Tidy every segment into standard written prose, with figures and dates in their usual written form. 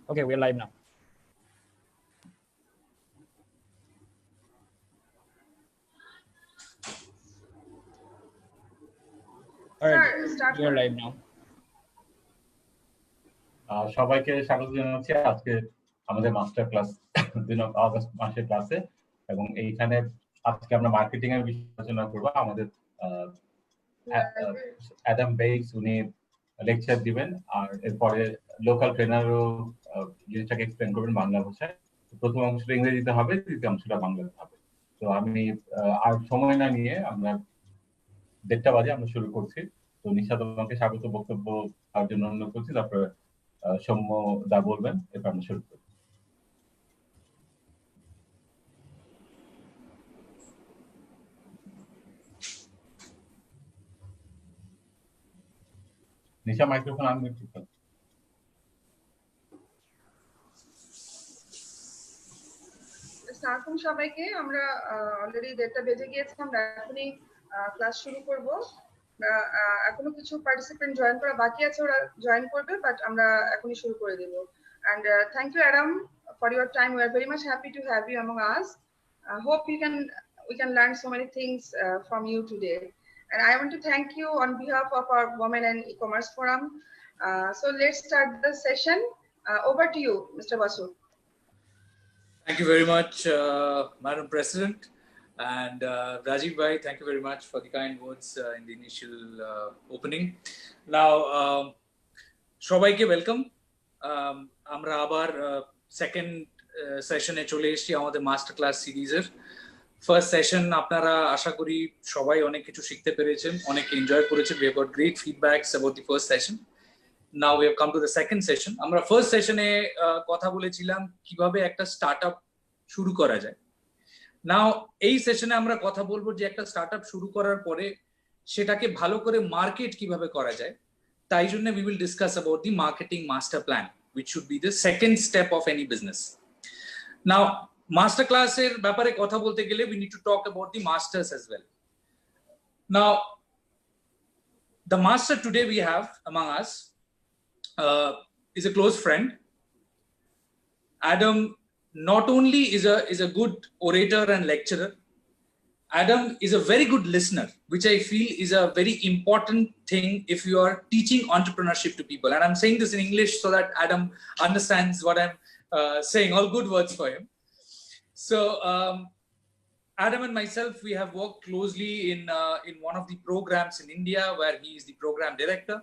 Okay, we're live now. All right, you're live now. সবাইকে স্বাগত জানাচ্ছি আজকে আমাদের মাস্টার ক্লাস 2 আগস্ট মাসের ক্লাসে, এবং এইখানে আজকে আমরা মার্কেটিং এর বিষয়ে আলোচনা করব। আমাদের অ্যাডাম বেইস উনি লেকচার দিবেন, আর এরপরে লোকাল ট্রেনারও জিনিসটাকে এক্সপ্লেন করবেন বাংলা ভাষায়। প্রথম অংশটা ইংরেজিতে হবে, দ্বিতীয় অংশটা বাংলাতে হবে। তো আমি আর সময় না নিয়ে আমরা 1:30 বাজে আমরা শুরু করছি। তো নিশা তোমাকে স্বাগত বক্তব্য তার জন্য অনুরোধ করছি, তারপরে সৌম্য দা বলবেন, এরপর আমরা শুরু করি। নিশা মাইক্রোফোন আনমিউট করুন। আসসালামু সবাইকে, আমরা অলরেডি 1:30 বেজে গিয়েছে, আমরা এখনই ক্লাস শুরু করব। এখনো কিছু পার্টিসিপেন্ট জয়েন করা বাকি আছে, ওরা জয়েন করবে, বাট আমরা এখনই শুরু করে দেব। And thank you, Adam, for your time. We are very much happy to have you among us. Hope we can learn so many things from you today. And I want to thank you on behalf of our Women and E-commerce Forum. So let's start the session. Over to you, Mr. Basu. Thank you very much, Madam President, and Rajiv Bhai, thank you very much for the kind words in the initial opening. Now, সবাইকে welcome. আমরা আবার second সেশনে চলে এসেছি আমাদের master class সিরিজের। First session আপনারা আশা করি সবাই অনেক কিছু শিখতে পেরেছেন, অনেক এনজয় করেছেন। We have got great feedbacks about the first session. Now we have come to the second session. আমরা ফার্স্ট সেশনে কথা বলেছিলাম কিভাবে একটা স্টার্টআপ শুরু করা যায়। নাও এই সেশনে আমরা কথা বলবো যে একটা স্টার্টআপ শুরু করার পরে সেটাকে ভালো করে মার্কেট কিভাবে করা যায়। তাই জন্য we will discuss about the marketing master plan, which should be the second step of any business. Now, master class এর ব্যাপারে কথা বলতে গেলে we need to talk about the masters as well. Now, the master today we have among us is a close friend. Adam not only is a good orator and lecturer, Adam is a very good listener, which I feel is a very important thing if you are teaching entrepreneurship to people. And I'm saying this in English so that Adam understands what I'm saying, all good words for him. So Adam and myself, we have worked closely in one of the programs in India where he is the program director.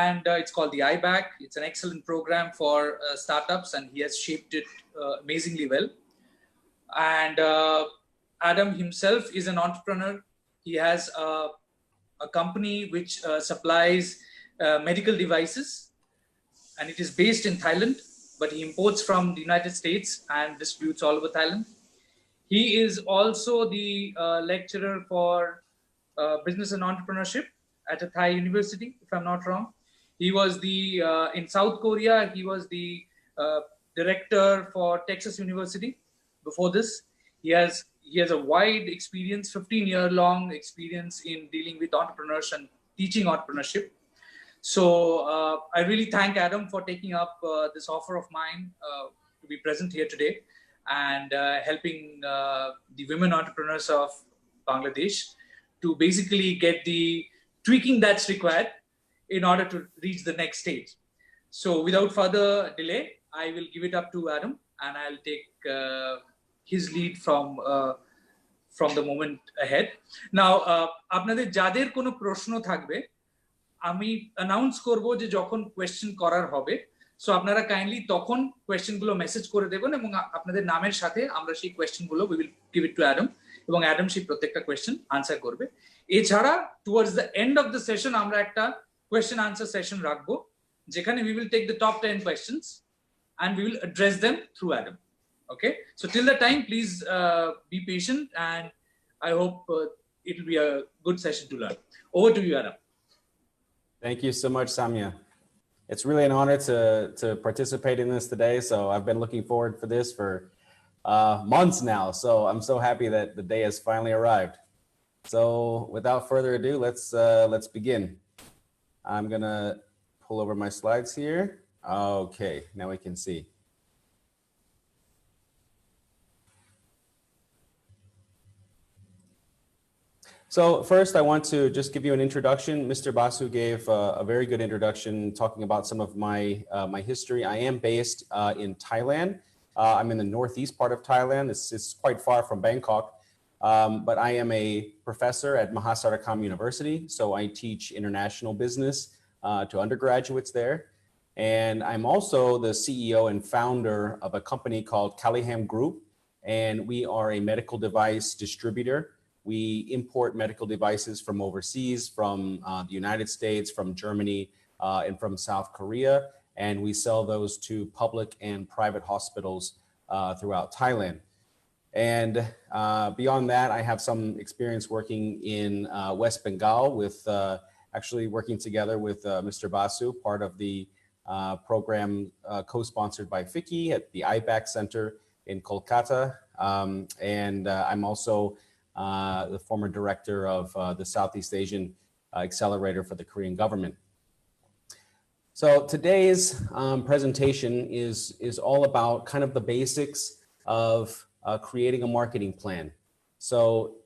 And it's called the IBAC. It's an excellent program for startups, and he has shaped it amazingly well. And Adam himself is an entrepreneur. He has a company which supplies medical devices, and it is based in Thailand, but he imports from the United States and distributes all over Thailand. He is also the lecturer for business and entrepreneurship at a Thai university, if I'm not wrong. He was in South Korea, he was the director for Texas University. Before this, he has a wide experience, 15-year-long experience in dealing with entrepreneurs and teaching entrepreneurship. So I really thank Adam for taking up this offer of mine to be present here today and helping the women entrepreneurs of Bangladesh to basically get the tweaking that's required in order to reach the next stage. So without further delay, I will give it up to Adam, and I'll take his lead from the moment ahead. Now, আপনাদের যাদের কোনো প্রশ্ন থাকবে আমি announce করব যে যখন question করার হবে, সো আপনারা কাইন্ডলি তখন কোয়েশ্চেনগুলো মেসেজ করে দেবেন এবং আপনাদের নামের সাথে আমরা সেই কোয়েশ্চেনগুলো we will give it to Adam, এবং অ্যাডাম সেই প্রত্যেকটা কোয়েশ্চেন আনসার করবে। এছাড়া towards the end of the session আমরা একটা কোয়েশ্চেন আনসার সেশন রাখবো, যেখানে we will take the top 10 questions and we will address them through Adam. Okay, so till that time, please be patient, and I hope it will be a good session to learn. Over to you, Adam. Thank you so much, Samya. It's really an honor to participate in this today. So I've been looking forward for this for months now. So I'm so happy that the day has finally arrived. So without further ado, let's begin. I'm gonna pull over my slides here. Okay, now we can see. So first, I want to just give you an introduction. Mr. Basu gave a very good introduction talking about some of my my history. I am based in Thailand. I'm in the northeast part of Thailand. It's quite far from Bangkok, but I am a professor at Mahasarakham University. So I teach international business to undergraduates there. And I'm also the CEO and founder of a company called Caliham Group. And we are a medical device distributor. We import medical devices from overseas, from the United States, from Germany, and from South Korea. And we sell those to public and private hospitals throughout Thailand. And beyond that, I have some experience working in West Bengal with actually working together with Mr. Basu, part of the program co-sponsored by FICCI at the IBAC Center in Kolkata. And I'm also the former director of the Southeast Asian Accelerator for the Korean government. So today's presentation is all about kind of the basics of creating a marketing plan. So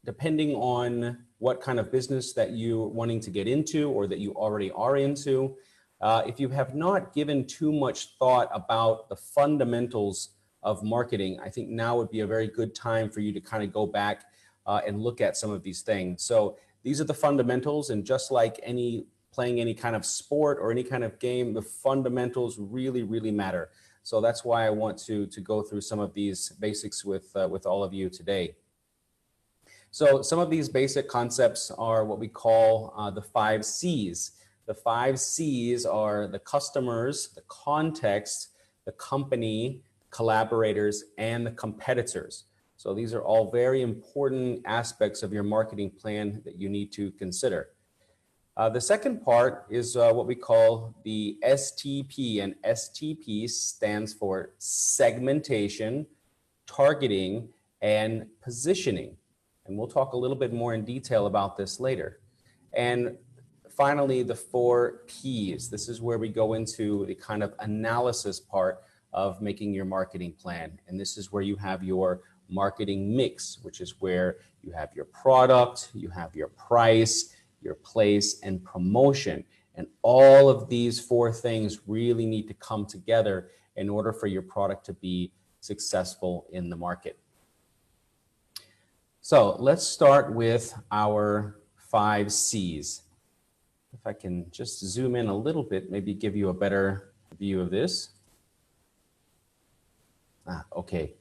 depending on what kind of business that you're wanting to get into or that you already are into, if you have not given too much thought about the fundamentals of marketing, I think now would be a very good time for you to kind of go back and look at some of these things. So these are the fundamentals, and just like playing any kind of sport or any kind of game, the fundamentals really, really matter. So that's why I want to go through some of these basics with all of you today. So some of these basic concepts are what we call the 5 C's. The 5 C's are the customers, the context, the company, collaborators, and the competitors. So these are all very important aspects of your marketing plan that you need to consider. The second part is what we call the STP, and STP stands for segmentation, targeting, and positioning. And we'll talk a little bit more in detail about this later. And finally, the 4 Ps. This is where we go into the kind of analysis part of making your marketing plan. And this is where you have your marketing mix, which is where you have your product, you have your price, your place, and promotion. And all of these 4 things really need to come together in order for your product to be successful in the market. So let's start with our 5 C's. If I can just zoom in a little bit, maybe give you a better view of this. Okay.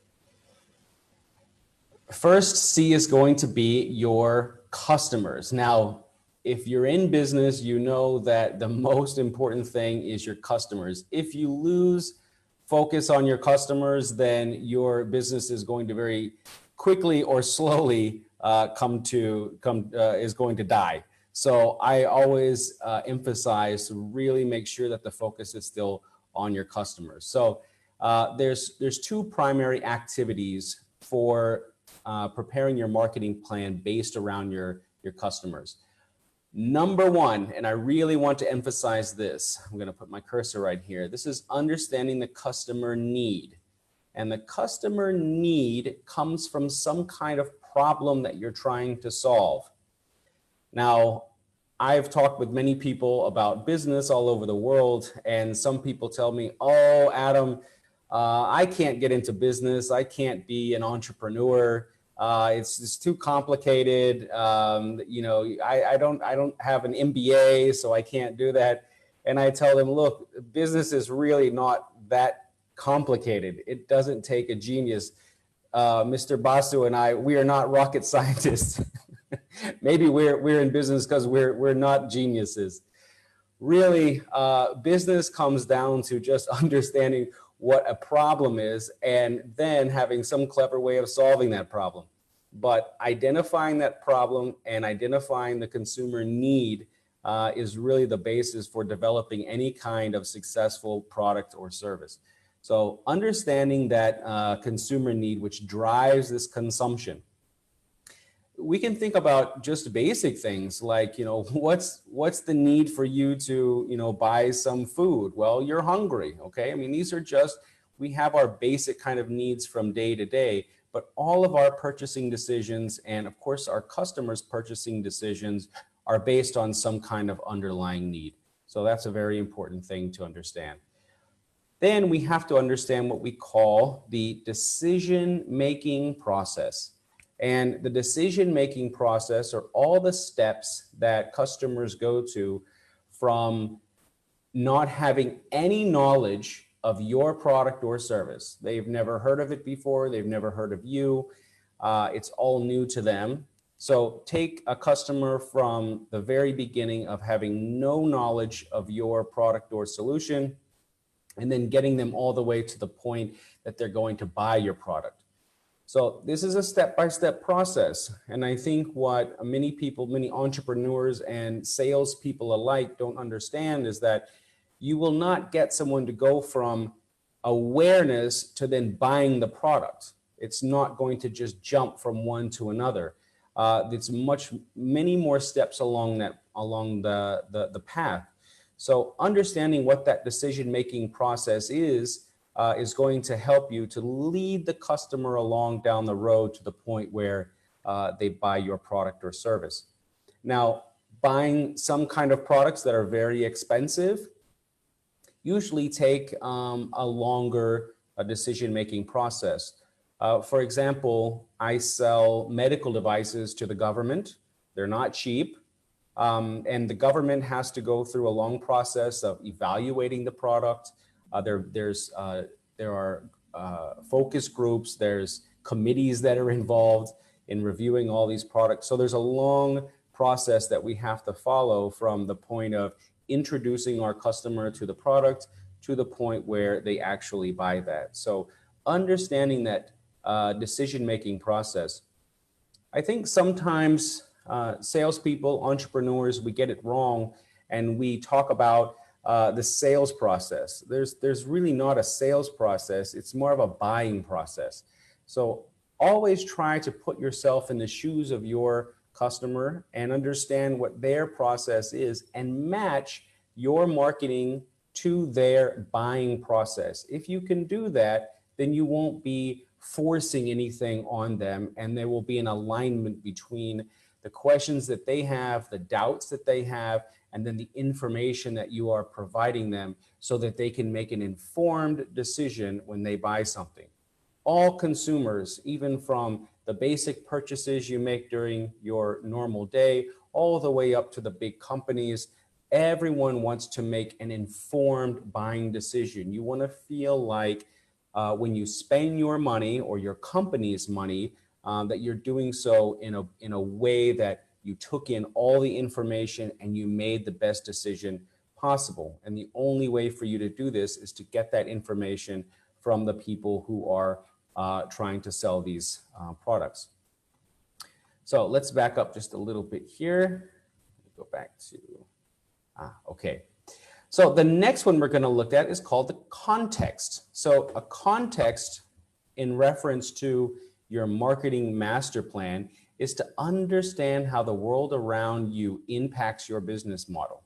First C is going to be your customers. Now, if you're in business, you know that the most important thing is your customers. If you lose focus on your customers, then your business is going to very quickly or slowly is going to die. So I always emphasize to really make sure that the focus is still on your customers. So there's 2 primary activities for preparing your marketing plan based around your customers. Number 1, and I really want to emphasize this, I'm going to put my cursor right here. This is understanding the customer need. And the customer need comes from some kind of problem that you're trying to solve. Now, I've talked with many people about business all over the world, and some people tell me, oh, Adam, I can't get into business. I can't be an entrepreneur. It's too complicated. You know, I don't have an MBA, so I can't do that. And I tell them, look, business is really not that complicated. It doesn't take a genius. Mr. Basu and I, we are not rocket scientists. Maybe we're in business because we're not geniuses. Really, business comes down to just understanding what a problem is and then having some clever way of solving that problem. But identifying that problem and identifying the consumer need is really the basis for developing any kind of successful product or service. So understanding that consumer need, which drives this consumption. we can think about just basic things like, what's the need for you to, buy some food? Well, you're hungry. Okay. I mean, these are just, we have our basic kind of needs from day to day, but all of our purchasing decisions and of course our customers' purchasing decisions are based on some kind of underlying need. So that's a very important thing to understand. Then we have to understand what we call the decision-making process. And the decision-making process are all the steps that customers go to from not having any knowledge of your product or service. They've never heard of it before. They've never heard of you. It's all new to them. So take a customer from the very beginning of having no knowledge of your product or solution, and then getting them all the way to the point that they're going to buy your product. So this is a step-by-step process. And I think what many people, many entrepreneurs and salespeople alike don't understand is that you will not get someone to go from awareness to then buying the product. It's not going to just jump from one to another. It's many more steps along the path. So understanding what that decision-making process is going to help you to lead the customer along down the road to the point where they buy your product or service. Now, buying some kind of products that are very expensive usually take a longer decision-making process. For example, I sell medical devices to the government. They're not cheap. And the government has to go through a long process of evaluating the product. There are focus groups, there's committees that are involved in reviewing all these products. So there's a long process that we have to follow from the point of introducing our customer to the product to the point where they actually buy that. So understanding that decision-making process. I think sometimes salespeople, entrepreneurs, we get it wrong, and we talk about the sales process. There's really not a sales process. It's more of a buying process. So always try to put yourself in the shoes of your customer and understand what their process is and match your marketing to their buying process. If you can do that, then you won't be forcing anything on them, and there will be an alignment between the questions that they have, the doubts that they have, and then the information that you are providing them so that they can make an informed decision when they buy something. All consumers, even from the basic purchases you make during your normal day, all the way up to the big companies, everyone wants to make an informed buying decision. You want to feel like when you spend your money or your company's money, that you're doing so in a way that you took in all the information and you made the best decision possible. And the only way for you to do this is to get that information from the people who are trying to sell these products. So let's back up just a little bit here. Go back to, okay. So the next one we're going to look at is called the context. So a context in reference to your marketing master plan is to understand how the world around you impacts your business model.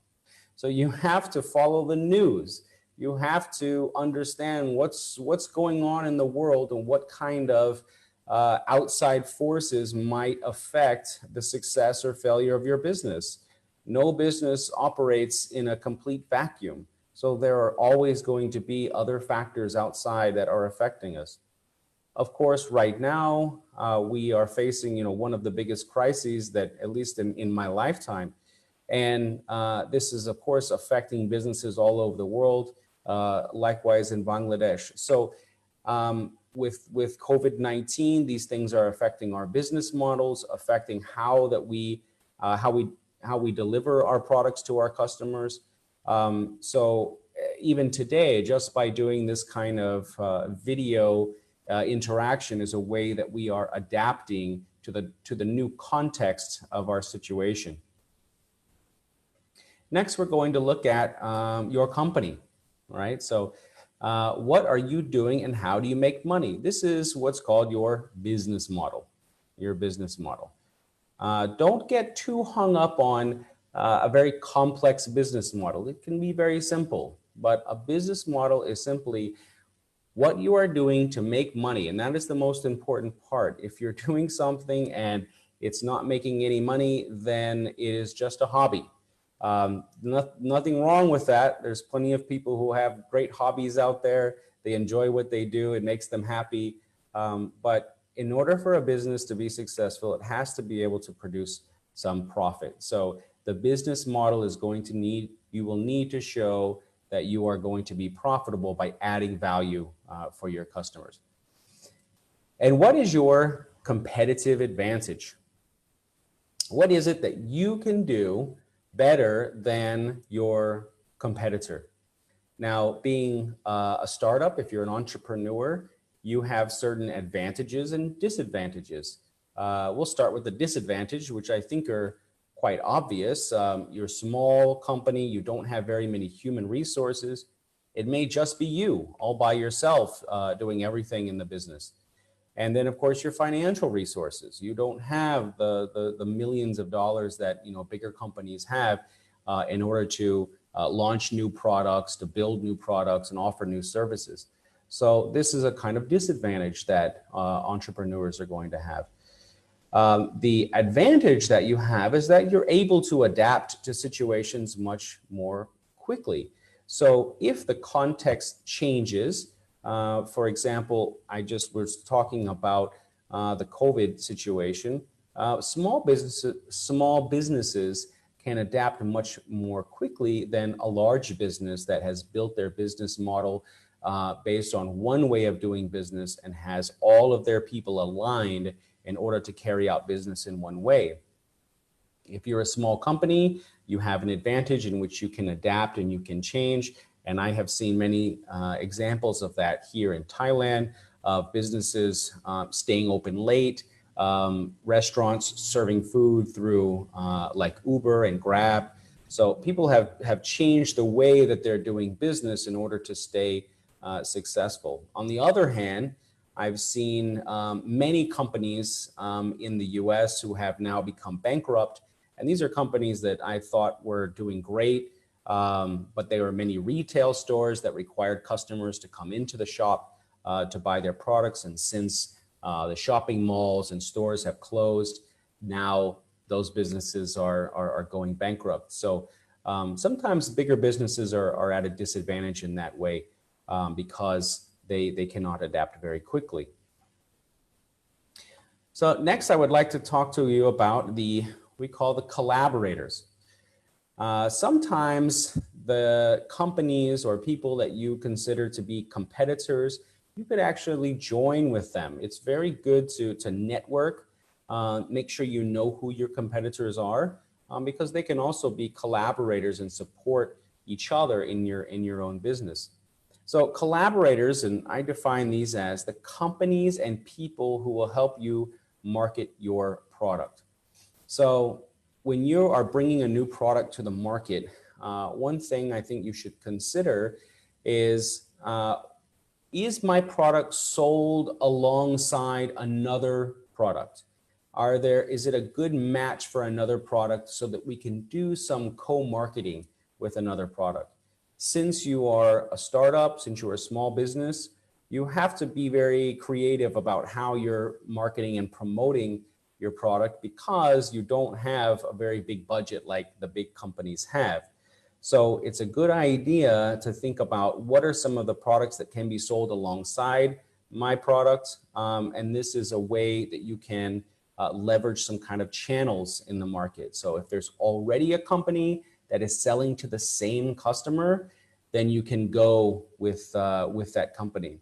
So you have to follow the news. You have to understand what's going on in the world and what kind of outside forces might affect the success or failure of your business. No business operates in a complete vacuum. So there are always going to be other factors outside that are affecting us. Of course, right now, we are facing, one of the biggest crises that, at least in my lifetime. And this is, of course, affecting businesses all over the world, likewise in Bangladesh. So with COVID-19, these things are affecting our business models, affecting how we deliver our products to our customers. So even today, just by doing this kind of video interaction is a way that we are adapting to the new context of our situation. Next, we're going to look at your company, right? So what are you doing and how do you make money? This is what's called your business model, Don't get too hung up on a very complex business model. It can be very simple, but a business model is simply what you are doing to make money. And that is the most important part. If you're doing something and it's not making any money, then it is just a hobby. Nothing wrong with that. There's plenty of people who have great hobbies out there. They enjoy what they do. It makes them happy. But in order for a business to be successful, it has to be able to produce some profit. So the business model is going to need, you will need to show that you are going to be profitable by adding value for your customers. And what is your competitive advantage? What is it that you can do better than your competitor? Now, being a startup, if you're an entrepreneur, you have certain advantages and disadvantages. We'll start with the disadvantage, which I think are quite obvious. You're a small company, you don't have very many human resources. It may just be you all by yourself doing everything in the business. And then, of course, your financial resources. You don't have the millions of dollars that bigger companies have in order to launch new products, to build new products, and offer new services. So this is a kind of disadvantage that entrepreneurs are going to have. The advantage that you have is that you're able to adapt to situations much more quickly. So if the context changes, for example, I just was talking about the COVID situation. Small businesses can adapt much more quickly than a large business that has built their business model based on one way of doing business and has all of their people aligned in order to carry out business in one way. If you're a small company, you have an advantage in which you can adapt and you can change. And I have seen many examples of that here in Thailand, of businesses staying open late, restaurants serving food through like Uber and Grab. So people have changed the way that they're doing business in order to stay successful. On the other hand, I've seen many companies in the US who have now become bankrupt. And these are companies that I thought were doing great, but there were many retail stores that required customers to come into the shop to buy their products. And since the shopping malls and stores have closed, now those businesses are going bankrupt. So sometimes bigger businesses are at a disadvantage in that way because they cannot adapt very quickly. So next I would like to talk to you about we call the collaborators. Sometimes the companies or people that you consider to be competitors, you could actually join with them. It's very good to network, make sure you know who your competitors are, because they can also be collaborators and support each other in your own business. So collaborators, and I define these as the companies and people who will help you market your product. So when you are bringing a new product to the market, one thing I think you should consider is my product sold alongside another product? Is it a good match for another product so that we can do some co-marketing with another product? Since you are a startup, since you're a small business, you have to be very creative about how you're marketing and promoting your product because you don't have a very big budget like the big companies have. So it's a good idea to think about what are some of the products that can be sold alongside my product. And this is a way that you can leverage some kind of channels in the market. So if there's already a company that is selling to the same customer, then you can go with that company.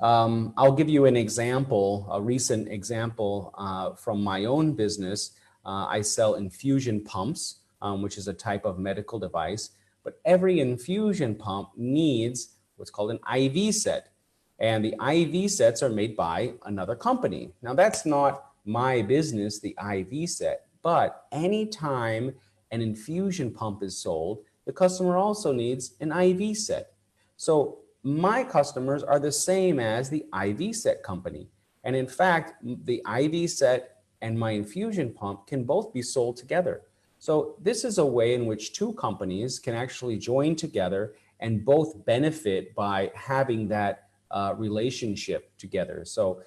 I'll give you an example, a recent example from my own business. I sell infusion pumps, which is a type of medical device, but every infusion pump needs what's called an IV set. And the IV sets are made by another company. Now that's not my business, the IV set, but anytime an infusion pump is sold, the customer also needs an IV set. So my customers are the same as the IV set company. And in fact, the IV set and my infusion pump can both be sold together. So this is a way in which two companies can actually join together and both benefit by having that relationship together. So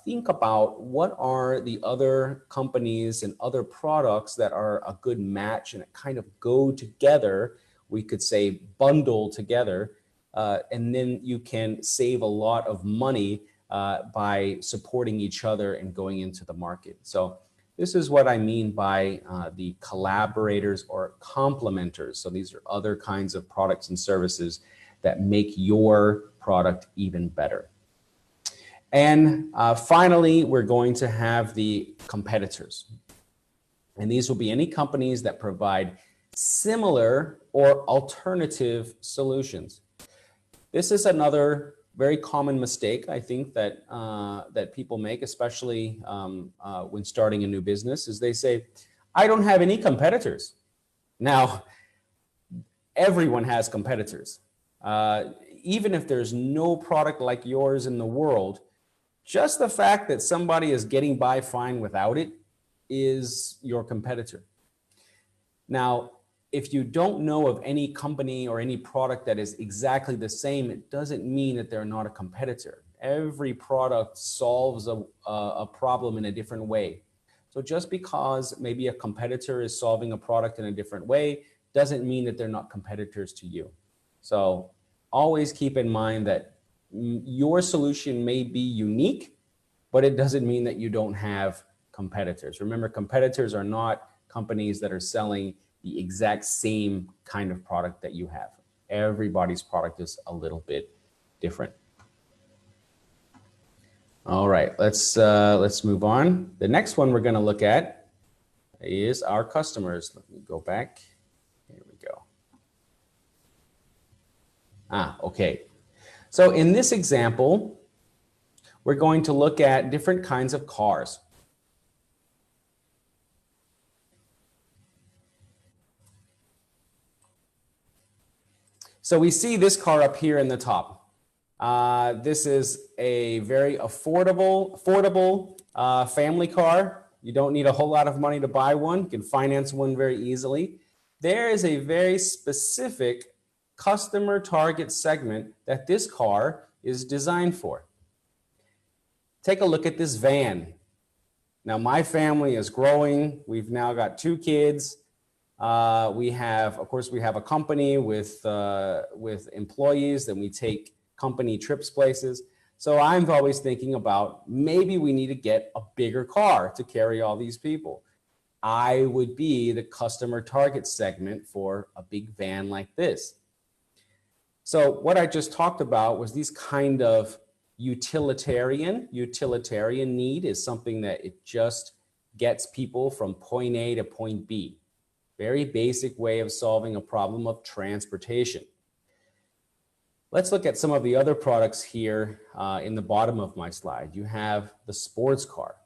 think about what are the other companies and other products that are a good match and kind of go together. We could say bundle together, and then you can save a lot of money by supporting each other and going into the market. So this is what I mean by the collaborators or complementers. So these are other kinds of products and services that make your product even better. And finally, we're going to have the competitors. And these will be any companies that provide similar or alternative solutions. This is another very common mistake, I think, that that people make, especially when starting a new business, is they say, I don't have any competitors. Now, everyone has competitors. Even if there's no product like yours in the world, just the fact that somebody is getting by fine without it is your competitor. Now, if you don't know of any company or any product that is exactly the same, it doesn't mean that they're not a competitor. Every product solves a problem in a different way. So just because maybe a competitor is solving a product in a different way doesn't mean that they're not competitors to you. So always keep in mind that your solution may be unique, but it doesn't mean that you don't have competitors. Remember, competitors are not companies that are selling the exact same kind of product that you have. Everybody's product is a little bit different. All right, let's move on. The next one we're going to look at is our customers. Let me go back. Here we go. Okay. So in this example, we're going to look at different kinds of cars. So we see this car up here in the top. This is a very affordable family car. You don't need a whole lot of money to buy one. You can finance one very easily. There is a very specific customer target segment that this car is designed for. Take a look at this van. Now, my family is growing. We've now got 2 kids. We have a company with employees, and we take company trips places. So I'm always thinking about maybe we need to get a bigger car to carry all these people. I would be the customer target segment for a big van like this. So what I just talked about was these kind of utilitarian need is something that it just gets people from point A to point B. Very basic way of solving a problem of transportation. Let's look at some of the other products here in the bottom of my slide. You have the sports car.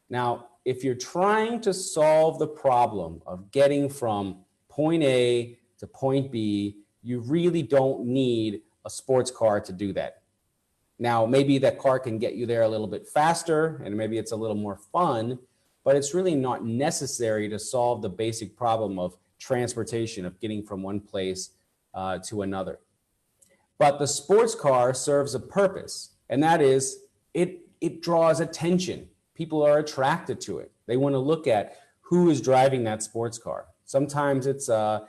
Now, if you're trying to solve the problem of getting from point A to point B, you really don't need a sports car to do that. Now, maybe that car can get you there a little bit faster, and maybe it's a little more fun, but it's really not necessary to solve the basic problem of transportation, of getting from one place to another. But the sports car serves a purpose, and that is it draws attention. People are attracted to it. They want to look at who is driving that sports car. Sometimes it's a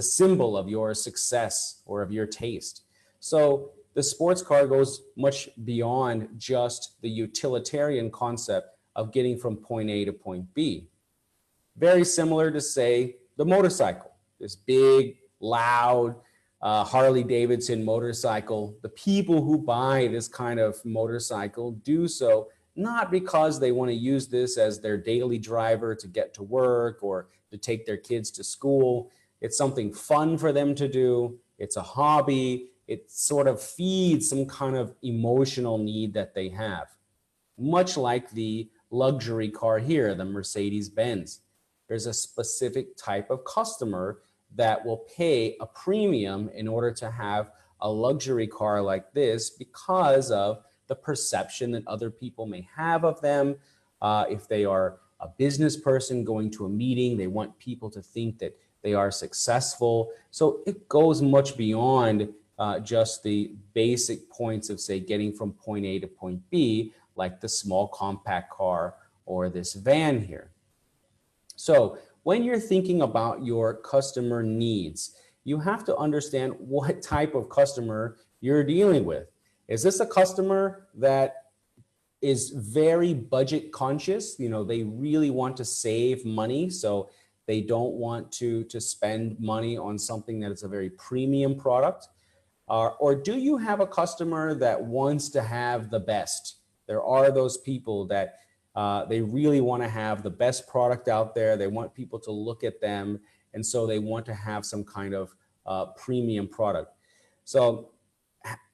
symbol of your success or of your taste. So the sports car goes much beyond just the utilitarian concept of getting from point A to point B. Very similar to, say, the motorcycle, this big, loud Harley Davidson motorcycle. The people who buy this kind of motorcycle do so not because they want to use this as their daily driver to get to work or to take their kids to school. It's something fun for them to do. It's a hobby. It sort of feeds some kind of emotional need that they have. Much like the luxury car here, the Mercedes-Benz. There's a specific type of customer that will pay a premium in order to have a luxury car like this because of the perception that other people may have of them, If they are a business person going to a meeting, they want people to think that they are successful. So it goes much beyond just the basic points of, say, getting from point A to point B, like the small compact car or this van here. So when you're thinking about your customer needs, you have to understand what type of customer you're dealing with. Is this a customer that is very budget conscious? You know, they really want to save money, so they don't want to spend money on something that is a very premium product. Or do you have a customer that wants to have the best? There are those people that they really want to have the best product out there. They want people to look at them, and so they want to have some kind of premium product. So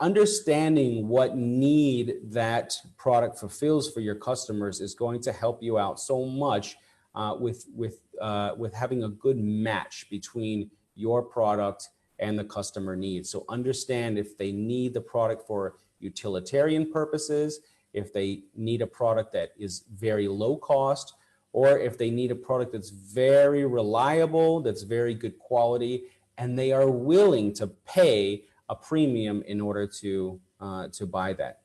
understanding what need that product fulfills for your customers is going to help you out so much with having a good match between your product and the customer needs. So understand if they need the product for utilitarian purposes, if they need a product that is very low cost, or if they need a product that's very reliable, that's very good quality, and they are willing to pay a premium in order to buy that.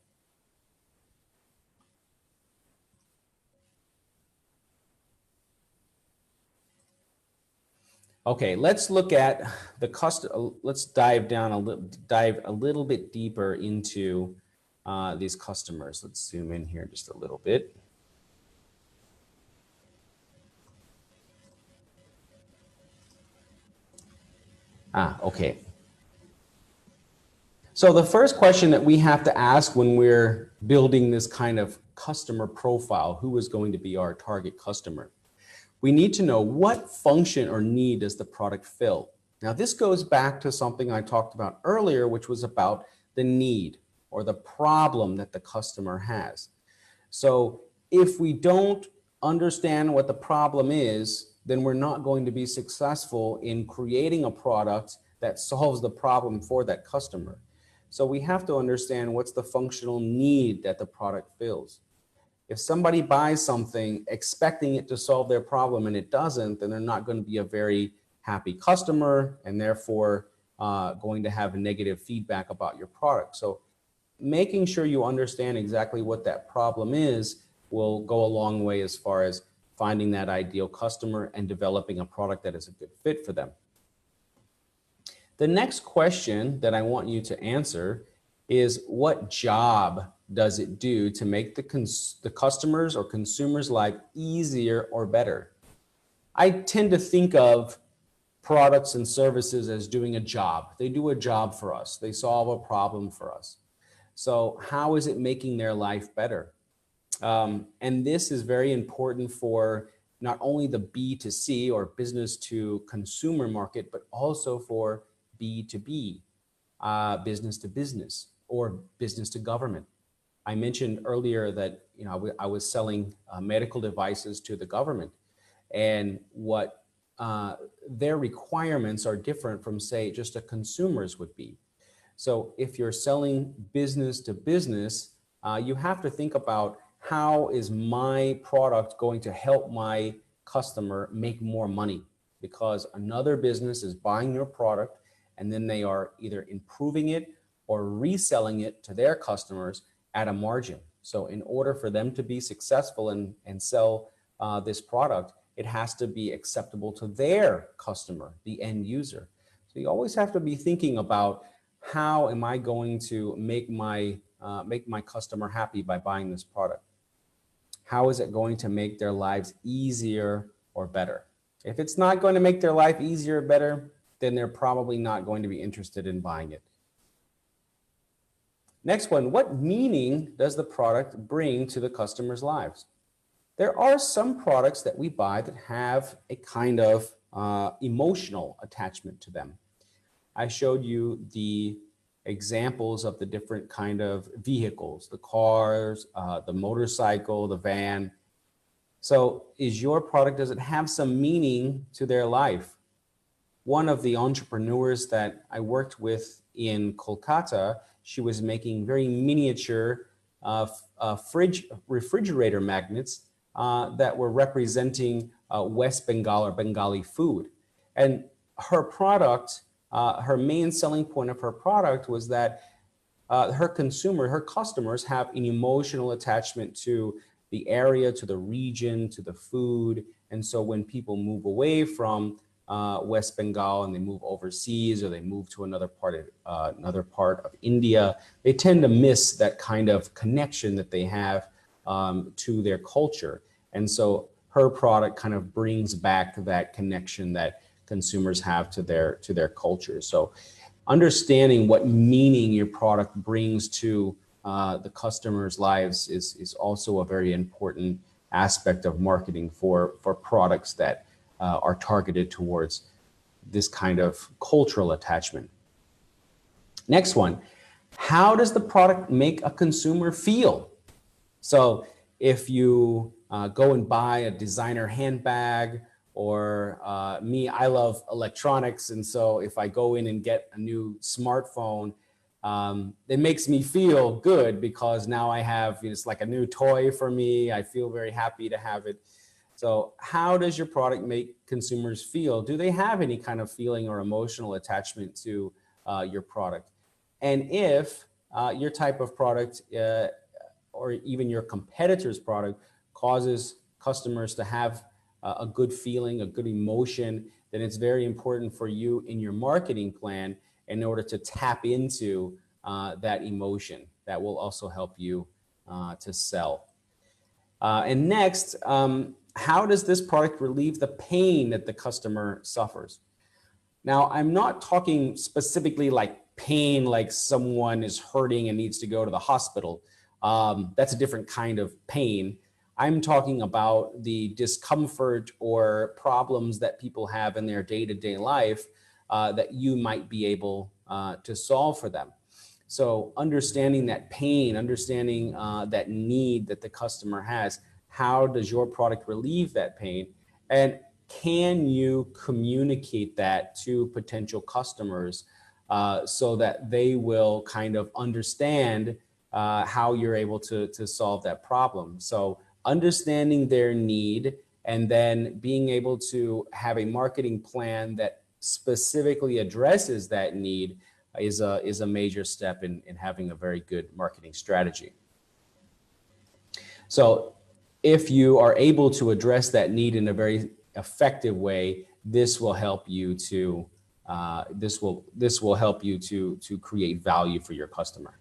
Okay, let's look at the let's dive a little bit deeper into these customers. Let's zoom in here just a little bit. Okay. So the first question that we have to ask when we're building this kind of customer profile, who is going to be our target customer? We need to know what function or need does the product fill. Now, this goes back to something I talked about earlier, which was about the need or the problem that the customer has. So if we don't understand what the problem is, then we're not going to be successful in creating a product that solves the problem for that customer. So we have to understand what's the functional need that the product fills. If somebody buys something expecting it to solve their problem and it doesn't, then they're not going to be a very happy customer and therefore going to have negative feedback about your product. So making sure you understand exactly what that problem is will go a long way as far as finding that ideal customer and developing a product that is a good fit for them. The next question that I want you to answer is, what job does it do to make the customers or consumers' life easier or better? I tend to think of products and services as doing a job. They do a job for us. They solve a problem for us. So how is it making their life better? And this is very important for not only the B2C or business to consumer market, but also for B2B, business to business or business to government. I mentioned earlier that I was selling medical devices to the government, and what their requirements are different from, say, just a consumer's would be. So if you're selling business to business, you have to think about, how is my product going to help my customer make more money? Because another business is buying your product and then they are either improving it or reselling it to their customers at a margin. So in order for them to be successful and sell this product, it has to be acceptable to their customer, the end user. So you always have to be thinking about, how am I going to make my customer happy by buying this product? How is it going to make their lives easier or better? If it's not going to make their life easier or better, then they're probably not going to be interested in buying it. Next one, what meaning does the product bring to the customer's lives? There are some products that we buy that have a kind of emotional attachment to them. I showed you the examples of the different kind of vehicles, the cars, the motorcycle, the van. So is your product, does it have some meaning to their life? One of the entrepreneurs that I worked with in Kolkata, she was making very miniature refrigerator magnets that were representing West Bengal or Bengali food. And her product, her main selling point of her product was that her customers have an emotional attachment to the area, to the region, to the food. And so when people move away from West Bengal and they move overseas or they move to another part of India, they tend to miss that kind of connection that they have to their culture. And so her product kind of brings back that connection that consumers have to their culture. So understanding what meaning your product brings to the customers' lives is also a very important aspect of marketing for products that are targeted towards this kind of cultural attachment. Next one, how does the product make a consumer feel? So if you go and buy a designer handbag, or me, I love electronics. And so if I go in and get a new smartphone, it makes me feel good because now I have, it's like a new toy for me. I feel very happy to have it. So how does your product make consumers feel? Do they have any kind of feeling or emotional attachment to your product? And if your type of product or even your competitor's product causes customers to have a good feeling, a good emotion, then it's very important for you in your marketing plan in order to tap into that emotion. That will also help you to sell. And next, how does this product relieve the pain that the customer suffers? Now, I'm not talking specifically like pain, like someone is hurting and needs to go to the hospital. That's a different kind of pain. I'm talking about the discomfort or problems that people have in their day-to-day life that you might be able to solve for them. So understanding that pain, understanding that need that the customer has, how does your product relieve that pain? And can you communicate that to potential customers so that they will kind of understand how you're able to solve that problem? So understanding their need and then being able to have a marketing plan that specifically addresses that need is a major step in having a very good marketing strategy. So if you are able to address that need in a very effective way, this will help you to to create value for your customer.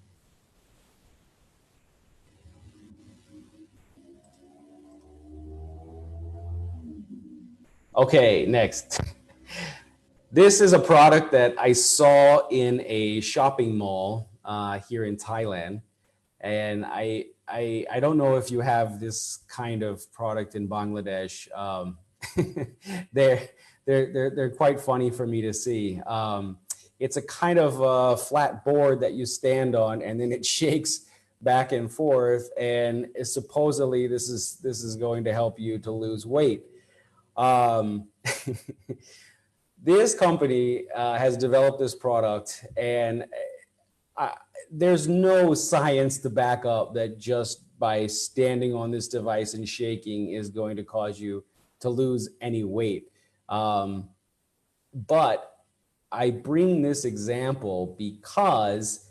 Okay, next. This is a product that I saw in a shopping mall here in Thailand, and I don't know if you have this kind of product in Bangladesh. They're quite funny for me to see. It's a kind of flat board that you stand on, and then it shakes back and forth. And supposedly this is going to help you to lose weight. This company has developed this product, and there's no science to back up that just by standing on this device and shaking is going to cause you to lose any weight. But I bring this example because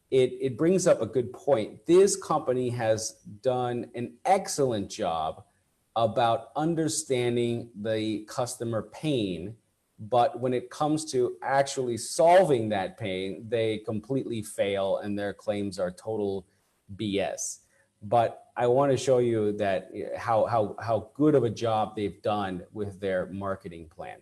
it brings up a good point. This company has done an excellent job about understanding the customer pain, but when it comes to actually solving that pain, they completely fail and their claims are total BS. But I want to show you that how good of a job they've done with their marketing plan.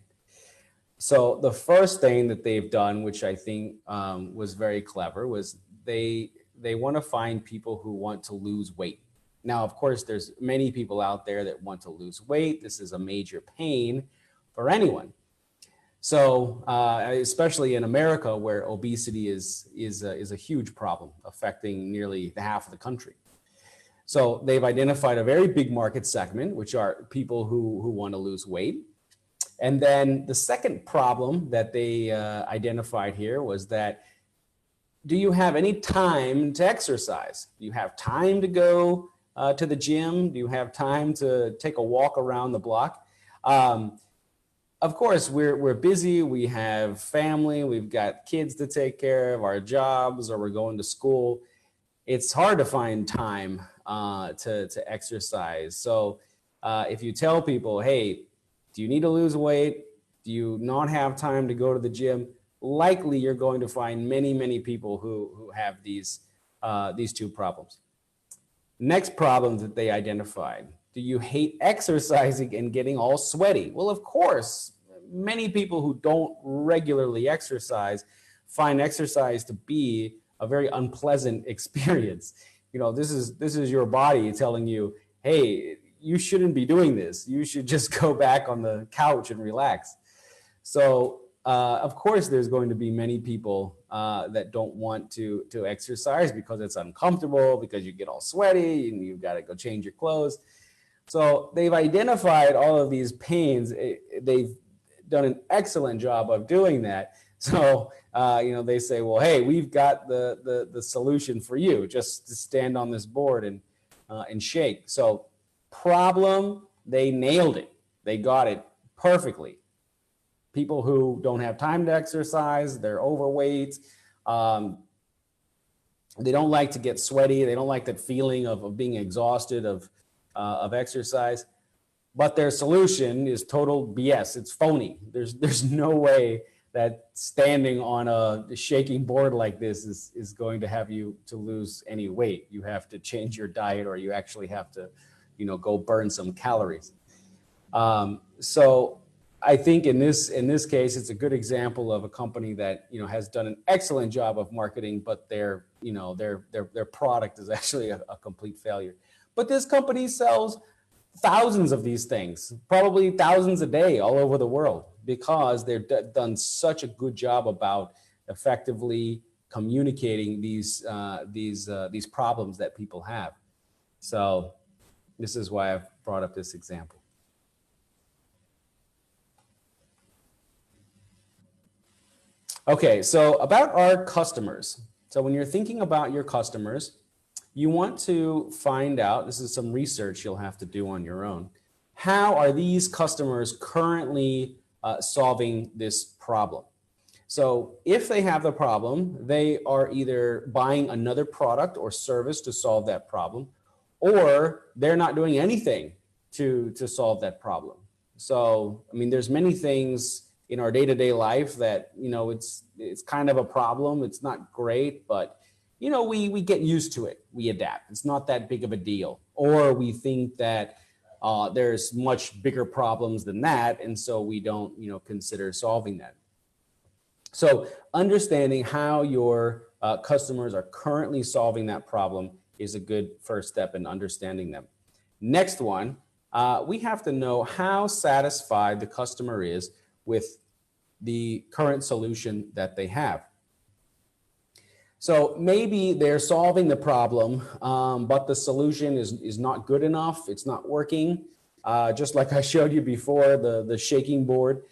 So the first thing that they've done, which I think was very clever, was they want to find people who want to lose weight. Now, of course, there's many people out there that want to lose weight. This is a major pain for anyone. So especially in America, where obesity is a huge problem affecting nearly half of the country. So they've identified a very big market segment, which are people who want to lose weight. And then the second problem that they identified here was that, do you have any time to exercise? Do you have time to go to the gym? Do you have time to take a walk around the block? Of course, we're busy. We have family. We've got kids to take care of, our jobs, or we're going to school. It's hard to find time to exercise. So if you tell people, hey, do you need to lose weight? Do you not have time to go to the gym? Likely you're going to find many people who have these two problems. Next problem that they identified: do you hate exercising and getting all sweaty? Well, of course, many people who don't regularly exercise find exercise to be a very unpleasant experience. You know, this is your body telling you, hey, you shouldn't be doing this. You should just go back on the couch and relax. So of course, there's going to be many people that don't want to exercise because it's uncomfortable, because you get all sweaty and you've got to go change your clothes. So they've identified all of these pains. They've done an excellent job of doing that. So they say, well, hey, we've got the solution for you. Just to stand on this board and shake. So problem, they nailed it. They got it perfectly. People who don't have time to exercise, they're overweight, they don't like to get sweaty, they don't like that feeling of being exhausted of exercise. But their solution is total BS. It's phony. There's no way that standing on a shaking board like this is going to have you to lose any weight. You have to change your diet, or you actually have to, go burn some calories. So I think in this case, it's a good example of a company that has done an excellent job of marketing, but their product is actually a complete failure. But this company sells thousands of these things, probably thousands a day all over the world, because they've done such a good job about effectively communicating these problems that people have. So this is why I've brought up this example. Okay, so about our customers. So when you're thinking about your customers, you want to find out, this is some research you'll have to do on your own, how are these customers currently solving this problem? So if they have the problem, they are either buying another product or service to solve that problem, or they're not doing anything to solve that problem. So, I mean, there's many things in our day-to-day life that, it's kind of a problem. It's not great, but we get used to it. We adapt. It's not that big of a deal. Or we think that there's much bigger problems than that, and so we don't, consider solving that. So understanding how your customers are currently solving that problem is a good first step in understanding them. Next one, we have to know how satisfied the customer is with the current solution that they have. So maybe they're solving the problem, but the solution is not good enough. It's not working. Just like I showed you before, the shaking board.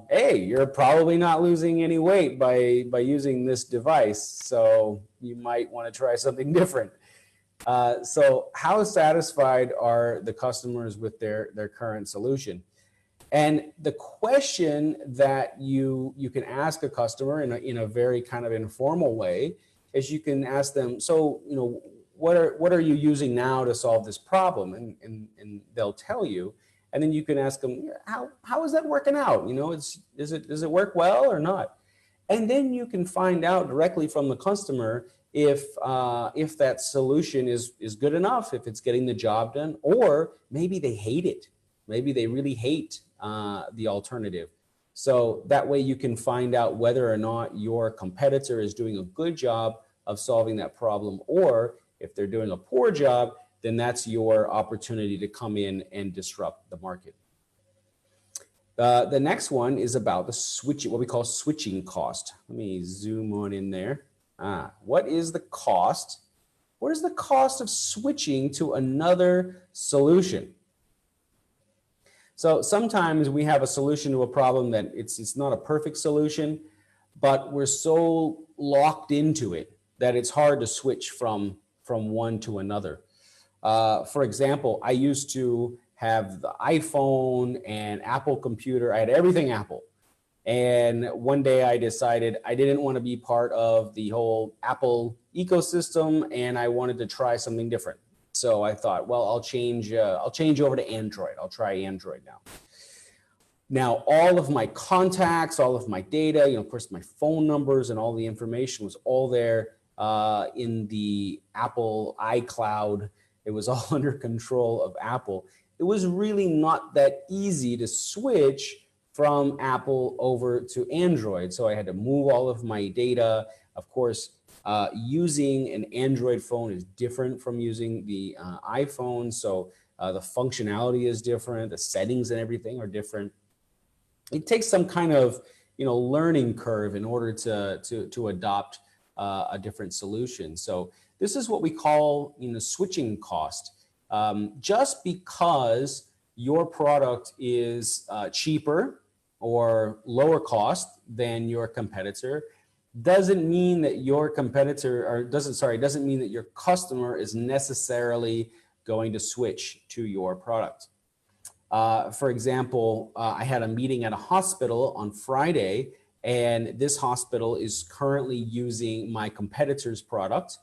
Hey, you're probably not losing any weight by using this device, so you might want to try something different. So how satisfied are the customers with their current solution? And the question that you can ask a customer in a very kind of informal way is, you can ask them, so what are you using now to solve this problem? And they'll tell you. And then you can ask them, how is that working out? Does it work well or not? And then you can find out directly from the customer if that solution is good enough, if it's getting the job done, or maybe they hate it. Maybe they really hate the alternative. So that way you can find out whether or not your competitor is doing a good job of solving that problem, or if they're doing a poor job, then that's your opportunity to come in and disrupt the market. The next one is about the what we call switching cost. Let me zoom on in there. What is the cost? What is the cost of switching to another solution? So sometimes we have a solution to a problem that it's not a perfect solution, but we're so locked into it that it's hard to switch from one to another. For example, I used to have the iPhone and Apple computer. I had everything Apple. And one day I decided I didn't want to be part of the whole Apple ecosystem, and I wanted to try something different. So I thought, well, I'll change over to Android. I'll try Android now. Now, all of my contacts, all of my data, of course, my phone numbers and all the information was all there in the Apple iCloud. It was all under control of Apple. It was really not that easy to switch from Apple over to Android. So I had to move all of my data. Of course, using an Android phone is different from using the iPhone. So the functionality is different. The settings and everything are different. It takes some kind of learning curve in order to adopt a different solution. So this is what we call switching cost. Just because your product is cheaper or lower cost than your competitor doesn't mean that your competitor doesn't mean that your customer is necessarily going to switch to your product. For example, I had a meeting at a hospital on Friday, and this hospital is currently using my competitor's product,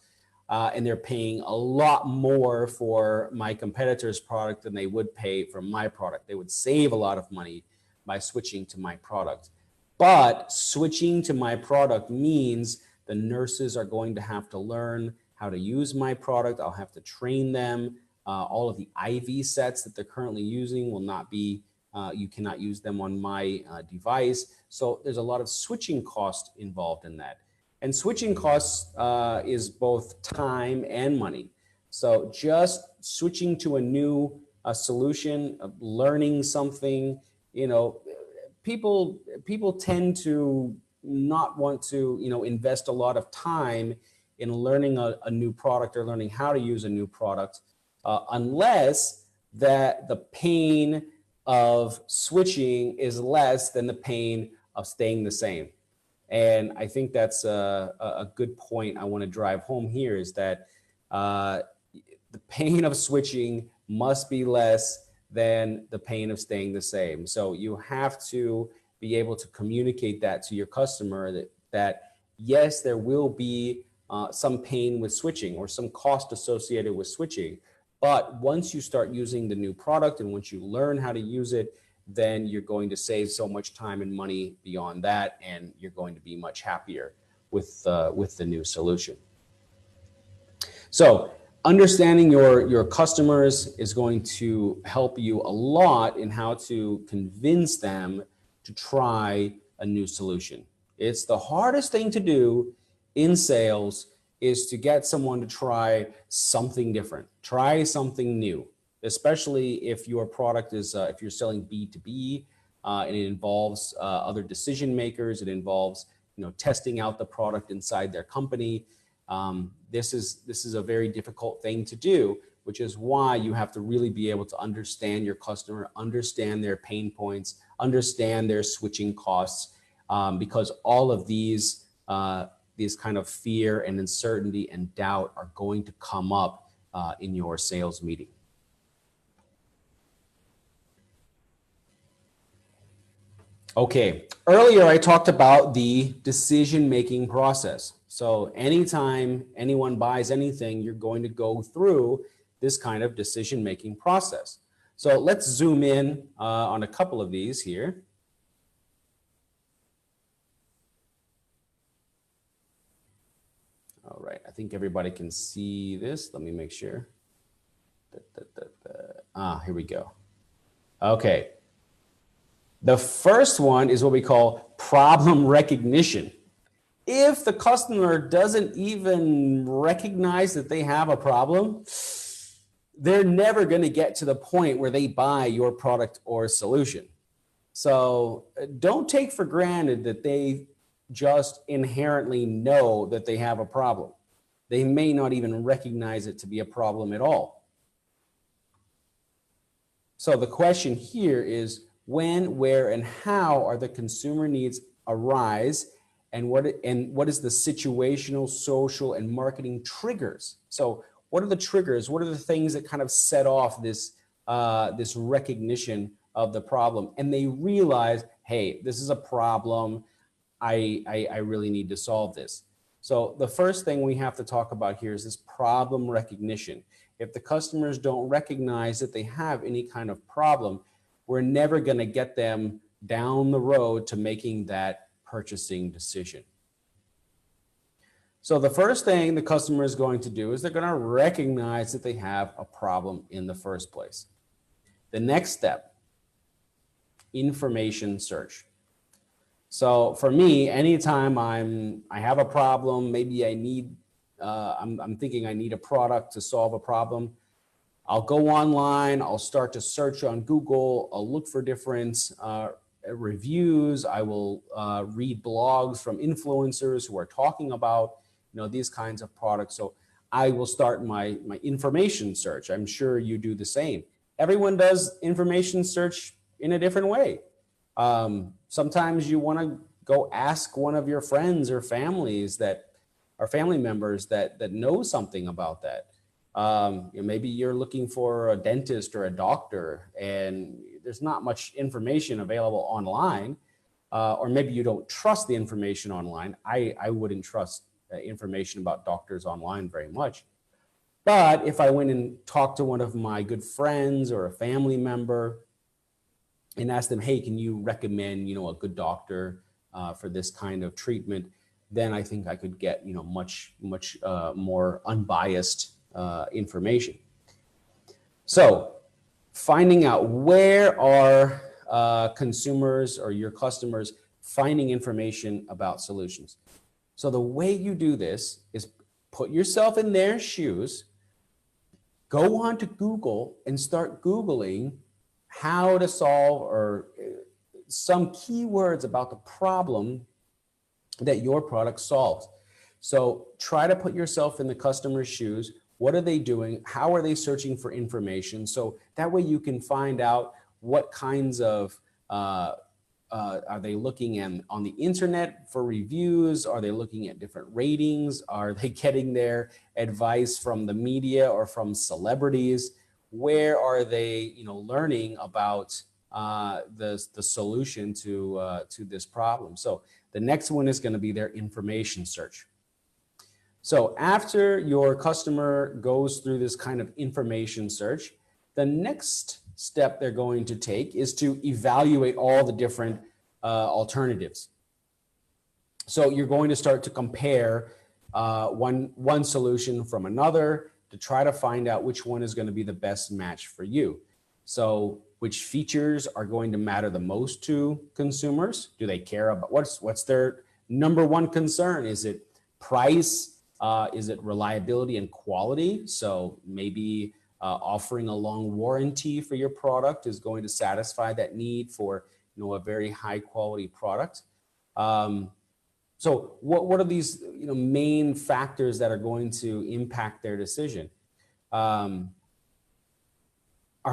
and they're paying a lot more for my competitor's product than they would pay for my product. They would save a lot of money by switching to my product. But switching to my product means the nurses are going to have to learn how to use my product. I'll have to train them. All of the IV sets that they're currently using will not be, you cannot use them on my device. So there's a lot of switching cost involved in that. And switching costs is both time and money. So just switching to a new solution, learning something, people tend to not want to, invest a lot of time in learning a new product or learning how to use a new product. Unless that the pain of switching is less than the pain of staying the same. And I think that's a good point I want to drive home here, is that the pain of switching must be less than the pain of staying the same. So you have to be able to communicate that to your customer, that yes, there will be some pain with switching or some cost associated with switching. But once you start using the new product and once you learn how to use it, then you're going to save so much time and money beyond that, and you're going to be much happier with the new solution. So understanding your customers is going to help you a lot in how to convince them to try a new solution. It's the hardest thing to do in sales, is to get someone to try something different, try something new, especially if your product is, if you're selling B2B, and it involves other decision makers, it involves testing out the product inside their company. This is a very difficult thing to do, which is why you have to really be able to understand your customer, understand their pain points, understand their switching costs, because all of these kind of fear and uncertainty and doubt are going to come up in your sales meeting. Okay, earlier I talked about the decision-making process. So anytime anyone buys anything, you're going to go through this kind of decision-making process. So let's zoom in on a couple of these here. All right, I think everybody can see this. Let me make sure. Here we go. Okay. The first one is what we call problem recognition. If the customer doesn't even recognize that they have a problem, they're never going to get to the point where they buy your product or solution. So don't take for granted that they just inherently know that they have a problem. They may not even recognize it to be a problem at all. So the question here is, when, where, and how are the consumer needs arise, and what is the situational, social, and marketing triggers? So what are the triggers? What are the things that kind of set off this, this recognition of the problem? And they realize, hey, this is a problem. I really need to solve this. So the first thing we have to talk about here is this problem recognition. If the customers don't recognize that they have any kind of problem, we're never going to get them down the road to making that purchasing decision. So the first thing the customer is going to do is they're going to recognize that they have a problem in the first place. The next step, information search. So for me, anytime I have a problem, maybe I need, I'm thinking I need a product to solve a problem, I'll go online, I'll start to search on Google, I'll look for different reviews, I will read blogs from influencers who are talking about, you know, these kinds of products. So I will start my information search. I'm sure you do the same. Everyone does information search in a different way. Sometimes you want to go ask one of your friends or families that are family members that know something about that. Maybe you're looking for a dentist or a doctor and there's not much information available online, or maybe you don't trust the information online. I wouldn't trust information about doctors online very much. But if I went and talked to one of my good friends or a family member and asked them, hey, can you recommend, a good doctor for this kind of treatment, then I think I could get, much more unbiased information. So finding out where are consumers or your customers finding information about solutions. So the way you do this is put yourself in their shoes, go on to Google and start Googling how to solve or some keywords about the problem that your product solves. So try to put yourself in the customer's shoes. What are they doing? How are they searching for information? So that way you can find out what kinds of, are they looking on the internet for reviews? Are they looking at different ratings? Are they getting their advice from the media or from celebrities? Where are they, learning about the solution to this problem? So the next one is going to be their information search. So after your customer goes through this kind of information search, the next step they're going to take is to evaluate all the different alternatives. So you're going to start to compare one solution from another to try to find out which one is going to be the best match for you. So which features are going to matter the most to consumers? Do they care about what's their number one concern? Is it price? Is it reliability and quality? So maybe offering a long warranty for your product is going to satisfy that need for a very high quality product. So what are these main factors that are going to impact their decision? Are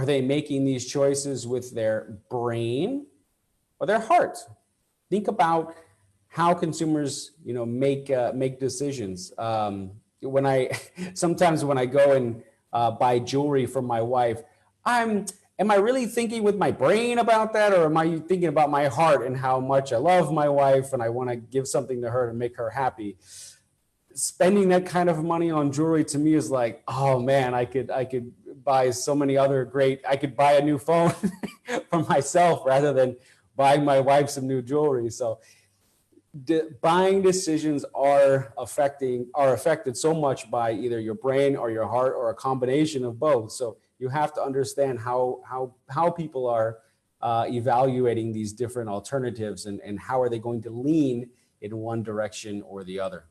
they making these choices with their brain or their heart? Think about how consumers make decisions. Sometimes when I go and buy jewelry from my wife, am I really thinking with my brain about that, or am I thinking about my heart and how much I love my wife and I want to give something to her to make her happy? Spending that kind of money on jewelry to me is like, oh man, I could buy so many other I could buy a new phone for myself rather than buying my wife some new jewelry. So buying decisions are affected so much by either your brain or your heart or a combination of both. So you have to understand how people are evaluating these different alternatives and how are they going to lean in one direction or the other.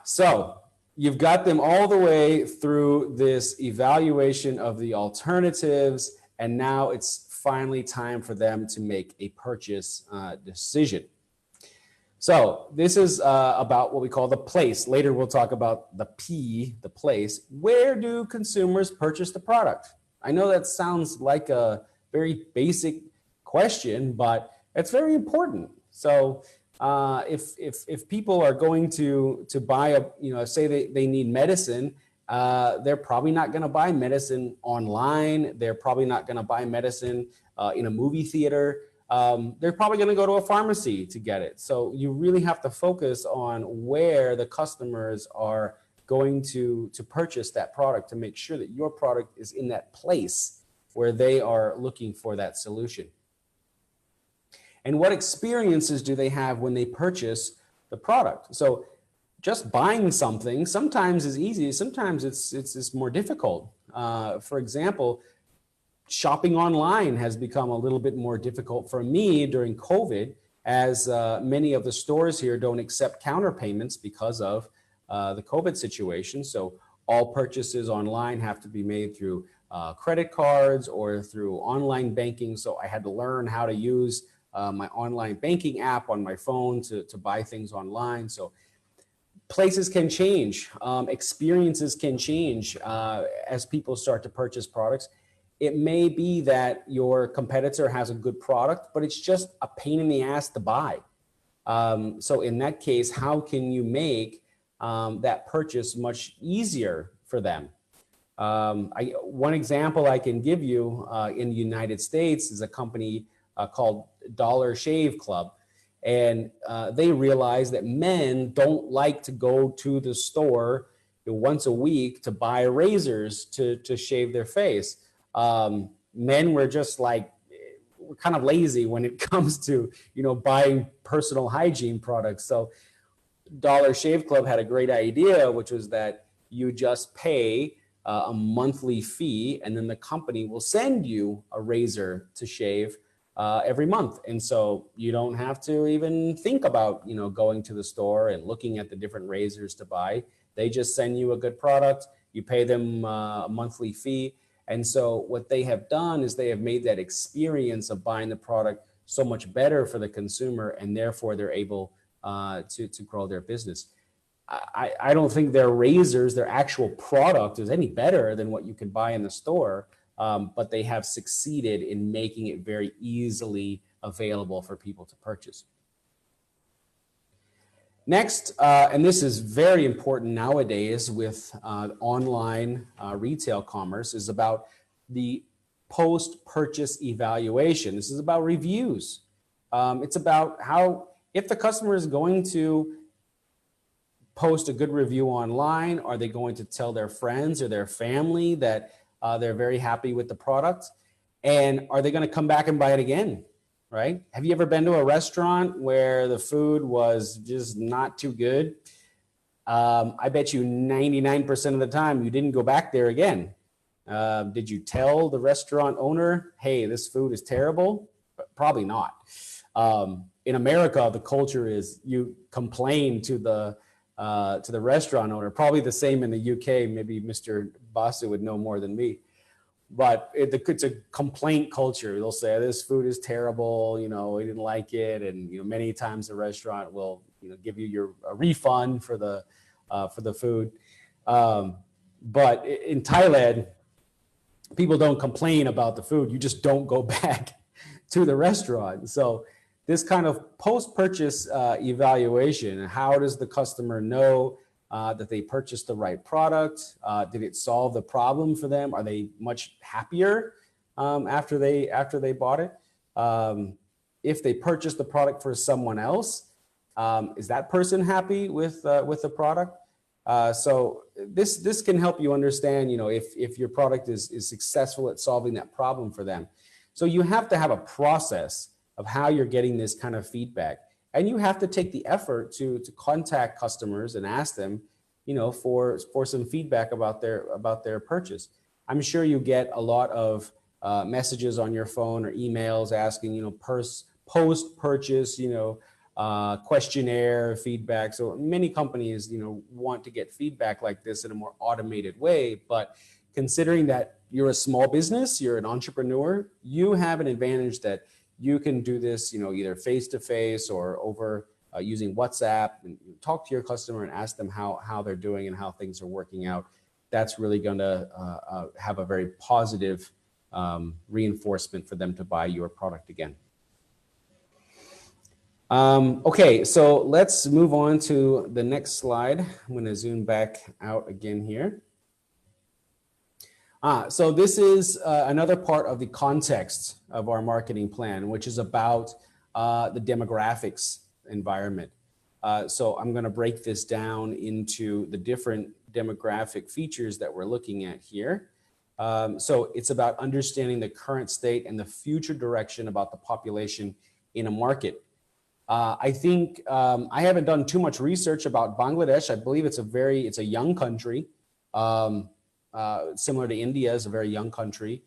So you've got them all the way through this evaluation of the alternatives, and now it's finally time for them to make a purchase decision. So this is about what we call the place. Later we'll talk about the P, the place. Where do consumers purchase the product? I know that sounds like a very basic question, but it's very important. So if people are going to buy a, say they need medicine, they're probably not going to buy medicine online. They're probably not going to buy medicine in a movie theater. They're probably going to go to a pharmacy to get it. So you really have to focus on where the customers are going to purchase that product to make sure that your product is in that place where they are looking for that solution. And what experiences do they have when they purchase the product? So just buying something sometimes is easy, sometimes it's more difficult. For example, shopping online has become a little bit more difficult for me during COVID, as many of the stores here don't accept counter payments because of the COVID situation. So all purchases online have to be made through credit cards or through online banking. So I had to learn how to use my online banking app on my phone to buy things online. So places can change, experiences can change as people start to purchase products. It may be that your competitor has a good product, but it's just a pain in the ass to buy. So in that case, how can you make that purchase much easier for them? One example I can give you in the United States is a company called Dollar Shave Club. And they realize that men don't like to go to the store once a week to buy razors to shave their face. Men were just like, we're kind of lazy when it comes to, buying personal hygiene products. So Dollar Shave Club had a great idea, which was that you just pay a monthly fee, and then the company will send you a razor to shave every month. And so you don't have to even think about, going to the store and looking at the different razors to buy. They just send you a good product. You pay them a monthly fee. And so what they have done is they have made that experience of buying the product so much better for the consumer, and therefore they're able to grow their business. I don't think their razors, their actual product, is any better than what you can buy in the store, but they have succeeded in making it very easily available for people to purchase. Next, and this is very important nowadays with online retail commerce, is about the post-purchase evaluation. This is about reviews. It's about how, if the customer is going to post a good review online, are they going to tell their friends or their family that they're very happy with the product? And are they going to come back and buy it again? Right? Have you ever been to a restaurant where the food was just not too good? I bet you 99% of the time you didn't go back there again. Did you tell the restaurant owner, hey, this food is terrible? Probably not. In America, the culture is you complain to the restaurant owner. Probably the same in the UK. Maybe Mr. Basu would know more than me. But it's a complaint culture. They'll say this food is terrible. We didn't like it, and many times the restaurant will give you a refund for the food. But in Thailand, people don't complain about the food. You just don't go back to the restaurant. So this kind of post-purchase evaluation, how does the customer know that they purchased the right product? Did it solve the problem for them? Are they much happier after they bought it? If they purchased the product for someone else, is that person happy with the product? So this can help you understand, if your product is successful at solving that problem for them. So you have to have a process of how you're getting this kind of feedback. And you have to take the effort to contact customers and ask them, for some feedback about their purchase. I'm sure you get a lot of messages on your phone or emails asking, post-purchase, questionnaire feedback. So many companies, want to get feedback like this in a more automated way. But considering that you're a small business, you're an entrepreneur, you have an advantage that you can do this, either face-to-face or over using WhatsApp, and talk to your customer and ask them how they're doing and how things are working out. That's really going to have a very positive reinforcement for them to buy your product again. Okay, so let's move on to the next slide. I'm going to zoom back out again here. So this is another part of the context of our marketing plan, which is about the demographics environment. So I'm going to break this down into the different demographic features that we're looking at here. So it's about understanding the current state and the future direction about the population in a market. I think I haven't done too much research about Bangladesh. I believe it's a young country. Similar to India, is a very young country.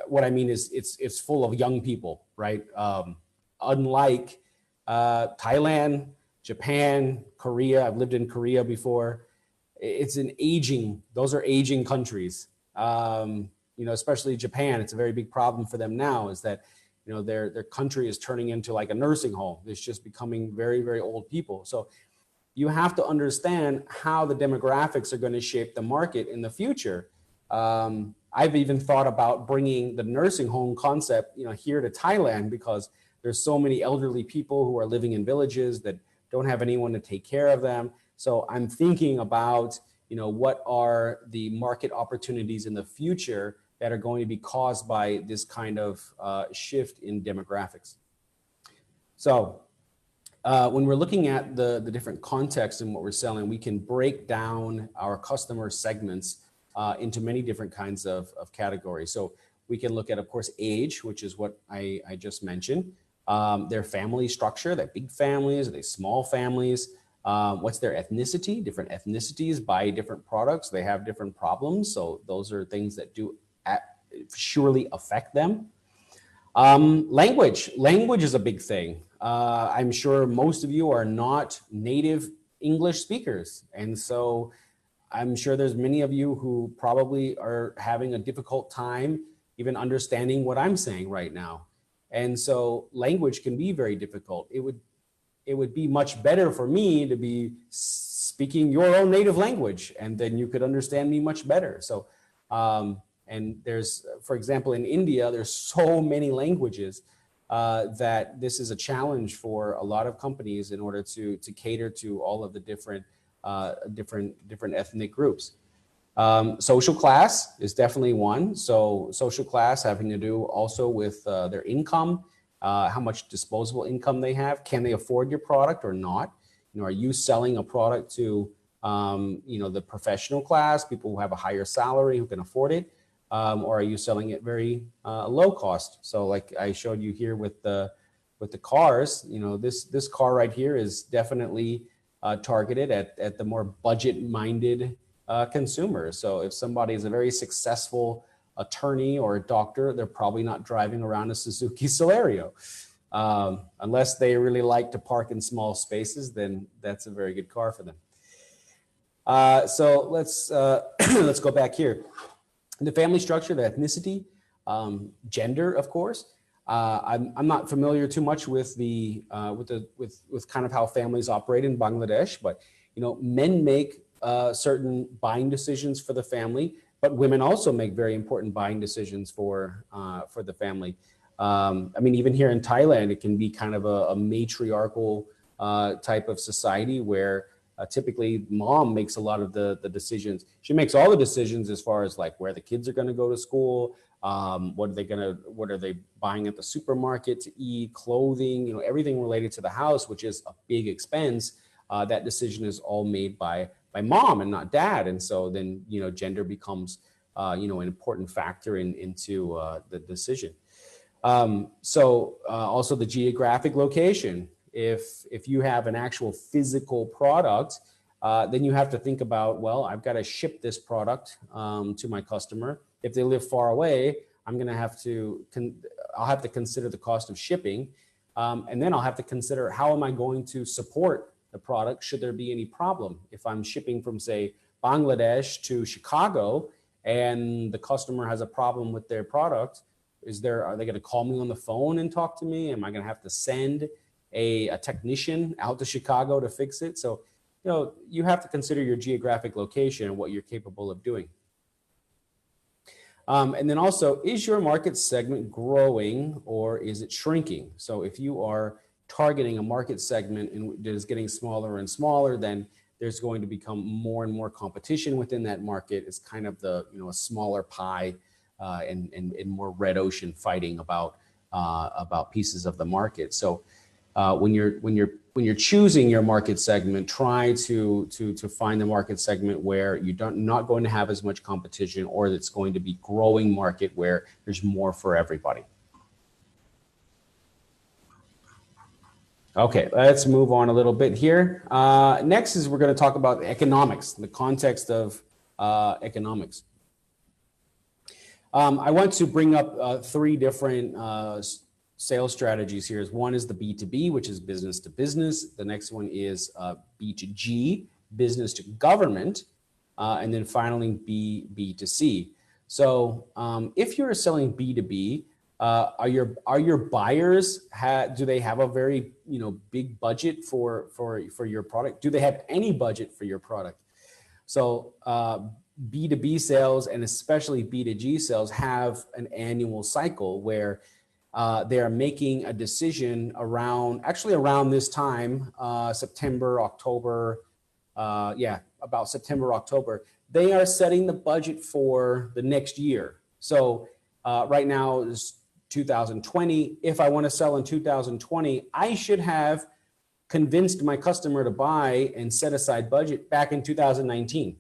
What I mean is it's full of young people, right? Unlike Thailand, Japan, Korea. I've lived in Korea before. Those are aging countries. Especially Japan, it's a very big problem for them now, is that their country is turning into like a nursing home. It's just becoming very, very old people. So you have to understand how the demographics are going to shape the market in the future. I've even thought about bringing the nursing home concept, here to Thailand, because there's so many elderly people who are living in villages that don't have anyone to take care of them. So I'm thinking about, what are the market opportunities in the future that are going to be caused by this kind of shift in demographics. So when we're looking at the different contexts in what we're selling, we can break down our customer segments into many different kinds of categories. So we can look at, of course, age, which is what I just mentioned, their family structure, they're big families, are they small families, what's their ethnicity, different ethnicities buy different products, they have different problems. So those are things that do surely affect them. Language is a big thing. I'm sure most of you are not native English speakers. And so I'm sure there's many of you who probably are having a difficult time even understanding what I'm saying right now. And so language can be very difficult. It would be much better for me to be speaking your own native language, and then you could understand me much better. So, and there's, for example, in India, there's so many languages that this is a challenge for a lot of companies in order to cater to all of the different ethnic groups. Social class is definitely one. So social class having to do also with their income, how much disposable income they have. Can they afford your product or not? Are you selling a product to the professional class, people who have a higher salary who can afford it? Or are you selling it very low cost? So like I showed you here with the cars, this car right here is definitely targeted at the more budget-minded consumer. So if somebody is a very successful attorney or a doctor, they're probably not driving around a Suzuki Celerio. Unless they really like to park in small spaces, then that's a very good car for them. So let's let's go back here. The family structure, the ethnicity, gender, of course. I'm not familiar too much with with kind of how families operate in Bangladesh, but men make certain buying decisions for the family, but women also make very important buying decisions for the family. I mean, even here in Thailand, it can be kind of a matriarchal type of society where typically mom makes a lot of the decisions. She makes all the decisions as far as like where the kids are going to go to school, what are they buying at the supermarket to eat, clothing, everything related to the house, which is a big expense. That decision is all made by mom and not dad. And so then, gender becomes, an important factor into the decision. Also the geographic location. If you have an actual physical product, then you have to think about, well, I've got to ship this product to my customer. If they live far away, I'll have to consider the cost of shipping. And then I'll have to consider, how am I going to support the product should there be any problem? If I'm shipping from, say, Bangladesh to Chicago and the customer has a problem with their product, are they going to call me on the phone and talk to me? Am I going to have to send a technician out to Chicago to fix it? So, you have to consider your geographic location and what you're capable of doing. And then also, is your market segment growing or is it shrinking? So if you are targeting a market segment that is getting smaller and smaller, then there's going to become more and more competition within that market. It's kind of the, a smaller pie and more red ocean fighting about pieces of the market. So when you're choosing your market segment, try to find the market segment where you're not going to have as much competition, or that's going to be growing market where there's more for everybody. Okay, let's move on a little bit here. Next is we're going to talk about economics, the context of economics. I want to bring up three different sales strategies here. One is the B2B, which is business to business. The next one is B2G, business to government. And then finally, B2C. So if you're selling B2B, are your buyers, do they have a very big budget for your product? Do they have any budget for your product? So B2B sales and especially B2G sales have an annual cycle where they are making a decision around this time, September, October, about September, October. They are setting the budget for the next year. So right now is 2020. If I want to sell in 2020, I should have convinced my customer to buy and set aside budget back in 2019.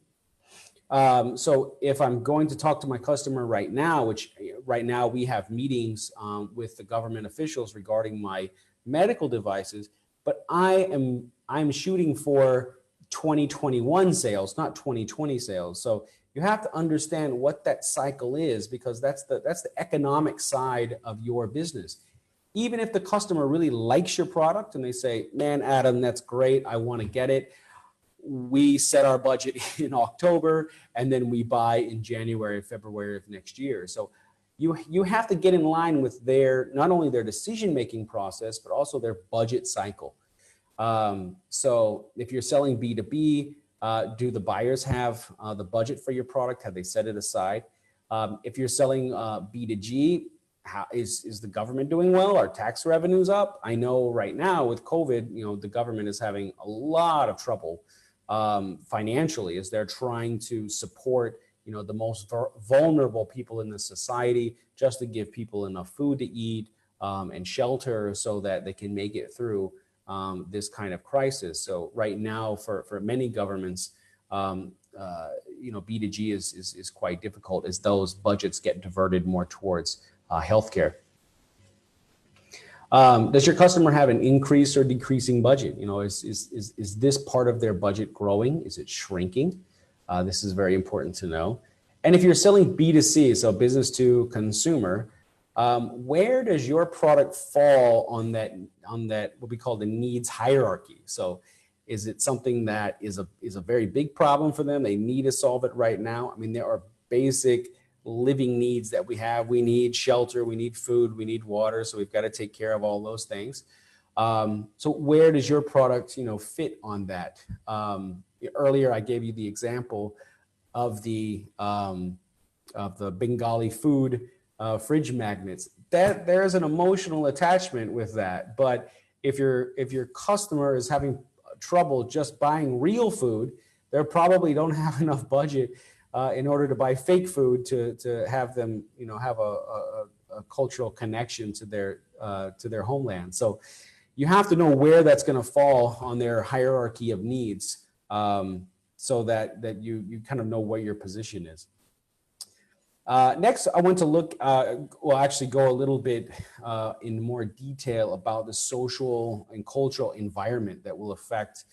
So if I'm going to talk to my customer right now, which right now we have meetings with the government officials regarding my medical devices, but I'm shooting for 2021 sales, not 2020 sales. So you have to understand what that cycle is, because that's the economic side of your business. Even if the customer really likes your product and they say, man, Adam, that's great, I want to get it. We set our budget in October and then we buy in January, February of next year. So you have to get in line with not only their decision-making process, but also their budget cycle. So if you're selling B2B, do the buyers have the budget for your product? Have they set it aside? If you're selling B2G, is the government doing well? Are tax revenues up? I know right now with COVID, the government is having a lot of trouble financially as they're trying to support, the most vulnerable people in the society, just to give people enough food to eat and shelter so that they can make it through this kind of crisis. So right now for many governments, B2G is quite difficult as those budgets get diverted more towards healthcare. Does your customer have an increase or decreasing budget? Is this part of their budget growing? Is it shrinking? This is very important to know. And if you're selling B2C, so business to consumer, where does your product fall on that what we call the needs hierarchy? So is it something that is a very big problem for them? They need to solve it right now. I mean, there are basic living needs that we have. We need shelter, we need food, we need water. So we've got to take care of all those things. So where does your product, fit on that? Earlier, I gave you the example of the Bengali food fridge magnets. That there is an emotional attachment with that. But if your customer is having trouble just buying real food, they probably don't have enough budget in order to buy fake food to have them, have a cultural connection to their homeland. So you have to know where that's going to fall on their hierarchy of needs, so that you kind of know where your position is. Next, I want to go a little bit in more detail about the social and cultural environment that will affect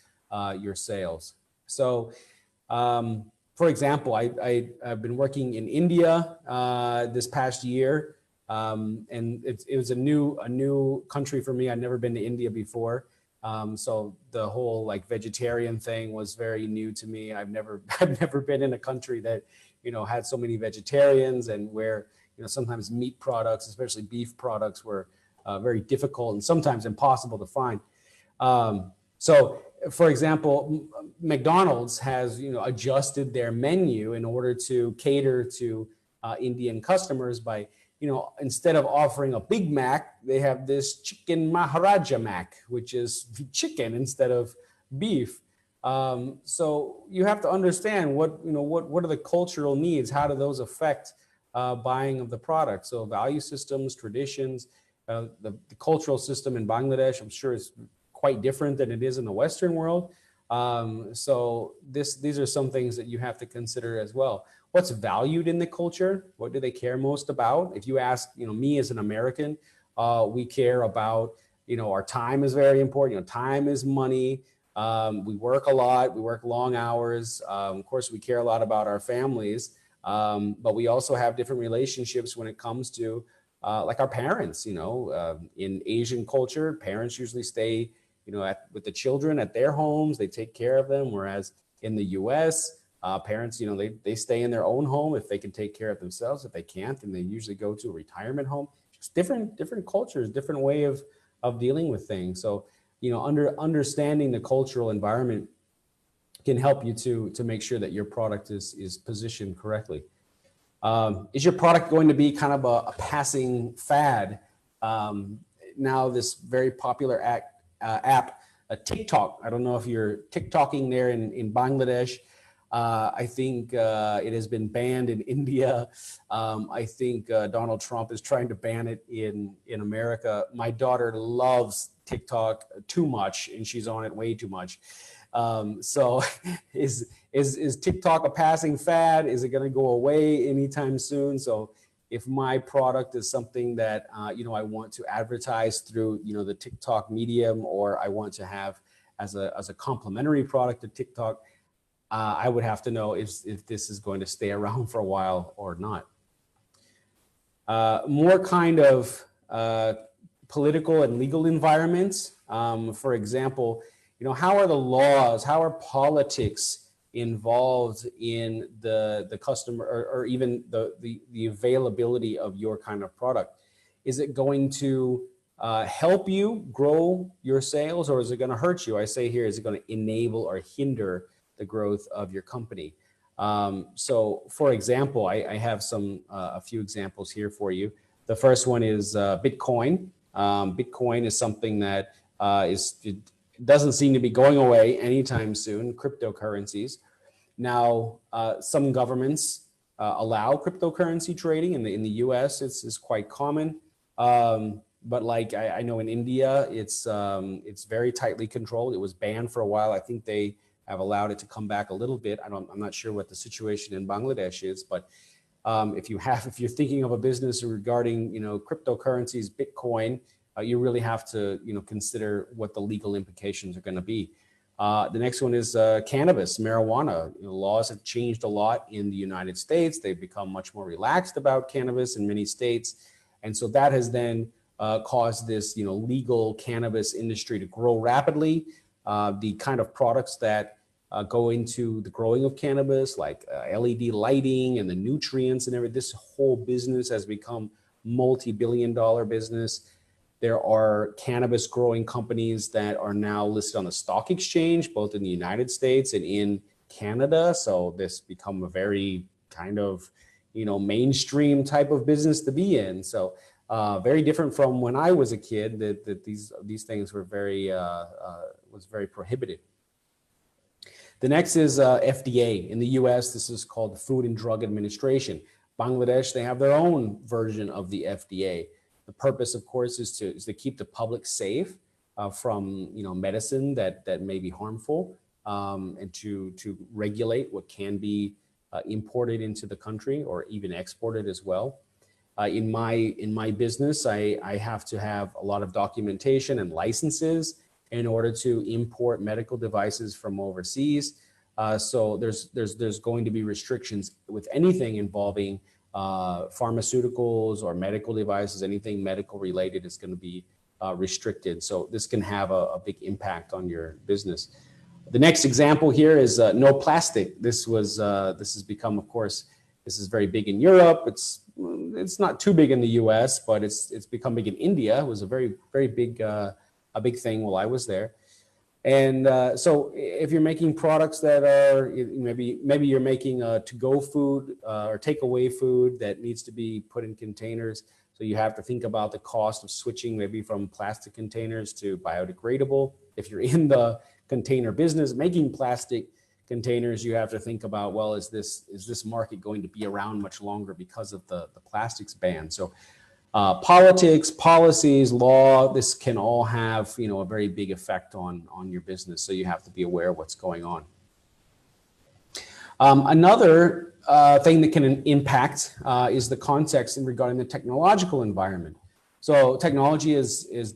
your sales. So, for example, I've been working in India this past year, and it was a new country for me. I'd never been to India before, so the whole vegetarian thing was very new to me. I've never been in a country that had so many vegetarians, and where sometimes meat products, especially beef products, were very difficult and sometimes impossible to find. So, for example, McDonald's has adjusted their menu in order to cater to Indian customers by instead of offering a Big Mac, they have this chicken Maharaja Mac, which is chicken instead of beef. So you have to understand what are the cultural needs? How do those affect buying of the product? So value systems, traditions, the cultural system in Bangladesh, I'm sure is quite different than it is in the Western world. So these are some things that you have to consider as well. What's valued in the culture? What do they care most about? If you ask, me as an American, we care about, our time is very important. Time is money. We work a lot. We work long hours. Of course, we care a lot about our families, but we also have different relationships when it comes to like our parents. In Asian culture, parents usually stay with the children at their homes. They take care of them, whereas in the U.S., parents, they stay in their own home if they can take care of themselves. If they can't, then they usually go to a retirement home. Just different cultures, different way of dealing with things. So, understanding the cultural environment can help you to make sure that your product is positioned correctly. Is your product going to be kind of a passing fad? Now, this very popular app, TikTok. I don't know if you're TikToking there in Bangladesh. I think it has been banned in India. I think Donald Trump is trying to ban it in America. My daughter loves TikTok too much, and she's on it way too much. So is TikTok a passing fad? Is it going to go away anytime soon? So if my product is something that I want to advertise through the TikTok medium, or I want to have as a complementary product to TikTok, I would have to know if this is going to stay around for a while or not. More kind of political and legal environments. For example, how are the laws, how are politics involved in the customer or even the availability of your kind of product? Is it going to help you grow your sales, or is it going to hurt you? I say here, is it going to enable or hinder the growth of your company? So for example, I have a few examples here for you. The first one is Bitcoin. Bitcoin is something that it doesn't seem to be going away anytime soon, cryptocurrencies. Now, some governments allow cryptocurrency trading. In the US, it's quite common. But like I know in India, it's very tightly controlled. It was banned for a while. I think they have allowed it to come back a little bit. I'm not sure what the situation in Bangladesh is, but if you're thinking of a business regarding cryptocurrencies, Bitcoin, you really have to consider what the legal implications are going to be. The next one is cannabis, marijuana. Laws have changed a lot in the United States. They've become much more relaxed about cannabis in many states, and so that has then caused this legal cannabis industry to grow rapidly. The kind of products that go into the growing of cannabis, like LED lighting and the nutrients and everything, this whole business has become multi-billion-dollar business. There are cannabis growing companies that are now listed on the stock exchange, both in the United States and in Canada. So this become a very kind of, mainstream type of business to be in. So very different from when I was a kid, that these things were was very prohibited. The next is FDA. In the US, this is called the Food and Drug Administration. Bangladesh, they have their own version of the FDA. The purpose, of course, is to keep the public safe from medicine that may be harmful, and to regulate what can be imported into the country or even exported as well. In my business, I have to have a lot of documentation and licenses in order to import medical devices from overseas. So there's going to be restrictions with anything involving pharmaceuticals or medical devices. Anything medical related is going to be restricted. So this can have a big impact on your business. The next example here is no plastic. This has become, of course, this is very big in Europe. It's not too big in the U.S., but it's become big in India. It was a very, very big a big thing while I was there. And so if you're making products that are maybe you're making to-go food or takeaway food that needs to be put in containers, So you have to think about the cost of switching maybe from plastic containers to biodegradable. If you're in the container business making plastic containers, you have to think about, well, is this market going to be around much longer because of the plastics ban? So politics, policies, law, this can all have, a very big effect on your business. So you have to be aware of what's going on. Another thing that can impact is the context in regarding the technological environment. So technology is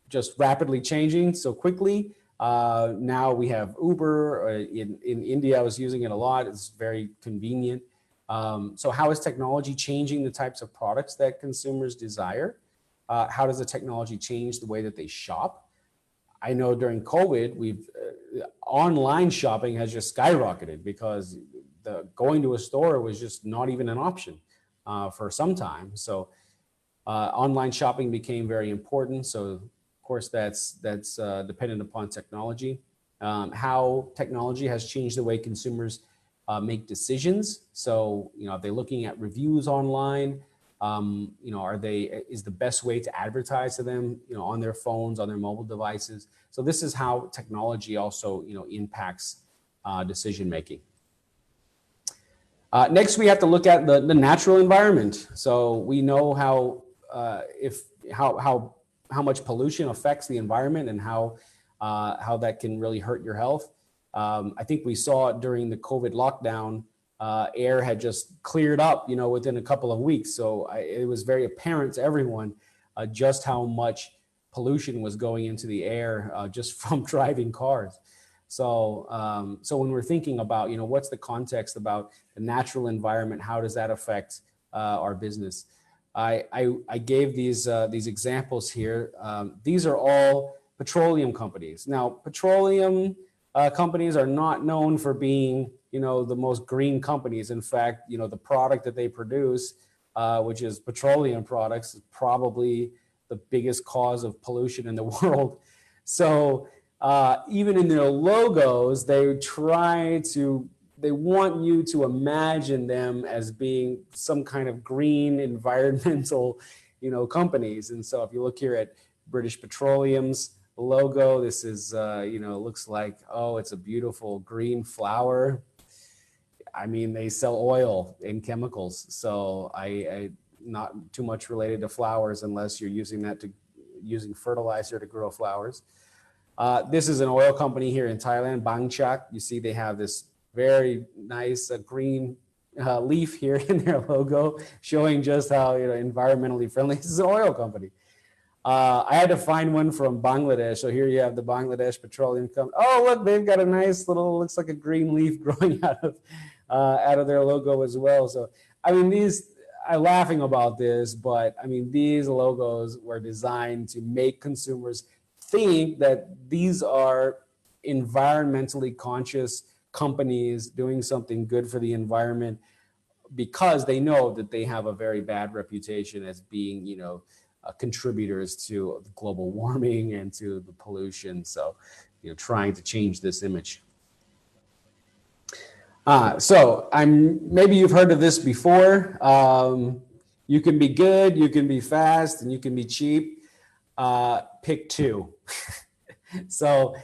just rapidly changing so quickly. Now we have Uber. In India, I was using it a lot. It's very convenient. So how is technology changing the types of products that consumers desire? How does the technology change the way that they shop? I know during COVID, online shopping has just skyrocketed because going to a store was just not even an option for some time. So online shopping became very important. So of course that's dependent upon technology. How technology has changed the way consumers make decisions. So are they looking at reviews online? Is the best way to advertise to them, on their phones, on their mobile devices? So this is how technology also, impacts decision making. Next, we have to look at the natural environment. So we know how much pollution affects the environment and how that can really hurt your health. I think we saw during the COVID lockdown, air had just cleared up, within a couple of weeks. So it was very apparent to everyone just how much pollution was going into the air just from driving cars. So when we're thinking about, what's the context about the natural environment, how does that affect our business? I gave these examples here. These are all petroleum companies. Now, petroleum companies are not known for being, the most green companies. In fact, the product that they produce, which is petroleum products, is probably the biggest cause of pollution in the world. So even in their logos, they want you to imagine them as being some kind of green environmental, companies. And so if you look here at British Petroleum's logo, this is, looks like, oh, it's a beautiful green flower. I mean, they sell oil and chemicals. So I not too much related to flowers unless you're using fertilizer to grow flowers. This is an oil company here in Thailand, Bangchak. You see they have this very nice green leaf here in their logo, showing just how environmentally friendly. This is an oil company. I had to find one from Bangladesh. So here you have the Bangladesh Petroleum Company. Oh, look, they've got a nice little, looks like a green leaf growing out of their logo as well. So, I mean, I'm laughing about this, but I mean, these logos were designed to make consumers think that these are environmentally conscious companies doing something good for the environment, because they know that they have a very bad reputation as being, contributors to global warming and to the pollution. So, trying to change this image. So maybe you've heard of this before. You can be good, you can be fast, and you can be cheap. Pick two. So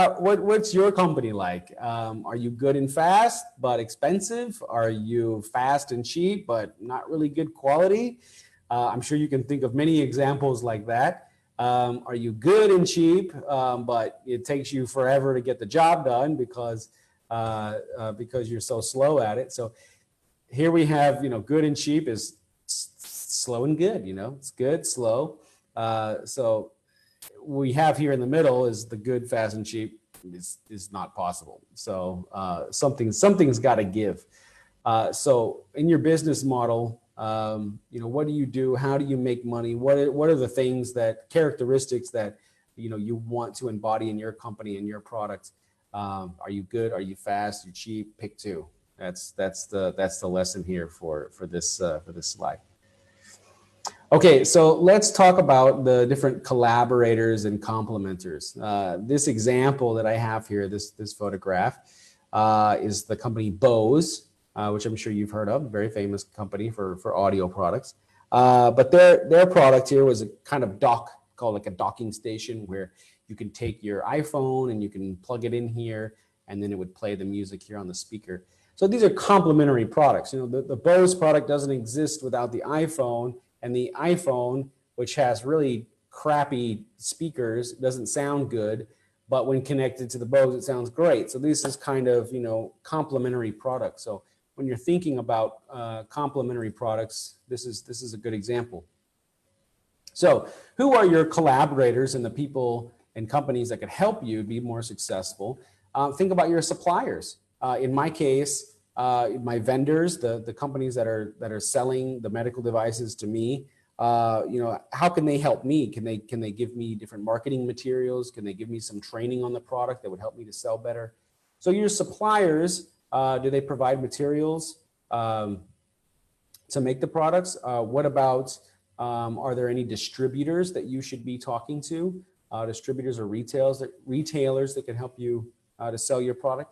what's your company like? Are you good and fast but expensive? Are you fast and cheap but not really good quality? I'm sure you can think of many examples like that. Are you good and cheap but it takes you forever to get the job done because you're so slow at it? So here we have, good and cheap is slow and good. It's good, slow. So we have here in the middle is the good, fast, and cheap is not possible. So something's got to give. So in your business model, what do you do? How do you make money? What are the characteristics that you want to embody in your company and your product? Are you good? Are you fast? Are you cheap? Pick two. That's the lesson here for this slide. Okay, so let's talk about the different collaborators and complementers. This example that I have here, this photograph, is the company Bose. which I'm sure you've heard of, a very famous company for audio products. But their product here was a kind of dock, called like a docking station, where you can take your iPhone and you can plug it in here, and then it would play the music here on the speaker. So these are complementary products. You know, the Bose product doesn't exist without the iPhone, and the iPhone, which has really crappy speakers, doesn't sound good, but when connected to the Bose, it sounds great. So this is kind of, you know, complementary products. So when you're thinking about complementary products, this is a good example. So who are your collaborators and the people and companies that could help you be more successful? Think about your suppliers. In my case, my vendors, the companies that are selling the medical devices to me, you know, how can they help me? Can they give me different marketing materials? Can they give me some training on the product that would help me to sell better? So your suppliers, do they provide materials to make the products? What about, are there any distributors that you should be talking to? Distributors or retailers that can help you to sell your product.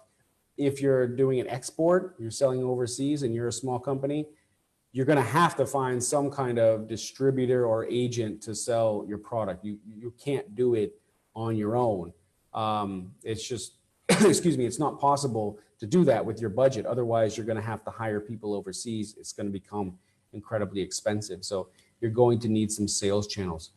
If you're doing an export, you're selling overseas and you're a small company, you're going to have to find some kind of distributor or agent to sell your product. You can't do it on your own. It's just, excuse me, it's not possible to do that with your budget. Otherwise, you're going to have to hire people overseas. It's going to become incredibly expensive. So you're going to need some sales channels.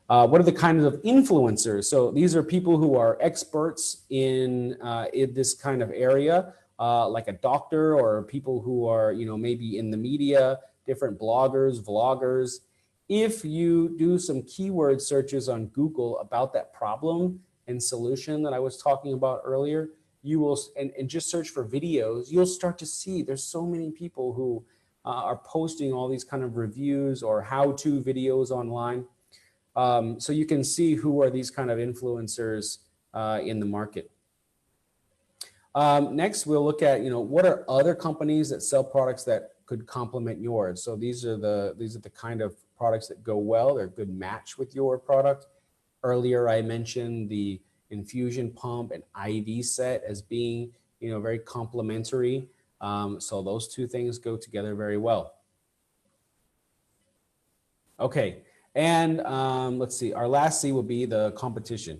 What are the kinds of influencers? So these are people who are experts in this kind of area, like a doctor, or people who are, you know, maybe in the media, different bloggers, vloggers. If you do some keyword searches on Google about that problem and solution that I was talking about earlier, you will, and just search for videos, you'll start to see there's so many people who are posting all these kind of reviews or how-to videos online. So you can see who are these kind of influencers in the market. Next, we'll look at, you know, what are other companies that sell products that could complement yours. So these are the kind of products that go well. They're a good match with your product. Earlier, I mentioned the infusion pump and IV set as being, you know, very complementary. So those two things go together very well. Okay. And let's see, our last C will be the competition.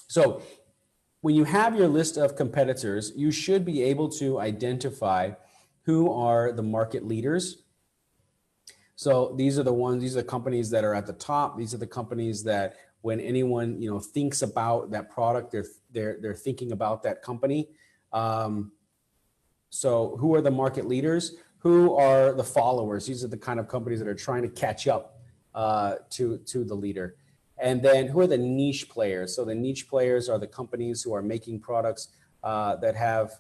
So when you have your list of competitors, you should be able to identify who are the market leaders. So these are the companies that are at the top. These are the companies that when anyone, you know, thinks about that product, they're thinking about that company. So who are the market leaders? Who are the followers? These are the kind of companies that are trying to catch up to the leader. And then who are the niche players? So the niche players are the companies who are making products that have,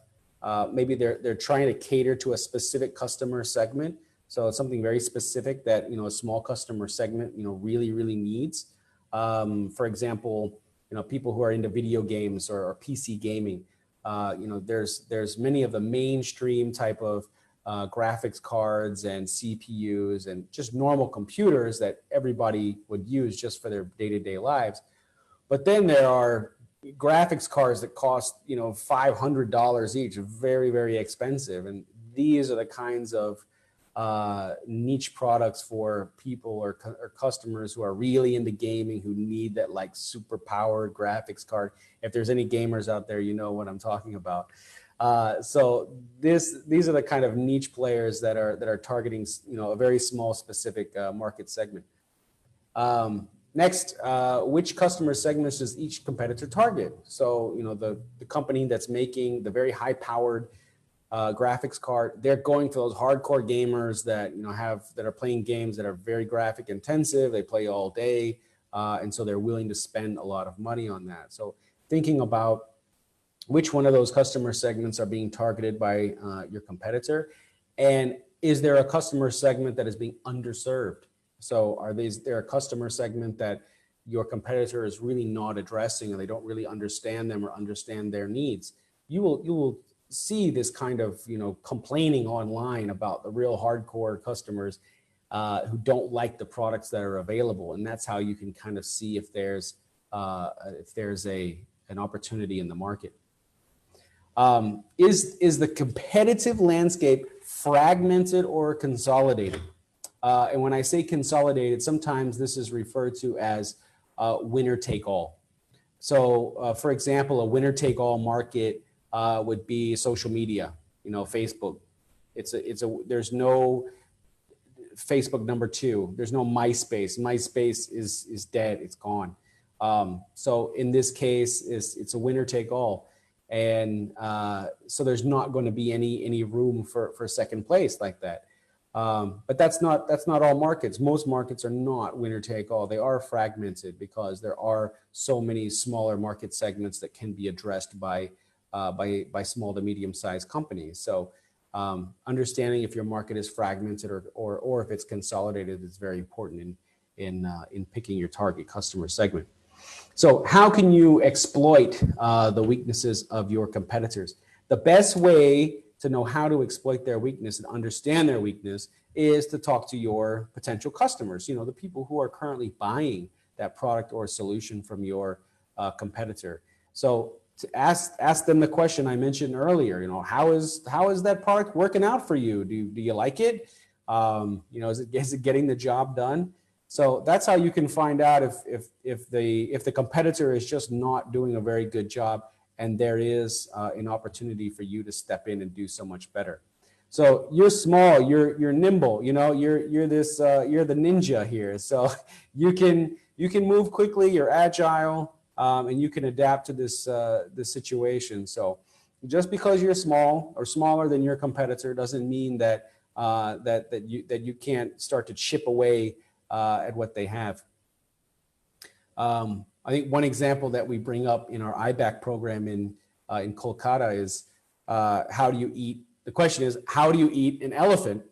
maybe they're trying to cater to a specific customer segment. So it's something very specific that, you know, a small customer segment, you know, really, really needs. For example, you know, people who are into video games or PC gaming, you know, there's many of the mainstream type of graphics cards and CPUs and just normal computers that everybody would use just for their day-to-day lives. But then there are graphics cards that cost, you know, $500 each, very, very expensive. And these are the kinds of niche products for people or customers who are really into gaming, who need that like super powered graphics card. If there's any gamers out there, you know what I'm talking about. So these are the kind of niche players that are targeting, you know, a very small specific market segment. Next, which customer segments does each competitor target? So, you know, the company that's making the very high powered graphics card, they're going for those hardcore gamers that, you know, that are playing games that are very graphic intensive. They play all day, and so they're willing to spend a lot of money on that. So thinking about which one of those customer segments are being targeted by your competitor, and is there a customer segment that is being underserved? So there a customer segment that your competitor is really not addressing, and they don't really understand them or understand their needs? You will see this kind of, you know, complaining online about the real hardcore customers who don't like the products that are available, and that's how you can kind of see if there's an opportunity in the market. Is the competitive landscape fragmented or consolidated? And when I say consolidated, sometimes this is referred to as winner take all. So for example, a winner take all market would be social media, Facebook. There's no Facebook #2. There's no MySpace. MySpace is dead. It's gone. So in this case, it's a winner take all, and so there's not going to be any room for second place like that. But that's not all markets. Most markets are not winner take all. They are fragmented because there are so many smaller market segments that can be addressed by small to medium sized companies. So understanding if your market is fragmented or if it's consolidated is very important in picking your target customer segment. So how can you exploit the weaknesses of your competitors? The best way to know how to exploit their weakness and understand their weakness is to talk to your potential customers, the people who are currently buying that product or solution from your competitor. So to ask them the question I mentioned earlier, how is that product working out for you? Do you like it? Is it getting the job done? So that's how you can find out if the competitor is just not doing a very good job, and there is an opportunity for you to step in and do so much better. So you're small, you're nimble, you're the ninja here. So you can move quickly, you're agile, and you can adapt to this situation. So just because you're small or smaller than your competitor doesn't mean that you can't start to chip away at what they have. I think one example that we bring up in our IBAC program in Kolkata is how do you eat? The question is, how do you eat an elephant?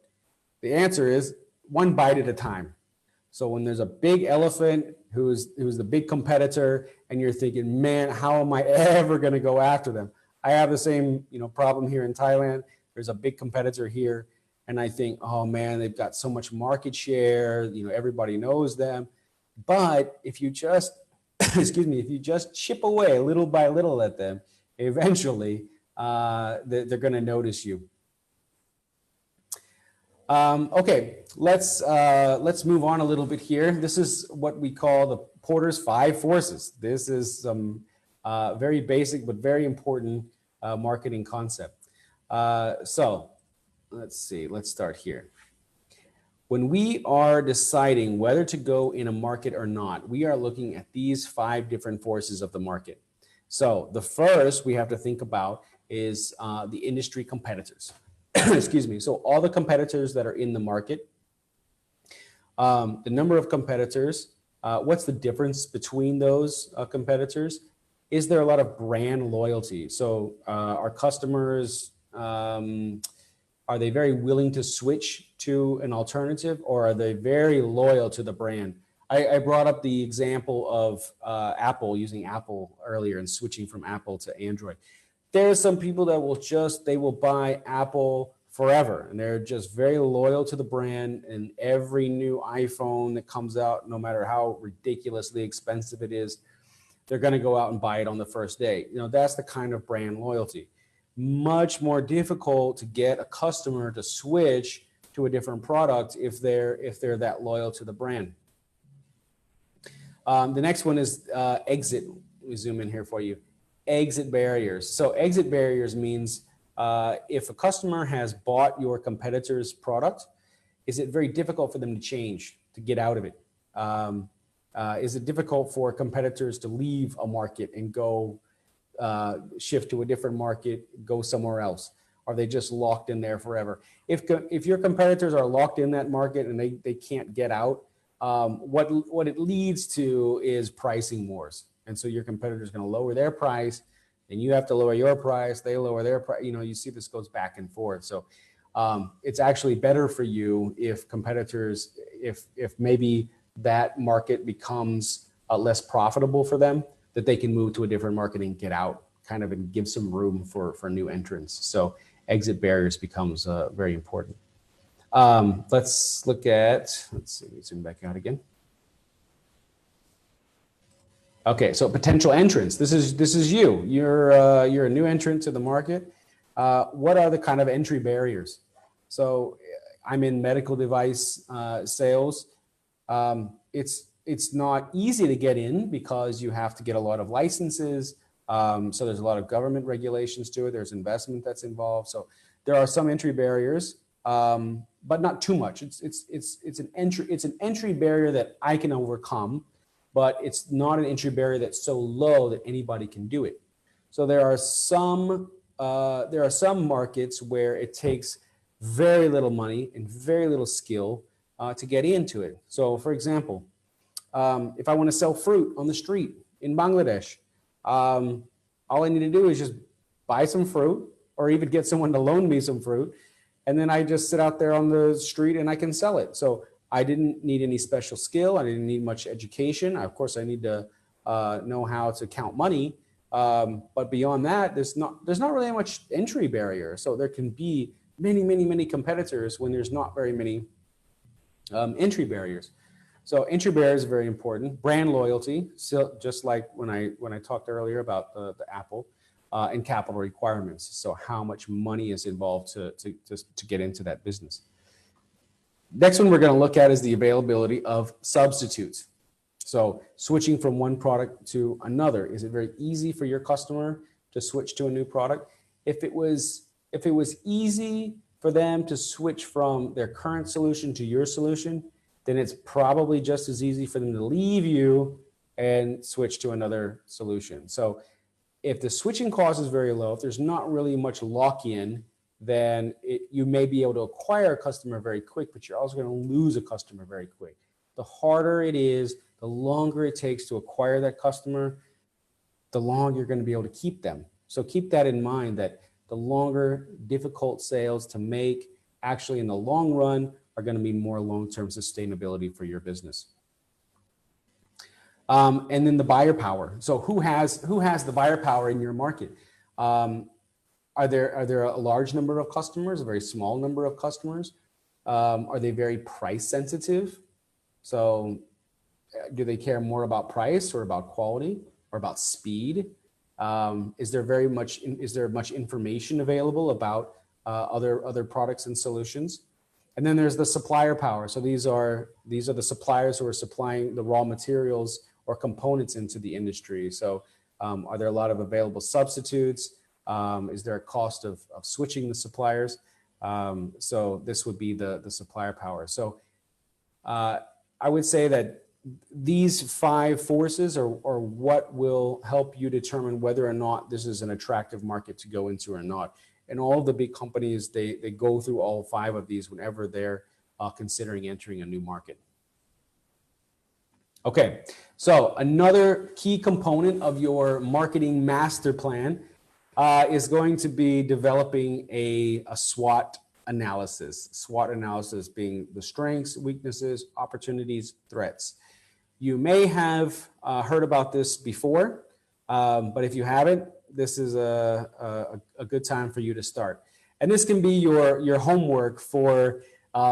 The answer is one bite at a time. So when there's a big elephant who's the big competitor, and you're thinking, man, how am I ever going to go after them? I have the same problem here in Thailand. There's a big competitor here, and I think, oh man, they've got so much market share. Everybody knows them. But if you just if you just chip away little by little at them, eventually they're going to notice you. Okay, let's move on a little bit here. This is what we call the Porter's 5 forces. This is some very basic but very important marketing concept. So let's see. Let's start here. When we are deciding whether to go in a market or not, we are looking at these 5 different forces of the market. So the first we have to think about is the industry competitors. Excuse me. So all the competitors that are in the market, the number of competitors, what's the difference between those competitors? Is there a lot of brand loyalty? So our customers, are they very willing to switch to an alternative, or are they very loyal to the brand? I brought up the example of Apple, using Apple earlier and switching from Apple to Android. There are some people that they will buy Apple forever, and they're just very loyal to the brand, and every new iPhone that comes out, no matter how ridiculously expensive it is, they're going to go out and buy it on the first day. That's the kind of brand loyalty. Much more difficult to get a customer to switch to a different product if they're that loyal to the brand. The next one is exit. Let me zoom in here for you. Exit barriers. So exit barriers means if a customer has bought your competitor's product, is it very difficult for them to change, to get out of it? Is it difficult for competitors to leave a market and go shift to a different market, go somewhere else? Are they just locked in there forever? If your competitors are locked in that market and they can't get out, what it leads to is pricing wars. And so your competitor is going to lower their price, and you have to lower your price. They lower their price. You see this goes back and forth. So it's actually better for you if competitors, if maybe that market becomes less profitable for them, that they can move to a different market and get out, kind of, and give some room for new entrants. So exit barriers becomes very important. Let's see, zoom back out again. Okay, so potential entrants. This is you. You're a new entrant to the market. What are the kind of entry barriers? So I'm in medical device sales. It's not easy to get in because you have to get a lot of licenses. So there's a lot of government regulations to it. There's investment that's involved. So there are some entry barriers, but not too much. It's an entry barrier that I can overcome, but it's not an entry barrier that's so low that anybody can do it. So there are some markets where it takes very little money and very little skill to get into it. So, for example, if I want to sell fruit on the street in Bangladesh, all I need to do is just buy some fruit, or even get someone to loan me some fruit, and then I just sit out there on the street and I can sell it. So I didn't need any special skill. I didn't need much education. Of course, I need to know how to count money. But beyond that, there's not really much entry barrier. So there can be many competitors when there's not very many entry barriers. So entry barriers are very important. Brand loyalty, so just like when I talked earlier about the Apple, and capital requirements. So how much money is involved to get into that business. Next one we're going to look at is the availability of substitutes. So switching from one product to another, is it very easy for your customer to switch to a new product? If it was easy for them to switch from their current solution to your solution, then it's probably just as easy for them to leave you and switch to another solution. So if the switching cost is very low, if there's not really much lock-in, then you may be able to acquire a customer very quick, but you're also going to lose a customer very quick. The harder it is, the longer it takes to acquire that customer, the longer you're going to be able to keep them. So keep that in mind, that the longer difficult sales to make actually in the long run are going to mean more long-term sustainability for your business. And then the buyer power. So who has the buyer power in your market? Are there a large number of customers, a very small number of customers? Are they very price sensitive? So do they care more about price or about quality or about speed? Is there much information available about other products and solutions? And then there's the supplier power. So these are the suppliers who are supplying the raw materials or components into the industry. So are there a lot of available substitutes? Is there a cost of switching the suppliers? So this would be the supplier power. So I would say that these 5 forces are what will help you determine whether or not this is an attractive market to go into or not. And all of the big companies, they go through all 5 of these whenever they're considering entering a new market. Okay, so another key component of your marketing master plan is going to be developing a SWOT analysis. SWOT analysis being the strengths, weaknesses, opportunities, threats. You may have heard about this before, but if you haven't, this is a good time for you to start. And this can be your homework for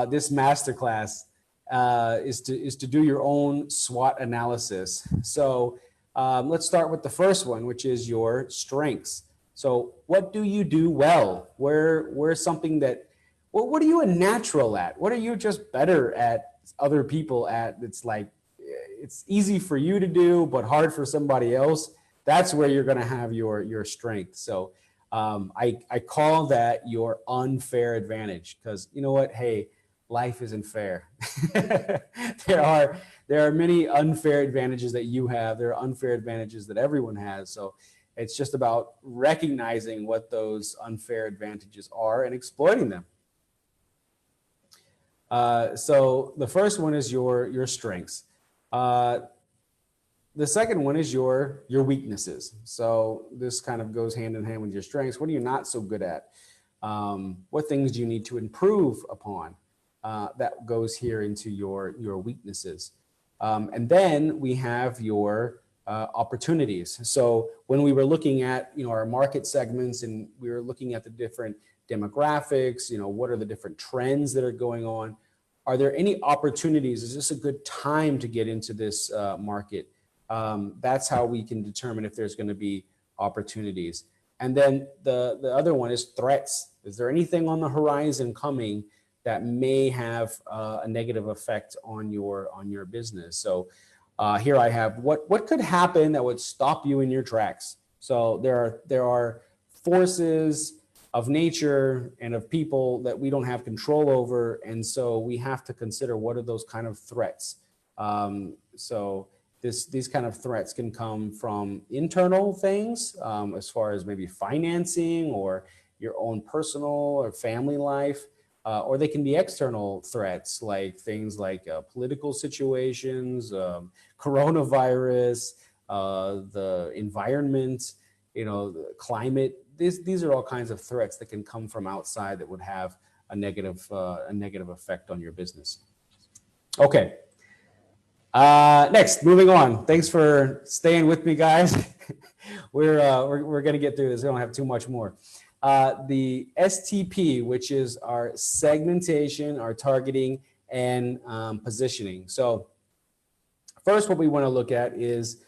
this masterclass. Is to do your own SWOT analysis. So let's start with the first one, which is your strengths. So what do you do well? Where's something that, what are you a natural at? What are you just better at other people at? It's like, it's easy for you to do, but hard for somebody else. That's where you're going to have your strength. So I call that your unfair advantage, because you know what? Hey, life isn't fair. There are many unfair advantages that you have. There are unfair advantages that everyone has. So it's just about recognizing what those unfair advantages are and exploiting them. So the first one is your strengths. The second one is your weaknesses. So this kind of goes hand in hand with your strengths. What are you not so good at? What things do you need to improve upon? That goes here into your weaknesses. And then we have your opportunities. So when we were looking at our market segments, and we were looking at the different demographics, what are the different trends that are going on? Are there any opportunities? Is this a good time to get into this market? That's how we can determine if there's going to be opportunities. And then the other one is threats. Is there anything on the horizon coming that may have a negative effect on your business? So here I have what could happen that would stop you in your tracks. So there are forces of nature and of people that we don't have control over, and so we have to consider what are those kind of threats. So these kind of threats can come from internal things, as far as maybe financing or your own personal or family life, or they can be external threats, like things like political situations, coronavirus, the environment, the climate. These are all kinds of threats that can come from outside that would have a negative effect on your business. Okay. Next, moving on. Thanks for staying with me, guys. We're going to get through this. We don't have too much more. The STP, which is our segmentation, our targeting, and positioning. So first, what we want to look at is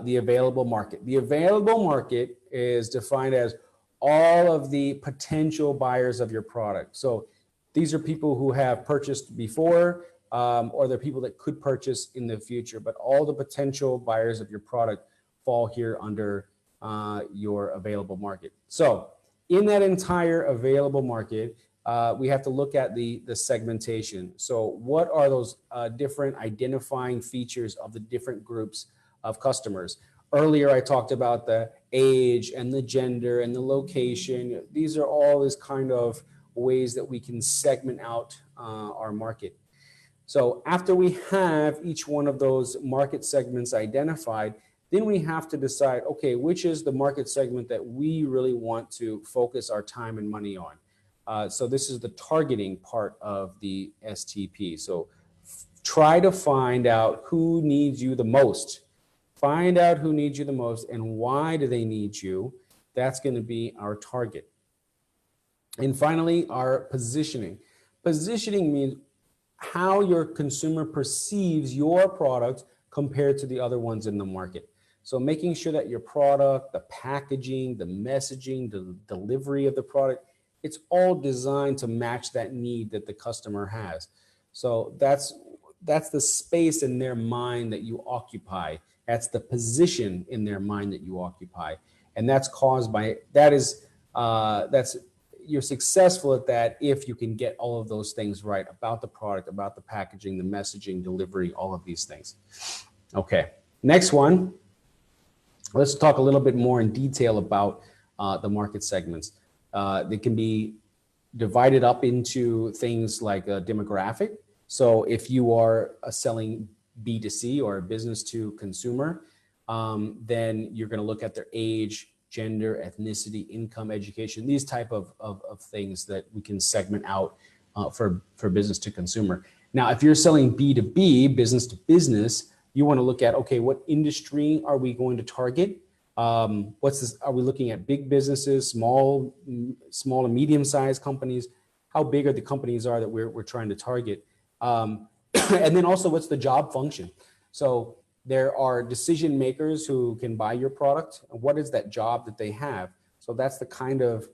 the available market. The available market is defined as all of the potential buyers of your product. So these are people who have purchased before, or they're people that could purchase in the future, but all the potential buyers of your product fall here under your available market. So in that entire available market, we have to look at the segmentation. So what are those different identifying features of the different groups of customers? Earlier, I talked about the age and the gender and the location. These are all this kind of ways that we can segment out our market. So after we have each one of those market segments identified, then we have to decide, okay, which is the market segment that we really want to focus our time and money on. So this is the targeting part of the STP. So try to find out who needs you the most. Find out who needs you the most and why do they need you. That's going to be our target. And finally, our positioning. Positioning means how your consumer perceives your product compared to the other ones in the market. So making sure that your product, the packaging, the messaging, the delivery of the product, it's all designed to match that need that the customer has. So that's the space in their mind that you occupy. That's the position in their mind that you occupy. And that's caused by, you're successful at that if you can get all of those things right about the product, about the packaging, the messaging, delivery, all of these things. Okay, next one. Let's talk a little bit more in detail about the market segments. They can be divided up into things like a demographic. So if you are selling B2C or business to consumer, then you're going to look at their age, gender, ethnicity, income, education, these type of things that we can segment out for business to consumer. Now, if you're selling B2B, business to business, you want to look at, okay, what industry are we going to target? Are we looking at big businesses, small and medium-sized companies? How big are the companies that we're trying to target? And then also, what's the job function? So there are decision makers who can buy your product. What is that job that they have? So that's the kind of,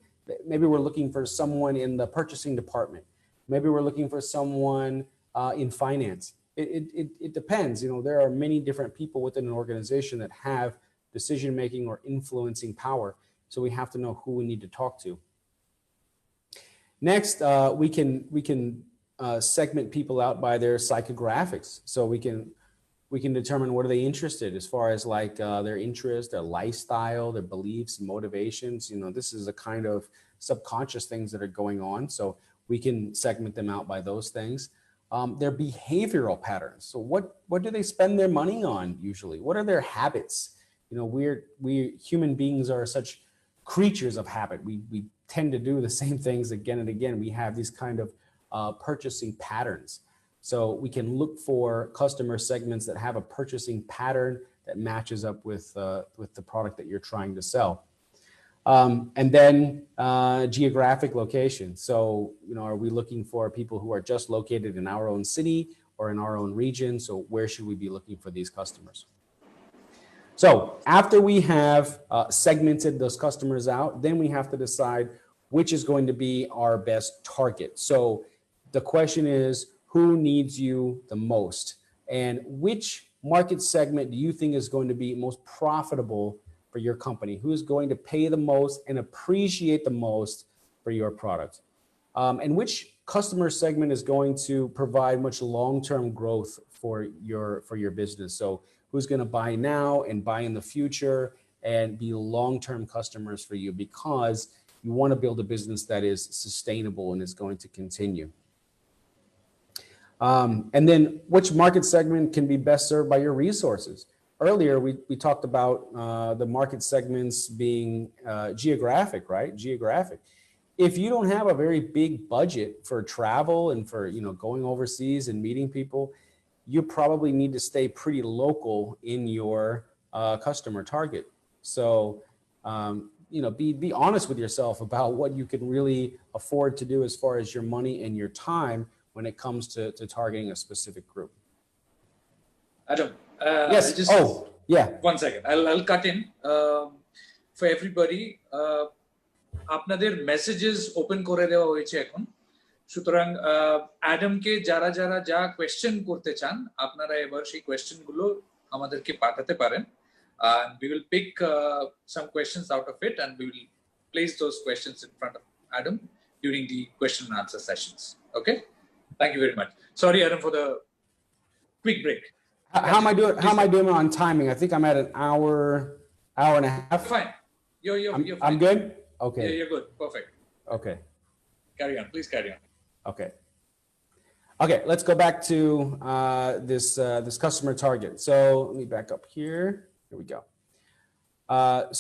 maybe we're looking for someone in the purchasing department. Maybe we're looking for someone in finance. It depends. There are many different people within an organization that have decision-making or influencing power. So we have to know who we need to talk to. Next, we can segment people out by their psychographics. So we can determine what are they interested as far as like their interests, their lifestyle, their beliefs, motivations. This is a kind of subconscious things that are going on. So we can segment them out by those things. Their behavioral patterns. So what do they spend their money on usually? What are their habits? We human beings are such creatures of habit. We tend to do the same things again and again. We have these kind of purchasing patterns. So we can look for customer segments that have a purchasing pattern that matches up with the product that you're trying to sell. And then geographic location. So, are we looking for people who are just located in our own city or in our own region? So where should we be looking for these customers? So after we have segmented those customers out, then we have to decide which is going to be our best target. So the question is, who needs you the most? And which market segment do you think is going to be most profitable for your company? Who is going to pay the most and appreciate the most for your product? And which customer segment is going to provide much long-term growth for your business? So who's going to buy now and buy in the future and be long-term customers for you, because you want to build a business that is sustainable and is going to continue. And then which market segment can be best served by your resources? Earlier, we talked about the market segments being geographic, right? Geographic. If you don't have a very big budget for travel and for going overseas and meeting people, you probably need to stay pretty local in your customer target. So be honest with yourself about what you can really afford to do as far as your money and your time when it comes to targeting a specific group. Adam, yes. Yeah. 1 second. I'll cut in for everybody. আপনাদের messages open করে দেওয়া হয়েছে এখন, সুতরাং অ্যাডামকে যারা যারা যা question করতে চান আপনারা এবার সেই কোয়েশ্চেনগুলো আমাদেরকে পাঠাতে পারেন, and we will pick some questions out of it and we will place those questions in front of Adam during the question and answer sessions. Okay, thank you very much. Sorry Adam for the quick break. How am I doing on timing? I think I'm at an hour and a half. Fine. You're fine. I'm good. Okay. Yeah, you're good. Perfect. Okay. Carry on. Please carry on. Okay. Okay. Let's go back to this customer target. So let me back up here. Here we go.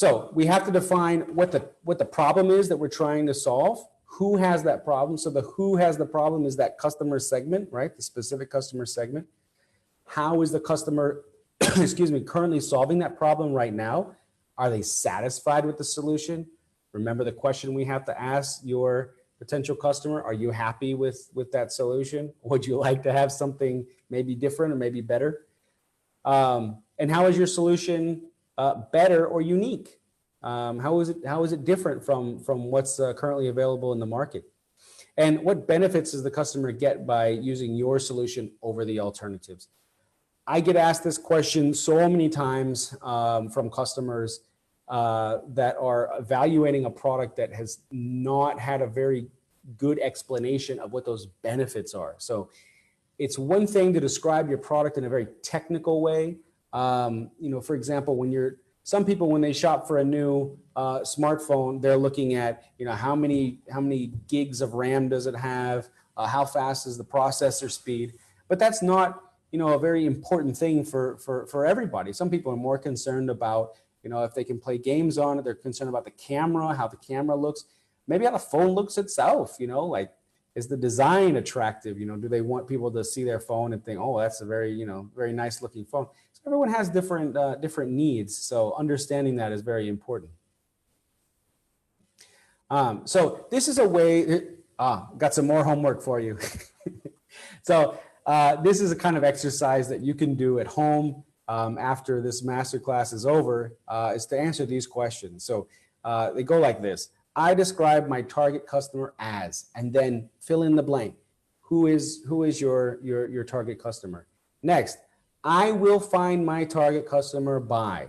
So we have to define what the problem is that we're trying to solve. Who has that problem? So the who has the problem is that customer segment, right? The specific customer segment. How is the customer, excuse me, currently solving that problem right now? Are they satisfied with the solution? Remember the question we have to ask your potential customer: are you happy with that solution? Would you like to have something maybe different or maybe better? And how is your solution better or unique? How is it different from what's currently available in the market? And what benefits does the customer get by using your solution over the alternatives? I get asked this question so many times from customers that are evaluating a product that has not had a very good explanation of what those benefits are. So it's one thing to describe your product in a very technical way. For example, some people, when they shop for a new smartphone, they're looking at, how many gigs of RAM does it have? How fast is the processor speed? But that's not, a very important thing for everybody. Some people are more concerned about, if they can play games on it. They're concerned about the camera, how the camera looks, maybe how the phone looks itself, like, is the design attractive? Do they want people to see their phone and think, oh, that's a very, very nice looking phone? So everyone has different needs. So understanding that is very important. So this is a way, got some more homework for you. So this is a kind of exercise that you can do at home after this masterclass is over, is to answer these questions. So they go like this. I describe my target customer as, and then fill in the blank. Who is your target customer? Next, I will find my target customer by.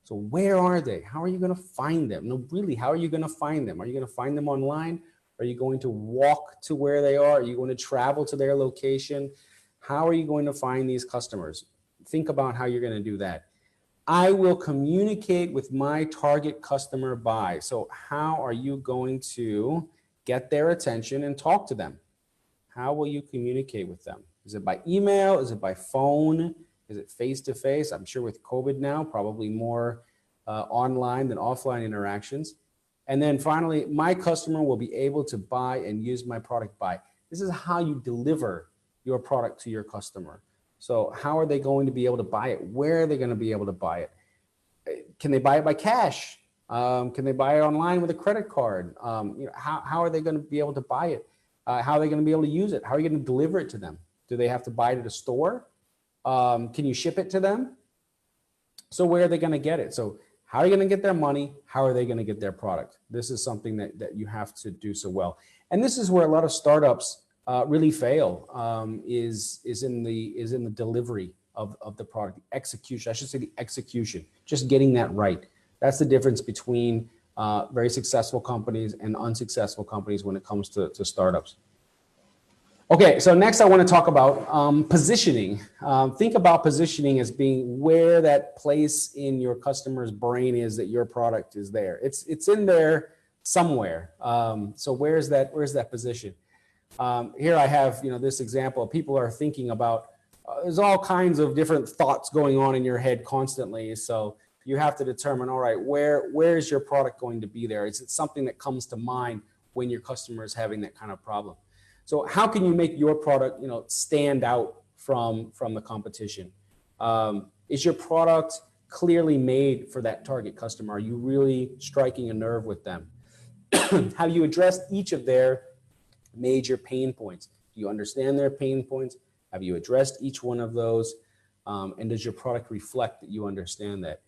So where are they? How are you going to find them? No, really, how are you going to find them? Are you going to find them online? Are you going to walk to where they are? Are you going to travel to their location? How are you going to find these customers? Think about how you're going to do that. I will communicate with my target customer by. So how are you going to get their attention and talk to them? How will you communicate with them? Is it by email? Is it by phone? Is it face-to-face? I'm sure with COVID now, probably more online than offline interactions. And then finally, my customer will be able to buy and use my product by. This is how you deliver your product to your customer. So how are they going to be able to buy it? Where are they going to be able to buy it? Can they buy it by cash? Can they buy it online with a credit card? How are they going to be able to buy it? How are they going to be able to use it? How are you going to deliver it to them? Do they have to buy it at a store? Can you ship it to them? So where are they going to get it? So how are you going to get their money? How are they going to get their product? This is something that you have to do so well. And this is where a lot of startups really fail, is in the delivery of the product, the execution. I should say the execution, just getting that right. That's the difference between very successful companies and unsuccessful companies when it comes to startups. Okay, so next I want to talk about positioning. Think about positioning as being where that place in your customer's brain is that your product is there. It's in there somewhere. So where's that position? Here I have, this example. People are thinking about, there's all kinds of different thoughts going on in your head constantly. So you have to determine, all right, where is your product going to be there? Is it something that comes to mind when your customer is having that kind of problem? So how can you make your product, stand out from the competition? Is your product clearly made for that target customer? Are you really striking a nerve with them? Have you addressed each of their major pain points? Do you understand their pain points? Have you addressed each one of those? And does your product reflect that you understand that?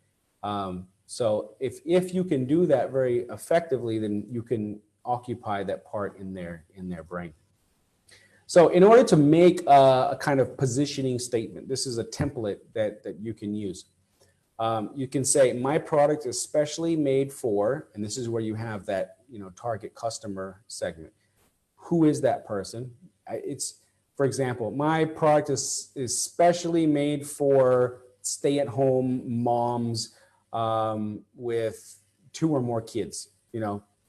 So if you can do that very effectively, then you can occupy that part in their brain. So in order to make a kind of positioning statement, this is a template that you can use. You can say, my product is specially made for, and this is where you have that, target customer segment. Who is that person? It's, for example, my product is specially made for stay-at-home moms with 2 or more kids,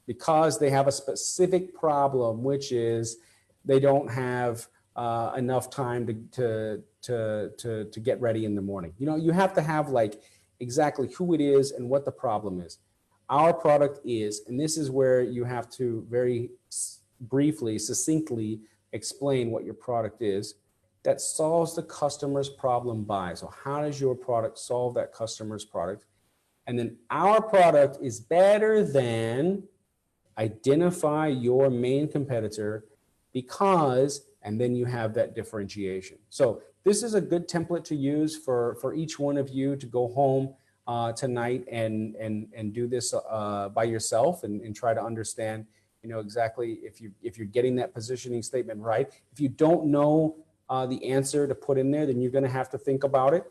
because they have a specific problem, which is they don't have enough time to get ready in the morning. You have to have like exactly who it is and what the problem is. Our product is, and this is where you have to very briefly, succinctly explain what your product is, that solves the customer's problem by. So how does your product solve that customer's product? And then our product is better than, identify your main competitor because, and then you have that differentiation. So this is a good template to use for each one of you to go home tonight and do this by yourself and try to understand, exactly if you're getting that positioning statement right. If you don't know the answer to put in there, then you're going to have to think about it.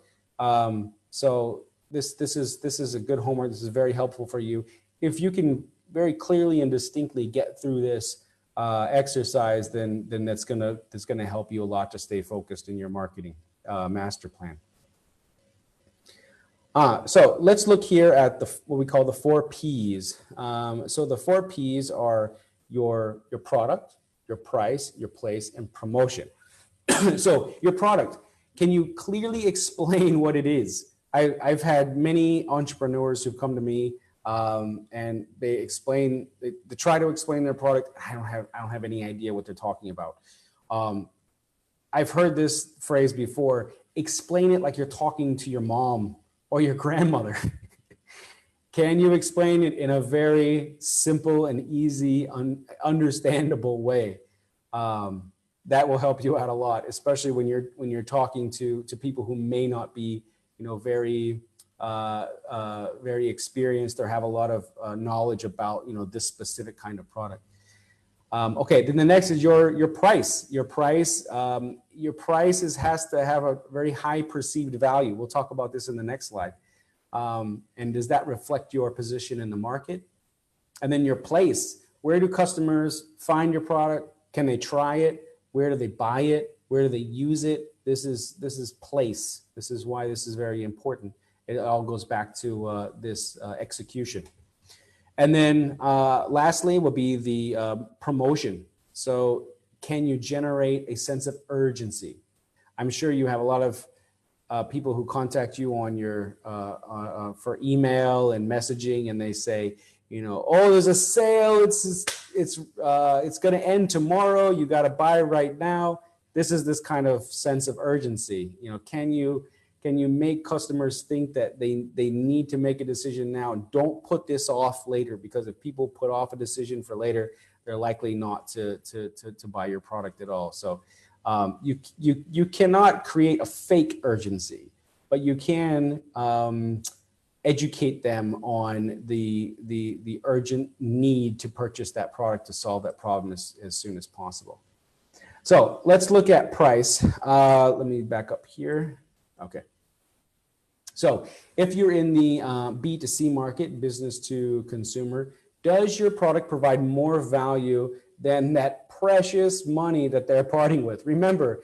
So this is a good homework. This is very helpful for you. If you can very clearly and distinctly get through this exercise, then that's gonna help you a lot to stay focused in your marketing master plan. So let's look here at what we call the 4 Ps. So the 4 Ps are your product, your price, your place, and promotion. So your product, can you clearly explain what it is? I've had many entrepreneurs who've come to me and they try to explain their product. I don't have any idea what they're talking about. I've heard this phrase before: explain it like you're talking to your mom or your grandmother. Can you explain it in a very simple and easy, understandable way? That will help you out a lot, especially when you're talking to people who may not be, very experienced or have a lot of knowledge about, this specific kind of product. Okay, then the next is your price. Your price has to have a very high perceived value. We'll talk about this in the next slide. And does that reflect your position in the market? And then your place. Where do customers find your product? Can they try it? Where do they buy it? Where do they use it? This is place. This is why this is very important. It all goes back to this execution. And then lastly will be the promotion. So can you generate a sense of urgency? I'm sure you have a lot of people who contact you on your for email and messaging, and they say, oh, there's a sale. It's going to end tomorrow. You got to buy right now. This is this kind of sense of urgency. Can you make customers think that they need to make a decision now, and don't put this off later? Because if people put off a decision for later, they're likely not to buy your product at all. So you cannot create a fake urgency, but you can educate them on the urgent need to purchase that product to solve that problem as soon as possible. So let's look at price. Let me back up here. Okay. So if you're in the B2C market, business to consumer, does your product provide more value than that precious money that they're parting with? Remember,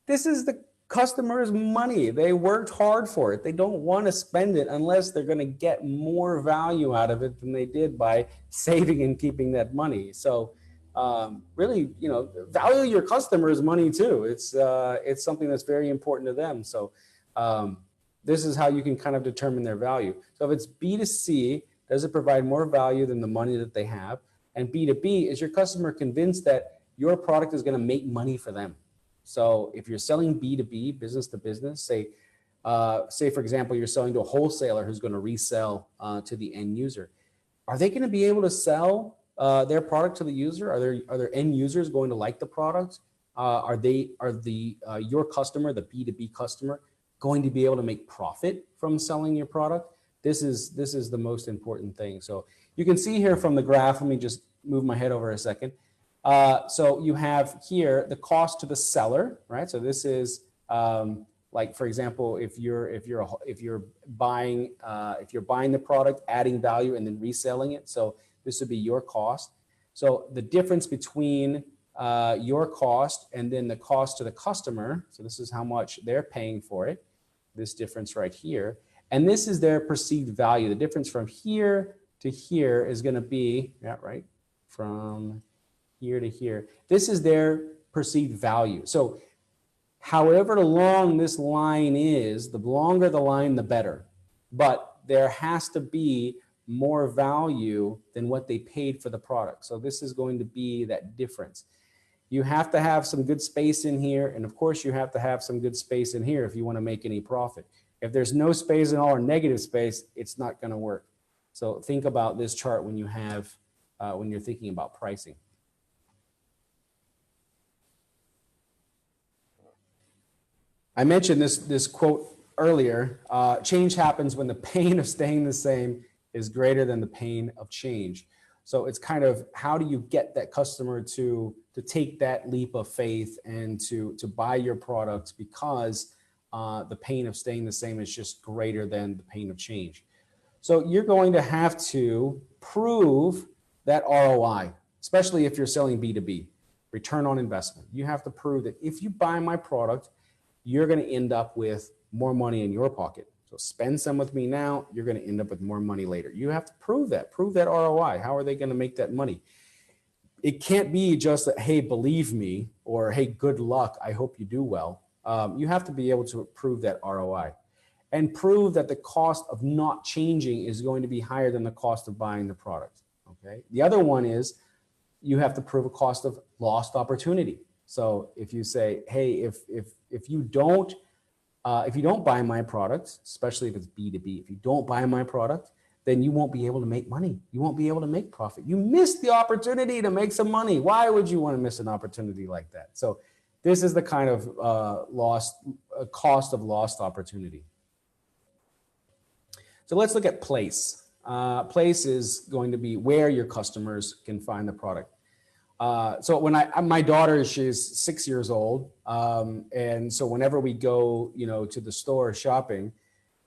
this is the customer's money. They worked hard for it. They don't want to spend it unless they're going to get more value out of it than they did by saving and keeping that money. So really, you know, value your customer's money too. It's something that's very important to them. So this is how you can kind of determine their value. So if it's B2C, does it provide more value than the money that they have? And B2B, is your customer convinced that your product is going to make money for them? So if you're selling B2B, business to business, say for example, you're selling to a wholesaler who's going to resell to the end user. Are they going to be able to sell their product to the user? Are there end users going to like the product? Are your customer, the B2B customer, going to be able to make profit from selling your product? This is the most important thing. So you can see here from the graph, let me just move my head over a second. So you have here the cost to the seller, right? So this is like, for example, if you're buying the product, adding value, and then reselling it. So this would be your cost. So the difference between your cost and then the cost to the customer. So this is how much they're paying for it. This difference right here. And this is their perceived value. The difference from here to here is going to be, yeah, right, from here to here. This is their perceived value. So however long this line is, the longer the line, the better. But there has to be more value than what they paid for the product. So this is going to be that difference. You have to have some good space in here. And of course, you have to have some good space in here if you want to make any profit. If there's no space at all or negative space, it's not going to work. So think about this chart when you're thinking about pricing. I mentioned this quote earlier. Change happens when the pain of staying the same is greater than the pain of change. So it's kind of, how do you get that customer to take that leap of faith and to buy your products, because the pain of staying the same is just greater than the pain of change. So you're going to have to prove that ROI, especially if you're selling B2B, return on investment. You have to prove that if you buy my product, you're going to end up with more money in your pocket. So spend some with me now, you're going to end up with more money later. You have to prove that ROI. How are they going to make that money? It can't be just that, hey, believe me, or hey, good luck, I hope you do well. You have to be able to prove that ROI and prove that the cost of not changing is going to be higher than the cost of buying the product. Okay. The other one is you have to prove a cost of lost opportunity. So if you say, hey, if you don't buy my product, especially if it's B2B, if you don't buy my product, then you won't be able to make money. You won't be able to make profit. You missed the opportunity to make some money. Why would you want to miss an opportunity like that? So this is the kind of cost of lost opportunity. So let's look at place. Place is going to be where your customers can find the product. So when my daughter, she's 6 years old. And so whenever we go, to the store shopping,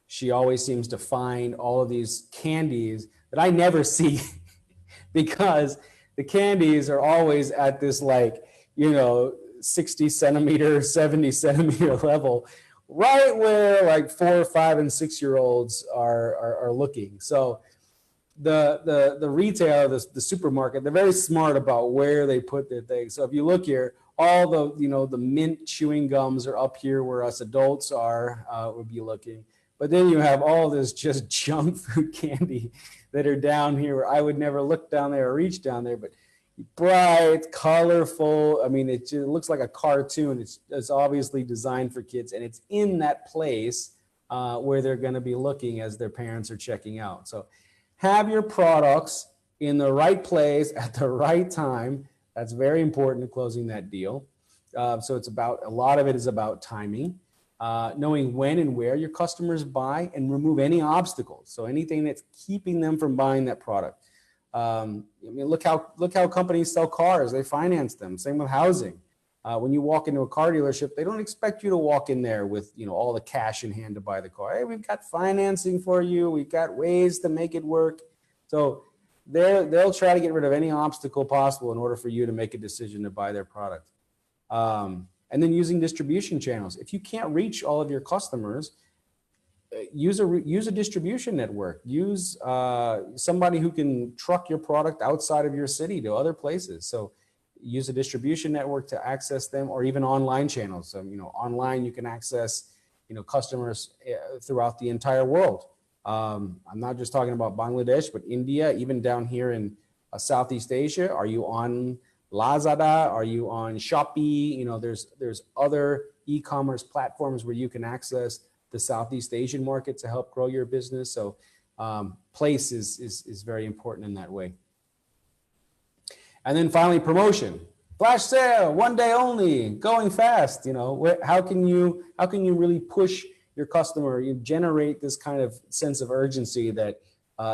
she always seems to find all of these candies that I never see because the candies are always at this 60 centimeter, 70 centimeter level, right where like 4, 5, and 6 year olds are looking. So the retailer, the supermarket, they're very smart about where they put their things. So if you look here, all the mint chewing gums are up here where us adults would be looking. But then you have all this just junk food candy that are down here where I would never look down there or reach down there, but bright, colorful. I mean, it just looks like a cartoon. It's obviously designed for kids, and it's in that place where they're going to be looking as their parents are checking out. So have your products in the right place at the right time. That's very important to closing that deal. So a lot of it is about timing. knowing when and where your customers buy, and remove any obstacles. So anything that's keeping them from buying that product. I mean, look how companies sell cars. They finance them. Same with housing. When you walk into a car dealership, they don't expect you to walk in there with, you know, all the cash in hand to buy the car. Hey, we've got financing for you. We've got ways to make it work. So they'll try to get rid of any obstacle possible in order for you to make a decision to buy their product. And then using distribution channels. If you can't reach all of your customers, use a distribution network. Use somebody who can truck your product outside of your city to other places. So use a distribution network to access them, or even online channels. So, you know, online you can access, you know, customers throughout the entire world. I'm not just talking about Bangladesh, but India, even down here in Southeast Asia. Are you on Lazada? Are you on Shopee? You know, there's other e-commerce platforms where you can access the Southeast Asian market to help grow your business. So place is very important in that way. And then finally, promotion. Flash sale, one day only, going fast. You know, how can you really push your customer? You generate this kind of sense of urgency that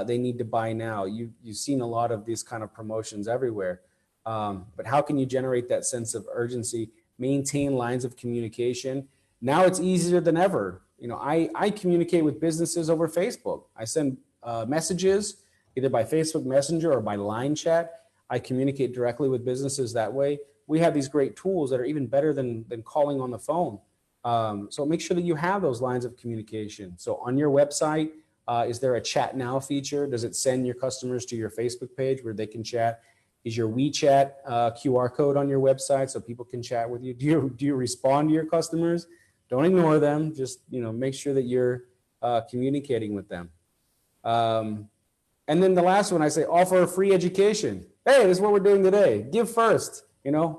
they need to buy now. You've seen a lot of these kind of promotions everywhere. But how can you generate that sense of urgency? Maintain lines of communication. Now it's easier than ever. You know, I communicate with businesses over Facebook. I send messages either by Facebook Messenger or by line chat. I communicate directly with businesses that way. We have these great tools that are even better than calling on the phone. So make sure that you have those lines of communication. So on your website, is there a chat now feature? Does it send your customers to your Facebook page where they can chat? Is your WeChat QR code on your website so people can chat with you? Do you respond to your customers? Don't ignore them. Just, you know, make sure that you're communicating with them. And then the last one, I say, offer free education. Hey, this is what we're doing today. Give first, you know,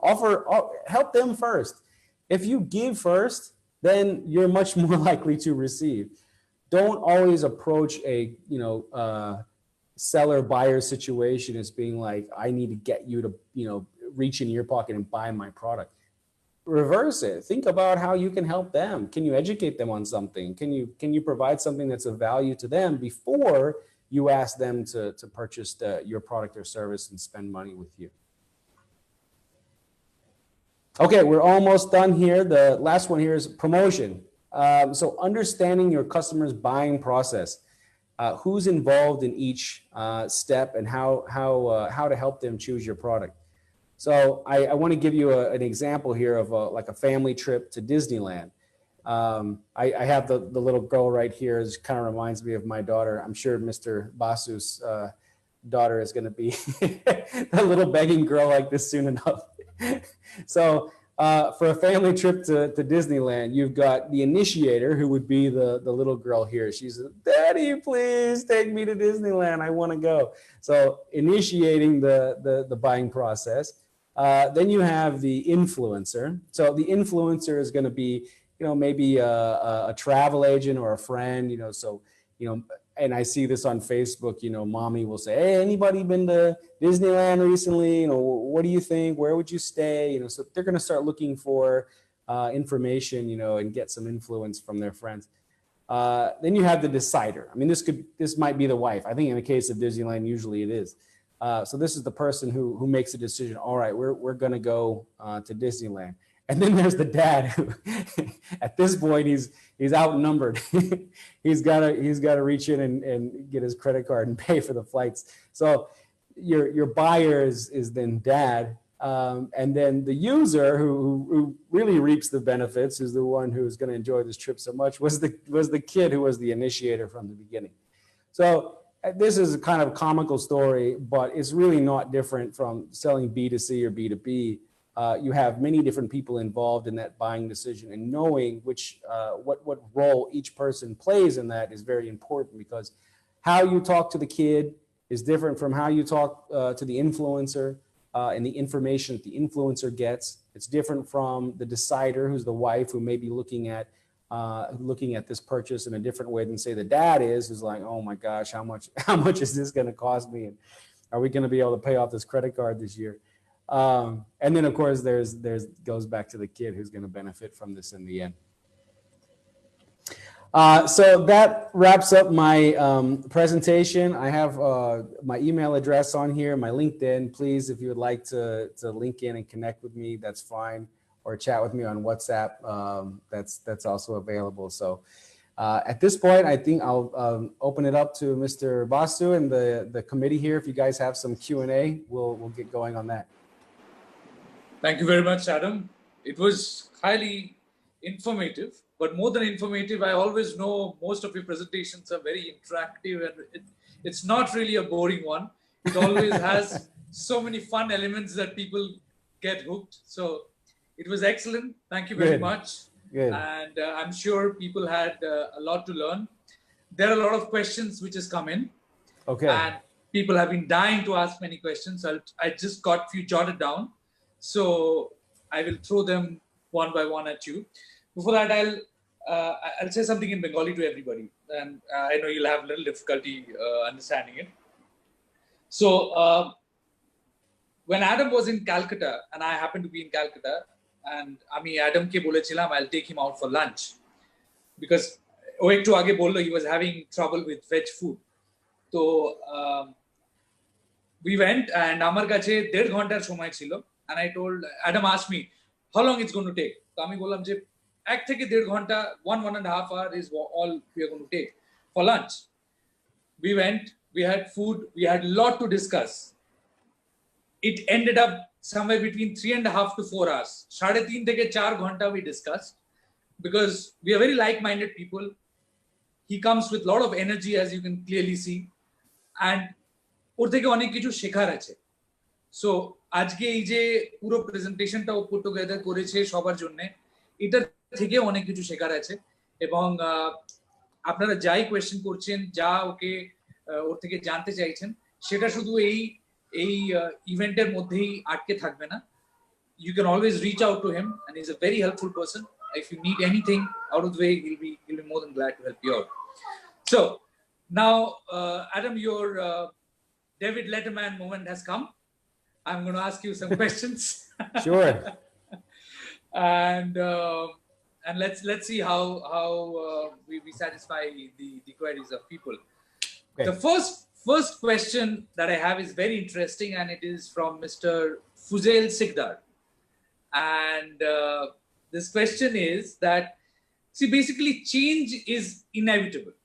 help them first. If you give first, then you're much more likely to receive. Don't always approach a, you know, seller buyer situation as being like, I need to get you to, you know, reach in your pocket and buy my product. Reverse it. Think about how you can help them. Can you educate them on something? Can you provide something that's of value to them before you ask them to purchase your product or service and spend money with you? Okay, we're almost done here. The last one here is promotion. So understanding your customer's buying process, who's involved in each step, and how to help them choose your product. So I want to give you an example here of like a family trip to Disneyland. I have the little girl right here. It kind of reminds me of my daughter. I'm sure Mr. Basu's daughter is going to be a little begging girl like this soon enough. So for a family trip to Disneyland, you've got the initiator, who would be the little girl here. She's, Daddy, please take me to Disneyland. I want to go. So initiating the buying process. Then you have the influencer. So the influencer is going to be, you know, maybe a travel agent or a friend, you know, so, you know, and I see this on Facebook, you know, mommy will say, hey, anybody been to Disneyland recently? You know, what do you think? Where would you stay? You know, so they're going to start looking for information, you know, and get some influence from their friends. Then you have the decider. I mean, this might be the wife. I think in the case of Disneyland, usually it is. So this is the person who makes a decision. All right, we're going to go to Disneyland. And then there's the dad who, at this point, he's outnumbered. he's got to reach in and get his credit card and pay for the flights. So your buyer is then dad, and then the user who really reaps the benefits, is the one who's going to enjoy this trip so much, was the kid who was the initiator from the beginning. So this is a kind of comical story, but it's really not different from selling B2C or B2B. You have many different people involved in that buying decision, and knowing what role each person plays in that is very important, because how you talk to the kid is different from how you talk to the influencer, and the information that the influencer gets. It's different from the decider, who's the wife, who may be looking at this purchase in a different way than, say, the dad who's like, oh my gosh, how much is this going to cost me, and are we going to be able to pay off this credit card this year? And then, of course, there's goes back to the kid who's going to benefit from this in the end. So that wraps up my presentation. I have my email address on here, my LinkedIn. Please, if you would like to link in and connect with me, that's fine. Or chat with me on WhatsApp. That's also available. So at this point, I think I'll open it up to Mr. Basu and the committee here. If you guys have some Q&A, we'll get going on that. Thank you very much, Adam. It was highly informative, but more than informative, I always know most of your presentations are very interactive, and it's not really a boring one. It always has so many fun elements that people get hooked. So it was excellent. Thank you very much. Good. And I'm sure people had a lot to learn. There are a lot of questions which has come in. Okay. And people have been dying to ask many questions. I just got a few jotted down. So I will throw them one by one at you. Before that, I'll say something in Bengali to everybody, and I know you'll have a little difficulty understanding it. So when Adam was in Calcutta, and I happened to be in Calcutta, and আমি Adamকে বলেছিলাম I'll take him out for lunch because ও একটু আগে বললো he was having trouble with veg food. So we went, and আমার কাছে 1.5 ঘন্টার সময় ছিল. And I told Adam asked me how long it's going to take. So আমি বললাম যে 1 থেকে 1.5 ঘন্টা, 1.5 hour is all we are going to take for lunch. We went, we had food, we had a lot to discuss. It ended up somewhere between 3.5 to 4 hours. 3.5 থেকে 4 ঘন্টা we discussed because we are very like-minded people. He comes with a lot of energy, as you can clearly see, and ওর থেকে অনেক কিছু শেখার আছে. So আজকে এই যে পুরো প্রেজেন্টেশনটা ও পুট টুগেদার করেছে সবার জন্য, এটা থেকে অনেক কিছু শেখার আছে। এবং আপনারা যাই কোয়েশ্চেন করছেন, যা ওকে ওর থেকে জানতে চাইছেন, সেটা শুধু এই ইভেন্টের মধ্যেই আটকে থাকবে না। You can always reach out to him, and he's a very helpful person. If you need anything out of the way, he'll be more than glad to help you out. So now, Adam, your David Letterman moment has come. I'm going to ask you some questions. Sure. And let's see how we satisfy the queries of people. Okay. The first question that I have is very interesting, and it is from Mr. Fuzail Sikdar. And this question is that, see, basically change is inevitable.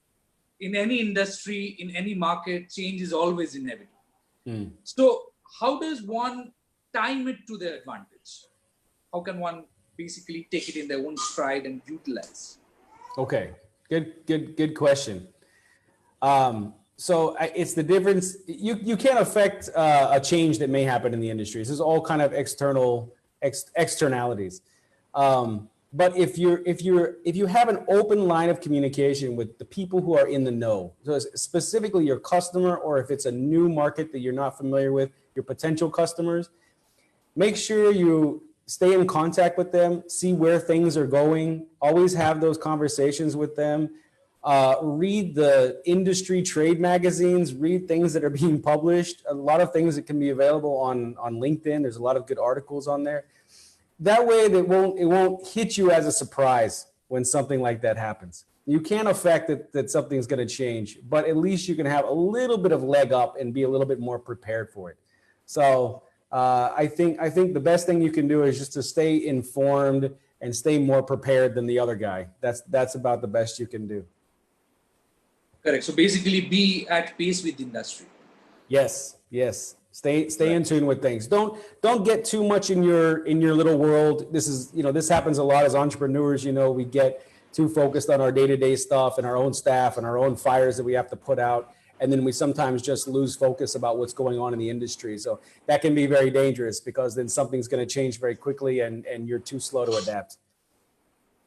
In any industry, in any market, change is always inevitable. So how does one time it to their advantage? How can one basically take it in their own stride and utilize? Okay, good question. So it's the difference. You can't affect a change that may happen in the industry. This is all kind of externalities. But if you have an open line of communication with the people who are in the know, so specifically your customer, or if it's a new market that you're not familiar with, your potential customers, make sure you stay in contact with them, see where things are going, always have those conversations with them, read the industry trade magazines, read things that are being published, a lot of things that can be available on LinkedIn. There's a lot of good articles on there. That way it won't hit you as a surprise when something like that happens. You can't affect that something's going to change, but at least you can have a little bit of leg up and be a little bit more prepared for it. So I think the best thing you can do is just to stay informed and stay more prepared than the other guy. That's about the best you can do. Correct. So basically be at pace with the industry. Yes. Stay in tune with things. Don't get too much in your little world. This happens a lot as entrepreneurs. We get too focused on our day-to-day stuff and our own staff and our own fires that we have to put out. And then we sometimes just lose focus about what's going on in the industry. So that can be very dangerous because then something's going to change very quickly and you're too slow to adapt.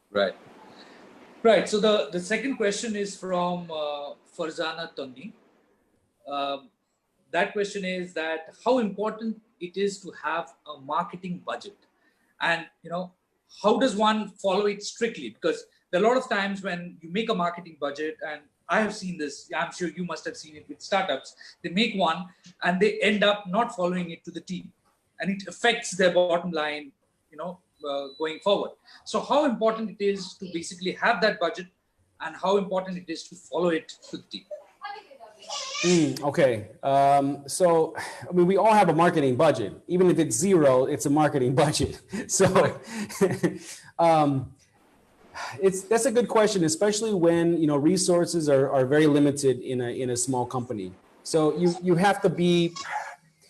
Right. So the second question is from Farzana Tonni. That question is that how important it is to have a marketing budget, and how does one follow it strictly? Because there are a lot of times when you make a marketing budget, and I have seen this, I'm sure you must have seen it with startups, they make one and they end up not following it to the T, and it affects their bottom line, going forward. So how important it is to basically have that budget and how important it is to follow it to the T? Okay. So, I mean, we all have a marketing budget. Even if it's zero, it's a marketing budget. So, that's a good question, especially when, you know, resources are very limited in a small company. So you have to be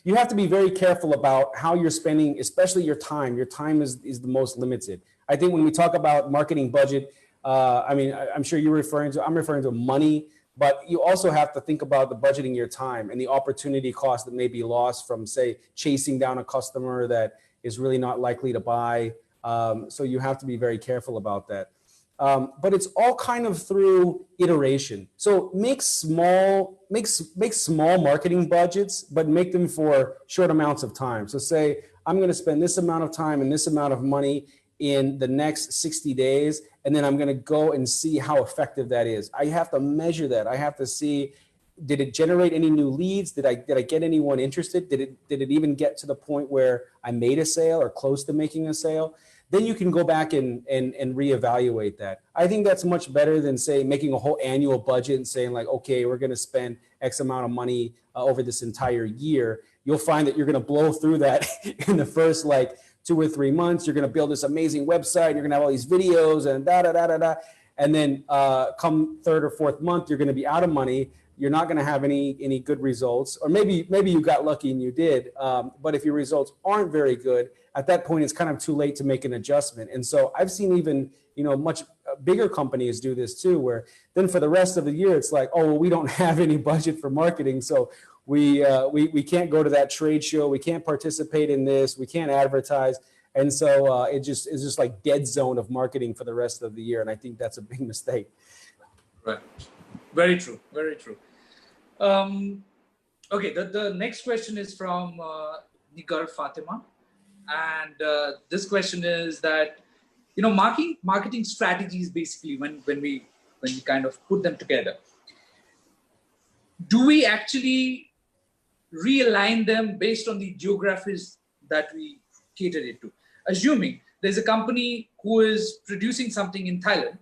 very careful about how you're spending, especially your time. Your time is the most limited. I think when we talk about marketing budget, I mean, I'm sure I'm referring to money, but you also have to think about the budgeting your time and the opportunity cost that may be lost from, say, chasing down a customer that is really not likely to buy. So you have to be very careful about that. But it's all kind of through iteration. So make small marketing budgets, but make them for short amounts of time. So say, I'm going to spend this amount of time and this amount of money in the next 60 days, and then I'm going to go and see how effective that is. I have to measure that. I have to see, did it generate any new leads? Did I get anyone interested? Did it even get to the point where I made a sale or close to making a sale? Then you can go back and reevaluate that. I think that's much better than, say, making a whole annual budget and saying like, okay, we're going to spend X amount of money over this entire year. You'll find that you're going to blow through that in the first like 2 or 3 months. You're going to build this amazing website. You're going to have all these videos and da. And then come 3rd or 4th month, you're going to be out of money. You're not going to have any good results, or maybe you got lucky and you did. But if your results aren't very good, at that point, it's kind of too late to make an adjustment. And so I've seen even, you know, much bigger companies do this too, where then for the rest of the year, it's like, oh, well, we don't have any budget for marketing. So we can't go to that trade show. We can't participate in this. We can't advertise. And so it's just like dead zone of marketing for the rest of the year. And I think that's a big mistake. Right. Very true. Very true. Okay. The next question is from Nigar Fatima. And this question is that, you know, marketing strategies, basically, when we kind of put them together, do we actually realign them based on the geographies that we cater it to? Assuming there's a company who is producing something in Thailand,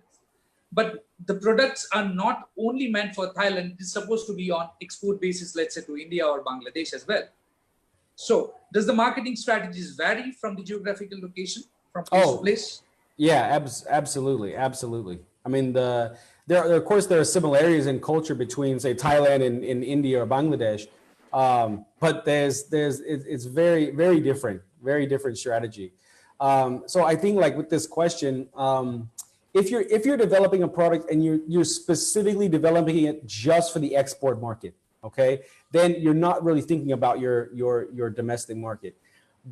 but the products are not only meant for Thailand, it's supposed to be on export basis, let's say to India or Bangladesh as well. So does the marketing strategies vary from the geographical location, from place to place? Yeah, absolutely. I mean, there are similarities in culture between, say, Thailand and India or Bangladesh, but it's very, very different strategy. So I think, like with this question, if you're developing a product and you're specifically developing it just for the export market, okay, then you're not really thinking about your domestic market.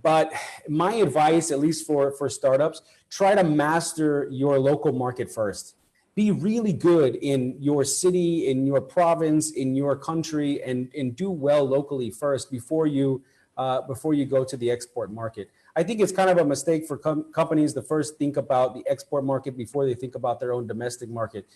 But my advice, at least for startups, try to master your local market first. Be really good in your city, in your province, in your country, and do well locally first before you go to the export market. I think it's kind of a mistake for companies to first think about the export market before they think about their own domestic market,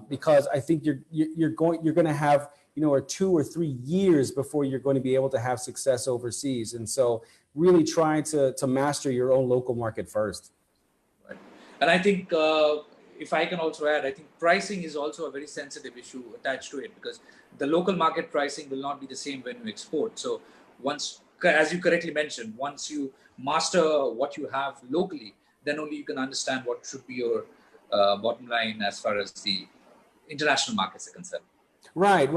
because I think you're going to have, you know, or 2 or 3 years before you're going to be able to have success overseas. And so really try to master your own local market first. Right. And I think, if I can also add, I think pricing is also a very sensitive issue attached to it, because the local market pricing will not be the same when you export. So once, as you correctly mentioned, once you master what you have locally, then only you can understand what should be your bottom line as far as the international markets are concerned. Right.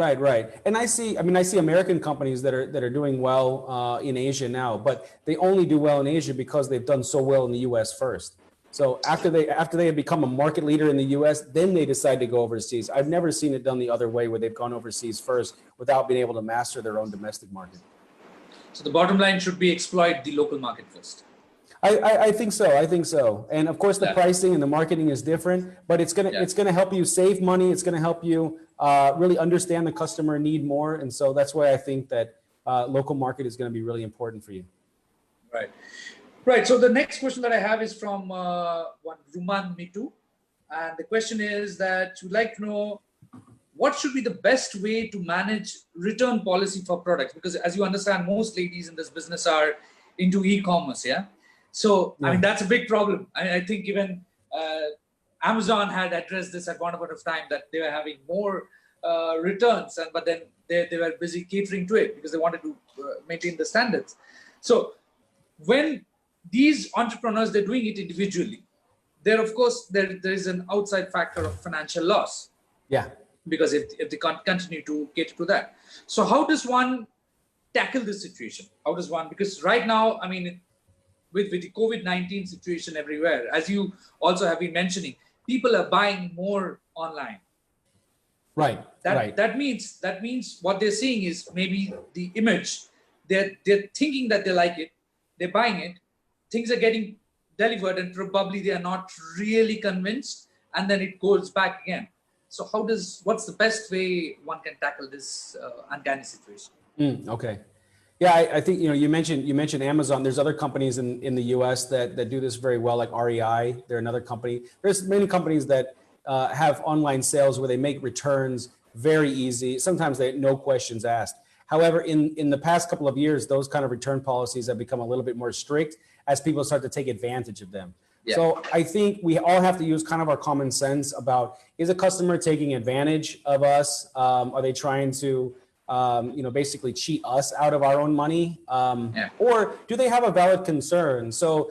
And I see American companies that are doing well in Asia now, but they only do well in Asia because they've done so well in the US first. So after they have become a market leader in the US, then they decide to go overseas. I've never seen it done the other way, where they've gone overseas first without being able to master their own domestic market. So the bottom line should be exploit the local market first. I think so. And of course, the pricing and the marketing is different, but it's gonna help you save money. It's gonna help you really understand the customer need more. And so that's why I think that local market is gonna be really important for you. Right. So the next question that I have is from one Ruman Mitu. And the question is that you'd like to know, what should be the best way to manage return policy for products? Because as you understand, most ladies in this business are into e-commerce, yeah? So, I mean, that's a big problem. I think even Amazon had addressed this at one point of time, that they were having more returns, but then they were busy catering to it because they wanted to maintain the standards. So when these entrepreneurs, they're doing it individually, there of course there is an outside factor of financial loss. Yeah. Because if they can't continue to cater to that. So how does one tackle this situation? How does one, because right now, I mean, with the COVID-19 situation everywhere, as you also have been mentioning, people are buying more online. Right. That means what they're seeing is maybe the image. They're thinking that they like it, they're buying it, things are getting delivered, and probably they are not really convinced, and then it goes back again. So what's the best way one can tackle this uncanny situation? Okay. Yeah, I think, you mentioned Amazon. There's other companies in the US that do this very well, like REI. They're another company. There's many companies that have online sales where they make returns very easy. Sometimes no questions asked. However, in the past couple of years, those kind of return policies have become a little bit more strict as people start to take advantage of them. Yeah. So I think we all have to use kind of our common sense about, is a customer taking advantage of us? Are they trying to basically cheat us out of our own money? Or do they have a valid concern? So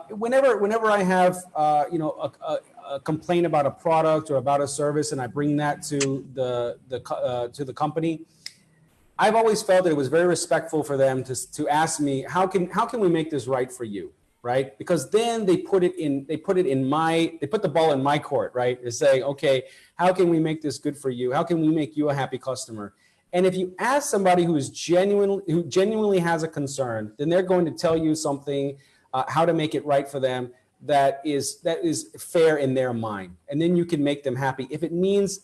whenever I have a complaint about a product or about a service, and I bring that to the company, I've always felt that it was very respectful for them to ask me, how can we make this right for you? Right? Because then they put the ball in my court, right? They say, okay, how can we make this good for you? How can we make you a happy customer? And if you ask somebody who genuinely has a concern, then they're going to tell you something, how to make it right for them that is fair in their mind. And then you can make them happy. If it means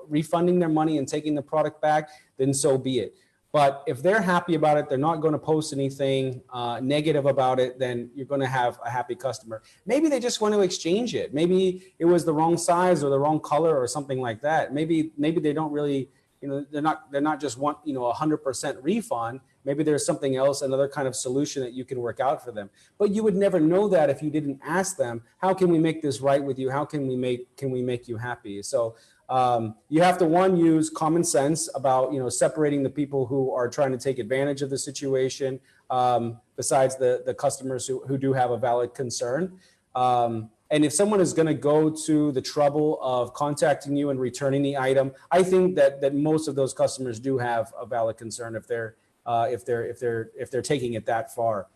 refunding their money and taking the product back, then so be it. But if they're happy about it, they're not going to post anything negative about it, then you're going to have a happy customer. Maybe they just want to exchange it. Maybe it was the wrong size or the wrong color or something like that. Maybe they don't really, they're not just want, 100% refund. Maybe there's something else, another kind of solution that you can work out for them. But you would never know that if you didn't ask them, how can we make this right with you? How can we make you happy? So you have to, use common sense about, separating the people who are trying to take advantage of the situation, besides the customers who do have a valid concern. And if someone is going to go to the trouble of contacting you and returning the item, I think that most of those customers do have a valid concern if they're taking it that far.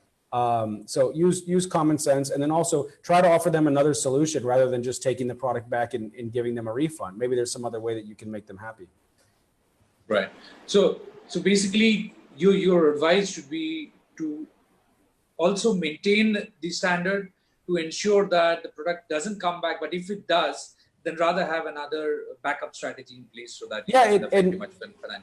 So use common sense, and then also try to offer them another solution rather than just taking the product back and giving them a refund. Maybe there's some other way that you can make them happy. Right. So basically your advice should be to also maintain the standard to ensure that the product doesn't come back. But if it does, then rather have another backup strategy in place so that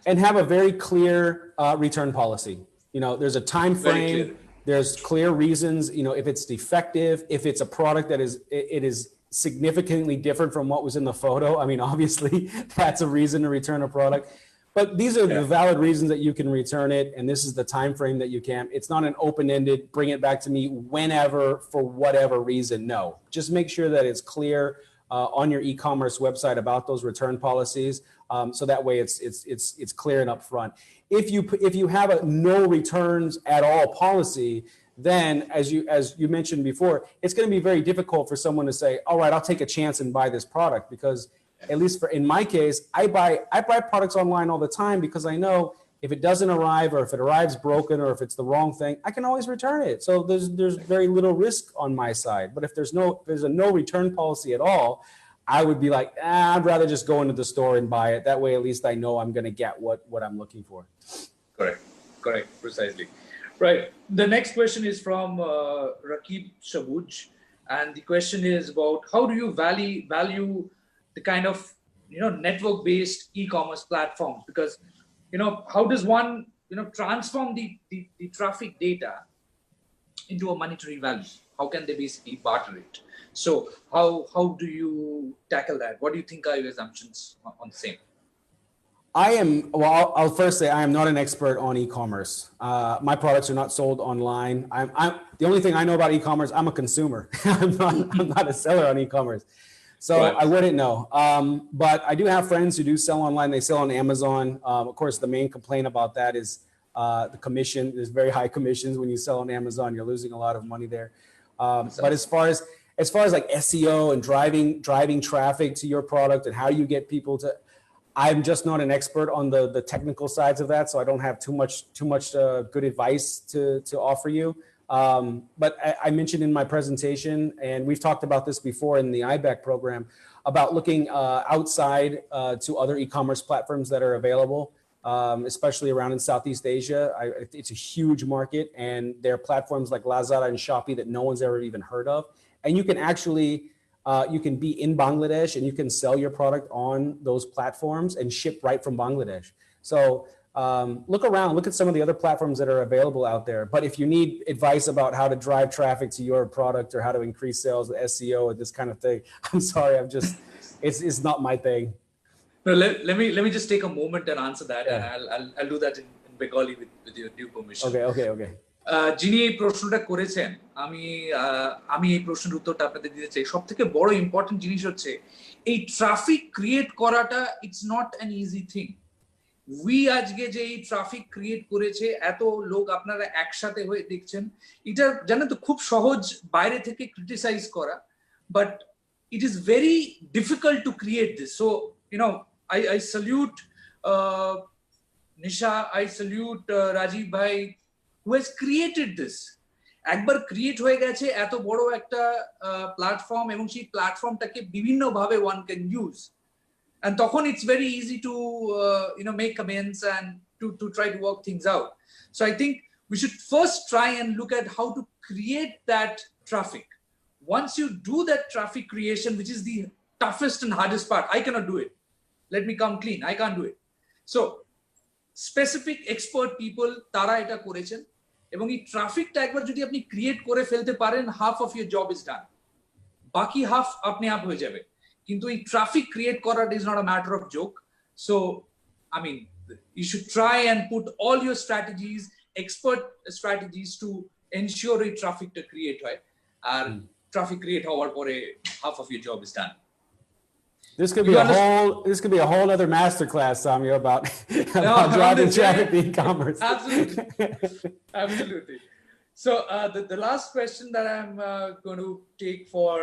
and have a very clear return policy. There's a time frame. There's clear reasons. If it's defective, if it's a product that is significantly different from what was in the photo. I mean, obviously, that's a reason to return a product. But these are the valid reasons that you can return it, and this is the time frame that you can. It's not an open-ended, bring it back to me whenever for whatever reason. No, just make sure that it's clear on your e-commerce website about those return policies, so that way it's clear and upfront. If you have a no returns at all policy, then as you mentioned before, it's going to be very difficult for someone to say, all right, I'll take a chance and buy this product, because at least in my case, I buy products online all the time because I know if it doesn't arrive, or if it arrives broken, or if it's the wrong thing, I can always return it. So there's very little risk on my side. But if there's a no return policy at all, I would be like, I'd rather just go into the store and buy it. That way, at least I know I'm going to get what I'm looking for. Correct, precisely. Right. The next question is from Rakib Shabuj, and the question is about how do you value the kind of network-based e-commerce platforms? Because how does one transform the traffic data into a monetary value? How can they basically barter it? So how do you tackle that? What do you think are your assumptions on the same? Well, I'll first say I am not an expert on e-commerce. My products are not sold online. I'm the only thing I know about e-commerce. I'm a consumer. I'm not a seller on e-commerce. So Right. I wouldn't know. But I do have friends who do sell online. They sell on Amazon. Of course, the main complaint about that is the commission. There's very high commissions when you sell on Amazon. You're losing a lot of money there. But as far as like SEO and driving traffic to your product and how you get people to, I'm just not an expert on the technical sides of that, so I don't have too much good advice to offer you. But I mentioned in my presentation, and we've talked about this before in the IBAC program, about looking outside to other e-commerce platforms that are available, especially around in Southeast Asia. It's a huge market, and there are platforms like Lazada and Shopee that no one's ever even heard of. And you can actually, you can be in Bangladesh and you can sell your product on those platforms and ship right from Bangladesh. So look around, look at some of the other platforms that are available out there. But if you need advice about how to drive traffic to your product or how to increase sales, SEO, or this kind of thing, I'm sorry, it's not my thing. No, let me just take a moment and answer that, Yeah. and I'll do that in Bengali with your due permission. Okay. যিনি এই প্রশ্নটা করেছেন, আমি এই প্রশ্নের উত্তরটা আপনাদের দিতে চাই। সবথেকে বড় ইম্পর্টেন্ট জিনিস হচ্ছে এই ট্রাফিক ক্রিয়েট করাটা, it's not an easy thing. আজকে যে এই ট্রাফিক ক্রিয়েট করেছে, এত লোক আপনারা একসাথে হয়ে দেখছেন, এটা জানেন তো খুব সহজ বাইরে থেকে ক্রিটিসাইজ করা, but it is very difficult to create this. So I salute Nisha, I salute Rajiv Bhai, who has created this. একবার ক্রিয়েট হয়ে গেছে এত বড় একটা প্ল্যাটফর্ম, এবং সেই প্ল্যাটফর্মটাকে বিভিন্ন ভাবে ওয়ান ক্যান ইউজ, and তখন it's very easy to make comments and to try to work things out. So I think we should first try and look at how to create that traffic. Once you do that traffic creation, which is the toughest and hardest part, I cannot do it. Let me come clean, I can't do it. So specific expert people তারা এটা করেছেন, এবং এই ট্রাফিকটা একবার যদি আপনি create করে ফেলতে পারেন, half of your job is done, বাকি half আপনি আপ হয়ে যাবে। কিন্তু এই ট্রাফিক ক্রিয়েট করাটা is not a matter of joke. So I mean, you should try and put all your strategies, expert strategies, to ensure এই ট্রাফিকটা create হয়, আর traffic create হওয়ার পরে half of your job is done. This could be a whole other masterclass, Samia, about driving traffic to e-commerce. Absolutely. So the last question that I'm going to take for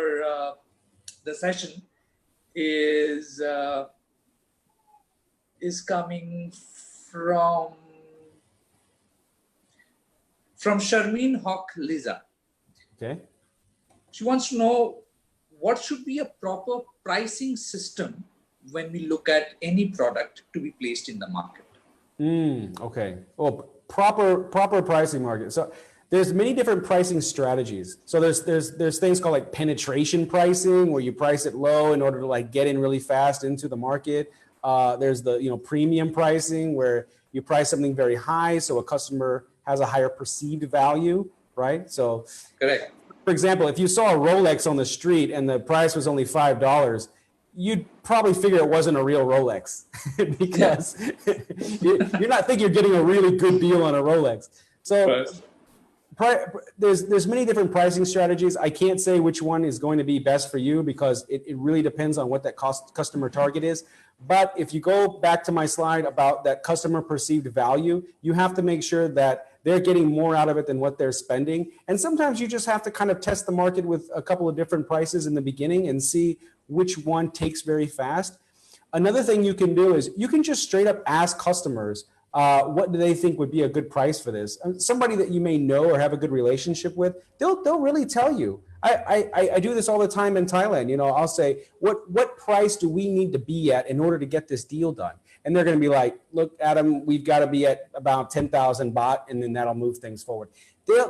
the session is coming from Sharmeen Hawk Liza. Okay. She wants to know, what should be a proper pricing system when we look at any product to be placed in the market? Okay. Well, proper pricing market. So there's many different pricing strategies. So there's things called like penetration pricing, where you price it low in order to like get in really fast into the market. There's the premium pricing, where you price something very high so a customer has a higher perceived value, right? So correct. For example, if you saw a Rolex on the street and the price was only $5, you'd probably figure it wasn't a real Rolex because you're not thinking you're getting a really good deal on a Rolex. So there's many different pricing strategies. I can't say which one is going to be best for you because it really depends on what that customer target is. But if you go back to my slide about that customer perceived value, you have to make sure that they're getting more out of it than what they're spending. And sometimes you just have to kind of test the market with a couple of different prices in the beginning and see which one takes very fast. Another thing you can do is you can just straight up ask customers, what do they think would be a good price for this? Somebody that you may know or have a good relationship with, they'll really tell you. I do this all the time in Thailand. I'll say, what price do we need to be at in order to get this deal done? And they're going to be like, look, Adam, we've got to be at about 10,000 baht, and then that'll move things forward.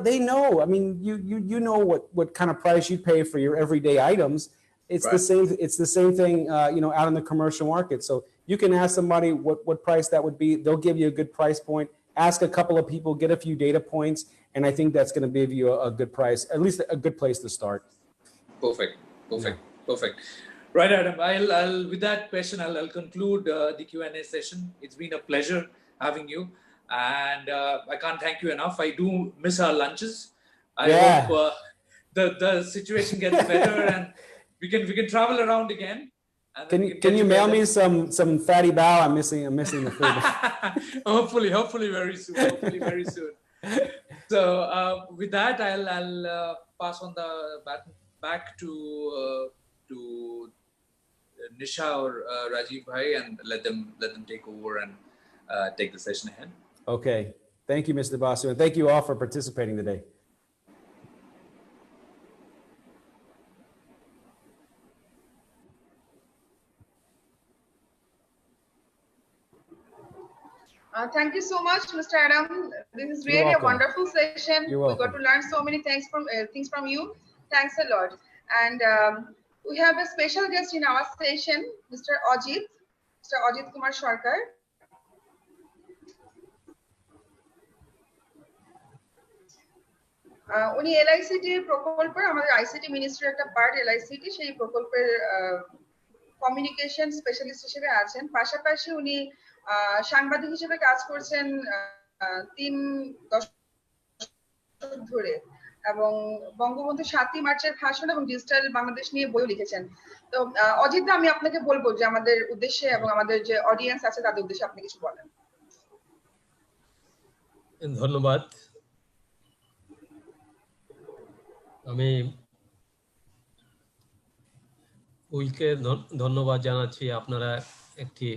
They know. I mean, you know what kind of price you pay for your everyday items. It's right. the same thing, out in the commercial market. So you can ask somebody what price that would be. They'll give you a good price point. Ask a couple of people, get a few data points, and I think that's going to give you a good price, at least a good place to start. Perfect. Right, Adam. I'll with that question, I'll conclude the Q&A session. It's been a pleasure having you, and I can't thank you enough. I do miss our lunches. I hope the situation gets better and we can travel around again. And then we Can get you mail together. me some fatty bao? I'm missing the food. hopefully very soon. Hopefully very soon. So with that, I'll pass on the baton back to Nisha or Rajiv Bhai, and let them take over and take the session ahead. Okay. Thank you, Mr. Basu, and thank you all for participating today. Thank you so much, Mr. Adam. This is really a wonderful session. We got to learn so many things from you. Thanks a lot. And we have a special guest in our session, Mr. Ajit Kumar Sarkar. উনি এলআইসিটি প্রকল্পের আমাদের ICT মিনিস্ট্রির একটা part এলআইসিটি সেই প্রকল্পের communication specialist হিসেবে আছেন পাশাপাশি উনি সাংবাদিক হিসেবে কাজ করছেন 3 দশক ধরে এবং বঙ্গবন্ধু 7ই মার্চের ভাষণ এবং ডিজিটাল বাংলাদেশ নিয়ে বইও লিখেছেন তো অজিত আমি আপনাকে বলবো যে আমাদের উদ্দেশ্যে এবং আমাদের যে অডিয়েন্স আছে তাদের উদ্দেশ্যে আপনি কিছু বলেন ধন্যবাদ আমি উইলকে ধন্যবাদ জানাচ্ছি আপনারা একটি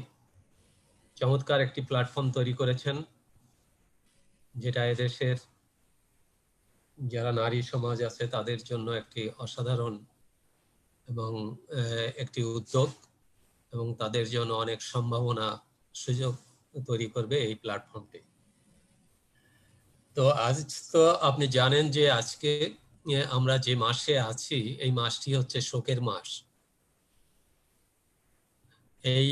চমৎকার একটি প্ল্যাটফর্ম তৈরি করেছেন যেটা এদেশের যারা নারী সমাজ আছে তাদের জন্য একটি অসাধারণ এবং একটি উদ্যোগ এবং তাদের জন্য অনেক সম্ভাবনা সুযোগ তৈরি করবে এই প্ল্যাটফর্মটি তো আজ তো আপনি জানেন যে আজকে আমরা যে মাসে আছি এই মাসটি হচ্ছে শোকের মাস এই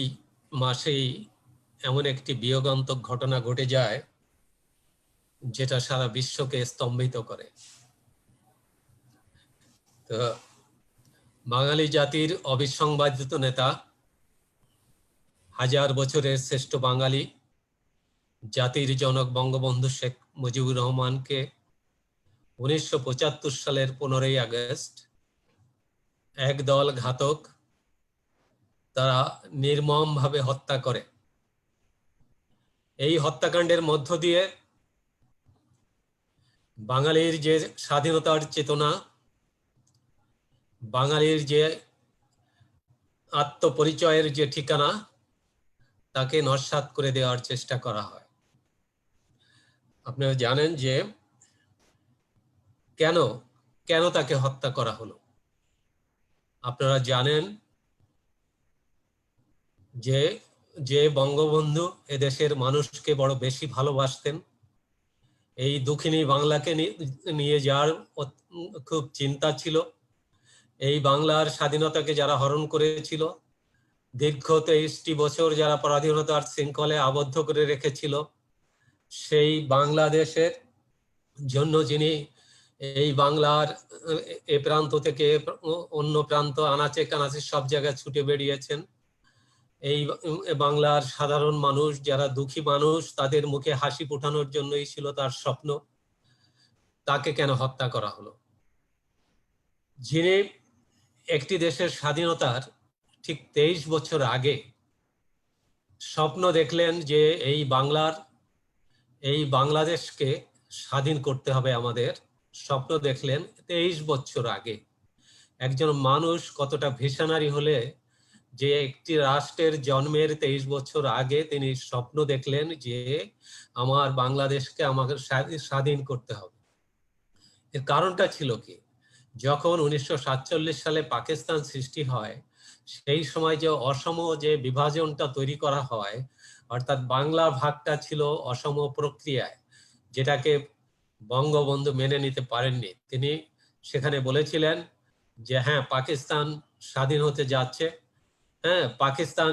মাসেই এমন একটি বিয়োগান্তক ঘটনা ঘটে যায় যেটা সারা বিশ্বকে স্তম্ভিত করে তো বাঙালি জাতির অবিসংবাদিত নেতা হাজার বছরের শ্রেষ্ঠ বাঙালি জাতির জনক বঙ্গবন্ধু শেখ মুজিবুর রহমানকে 1975 সালের 15ই আগস্ট একদল ঘাতক তারা নির্মমভাবে হত্যা করে এই হত্যাকাণ্ডের মধ্য দিয়ে বাঙালির যে স্বাধীনতার চেতনা বাঙালির যে আত্মপরিচয়ের যে ঠিকানা তাকে নস্যাৎ করে দেওয়ার চেষ্টা করা হয় আপনারা জানেন যে কেন তাকে হত্যা করা হলো আপনারা জানেন যে বঙ্গবন্ধু এদেশের মানুষকে বড় বেশি ভালোবাসতেন এই দুঃখিনী বাংলাকে নিয়ে যার খুব চিন্তা ছিল এই বাংলার স্বাধীনতাকে যারা হরণ করেছিল দীর্ঘ 23টি বছর যারা পরাধীনতার শৃঙ্খলে আবদ্ধ করে রেখেছিল সেই বাংলাদেশের জন্য যিনি এই বাংলার এ প্রান্ত থেকে অন্য প্রান্ত আনাচে কানাচে সব জায়গায় ছুটে বেরিয়েছেন এই বাংলার সাধারণ মানুষ যারা দুঃখী মানুষ তাদের মুখে হাসি ফোটানোর জন্যই ছিল তার স্বপ্ন তাকে কেন হত্যা করা হলো যিনি একটি দেশের স্বাধীনতার ঠিক 23 বছর আগে স্বপ্ন দেখলেন যে এই বাংলাদেশকে স্বাধীন করতে হবে আমাদের স্বপ্ন দেখলেন 23 বছর আগে একজন মানুষ কতটা ভিশনারি হলে যে একটি রাষ্ট্রের জন্মের 23 বছর আগে তিনি স্বপ্ন দেখলেন যে আমার বাংলাদেশকে আমাকে স্বাধীন করতে হবে এর কারণটা ছিল কি যখন 1947 সালে পাকিস্তান সৃষ্টি হয় সেই সময় যে অসম যে বিভাজনটা তৈরি করা হয় অর্থাৎ বাংলা ভাগটা ছিল অসম প্রক্রিয়ায় যেটাকে বঙ্গবন্ধু মেনে নিতে পারেননি তিনি সেখানে বলেছিলেন যে হ্যাঁ পাকিস্তান স্বাধীন হতে যাচ্ছে হ্যাঁ পাকিস্তান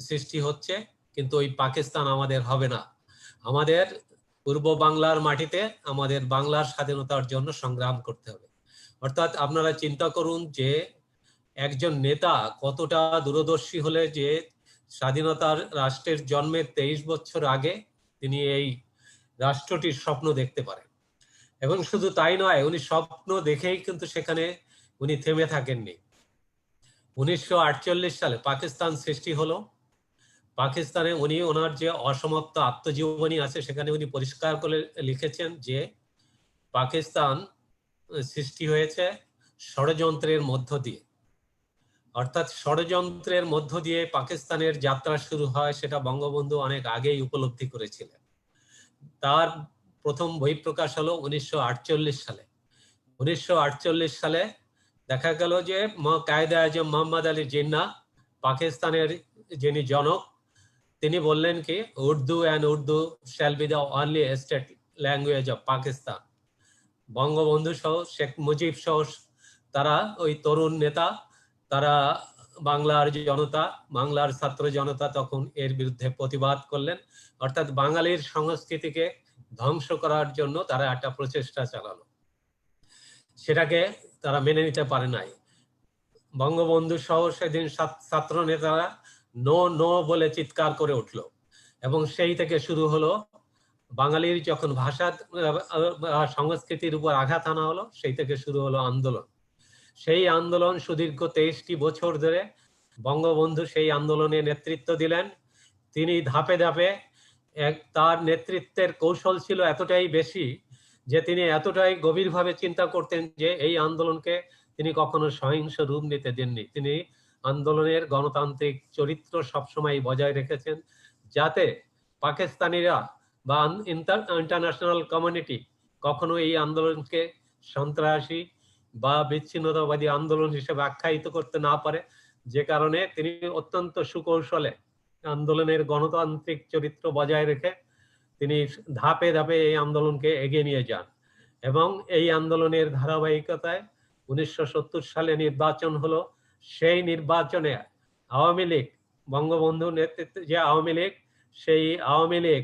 সৃষ্টি হচ্ছে কিন্তু ওই পাকিস্তান আমাদের হবে না আমাদের পূর্ব বাংলার মাটিতে আমাদের বাংলার স্বাধীনতার জন্য সংগ্রাম করতে হবে অর্থাৎ আপনারা চিন্তা করুন যে একজন নেতা কতটা দূরদর্শী হলে যে স্বাধীনতার রাষ্ট্রের জন্মের 23 বছর আগে তিনি এই রাষ্ট্রটির স্বপ্ন দেখতে পারেন। এবং শুধু তাই নয়, উনি স্বপ্ন দেখেই কিন্তু সেখানে উনি থেমে থাকেননি। 1948 সালে পাকিস্তান সৃষ্টি হলো। পাকিস্তানে উনি ওনার যে অসমাপ্ত আত্মজীবনী আছে সেখানে উনি পরিষ্কার করে লিখেছেন যে পাকিস্তান সৃষ্টি হয়েছে ষড়যন্ত্রের মধ্য দিয়ে। অর্থাৎ ষড়যন্ত্রের মধ্য দিয়ে পাকিস্তানের যাত্রা শুরু হয়, সেটা বঙ্গবন্ধু অনেক আগেই উপলব্ধি করেছিলেন। তার প্রথম বই প্রকাশ হলো 1948 সালে। 1948 সালে দেখা গেল যে কায়েদে আজম মোহাম্মদ আলী জিন্নাহ, পাকিস্তানের যিনি জনক, তিনি বললেন কি Urdu and Urdu shall be the only state language of Pakistan. Bangabandhu সহ শেখ মুজিব সহ তারা ওই তরুণ নেতা, তারা বাংলার জনতা, বাংলার ছাত্র জনতা তখন এর বিরুদ্ধে প্রতিবাদ করলেন। অর্থাৎ বাঙালির সংস্কৃতিকে ধ্বংস করার জন্য তারা একটা প্রচেষ্টা চালালো, সেটাকে তারা মেনে নিতে পারে নাই। বঙ্গবন্ধু সহ সেদিন ছাত্র নেতারা নো নো বলে চিৎকার করে উঠলো এবং সেই থেকে শুরু হলো বাঙালির যখন ভাষা সংস্কৃতির উপর আঘাত আনা হলো, সেই থেকে শুরু হলো আন্দোলন। সেই আন্দোলন সুদীর্ঘ 23টি বছর ধরে বঙ্গবন্ধু সেই আন্দোলনে নেতৃত্ব দিলেন। তিনি ধাপে ধাপে তার নেতৃত্বের কৌশল ছিল এতটাই বেশি যে তিনি এতটাই গভীরভাবে চিন্তা করতেন যে এই আন্দোলনকে তিনি কখনো সহিংস রূপ নিতে দেননি। তিনি আন্দোলনের গণতান্ত্রিক চরিত্র সবসময় বজায় রেখেছেন, যাতে পাকিস্তানিরা বা ইন্টারন্যাশনাল কমিউনিটি কখনো এই আন্দোলনকে সন্ত্রাসী বা বিচ্ছিন্নতাবাদী আন্দোলন হিসেবে আখ্যায়িত করতে না পারে। যে কারণে তিনি অত্যন্ত সুকৌশলে আন্দোলনের গণতান্ত্রিক চরিত্র বজায় রেখে তিনি ধাপে ধাপে এই আন্দোলনকে এগিয়ে নিয়ে যান। এবং এই আন্দোলনের ধারাবাহিকতায় 1970 সালে নির্বাচন হলো। সেই নির্বাচনে আওয়ামী লীগ, বঙ্গবন্ধুর নেতৃত্বে যে আওয়ামী লীগ, সেই আওয়ামী লীগ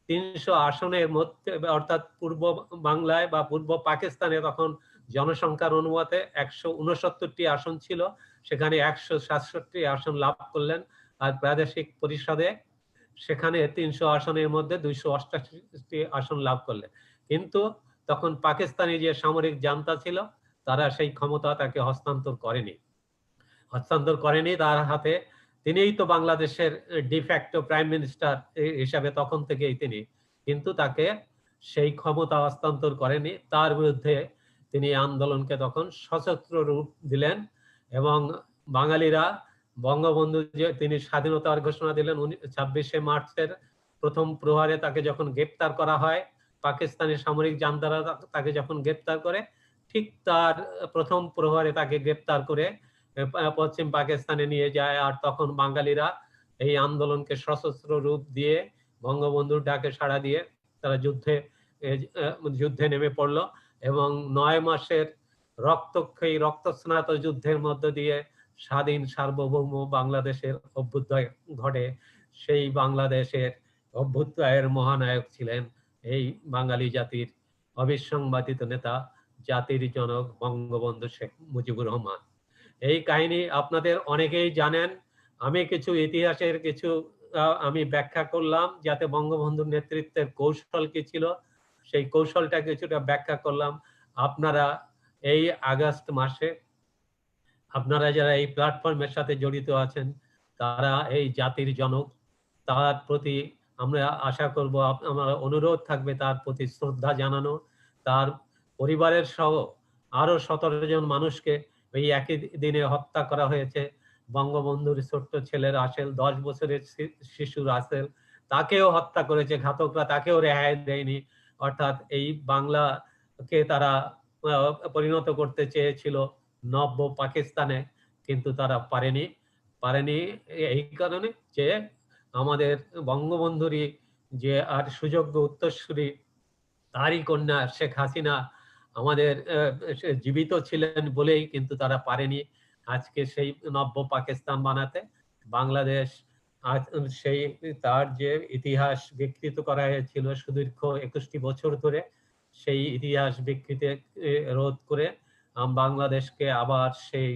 300 আসনের মধ্যে, অর্থাৎ পূর্ব বাংলায় বা পূর্ব পাকিস্তানে তখন জনসংখ্যার অনুপাতে 169টি আসন ছিল, সেখানে 167 আসন লাভ করলেন। আর প্রাদেশিক পরিষদে সেখানে 300 আসনের মধ্যে 288 আসন লাভ করলেন। কিন্তু তখন পাকিস্তানি যে সামরিক জান্তা ছিল, তারা সেই ক্ষমতা তাকে হস্তান্তর করেনি তার হাতে। তিনিই তো বাংলাদেশের ডিফ্যাক্টো প্রাইম মিনিস্টার হিসাবে তখন থেকেই তিনি, কিন্তু তাকে সেই ক্ষমতা হস্তান্তর করেনি। তার বিরুদ্ধে তিনি আন্দোলনকে তখন সশস্ত্র রূপ দিলেন এবং বাঙালিরা বঙ্গবন্ধু যে তিনি স্বাধীনতার ঘোষণা দিলেন 26শে মার্চের প্রথম প্রহারে তাকে যখন গ্রেপ্তার করা হয়, পাকিস্তানি সামরিক জান্তারা তাকে যখন গ্রেপ্তার করে, ঠিক তার প্রথম প্রহারে তাকে গ্রেপ্তার করে পশ্চিম পাকিস্তানে নিয়ে যায়। আর তখন বাঙালিরা এই আন্দোলনকে সশস্ত্র রূপ দিয়ে বঙ্গবন্ধুর ডাকে সাড়া দিয়ে তারা যুদ্ধে নেমে পড়লো এবং 9 মাসের রক্তক্ষয়ী রক্তস্নাত যুদ্ধের মধ্য দিয়ে স্বাধীন সার্বভৌম বাংলাদেশের অভ্যুদয় ঘটে। সেই বাংলাদেশের অভ্যুদয়ের মহানায়ক ছিলেন এই বাঙালি জাতির অবিসংবাদিত নেতা, জাতির জনক বঙ্গবন্ধু শেখ মুজিবুর রহমান। এই কাহিনী আপনাদের অনেকেই জানেন। আমি কিছু ইতিহাসের কিছু আমি ব্যাখ্যা করলাম, যাতে বঙ্গবন্ধুর নেতৃত্বের কৌশল কি ছিল সেই কৌশলটা কিছুটা ব্যাখ্যা করলাম। আপনারা এই আগস্ট মাসে আপনারা যারা এই প্ল্যাটফর্মের সাথে জড়িত আছেন, তারা এই জাতির জনক, তার প্রতি আমরা আশা করব, আমার অনুরোধ থাকবে তার প্রতি শ্রদ্ধা জানানো। তার পরিবারের সহ আরো 17 জন মানুষকে এই একই দিনে হত্যা করা হয়েছে। বঙ্গবন্ধুর ছোট্ট ছেলের রাসেল, 10 বছরের শিশু রাসেল, তাকেও হত্যা করেছে ঘাতকরা, তাকেও রেহাই দেয়নি। অর্থাৎ এই বাংলাকে তারা পরিণত করতে চেয়েছিল নব্য পাকিস্তানে, কিন্তু তারা পারেনি এই কারণে যে আমাদের বঙ্গবন্ধুরই যে আর সুযোগ্য উত্তরসূরি, তারই কন্যা শেখ হাসিনা আমাদের জীবিত ছিলেন বলেই কিন্তু তারা পারেনি আজকে সেই নব্য পাকিস্তান বানাতে। বাংলাদেশ সেই তার যে ইতিহাস বিকৃত করা হয়েছিল সুদীর্ঘ 21টি বছর ধরে, সেই ইতিহাস বিকৃতি রোধ করে বাংলাদেশকে আবার সেই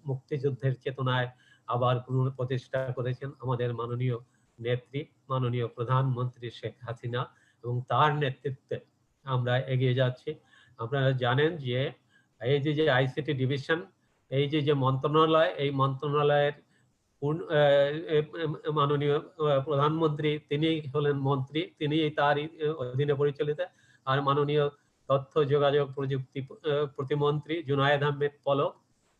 মুক্তিযুদ্ধের চেতনায় আবার পুনঃপ্রতিষ্ঠা করেছেন আমাদের মাননীয় নেত্রী, মাননীয় প্রধানমন্ত্রী শেখ হাসিনা, এবং তার নেতৃত্বে আমরা এগিয়ে যাচ্ছি। আপনারা জানেন যে এই যে আইসিটি ডিভিশন, এই যে মন্ত্রণালয়, এই মন্ত্রণালয়ের মাননীয় প্রধানমন্ত্রী তিনি হলেন মন্ত্রী, তিনি তার অধীনে পরিচালিত। আর মাননীয় তথ্য যোগাযোগ প্রযুক্তি প্রতিমন্ত্রী জুনায়েদ আহমেদ পলক,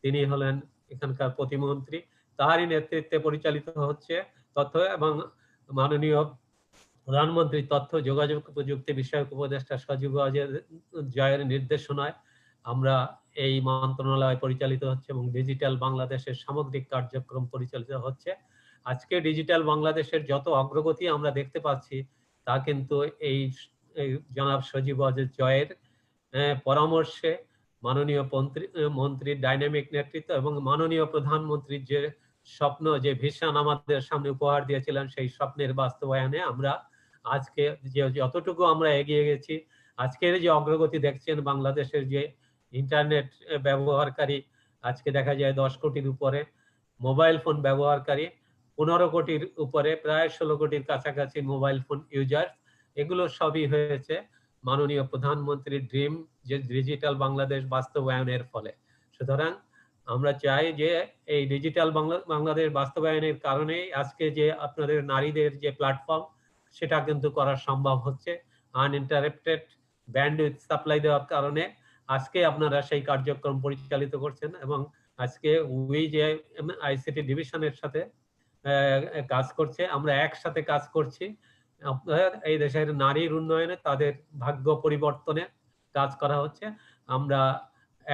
তিনি হলেন এখানকার প্রতিমন্ত্রী। তারই নেতৃত্বে পরিচালিত হচ্ছে তথ্য, এবং মাননীয় প্রধানমন্ত্রী তথ্য যোগাযোগ প্রযুক্তি বিষয়ক উপদেষ্টা সজীব জয়ের নির্দেশনায় আমরা এই মন্ত্রণালয় পরিচালিত হচ্ছে এবং ডিজিটাল বাংলাদেশের সামগ্রিক কার্যক্রম পরিচালিত হচ্ছে। আজকে ডিজিটাল বাংলাদেশের যত অগ্রগতি আমরা দেখতে পাচ্ছি তা কিন্তু এই জনাব সজীব জয়ের পরামর্শে, মাননীয় মন্ত্রীর ডাইনামিক নেতৃত্ব এবং মাননীয় প্রধানমন্ত্রীর যে স্বপ্ন, যে ভিশন আমাদের সামনে উপহার দিয়েছিলেন, সেই স্বপ্নের বাস্তবায়নে আমরা আজকে যতটুকু আমরা এগিয়ে গেছি। আজকের যে অগ্রগতি দেখছেন, বাংলাদেশের যে ইন্টারনেট ব্যবহারকারী আজকে দেখা যায় 10 কোটির উপরে, মোবাইল ফোন ব্যবহারকারী 15 কোটির উপরে, প্রায় 16 কোটির কাছাকাছি মোবাইল ফোন ইউজার। এগুলো সবই হয়েছে মাননীয় প্রধানমন্ত্রীর ড্রিম, যে ডিজিটাল বাংলাদেশ বাস্তবায়নের ফলে। সুতরাং আমরা চাই যে এই ডিজিটাল বাংলাদেশ বাস্তবায়নের কারণে আজকে যে আপনাদের নারীদের যে প্ল্যাটফর্ম, সেটা কিন্তু করা সম্ভব হচ্ছে। আনইন্টারাপ্টেড ব্যান্ডউইথ সাপ্লাই দেওয়ার কারণে আজকে আপনারা সেই কার্যক্রম পরিচালিত করছেন, এবং আজকে উই যে আইসিটি ডিভিশনের সাথে কাজ করছে, আমরা একসাথে কাজ করছি আপনাদের এই দেশের নারীর উন্নয়নে, তাদের ভাগ্য পরিবর্তনে কাজ করা হচ্ছে। আমরা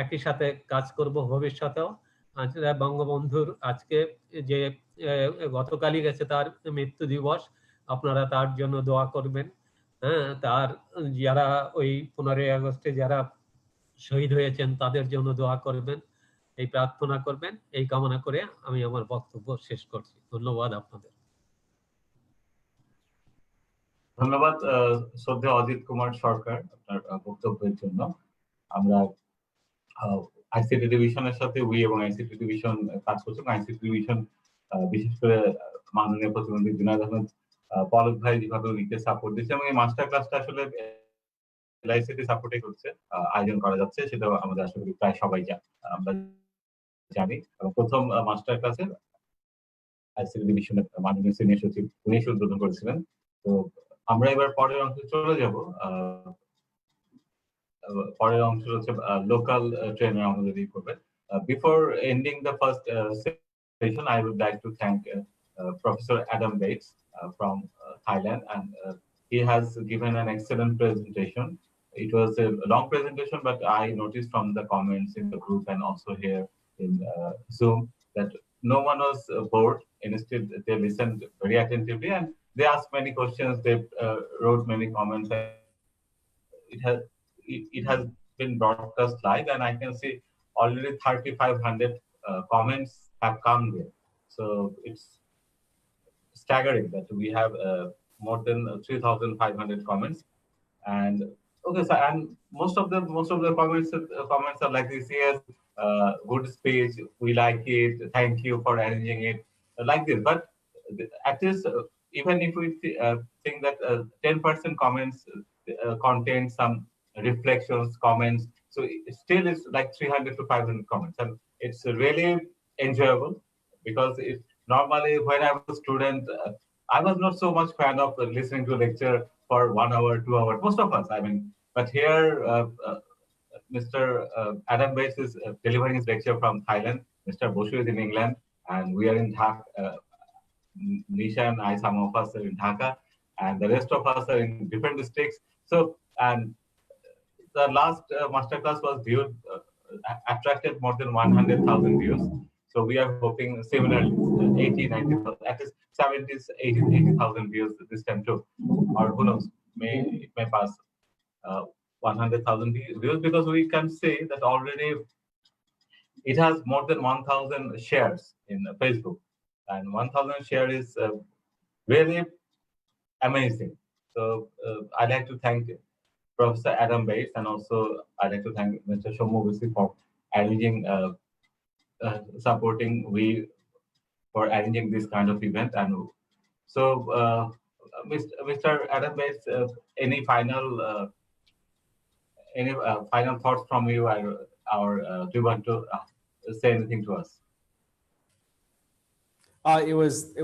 একই সাথে কাজ করব ভবিষ্যতেও। বঙ্গবন্ধুর আজকে যে গতকালই গেছে তার মৃত্যু দিবস, আপনারা তার জন্য দোয়া করবেন। হ্যাঁ, তার যারা ওই 15ই আগস্টে যারা শহীদ হয়েছেন তাদের জন্য দোয়া করবেন, এই প্রার্থনা করবেন। এই কামনা করে আমি আমার বক্তব্য শেষ করছি। ধন্যবাদ আপনাদের। ধন্যবাদ শ্রদ্ধেয় অজিত কুমার সরকার আপনার বক্তব্যের জন্য। আমরা আইসিটি ডিভিশনের সাথে উই এবং আইসিটি ডিভিশন কাজ করছে। আইসিটি ডিভিশন বিশেষ করে মাননীয় প্রতিমন্ত্রী জুনায়েদ আহমেদ পলক ভাই যেভাবে উইকে সাপোর্ট দিচ্ছে, এবং এই মাস্টার ক্লাসটা আসলে আইসিটি সাপোর্টে করছে, আয়োজন করা যাচ্ছে, সেটাও আমাদের আশা করি প্রায় সবাই আমরা জানি। এবং প্রথম মাস্টার ক্লাসে আইসিটি ডিভিশনের মাননীয় সিনিয়র সচিব উনি উদ্বোধন করেছিলেন। তো আমরা এবার পরের অংশে চলে যাব। পরের অংশ হচ্ছে লোকাল ট্রেনার আমাদের করবে। Before ending the first session, I would like to thank Professor Adam Bates from Thailand, and he has given an excellent presentation. It was a long presentation, but I noticed from the comments in the group and also here in Zoom that no one was bored. Instead, they listened very attentively and they asked many questions. They wrote many comments. It has been broadcast live, and I can see already 3,500 comments have come there. So it's staggering that we have more than 3,500 comments. And okay, so and most of the comments are like this: yes, good speech, we like it, thank you for arranging it, like this. But at least even if we think that 10% comments contain some reflections, comments, so still it's like 300 to 500 comments, and it's really enjoyable, because it normally when I was a student, I was not so much fan of listening to a lecture for 1 hour, 2 hours, most of us, I mean, but here Mr. Adam Bates is delivering his lecture from Thailand, Mr. Boshu is in England, and we are in Dhaka. Nisha and I, some of us are in Dhaka, and the rest of us are in different districts. So, and the last masterclass was viewed, attracted more than 100,000 views. So we are hoping similarly 80, 90, at least 70, 80,000 views this time too, or who knows, it may pass 100,000 views, because we can say that already it has more than 1,000 shares in Facebook, and 1,000 share is really amazing. So I'd like to thank Professor Adam Bates, and also I'd like to thank Mr. Shomo Visi for arranging, supporting for arranging this kind of event. And so, Mr. Adam Bates, any final thoughts from you, or do you want to say anything to us? It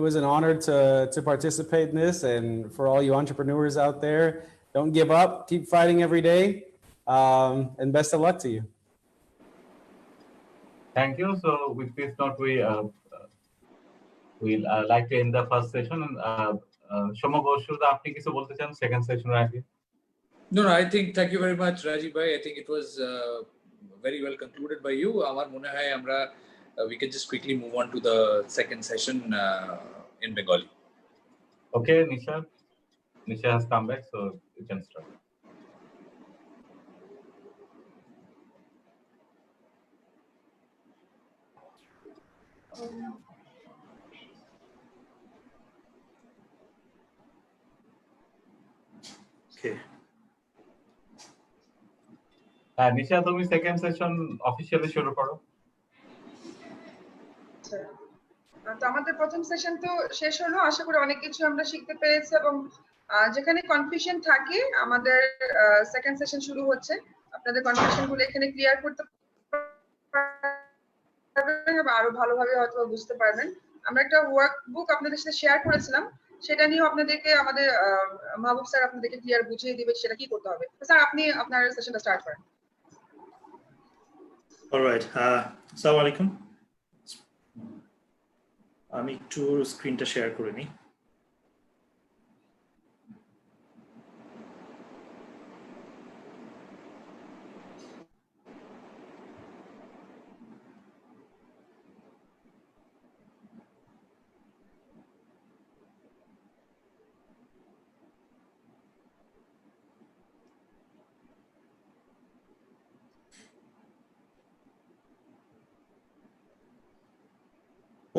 was an honor to participate in this, and for all you entrepreneurs out there, don't give up, keep fighting every day, and best of luck to you. Thank you. So with this note, we'll like to end the first session. Shoma Boshu, আপনি কিছু বলতে চান second session আগে? No, I think thank you very much, Rajiv bhai. I think it was very well concluded by you. Amar mone hoy amra we can just quickly move on to the second session in Bengali. Okay, Nisha has come back, so you can start. Okay. নিশা, তুমি second session officially শুরু করো। তো আমাদের প্রথম session তো শেষ হলো, আশা করি অনেক কিছু আমরা শিখতে পেরেছি, এবং যেখানে কনফিউশন থাকে আমাদের সেকেন্ড সেশন শুরু হচ্ছে, আপনাদের কনফিউশন গুলো এখানে ক্লিয়ার করতে পারবেন এবং আরো ভালোভাবে হয়তো বুঝতে পারবেন। আমরা একটা ওয়ার্কবুক আপনাদের সাথে শেয়ার করেছিলাম, সেটা নিয়ে আপনাদেরকে আমাদের মাহবুব স্যার আপনাদেরকে ক্লিয়ার বুঝিয়ে দিবে সেটা কি করতে হবে। স্যার আপনি আপনার সেশনটা স্টার্ট করেন। অলরাইট, আসসালামু আলাইকুম। আমি একটু স্ক্রিনটা শেয়ার করে নিই।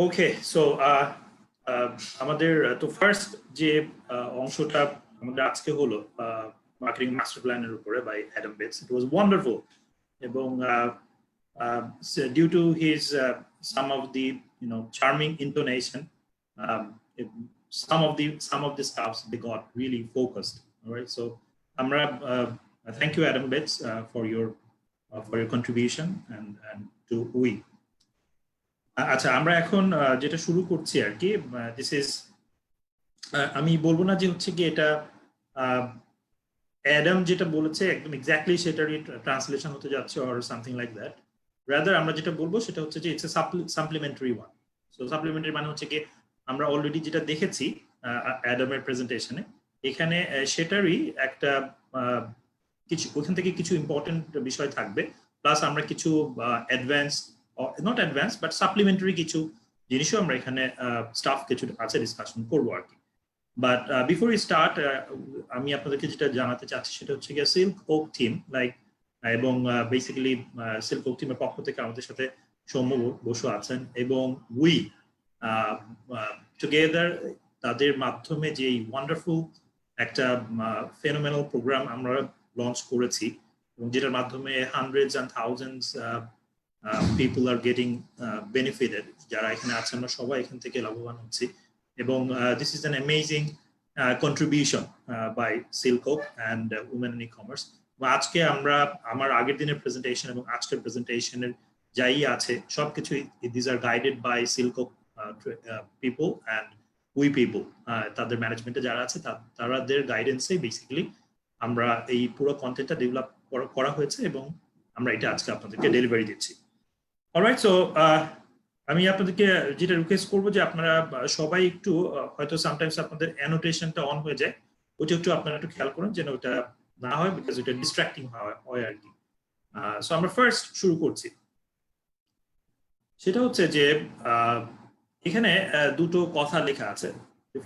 ওকে, সো আমাদের তো ফার্স্ট যে অংশটা আমাদের আজকে হলো মার্কেটিং মাস্টার প্ল্যানের উপরে by Adam Bates. It was wonderful, এবং due to his some of the charming intonation, some of the staffs, they got really focused. All right, so amra thank you Adam Bates for your contribution and to we. আচ্ছা, আমরা এখন যেটা শুরু করছি আর কি, this is, আমি বলবো না যে হচ্ছে কি এটা অ্যাডাম যেটা বলেছে একদম এক্স্যাক্টলি সেটারই ট্রান্সলেশন হতে যাচ্ছে or something like that. Rather আমরা যেটা বলবো সেটা হচ্ছে যে it's a supplementary one. So supplementary মানে হচ্ছে কি আমরা অলরেডি যেটা দেখেছি অ্যাডামের প্রেজেন্টেশনে, এখানে সেটারই একটা কিছু ওখান থেকে কিছু ইম্পর্টেন্ট বিষয় থাকবে, প্লাস আমরা কিছু advance, not advance but supplementary কিছু জিনিসও আমরা এখানে স্টাফ কিছু আছে ডিসকাশন করবো আর কি। বাট বিফোর ইউ স্টার্ট, আমি আপনাদেরকে যেটা জানাতে চাচ্ছি সেটা হচ্ছে গিয়ে সিল্ক ওক থিম, লাইক, এবং বেসিক্যালি সিল্ক ওক থিমের পক্ষ থেকে আমাদের সাথে সৌম্য বসু আছেন, এবং উই টুগেদার তাদের মাধ্যমে যে ওয়ান্ডারফুল একটা ফেনোমেনাল প্রোগ্রাম আমরা লঞ্চ করেছি, এবং যেটার মাধ্যমে hundreds and thousands people are getting benefited, যারা এখানে আছেন আমরা সবাই এখান থেকে লাভবান হচ্ছি, এবং this is an amazing contribution by Silk Oak and Women in E-commerce. আজকে আমরা আমার আগের দিনের প্রেজেন্টেশন এবং আজকের প্রেজেন্টেশনের যাই আছে সবকিছু these are guided by Silk Oak people and we people, তাদের ম্যানেজমেন্টে যারা আছে তাদের গাইডেন্সে বেসিক্যালি আমরা এই পুরো কন্টেন্টটা ডেভেলপ করা হয়েছে, এবং আমরা এটা আজকে আপনাদেরকে ডেলিভারি দিচ্ছি। অলরাইট, সো আমি আপনাদেরকে যেটা রিকোয়েস্ট করবো যে আপনারা সবাই একটু হয়তো সামটাইমস আপনাদের অ্যানোটেশনটা অন হয়ে যায়, ওটা একটু আপনারা একটু খেয়াল করুন যেন ওটা না হয়, বিকজ এটা ডিস্ট্রাক্টিং হয় আর কি। সো আমরা ফার্স্ট শুরু করছি, সেটা হচ্ছে যে এখানে দুটো কথা লেখা আছে।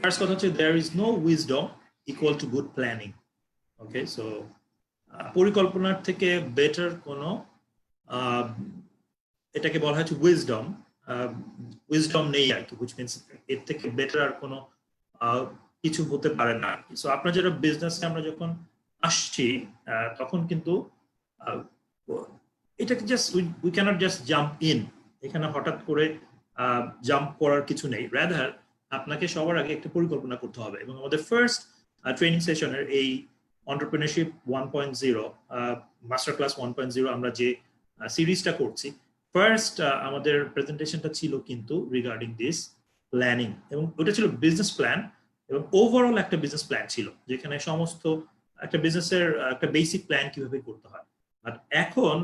ফার্স্ট কথা হচ্ছে there is no wisdom equal to good planning. Okay, so পরিকল্পনার থেকে বেটার কোনো, এটাকে বলা হচ্ছে উইজডম নেই আর কি, which means এর থেকে বেটার আর কোনো কিছু হতে পারে না। সো আপনার যেটা বিজনেসে আমরা যখন আসছি তখন কিন্তু এটাকে just we cannot just jump in, এখানে হঠাৎ করে জাম্প করার কিছু নেই। রাদার আপনাকে সবার আগে একটা পরিকল্পনা করতে হবে। এবং আমাদের ফার্স্ট ট্রেনিং সেশনের এই এন্টারপ্রেনিউরশিপ 1.0 মাস্টার ক্লাস 1.0 আমরা যে সিরিজটা করছি, ফার্স্ট আমাদের প্রেজেন্টেশনটা ছিল কিন্তু রিগার্ডিং দিস প্ল্যানিং, এবং ওটা ছিল বিজনেস প্ল্যান এবং ওভারঅল একটা বিজনেস প্ল্যান ছিল, যেখানে সমস্ত একটা বিজনেসের একটা বেসিক প্ল্যান কিভাবে করতে হয়। আর এখন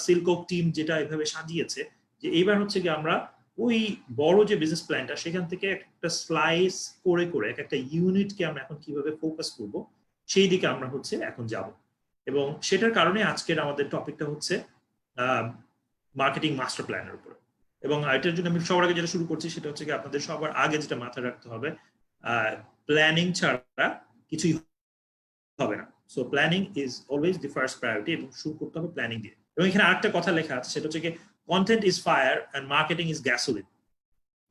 সিল্কক টিম যেটা এভাবে সাজিয়েছে যে এইবার হচ্ছে কি আমরা ওই বড় যে বিজনেস প্ল্যানটা সেখান থেকে একটা স্লাইস করে করে একটা ইউনিটকে আমরা এখন কিভাবে ফোকাস করব সেই দিকে আমরা হচ্ছে এখন যাব। এবং সেটার কারণে আজকের আমাদের টপিকটা হচ্ছে মার্কেটিং মাস্টার প্ল্যানের উপর। এবং এটার জন্য আমি সবার আগে যেটা শুরু করছি সেটা হচ্ছে কি আপনাদের সবার আগে যেটা মাথায় রাখতে হবে, প্ল্যানিং ছাড়া কিছুই হবে না। So planning is always the first priority, এবং শুরু করতে হবে প্ল্যানিং দিয়ে। এবং এখানে আরেকটা কথা লেখা আছে, সেটা হচ্ছে কি content is fire and marketing is gasoline.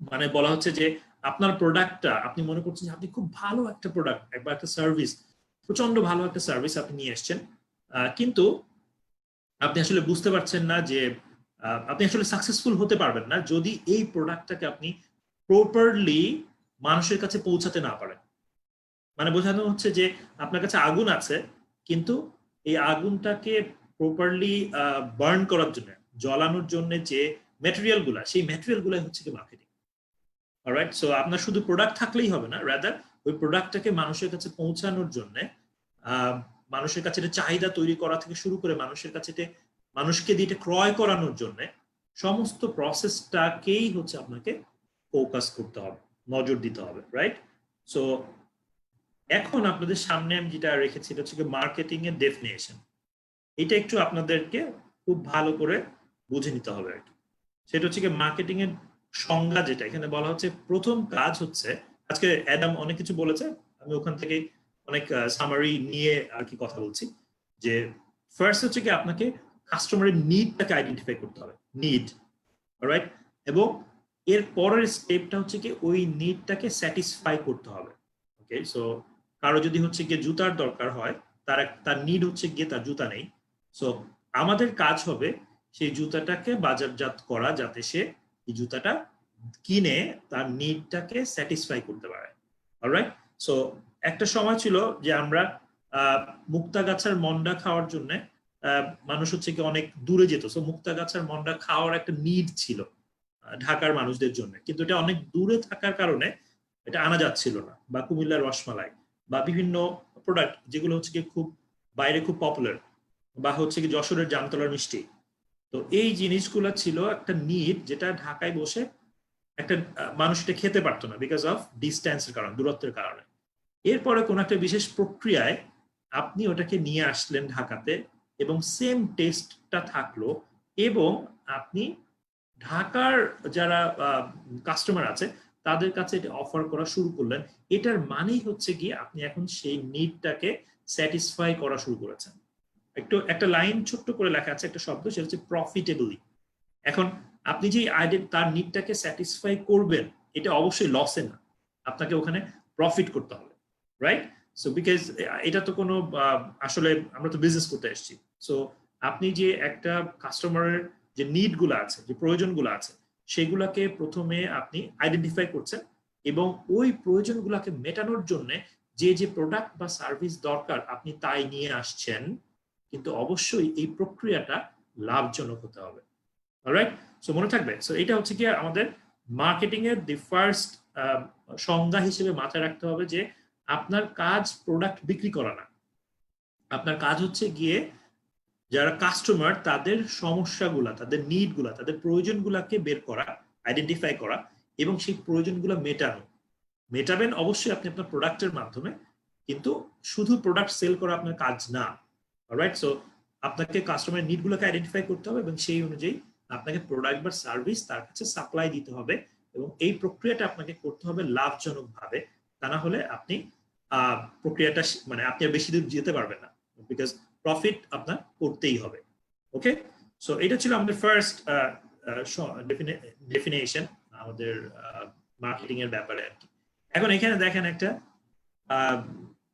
মানে বলা হচ্ছে যে আপনার প্রোডাক্টটা আপনি মনে করছেন যে আপনি খুব ভালো একটা প্রোডাক্ট বা একটা সার্ভিস, প্রচন্ড ভালো একটা সার্ভিস আপনি নিয়ে এসছেন, কিন্তু আপনি আসলে বুঝতে পারছেন না যে আপনি আসলে সাকসেসফুল হতে পারবেন না যদি এই প্রোডাক্টটাকে আপনি প্রপারলি মানুষের কাছে পৌঁছাতে না পারেন। মানে বোঝানো হচ্ছে যে আপনার কাছে আগুন আছে, কিন্তু এই আগুনটাকে প্রপারলি বার্ন করার জন্য, জ্বলানোর জন্য যে ম্যাটেরিয়াল গুলা, সেই ম্যাটেরিয়াল গুলাই হচ্ছে কি মার্কেটিং। অলরাইট, সো আপনার শুধু প্রোডাক্ট থাকলেই হবে না, রাদার ওই প্রোডাক্টটাকে মানুষের কাছে পৌঁছানোর জন্য, মানুষের কাছে চাহিদা তৈরি করা থেকে শুরু করে মানুষের কাছে মানুষকে দিয়ে ক্রয় করানোর জন্য সমস্ত প্রসেসটাকেই হচ্ছে আপনাকে ফোকাস করতে হবে, নজর দিতে হবে। রাইট, সো এখন আপনাদের সামনে আমি যেটা রেখেছি এটা হচ্ছে মার্কেটিং এর ডেফিনিশন। এটা একটু আপনাদেরকে খুব ভালো করে বুঝে নিতে হবে আর কি। সেটা হচ্ছে মার্কেটিং এর সংজ্ঞা, যেটা এখানে বলা হচ্ছে প্রথম কাজ হচ্ছে, আজকে অ্যাডাম অনেক কিছু বলেছে, আমি ওখান থেকে অনেক সামারি নিয়ে আর কি কথা বলছি। যে ফার্স্ট হচ্ছে কি আপনাকে কাস্টমারের নিডটাকে আইডেন্টিফাই করতে হবে, নিড। অলরাইট, এবং এর পরের স্টেপটা হচ্ছে কি ওই নিডটাকে স্যাটিসফাই করতে হবে। ওকে, সো কারো যদি হচ্ছে গিয়ে জুতার দরকার হয়, তার নিড হচ্ছে গিয়ে তার জুতা নেই, সো আমাদের কাজ হবে সেই জুতাটাকে বাজারজাত করা যাতে সে এই জুতাটা কিনে তার নিডটাকে স্যাটিসফাই করতে পারে। অলরাইট, সো একটা সময় ছিল যে আমরা মুক্তাগাছার মন্ডা খাওয়ার জন্য মানুষ হচ্ছে কি অনেক দূরে যেত, সো মুক্তাগাছার মন্ডা খাওয়ার একটা নিড ছিল ঢাকার মানুষদের জন্য, কিন্তু এটা অনেক দূরে থাকার কারণে এটা আনা যাচ্ছিল না। বা কুমিল্লার রসমালাই বা বিভিন্ন প্রোডাক্ট যেগুলো হচ্ছে কি খুব বাইরে খুব পপুলার, বা হচ্ছে কি যশোরের জামতলার মিষ্টি, তো এই জিনিসগুলো ছিল একটা নিড যেটা ঢাকায় বসে একটা মানুষ এটা খেতে পারতো না বিকজ অফ ডিস্টেন্সের কারণে, দূরত্বের কারণে। এরপরে কোন একটা বিশেষ প্রক্রিয়ায় আপনি ওটাকে নিয়ে আসলেন ঢাকাতে, এবং সেম টেস্টটা থাকলো, এবং আপনি ঢাকার যারা কাস্টমার আছে তাদের কাছে এটা অফার করা শুরু করলেন। এটার মানেই হচ্ছে কি আপনি এখন সেই নিডটাকে স্যাটিসফাই করা শুরু করেছেন। একটু একটা লাইন ছোট্ট করে লেখা আছে, একটা শব্দ, সেটা হচ্ছে প্রফিটেবলি। এখন আপনি যে তার নিডটাকে স্যাটিসফাই করবেন, এটা অবশ্যই লসে না, আপনাকে ওখানে প্রফিট করতে হবে। রাইট, সো বিকজ এটা তো কোনো আসলে আমরা তো বিজনেস করতে এসেছি, সো আপনি যে একটা কাস্টমারের যে নিড গুলো আছে, যে প্রয়োজনগুলো আছে, সেগুলাকে প্রথমে আপনি আইডেন্টিফাই করছেন, এবং ওই প্রয়োজনগুলোকে মেটানোর জন্য যে যে প্রোডাক্ট বা সার্ভিস দরকার আপনি তাই নিয়ে আসছেন, কিন্তু অবশ্যই এই প্রক্রিয়াটা লাভজনক হতে হবে। অলরাইট, সো মনে থাকবে, সো এটা হচ্ছে কি আমাদের মার্কেটিং এর দি ফার্স্ট সংজ্ঞা হিসেবে মাথায় রাখতে হবে যে আপনার কাজ প্রোডাক্ট বিক্রি করা না, আপনার কাজ হচ্ছে গিয়ে যারা কাস্টমার তাদের সমস্যাগুলা, তাদের নিডগুলা, তাদের প্রয়োজনগুলাকে বের করা, আইডেন্টিফাই করা, এবং সেই প্রয়োজনগুলো মেটাবেন অবশ্যই আপনি আপনার প্রোডাক্টের মাধ্যমে, কিন্তু শুধু প্রোডাক্ট সেল করা আপনার কাজ না। অলরাইট, সো আপনাকে কাস্টমারের নিডগুলোকে আইডেন্টিফাই করতে হবে, এবং সেই অনুযায়ী আপনাকে প্রোডাক্ট বা সার্ভিস তার কাছে সাপ্লাই দিতে হবে, এবং এই প্রক্রিয়াটা আপনাকে করতে হবে লাভজনক ভাবে। তা না হলে আপনি প্রক্রিয়াটা মানে আপনি আর বেশি দূর যেতে পারবেন না, বিকজ প্রফিট আপনার করতেই হবে। ওকে, সো এটা ছিল আমাদের ফার্স্ট ডেফিনেশন আমাদের মার্কেটিং এর ব্যাপারে আর কি। এখন এখানে দেখেন একটা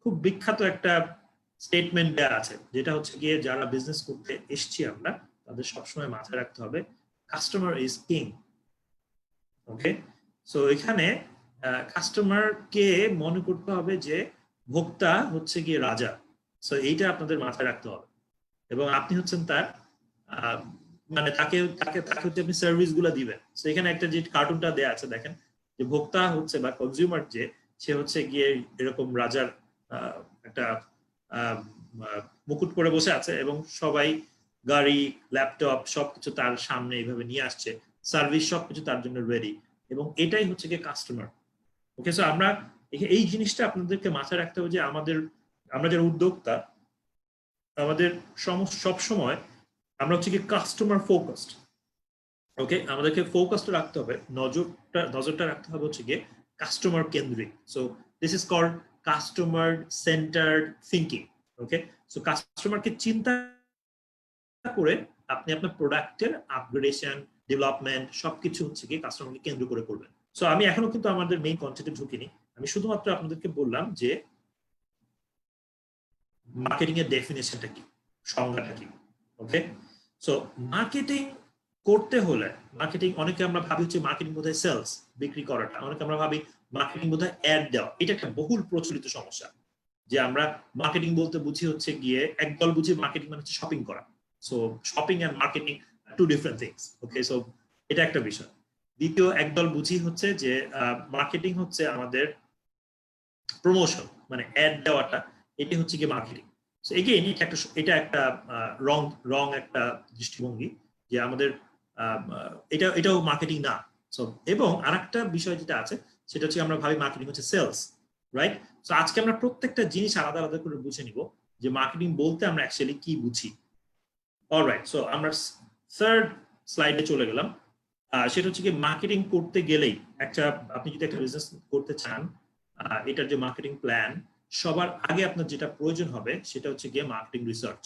খুব বিখ্যাত একটা স্টেটমেন্ট দেওয়া আছে, যেটা হচ্ছে গিয়ে যারা বিজনেস করতে এসছি আমরা তাদের সবসময় মাথায় রাখতে হবে customer is king. Okay, so এখানে কাস্টমারকে মনে করতে হবে যে ভোক্তা হচ্ছে গিয়ে রাজা। সো এইটা আপনাদের মাথায় রাখতে হবে এবং আপনি হচ্ছেন তার মানে তাকে তাকে তাকে হচ্ছে আপনি সার্ভিস গুলা দিবেন। সো এখানে একটা যে কার্টুনটা দেয়া আছে দেখেন যে ভোক্তা হচ্ছে বা কনজিউমার যে সে হচ্ছে গিয়ে এরকম রাজার একটা মুকুট পরে বসে আছে এবং সবাই গাড়ি ল্যাপটপ সবকিছু তার সামনে এইভাবে নিয়ে আসছে, সার্ভিস সবকিছু তার জন্য রেডি, এবং এটাই হচ্ছে গিয়ে কাস্টমার। ওকে, সো আমরা এই জিনিসটা আপনাদেরকে মাথায় রাখতে হবে যে আমরা যারা উদ্যোক্তা আমাদের সব সময় আমরা হচ্ছে কি কাস্টমার ফোকাসড। ওকে, আমাদেরকে ফোকাসটা রাখতে হবে, নজরটা রাখতে হবে হচ্ছে গিয়ে কাস্টমার কেন্দ্রিক। So this is called customer centered thinking. Okay, so কাস্টমারকে চিন্তা করে আপনি আপনার প্রোডাক্টের আপগ্রেডেশন ডেভেলপমেন্ট সবকিছু হচ্ছে গিয়ে কাস্টমারকে কেন্দ্র করে করবেন। সো আমি এখনো কিন্তু আমাদের মেইন কন্টেন্টে ঢুকিনি, আমি শুধুমাত্র আপনাদেরকে বললাম যে মার্কেটিং এর ডেফিনেশনটা কি, সংজ্ঞাটা কি। ওকে, সো মার্কেটিং করতে হলে মার্কেটিং অনেকে আমরা ভাবি হচ্ছে মার্কেটিং বোধহয় সেলস বিক্রি করাটা, অনেকে আমরা ভাবি মার্কেটিং বোধহয় অ্যাড দেওয়া। এটা একটা বহুল প্রচলিত সমস্যা যে আমরা মার্কেটিং বলতে বুঝি হচ্ছে গিয়ে একদল বুঝি মার্কেটিং মানে হচ্ছে শপিং করা। So shopping and marketing two different things. Okay, so এটা একটা বিষয়। দ্বিতীয় একদল বুঝি হচ্ছে যে মার্কেটিং হচ্ছে আমাদের প্রমোশন, মানে অ্যাড দেওয়াটা, এটি হচ্ছে কি মার্কেটিং। সো এগেইন এটা একটা রং একটা দৃষ্টিভঙ্গি যে আমাদের এটাও মার্কেটিং না। সো এবং আরেকটা বিষয় যেটা আছে সেটা হচ্ছে আমরা ভাবি মার্কেটিং হচ্ছে সেলস, রাইট? সো আজকে আমরা প্রত্যেকটা জিনিস আলাদা আলাদা করে বুঝে নিব যে মার্কেটিং বলতে আমরা অ্যাকচুয়ালি কি বুঝি। অলরাইট, সো আমরা থার্ড স্লাইডে চলে গেলাম। সেটা হচ্ছে কি মার্কেটিং করতে গেলেই আপনি যদি একটা বিজনেস করতে চান, এটার যে মার্কেটিং প্ল্যান, সবার আগে আপনার যেটা প্রয়োজন হবে সেটা হচ্ছে গিয়ে মার্কেটিং রিসার্চ।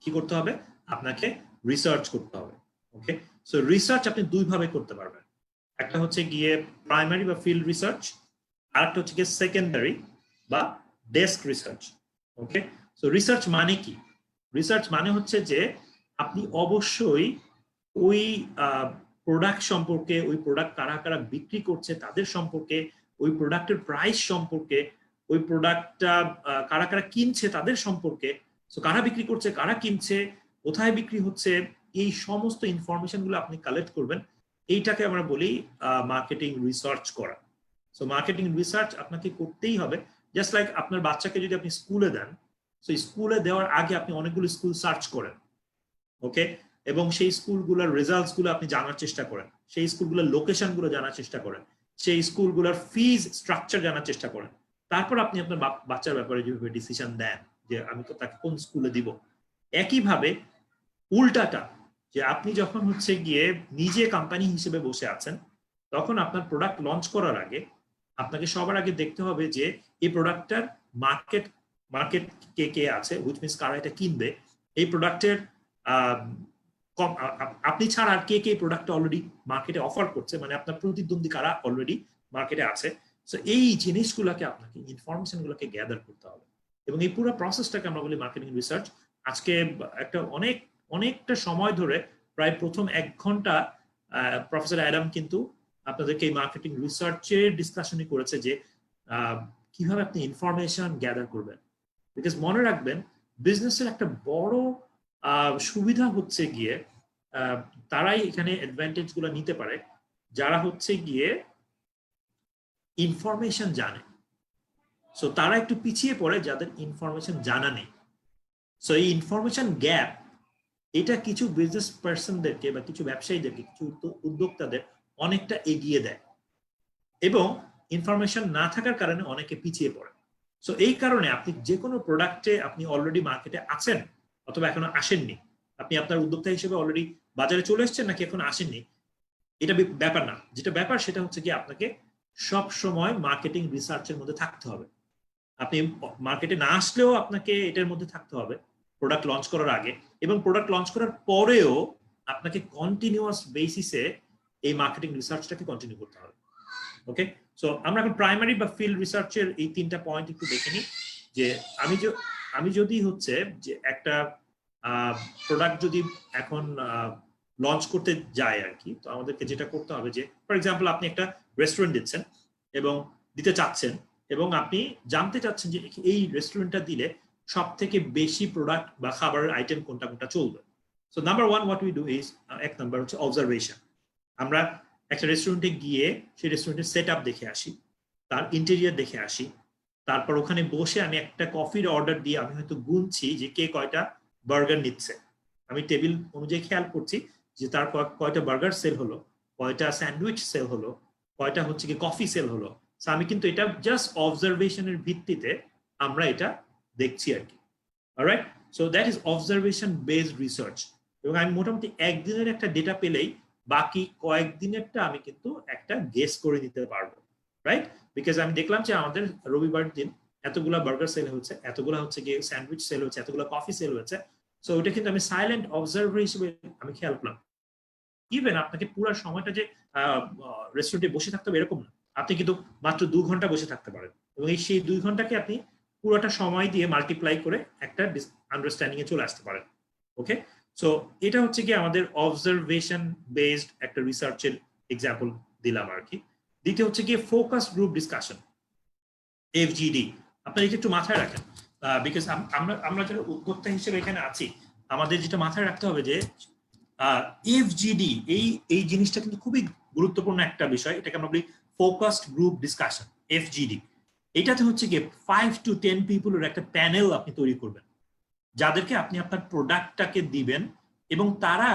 কি করতে হবে? আপনাকে রিসার্চ করতে হবে। ওকে, সো রিসার্চ আপনি দুই ভাবে করতে পারবেন, একটা হচ্ছে গিয়ে প্রাইমারি বা ফিল্ড রিসার্চ, আর একটা হচ্ছে গিয়ে সেকেন্ডারি বা ডেস্ক রিসার্চ। ওকে, সো রিসার্চ মানে কি? রিসার্চ মানে হচ্ছে যে আপনি অবশ্যই ওই প্রোডাক্ট সম্পর্কে, ওই প্রোডাক্ট কারা কারা বিক্রি করছে তাদের সম্পর্কে, ওই প্রোডাক্টের প্রাইস সম্পর্কে, ওই প্রোডাক্টটা কারা কারা কিনছে তাদের সম্পর্কে, সো কারা বিক্রি করছে, কারা কিনছে, কোথায় বিক্রি হচ্ছে, এই সমস্ত ইনফরমেশন গুলো আপনি কালেক্ট করবেন। এইটাকে আমরা বলি মার্কেটিং রিসার্চ করা। সো মার্কেটিং রিসার্চ আপনাকে করতেই হবে। জাস্ট লাইক আপনার বাচ্চাকে যদি আপনি স্কুলে দেন, সো স্কুলে দেওয়ার আগে আপনি অনেকগুলো স্কুল সার্চ করেন। ওকে, এবং সেই স্কুলগুলোর রেজাল্টস গুলো আপনি জানার চেষ্টা করেন, সেই স্কুলগুলোর লোকেশন গুলো জানার চেষ্টা করেন, সেই স্কুলগুলোর ফিজ স্ট্রাকচার জানার চেষ্টা করেন। তারপর আপনি আপনার বাচ্চার ব্যাপারে যেভাবে ডিসিশন দেন যে আমি তো তাকে কোন স্কুলে দিব। একইভাবে উল্টাটা, যে আপনি যখন হচ্ছে গিয়ে নিজে কোম্পানি হিসেবে বসে আছেন, তখন আপনার প্রোডাক্ট লঞ্চ করার আগে আপনাকে সবার আগে দেখতে হবে যে এই প্রোডাক্টটার মার্কেট কে আছে, হুইচ মিনস কারা এটা কিনবে, এই প্রোডাক্টের আপনি ছাড়া আর কে প্রোডাক্টটা অলরেডি মার্কেটে অফার করছে, মানে আপনার প্রতিদ্বন্দ্বী কারা অলরেডি মার্কেটে আছে। সো এই জিনিসগুলোকে আপনাকে ইনফরমেশন গুলোকে গ্যাদার করতে হবে, এবং এই পুরো প্রসেসটাকে আমরা বলি মার্কেটিং রিসার্চ। আজকে একটা অনেকটা সময় ধরে, প্রায় প্রথম 1 ঘন্টা প্রফেসর অ্যাডাম কিন্তু আপনাদেরকে এই মার্কেটিং রিসার্চের ডিসকাশনই করেছে যে কিভাবে আপনি ইনফরমেশন গ্যাদার করবেন। বিকজ মনে রাখবেন, বিজনেসের একটা বড় সুবিধা হচ্ছে গিয়ে তারাই এখানে অ্যাডভান্টেজ গুলো নিতে পারে যারা হচ্ছে গিয়ে ইনফরমেশন জানে। সো তারা একটু পিছিয়ে পড়ে যাদের ইনফরমেশন জানা নেই। সো এই ইনফরমেশন গ্যাপ, এটা কিছু বিজনেস পার্সনদেরকে বা কিছু ব্যবসায়ীদেরকে, কিছু উদ্যোক্তাদের অনেকটা এগিয়ে দেয়, এবং ইনফরমেশন না থাকার কারণে অনেকে পিছিয়ে পড়ে। সো এই কারণে আপনি যে কোনো প্রোডাক্টে আপনি অলরেডি মার্কেটে আছেন অথবা এখনো আসেননি, আপনি আপনার উদ্যোক্তা হিসেবে অলরেডি বাজারে চলে এসেছেন নাকি এখনো আসেননি, এটা ব্যাপার না। যেটা ব্যাপার সেটা হচ্ছে কি আপনাকে সব সময় মার্কেটিং রিসার্চের মধ্যে থাকতে হবে। আপনি মার্কেটে না আসলেও আপনাকে এটার মধ্যে থাকতে হবে প্রোডাক্ট লঞ্চ করার আগে, এবং প্রোডাক্ট লঞ্চ করার পরেও আপনাকে কন্টিনিউয়াস বেসিসে এই মার্কেটিং রিসার্চটাকে কন্টিনিউ করতে হবে। ওকে, সো আমরা এখন প্রাইমারি বা ফিল্ড রিসার্চের এই 3টা পয়েন্ট একটু দেখে নিই। যে আমি যে আমি যদি হচ্ছে যে একটা প্রোডাক্ট যদি এখন লঞ্চ করতে যায় আর কি, তো আমাদেরকে যেটা করতে হবে যে ফর এক্সাম্পল আপনি একটা রেস্টুরেন্ট দিচ্ছেন এবং দিতে চাচ্ছেন এবং আপনি জানতে চাচ্ছেন যে এই রেস্টুরেন্টটা দিলে সব থেকে বেশি প্রোডাক্ট বা খাবারের আইটেম কোনটা কোনটা চলবে। So number one what we do is, এক নাম্বার হচ্ছে অবজারভেশন। আমরা একটা রেস্টুরেন্টে গিয়ে সেই রেস্টুরেন্টের সেট আপ দেখে আসি, তার ইন্টেরিয়ার দেখে আসি, তারপর ওখানে বসে আমি একটা কফির অর্ডার দিয়ে আমি হয়তো গুনছি যে কে কয়টা বার্গার নিচ্ছে, আমি টেবিল অনুযায়ী খেয়াল করছি যে তার কয়টা বার্গার সেল হলো, কয়টা স্যান্ডউইচ সেল হলো, কয়টা হচ্ছে কি কফি সেল হলো। সো আমি কিন্তু এটা জাস্ট অবজারভেশনের ভিত্তিতে আমরা এটা দেখছি আর কি। Alright, so that is observation based research. এবং আমি মোটামুটি একদিনের একটা ডেটা পেলেই বাকি কয়েকদিনেরটা আমি কিন্তু একটা গেস করে দিতে পারবো, রাইট? বিকজ আমি দেখলাম যে আমাদের রবিবার দিন এতগুলা বার্গার সেল হচ্ছে, এতগুলা হচ্ছে গিয়ে স্যান্ডউইচ সেল হচ্ছে, এতগুলা কফি সেল হচ্ছে। সো ওটা কিন্তু আমি সাইলেন্ট অবজারভার হিসেবে আমি খেয়াল করলাম। ইভেন আপনাকে পুরো সময়টা যে রেস্টুরেন্টে বসে থাকতে হবে এরকম না, আপনি কিন্তু মাত্র 2 ঘন্টা বসে থাকতে পারেন এবং সেই 2 ঘন্টাকে আপনি পুরোটা সময় দিয়ে মাল্টিপ্লাই করে একটা আন্ডারস্ট্যান্ডিং এ চলে আসতে পারেন। ওকে, সো এটা হচ্ছে কি আমাদের অবজারভেশন বেসড একটা রিসার্চের এক্সাম্পল দিলাম আর কি। দ্বিতীয় হচ্ছে কি ফোকাস গ্রুপ ডিসকাশন, FGD। আপনারা এটা একটু মাথায় রাখেন, বিকজ আমরা যারা উদ্যোক্তা হিসেবে এখানে আছি, আমাদের যেটা মাথায় রাখতে হবে যে FGD এই জিনিসটা কিন্তু খুবই গুরুত্বপূর্ণ একটা বিষয়। এটাকে আমরা বলি ফোকাসড গ্রুপ ডিসকাশন, FGD। এটাতে হচ্ছে গিয়ে 5 to 10 পিপলের একটা প্যানেল আপনি তৈরি করবেন, যাদেরকে আপনি আপনার প্রোডাক্টটাকে দিবেন এবং তারা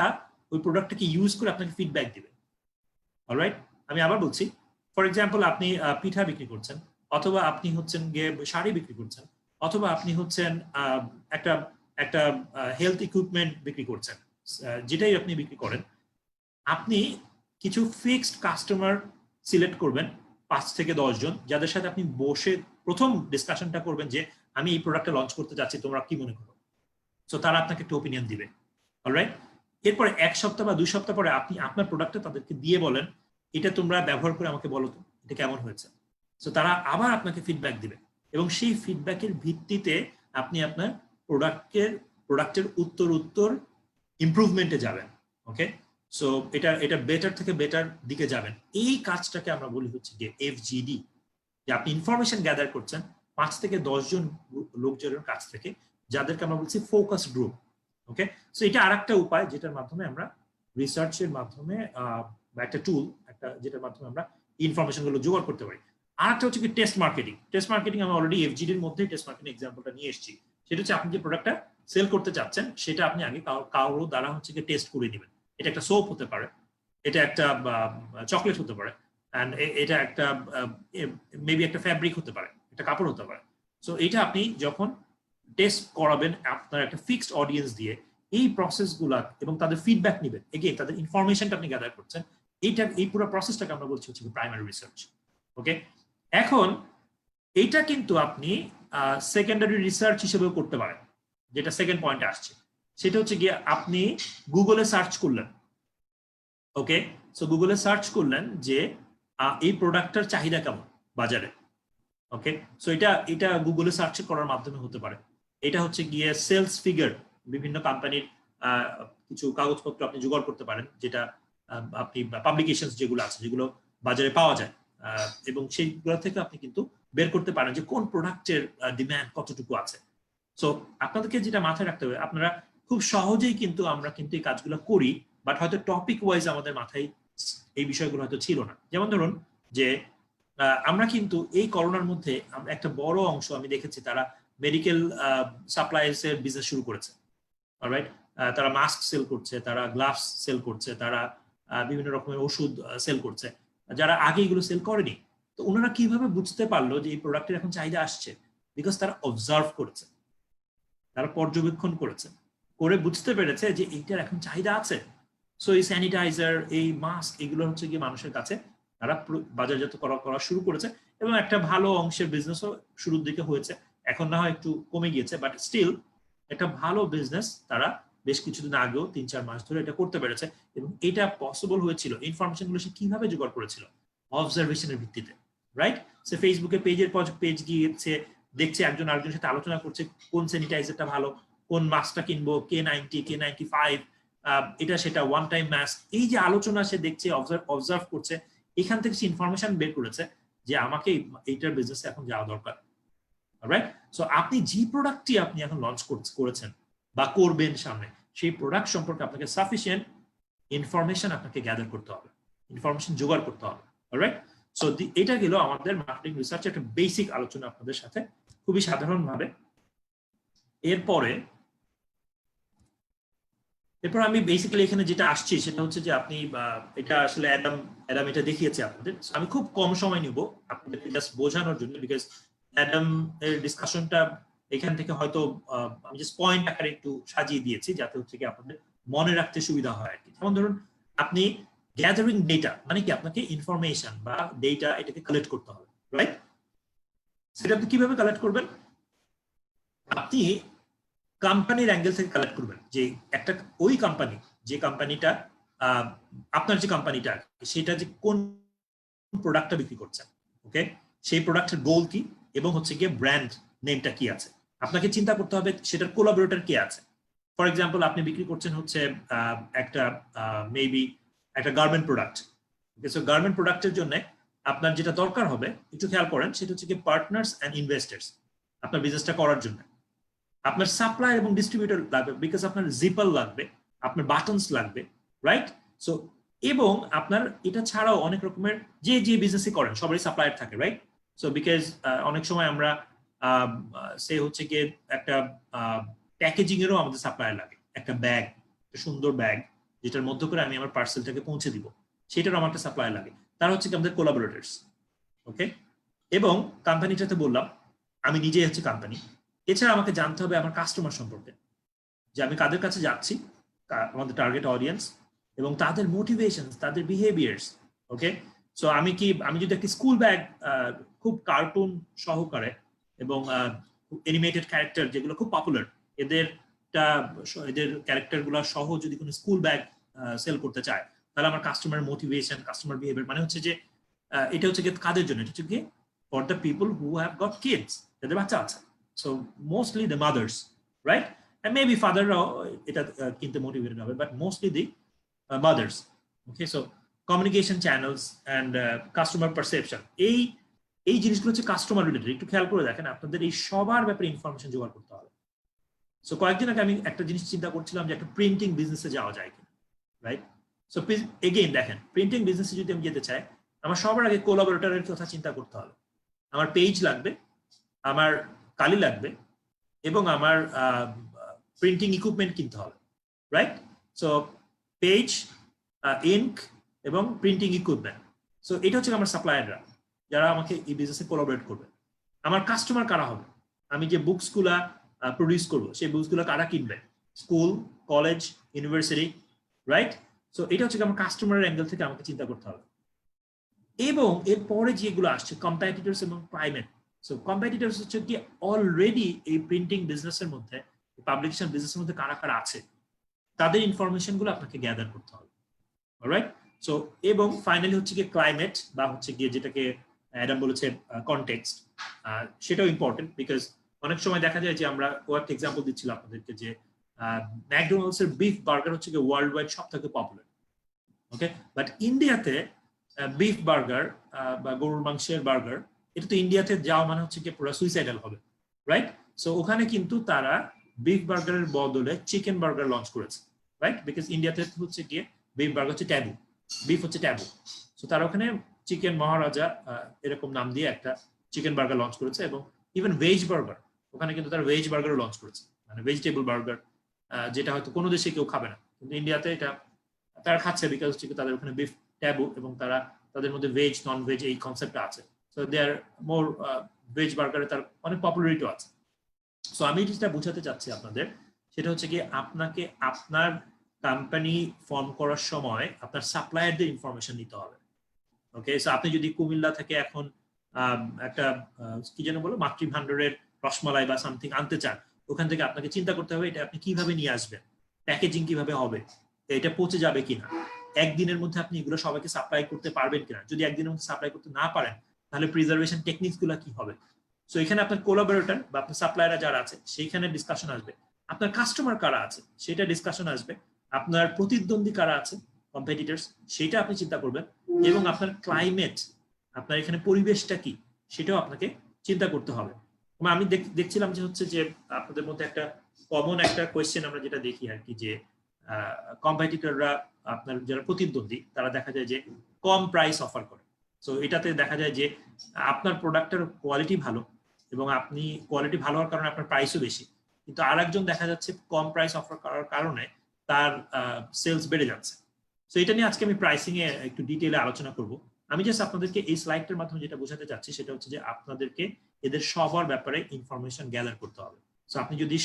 ওই প্রোডাক্টটাকে ইউজ করে আপনাকে ফিডব্যাক দিবেন। অলরাইট, আমি আবার বলছি, ফর এক্সাম্পল আপনি পিঠা বিক্রি করছেন, অথবা আপনি হচ্ছেন গিয়ে শাড়ি বিক্রি করছেন, অথবা আপনি হচ্ছেন একটা হেলথ ইকুইপমেন্ট বিক্রি করছেন, যেটাই আপনি বিক্রি করেন, আপনি কিছু ফিক্সড কাস্টমার সিলেক্ট করবেন 5 থেকে 10 জন, যাদের সাথে আপনি বসে প্রথম ডিসকাশনটা করবেন যে আমি এই প্রোডাক্টটা লঞ্চ করতে যাচ্ছি, তোমরা কি মনে করো? সো তারা আপনাকে একটা ওপিনিয়ন দিবে। অলরাইট, এরপরে 1 সপ্তাহ বা 2 সপ্তাহ পরে আপনি আপনার প্রোডাক্টটা তাদেরকে দিয়ে বলেন, এটা তোমরা ব্যবহার করে আমাকে বলো তো এটা কেমন হয়েছে। সো তারা আবার আপনাকে ফিডব্যাক দিবে এবং সেই ফিডব্যাকের ভিত্তিতে আপনি আপনার প্রোডাক্টের উত্তর ইমপ্রুভমেন্টে যাবেন। ওকে, সো এটা বেটার থেকে বেটার দিকে যাবেন। এই কাজটাকে আমরা বলি হচ্ছে যে FGD, যে আপনি ইনফরমেশন গ্যাদার করছেন 5 থেকে 10 জন লোকজনের কাছ থেকে, যাদেরকে আমরা বলছি ফোকাস গ্রুপ। ওকে, সো এটা আরেকটা উপায় যেটার মাধ্যমে আমরা রিসার্চের মাধ্যমে বা একটা টুল, যেটার মাধ্যমে আমরা ইনফরমেশন গুলো জোগাড় করতে পারি। আরেকটা হচ্ছে কি টেস্ট মার্কেটিং। টেস্ট মার্কেটিং আমি অলরেডি FGD-র মধ্যে টেস্ট মার্কেটিং এক্সাম্পলটা নিয়ে এসেছি। সেটা হচ্ছে আপনি যে প্রোডাক্টটা সেল করতে চাচ্ছেন সেটা আপনি আগে কারো দ্বারা হচ্ছে কি টেস্ট করে নেবেন। এটা একটা সোপ হতে পারে, এটা একটা চকলেট হতে পারে, এন্ড এটা একটা মেবি একটা ফ্যাব্রিক হতে পারে, একটা কাপড় হতে পারে। সো এটা আপনি যখন টেস্ট করাবেন আপনার একটা ফিক্সড অডিয়েন্স দিয়ে, এই প্রসেসগুলা এবং তাদের ফিডব্যাক নেবেন, এগেইন তাদের ইনফরমেশনটা আপনি গ্যাদার করছেন, এই পুরো প্রসেসটাকে আমরা বলছি হচ্ছে প্রাইমারি রিসার্চ। ওকে, এখন এইটা কিন্তু আপনি সেকেন্ডারি রিসার্চ হিসেবেও করতে পারেন। যেটা সেকেন্ড পয়েন্টে আসছে সেটা হচ্ছে গিয়ে আপনি গুগলে সার্চ করলেন। ওকে, সো গুগলে সার্চ করলেন যে এই প্রোডাক্টটার চাহিদা কেমন বাজারে। ওকে, সো এটা গুগলে সার্চ করার মাধ্যমে হতে পারে। এটা হচ্ছে গিয়ে সেলস ফিগার, বিভিন্ন কোম্পানির কিছু কাগজপত্র আপনি জোগাড় করতে পারেন, যেটা আপনি পাবলিকেশন যেগুলো আছে যেগুলো বাজারে পাওয়া যায়, এবং সেইগুলো থেকে আপনি কিন্তু বের করতে পারেন যে কোন প্রোডাক্টের ডিমান্ড কতটুকু আছে। সো আপনাদেরকে যেটা মাথায় রাখতে হবে, আপনারা খুব সহজেই কিন্তু আমরা কিন্তু এই কাজগুলো করি, বাট হয়তো টপিক ওয়াইজ আমাদের মাথায় এই বিষয়গুলো হয়তো ছিল না। যেমন ধরুন যে আমরা কিন্তু এই করোনার মধ্যে একটা বড় অংশ আমি দেখেছি তারা মেডিকেল সাপ্লাইস এর বিজনেস শুরু করেছে। অলরাইট, তারা মাস্ক সেল করছে, তারা গ্লাভস সেল করছে, তারা বিভিন্ন রকমের ওষুধ সেল করছে, যারা আগে এগুলো সেল করেনি। তো ওনারা কিভাবে বুঝতে পারলো যে এই প্রোডাক্টের এখন চাহিদা আসছে? বিকজ তারা অবজার্ভ করেছে, তারা পর্যবেক্ষণ করেছে, করে বুঝতে পেরেছে যে এইটার এখন চাহিদা আছে। সো এই স্যানিটাইজার, এই মাস্ক, এগুলো হচ্ছে গিয়ে মানুষের কাছে তারা বাজারজাত করা শুরু করেছে এবং একটা ভালো অংশের বিজনেসও শুরুর দিকে হয়েছে। এখন না হয় একটু কমে গিয়েছে, বাট স্টিল একটা ভালো বিজনেস তারা বেশ কিছুদিন আগেও 3-4 মাস ধরে এটা করতে পেরেছে। এবং এটা পসিবল হয়েছিল, ইনফরমেশন গুলো সে কিভাবে জোগাড় করেছিল? অবজারভেশনের ভিত্তিতে, রাইট? সে ফেসবুকে পেজের পর পেজ গিয়েছে, দেখছে একজন আরেকজনের সাথে আলোচনা করছে কোন স্যানিটাইজারটা ভালো, কোন মাস্কটা কিনবো, K90, K95, এটা সেটা, ওয়ান টাইম মাস্ক, এই যে আলোচনা সে দেখছে, অবজার্ভ করছে, এখান থেকে সে ইনফরমেশন বের করেছে যে আমাকে এইটার বিজনেসে এখন যাওয়া দরকার। রাইট? সো আপনি যে প্রোডাক্টটি আপনি এখন লঞ্চ করেছেন বা করবেন সামনে, সেই প্রোডাক্ট সম্পর্কে আপনাকে সাফিসিয়েন্ট ইনফরমেশন আপনাকে গ্যাদার করতে হবে, ইনফরমেশন জোগাড় করতে হবে। অলরাইট? সো এটা গেল আমাদের মার্কেটিং রিসার্চের একটা বেসিক আলোচনা আপনাদের সাথে খুবই সাধারণভাবে। এরপর আমি বেসিক্যালি এখানে যেটা আসছি সেটা হচ্ছে যে আপনি এটা আসলে অ্যাডাম এটা দেখিয়েছে আপনাদের। আমি খুব কম সময় নিব আপনাদেরকে জাস্ট বোঝানোর জন্য, বিকজ অ্যাডাম এর ডিসকাশনটা এখান থেকে হয়তো আমি জাস্ট পয়েন্ট আকারে একটু সাজিয়ে দিয়েছি যাতে হচ্ছে কি আপনাদের মনে রাখতে সুবিধা হয় আর কি। যেমন ধরুন আপনি গ্যাদারিং ডেটা মানে কি, আপনাকে ইনফরমেশন বা ডেটা এটাকে কালেক্ট করতে হবে, রাইট? সেটা আপনি কিভাবে কালেক্ট করবেন? আপনি কোম্পানির অ্যাঙ্গেল থেকে কালেক্ট করবেন যে একটা ওই কোম্পানি, যে কোম্পানিটা আপনার যে কোম্পানিটা সেটা যে কোন প্রোডাক্টটা বিক্রি করছে, ওকে, সেই প্রোডাক্টের গোল কি এবং হচ্ছে গিয়ে ব্র্যান্ড নেমটা কি আছে। আপনাকে চিন্তা করতে হবে সেটার কোলাবোরেটর কে আছে। ফর এক্সাম্পল আপনি বিক্রি করছেন হচ্ছে একটা মেবি একটা গার্মেন্ট প্রোডাক্ট, সো গার্মেন্ট প্রোডাক্টের জন্য আপনার যেটা দরকার হবে একটু খেয়াল করেন, সেটা হচ্ছে কি পার্টনার্স অ্যান্ড ইনভেস্টার্স আপনার বিজনেসটা করার জন্য। আপনার সাপ্লাই এবং ডিস্ট্রিবিউটর লাগবে, বিকজ আপনার জিপার লাগবে, আপনার বাটনস লাগবে, রাইট? সো এবং আপনার এটা ছাড়াও অনেক রকমের যে বিজনেসই করেন সবারই সাপ্লায়ার থাকে, রাইট? সো বিকজ অনেক সময় আমরা সে হচ্ছে গিয়ে একটা প্যাকেজিং এরও আমাদের সাপ্লায়ার লাগে, একটা ব্যাগ, একটা সুন্দর ব্যাগ যেটার মধ্যে করে আমি আমার পার্সেলটাকে পৌঁছে দিব, সেটারও আমার একটা সাপ্লায়ার লাগে। তারা হচ্ছে কি আমাদের কোলাবোরেটরস, ওকে? এবং কোম্পানিটাতে বললাম আমি নিজেই হচ্ছে কোম্পানি। এছাড়া আমাকে জানতে হবে আমার কাস্টমার সম্পর্কে, যে আমি কাদের কাছে যাচ্ছি, আমাদের টার্গেট অডিয়েন্স, এবং তাদের মোটিভেশন, তাদের বিহেভিয়ার্স, ওকে? সো আমি যদি একটি স্কুল ব্যাগ খুব কার্টুন সহকারে এবং অ্যানিমেটেড ক্যারেক্টার যেগুলো খুব পপুলার, এদের ক্যারেক্টারগুলো সহ যদি কোনো স্কুল ব্যাগ সেল করতে চায়, তাহলে আমার কাস্টমার মোটিভেশন, কাস্টমার বিহেভিয়ার মানে হচ্ছে যে এটা হচ্ছে গিয়ে কাদের জন্য, এটা হচ্ছে গিয়ে for the people who have got kids, যাদের বাচ্চা আছে। So mostly the mothers, right? And maybe father এটা কিনতে মোটিভেটেড হবে, but mostly the mothers. Okay, so communication channels and customer perception, এই জিনিসগুলো হচ্ছে কাস্টমার রিলেটেড। একটু খেয়াল করে দেখেন, আপনাদের এই সবার ব্যাপারে ইনফরমেশন জোগাড় করতে হবে। সো কয়েকদিন আগে আমি একটা জিনিস চিন্তা করছিলাম যে একটা প্রিন্টিং বিজনেসে যাওয়া যায় কিনা, রাইট? সো এগেইন দেখেন, প্রিন্টিং বিজনেসে যদি আমি যেতে চাই, আমার সবার আগে কোলাবোরেটরের কথা চিন্তা করতে হবে। আমার পেজ লাগবে, আমার কালি লাগবে, এবং আমার প্রিন্টিং ইকুইপমেন্ট কিনতে হবে, রাইট? সো পেজ, ইঙ্ক এবং প্রিন্টিং ইকুইপমেন্ট। সো এটা হচ্ছে আমার সাপ্লায়াররা, যারা আমাকে এই বিজনেসে কোলাবোরেট করবে। আমার কাস্টমার কারা হবে? আমি যে বুকসগুলা প্রডিউস করবো, সেই বুকসগুলো কারা কিনবে? School, college, university, right? So এটা হচ্ছে আমার কাস্টমারের অ্যাঙ্গেল থেকে আমাকে চিন্তা করতে হবে। এবং এরপরে যেগুলো আসছে কম্পিটিটরস এবং ক্লাইমেট। সো কম্পিটিটরস হচ্ছে কি অলরেডি এই প্রিন্টিং বিজনেসের মধ্যে, পাবলিকেশন বিজনেসের মধ্যে কারা কারা আছে, তাদের ইনফরমেশন গুলো আপনাকে গ্যাদার করতে হবে, অলরাইট? সো এবং ফাইনালি হচ্ছে কি ক্লাইমেট বা হচ্ছে গিয়ে যেটাকে অ্যাডাম বলেছে কনটেক্সট, সেটাও ইম্পর্টেন্ট, বিকজ অনেক সময় দেখা যায় যে আমরা একটা এক্সাম্পল দিচ্ছিলাম আপনাদেরকে যে ম্যাকডোনাল্ডস এর বিফ বার্গার হচ্ছে কি ওয়ার্ল্ড ওয়াইড সব থেকে পপুলার, ওকে? বাট ইন্ডিয়াতে বিফ বার্গার বা গরুর মাংসের বার্গার, এটা তো ইন্ডিয়াতে যাওয়া মানে হচ্ছে কি পুরো সুইসাইডাল হবে, রাইট? সো ওখানে কিন্তু তারা বিফ বার্গারের বদলে চিকেন বার্গার লঞ্চ করেছে, রাইট? বিকজ ইন্ডিয়াতে হচ্ছে গিয়ে বিফ বার্গার হচ্ছে ট্যাবু, বিফ হচ্ছে ট্যাবু। সো তারা ওখানে চিকেন মহারাজা এরকম নাম দিয়ে একটা চিকেন বার্গার লঞ্চ করেছে, এবং ইভেন ভেজ বার্গার, ওখানে কিন্তু তারা ভেজ বার্গারও লঞ্চ করেছে, মানে ভেজিটেবল বার্গার, যেটা হয়তো কোনো দেশে কেউ খাবে না, কিন্তু ইন্ডিয়াতে এটা তারা খাচ্ছে, বিকজ হচ্ছে তাদের ওখানে বিফ ট্যাবু এবং তাদের মধ্যে ভেজ নন ভেজ এই কনসেপ্টটা আছে। So they R more veg বার্গারে তার অনেক পপুলারিটিও আছে। সো আমি যেটা বোঝাতে চাচ্ছি আপনাদের, সেটা হচ্ছে কি আপনাকে আপনার কোম্পানি ফর্ম করার সময় আপনার সাপ্লায়ারদের ইনফরমেশন নিতে হবে, ওকে? সো আপনি যদি কুমিল্লা থেকে এখন একটা কি যেন বলো মাতৃভান্ডারের রসমালাই বা সামথিং আনতে চান, ওখান থেকে আপনাকে চিন্তা করতে হবে এটা আপনি কিভাবে নিয়ে আসবেন, প্যাকেজিং কিভাবে হবে, এটা পচে যাবে কিনা, একদিনের মধ্যে আপনি এগুলো সবাইকে সাপ্লাই করতে পারবেন কিনা, যদি একদিনের মধ্যে সাপ্লাই করতে না পারেন তাহলে প্রিজার্ভেশন টেকনিক্স গুলো কি হবে। সো এখানে আপনার কোলাবোরেটর বা আপনার সাপ্লায়াররা যারা আছে সেইখানে ডিসকাশন আসবে, আপনার কাস্টমার কারা আছে সেটা ডিসকাশন আসবে, আপনার প্রতিদ্বন্দ্বী কারা আছে কম্পিটিটরস সেটা আপনি চিন্তা করবেন, এবং আপনার ক্লাইমেট, আপনার এখানে পরিবেশটা কি সেটাও আপনাকে চিন্তা করতে হবে। আমি দেখছিলাম যে হচ্ছে যে আপনাদের মধ্যে একটা কমন একটা কোয়েশ্চেন আমরা যেটা দেখি আর কি, যে কম্পিটিটররা আপনার যারা প্রতিদ্বন্দ্বী তারা দেখা যায় যে কম প্রাইস অফার করে। সো এটাতে দেখা যায় যে আপনার প্রোডাক্টের কোয়ালিটি ভালো এবং আপনি কোয়ালিটি ভালো হওয়ার কারণে আপনার প্রাইসও বেশি, কিন্তু আরেকজন দেখা যাচ্ছে কম প্রাইস অফার করার কারণে তার সেলস বেড়ে যাচ্ছে। সো এটা নিয়ে আজকে আমি প্রাইসিং এ একটু ডিটেইলে আলোচনা করব। আমি জাস্ট আপনাদেরকে এই স্লাইডটার মাধ্যমে যেটা বোঝাতে চাচ্ছি সেটা হচ্ছে যে আপনাদেরকে এদের সবার ব্যাপারে ইনফরমেশন গ্যাদার করতে হবে। সো আপনি যদি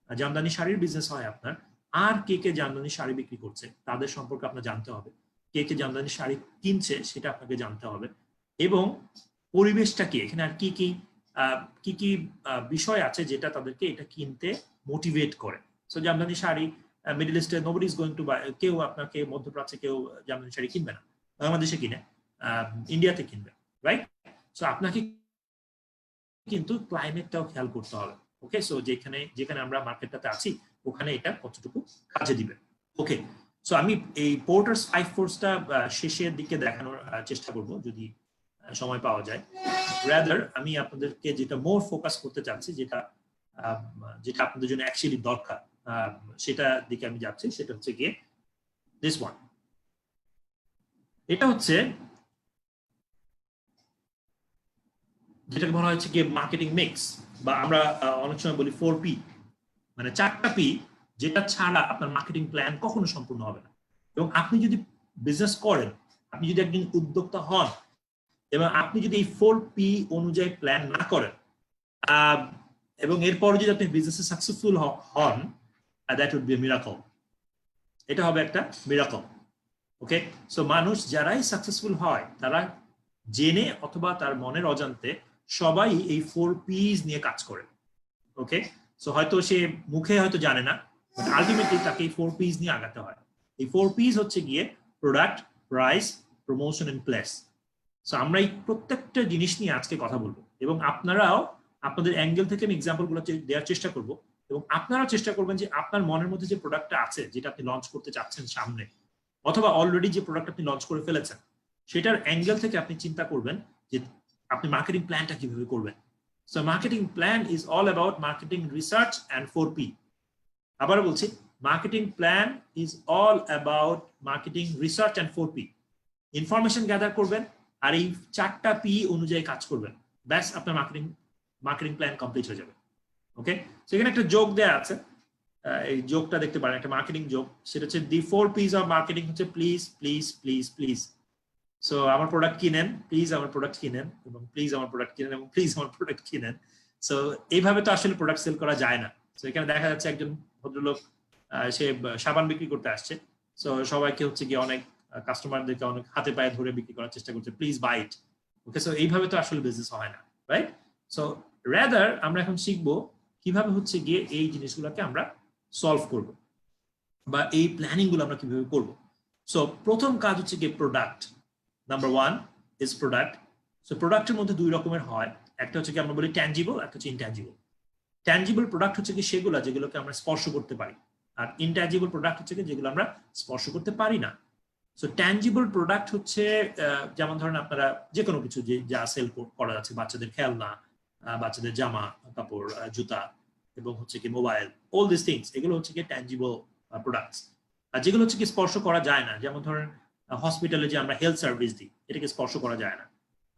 জামদানি শাড়ির বিজনেস হয় আপনার, আর কে কে জামদানি শাড়ি বিক্রি করছে তাদের সম্পর্কে আপনার জানতে হবে, কে কে জামদানি শাড়ি কিনছে সেটা আপনাকে জানতে হবে, এবং পরিবেশটা কি, এখানে আর কি কি বিষয় আছে যেটা তাদেরকে এটা কিনতে মোটিভেট করে। সো জামদানি শাড়ি মিডল ইস্টে nobody is going to buy, কেউ আপনাকে মধ্যপ্রাচ্যে কেউ জামদানি শাড়ি কিনবে না, বাংলাদেশে কিনে, ইন্ডিয়াতে কিনবে, রাইট? সো আপনাকে কিন্তু ক্লাইমেটটাও খেয়াল করতে হবে। ওকে, সো যেখানে আমরা মার্কেটটাতে আছি ওখানে এটা কতটুকু কাজে দিবে। ওকে, সো আমি এই পোর্টার্স 5 ফোর্সটা শেষের দিকে দেখানোর চেষ্টা করব যদি সময় পাওয়া যায়। রাদার আমি আপনাদেরকে যেটা মোর ফোকাস করতে চাচ্ছি, যেটা আপনাদের জন্য অ্যাকচুয়ালি দরকার, সেটা দিকে আমি যাচ্ছি, সেটা হচ্ছে গিয়ে দিস ওয়ান। এটা হচ্ছে যেটাকে বলা হচ্ছে কি মার্কেটিং মিক্স, বা আমরা অনেক সময় বলি 4P, মানে 4টা P, যেটা ছাড়া আপনার মার্কেটিং প্ল্যান কখনো সম্পূর্ণ হবে না। এবং আপনি যদি বিজনেস করেন, আপনি যদি একদিন উদ্যোক্তা হন এবং আপনি যদি এই 4P অনুযায়ী প্ল্যান না করেন, এবং এরপর যদি আপনি বিজনেসে সাকসেসফুল হন, that would be a miracle. এটা হবে একটা মিরাকল। ওকে, সো মানুষ যারাই সাকসেসফুল হয় তারা জেনে অথবা তার মনের অজান্তে সবাই এই 4Ps নিয়ে কাজ করে। ওকে, সো হয়তো সে মুখে হয়তো জানে না, বাট আলটিমেটলি তাকে এই 4Ps নিয়ে আগাতে হয়। এই 4Ps হচ্ছে গিয়ে product, price, promotion and place. So আমরা এই প্রত্যেকটা জিনিস নিয়ে আজকে কথা বলবো, এবং আপনারাও আপনাদের অ্যাঙ্গেল থেকে আমি এক্সাম্পল গুলো দেওয়ার চেষ্টা করবো, এবং আপনারাও চেষ্টা করবেন যে আপনার মনের মধ্যে যে প্রোডাক্টটা আছে যেটা আপনি লঞ্চ করতে চাচ্ছেন সামনে, অথবা অলরেডি যে প্রোডাক্ট আপনি লঞ্চ করে ফেলেছেন, সেটার অ্যাঙ্গেল থেকে আপনি চিন্তা করবেন যে আপনি মার্কেটিং প্ল্যানটা কিভাবে করবেন। So marketing plan is all about marketing research and 4P। আবার বলছি, marketing plan is all about marketing research and 4P। Information gather করবেন আর এই 4টা P অনুযায়ী কাজ করবেন, ব্যাস আপনার মার্কেটিং প্ল্যান কমপ্লিট হয়ে যাবে। ওকে, সেখানে একটা যোগ দেয়া আছে, এই যোগটা দেখতে পারেন, একটা মার্কেটিং যোগ, সেটা হচ্ছে দি 4Ps অফ মার্কেটিং হচ্ছে please, please, please, please. So আমার প্রোডাক্ট কিনেন, প্লিজ আমার প্রোডাক্ট কিনেন, এবং প্লিজ আমার প্রোডাক্ট কিনেন, এবং প্লিজ আমার প্রোডাক্ট কিনেন। সো এইভাবে তো আসলে প্রোডাক্ট সেল করা যায় না। সো এখানে দেখা যাচ্ছে একজন ভদ্রলোক সে সাবান বিক্রি করতে আসছে, সো সবাইকে হচ্ছে গিয়ে অনেক কাস্টমারদেরকে অনেক হাতে পায়ে ধরে বিক্রি করার চেষ্টা করছে, please buy it. Okay, so এইভাবে তো আসলে বিজনেস হয় না, রাইট? সো রাদার আমরা এখন শিখবো কিভাবে হচ্ছে গিয়ে এই জিনিসগুলোকে আমরা সলভ করব, বা এই প্ল্যানিং গুলো আমরা কিভাবে করব। সো প্রথম কাজ হচ্ছে গিয়ে product. Number 1 is product. So প্রোডাক্টের মধ্যে 2 রকমের হয়, একটা হচ্ছে কি আমরা বলি ট্যানজিবল, একটা হচ্ছে ইনট্যানজিবল। ট্যানজিবল প্রোডাক্ট হচ্ছে কি সেগুলো যেগুলোকে আমরা স্পর্শ করতে পারি, আর ইনট্যানজিবল প্রোডাক্ট হচ্ছে কি যেগুলো আমরা স্পর্শ করতে পারি না। সো ট্যানজিবল প্রোডাক্ট হচ্ছে যেমন ধরেন আপনারা যে কোনো কিছু যা সেল করা যাচ্ছে, বাচ্চাদের খেলনা, বাচ্চাদের জামা কাপড়, জুতা, এবং হচ্ছে কি মোবাইল, অল দিস থিংস, এগুলো হচ্ছে কি ট্যানজিবল প্রোডাক্টস। আর যেগুলো হচ্ছে কি স্পর্শ করা যায় না, যেমন ধরেন হসপিটালে যে আমরা হেলথ সার্ভিস দিই, এটাকে স্পর্শ করা যায় না।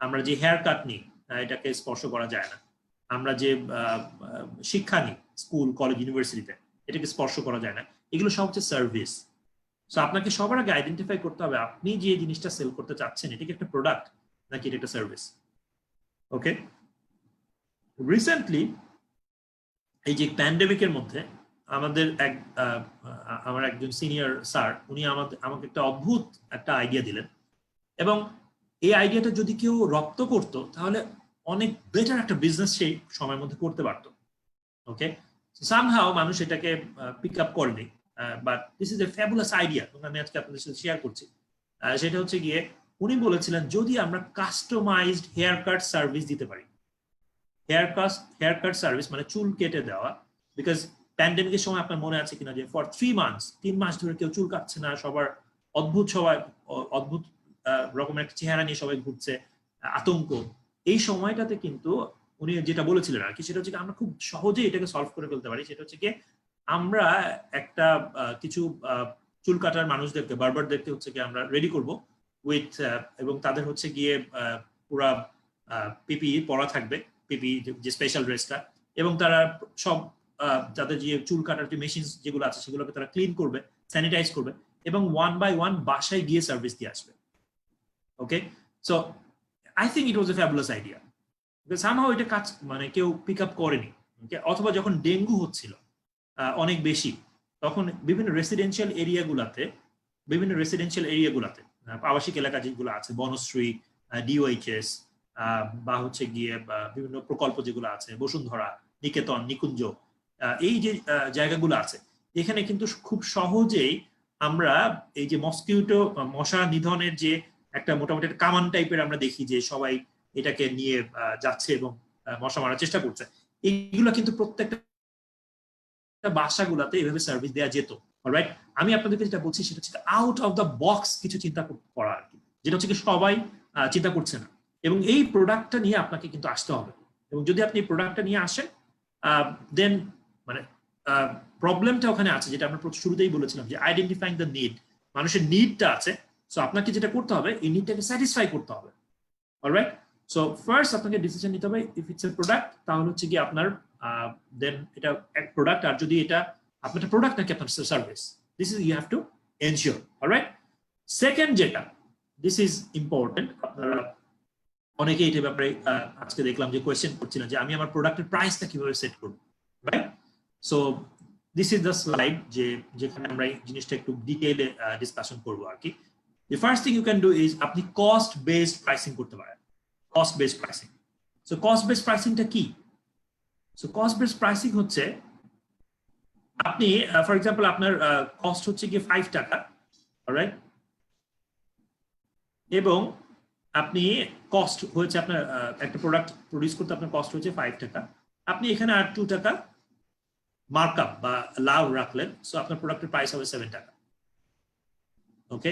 আমরা যে হেয়ার কাট নিই, এটাকে স্পর্শ করা যায় না। আমরা যে শিক্ষা নিই স্কুল, কলেজ, ইউনিভার্সিটিতে, এটাকে স্পর্শ করা যায় না। এগুলো সব হচ্ছে সার্ভিস। সো আপনাকে সবার আগে আইডেন্টিফাই করতে হবে আপনি যে জিনিসটা সেল করতে চাচ্ছেন এটা কি একটা প্রোডাক্ট নাকি এটা একটা সার্ভিস। ওকে, রিসেন্টলি এই যে প্যান্ডেমিকের মধ্যে আমার একজন সিনিয়র স্যার, উনি আমাকে একটা অদ্ভুত একটা আইডিয়া দিলেন, এবং এই আইডিয়াটা যদি কেউ রপ্ত করত তাহলে অনেক বেটার একটা বিজনেস সেই সময়ের মধ্যে করতে পারত। ওকে, সামহাও মানুষ এটাকে পিক আপ করেনি, but this is a fabulous idea, এবং আমি আজকে আপনাদের সাথে শেয়ার করছি। সেটা হচ্ছে গিয়ে উনি বলেছিলেন যদি আমরা কাস্টমাইজড হেয়ার কাট সার্ভিস দিতে পারি, হেয়ার কাট সার্ভিস মানে চুল কেটে দেওয়া, বিকজ প্যান্ডেমিকের সময় আপনার মনে আছে কিনা যে ফর 3 মাস ধরে কেউ চুল কাটছে না, সবার অদ্ভুত রকমের একটা চেহারা নিয়ে সবাই ঘুরছে, আতঙ্ক। এই সময়টাতে কিন্তু উনি যেটা বলেছিলেন আর কি, সেটা হচ্ছে আমরা খুব সহজেই এটাকে সলভ করে ফেলতে পারি। সেটা হচ্ছে কি আমরা একটা কিছু চুল কাটার মানুষদেরকে, বারবারদেরকে হচ্ছে কি আমরা রেডি করব উইথ, এবং তাদের হচ্ছে গিয়ে পুরা পিপি পরা থাকবে, পিপি যে স্পেশাল ড্রেসটা, এবং তারা সব তাদের যে চুল কাটার যে মেশিন যেগুলো আছে সেগুলোকে তারা ক্লিন করবে, স্যানিটাইজ করবে, এবং 1 by 1 বাসায় গিয়ে সার্ভিস দিয়ে আসবে। Okay, so I think it was a fabulous idea. Somehow এটা কাজ মানে কেউ পিক আপ করেনি। অথবা যখন ডেঙ্গু হচ্ছিল অনেক বেশি, তখন বিভিন্ন রেসিডেন্সিয়াল এরিয়াগুলাতে আবাসিক এলাকা যেগুলো আছে, বনশ্রী, ডিওএইচএস, বা হচ্ছে গিয়ে বিভিন্ন প্রকল্প যেগুলো আছে, বসুন্ধরা, নিকেতন, নিকুঞ্জ, এই যে জায়গাগুলো আছে, এখানে কিন্তু খুব সহজেই আমরা এই যে মসকিউটো মশা নিধনের যে একটা মোটামুটি একটা কামান টাইপের আমরা দেখি যে সবাই এটাকে নিয়ে যাচ্ছে এবং মশা মারার চেষ্টা করছে, এইগুলো কিন্তু প্রত্যেকটা বাসাগুলোতে এইভাবে সার্ভিস দেওয়া যেত। অলরাইট, আমি আপনাদেরকে যেটা বলছি সেটা হচ্ছে আউট অফ দ্য বক্স কিছু চিন্তা করা আর কি, যেটা হচ্ছে কি সবাই চিন্তা করছে না, এবং এই প্রোডাক্টটা নিয়ে আপনাকে কিন্তু আসতে হবে। এবং যদি আপনি প্রোডাক্টটা নিয়ে আসেন, দেন মানে প্রবলেমটা ওখানে আছে, যেটা আমরা শুরুতেই বলেছিলাম যে আইডেন্টিফাইং দ্য নিড, মানুষের নিডটা আছে। সো আপনাকে যেটা করতে হবে, এই নিডটাকে স্যাটিসফাই করতে হবে। অলরাইট, সো ফার্স্ট আপনাকে ডিসিশন নিতে হবে, ইফ ইটস এ প্রোডাক্ট তাহলে হচ্ছে কি আপনার দেন এটা এক প্রোডাক্ট, আর যদি এটা আপনার প্রোডাক্ট নাকি আপনার service, this is you have to ensure. Alright, second যেটা, দিস ইজ ইম্পর্টেন্ট, আপনারা অনেকেই এটা ব্যাপারে আজকে দেখলাম যে কোয়েশ্চেন করছিলেন যে আমি আমার প্রোডাক্টের প্রাইসটা কিভাবে সেট করব। Right, so this is the slide যেখানে আমরা এই জিনিসটা একটু ডিটেইলে ডিসকাশন করবো আর কি। The first thing you can do is আপনি কস্ট বেসড প্রাইসিং করতে পারেন। Cost based pricing, so cost based প্রাইসিংটা কি? সো কস্ট বেসড প্রাইসিং হচ্ছে আপনি ফর এক্সাম্পল আপনার কস্ট হচ্ছে গিয়ে 5 টাকা, অলরাইট, এবং আপনি কস্ট হয়েছে আপনার একটা প্রোডাক্ট প্রডিউস করতে আপনার কস্ট হচ্ছে 5 টাকা, আপনি এখানে আর 2 টাকা মার্কআপ বা লাভ রাখলেন, সো আপনার প্রোডাক্টের প্রাইস হবে 7 টাকা। ওকে,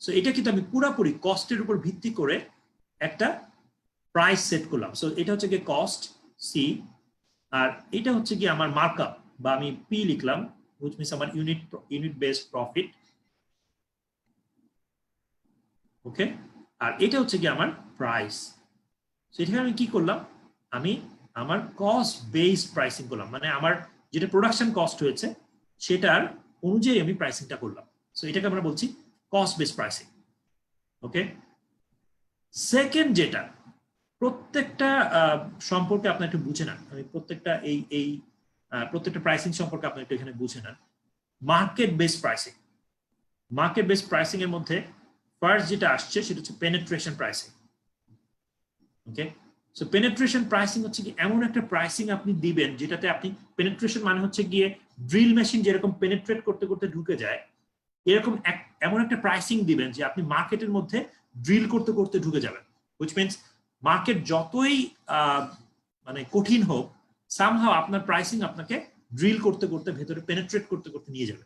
সো এটা কিন্তু আমি পুরোপুরি কস্টের উপর ভিত্তি করে একটা প্রাইস সেট করলাম। সো এটা হচ্ছে গিয়ে কস্ট সি, আর এটা হচ্ছে গিয়ে আমার মার্কআপ, বা আমি পি লিখলাম, which means আমার ইউনিট বেসড প্রফিট। ওকে, আর এটা হচ্ছে গিয়ে আমার প্রাইস। সো এখানে আমি কি করলাম, আমি আমার কস্ট বেসড প্রাইসিং করলাম, মানে আমার যেটা প্রোডাকশন কস্ট হয়েছে সেটার অনুযায়ী আমি প্রাইসিংটা করলাম। সো এটাকে আমরা বলছি কস্ট বেসড প্রাইসিং। ওকে, সেকেন্ড যেটা, প্রত্যেকটা সম্পর্কে আপনার একটু বুঝে নেন, আমি প্রত্যেকটা প্রত্যেকটা প্রাইসিং সম্পর্কে আপনি একটু এখানে বুঝে নেন। Market based pricing, market based pricing এর মধ্যে ফার্স্ট যেটা আসছে সেটা হচ্ছে পেনিট্রেশন প্রাইসিং। ওকে, সো পেনিট্রেশন প্রাইসিং হচ্ছে কি এমন একটা প্রাইসিং আপনি দিবেন যেটাতে আপনি, পেনিট্রেশন মানে হচ্ছে গিয়ে ড্রিল মেশিন যেরকম পেনিট্রেট করতে করতে ঢুকে যায়, এরকম এমন একটা প্রাইসিং দিবেন যে আপনি মার্কেটের মধ্যে ড্রিল করতে করতে ঢুকে যাবেন, which means মার্কেট যতই মানে কঠিন হোক, সামহাও আপনার প্রাইসিং আপনাকে ড্রিল করতে করতে ভেতরে পেনিট্রেট করতে করতে নিয়ে যাবে।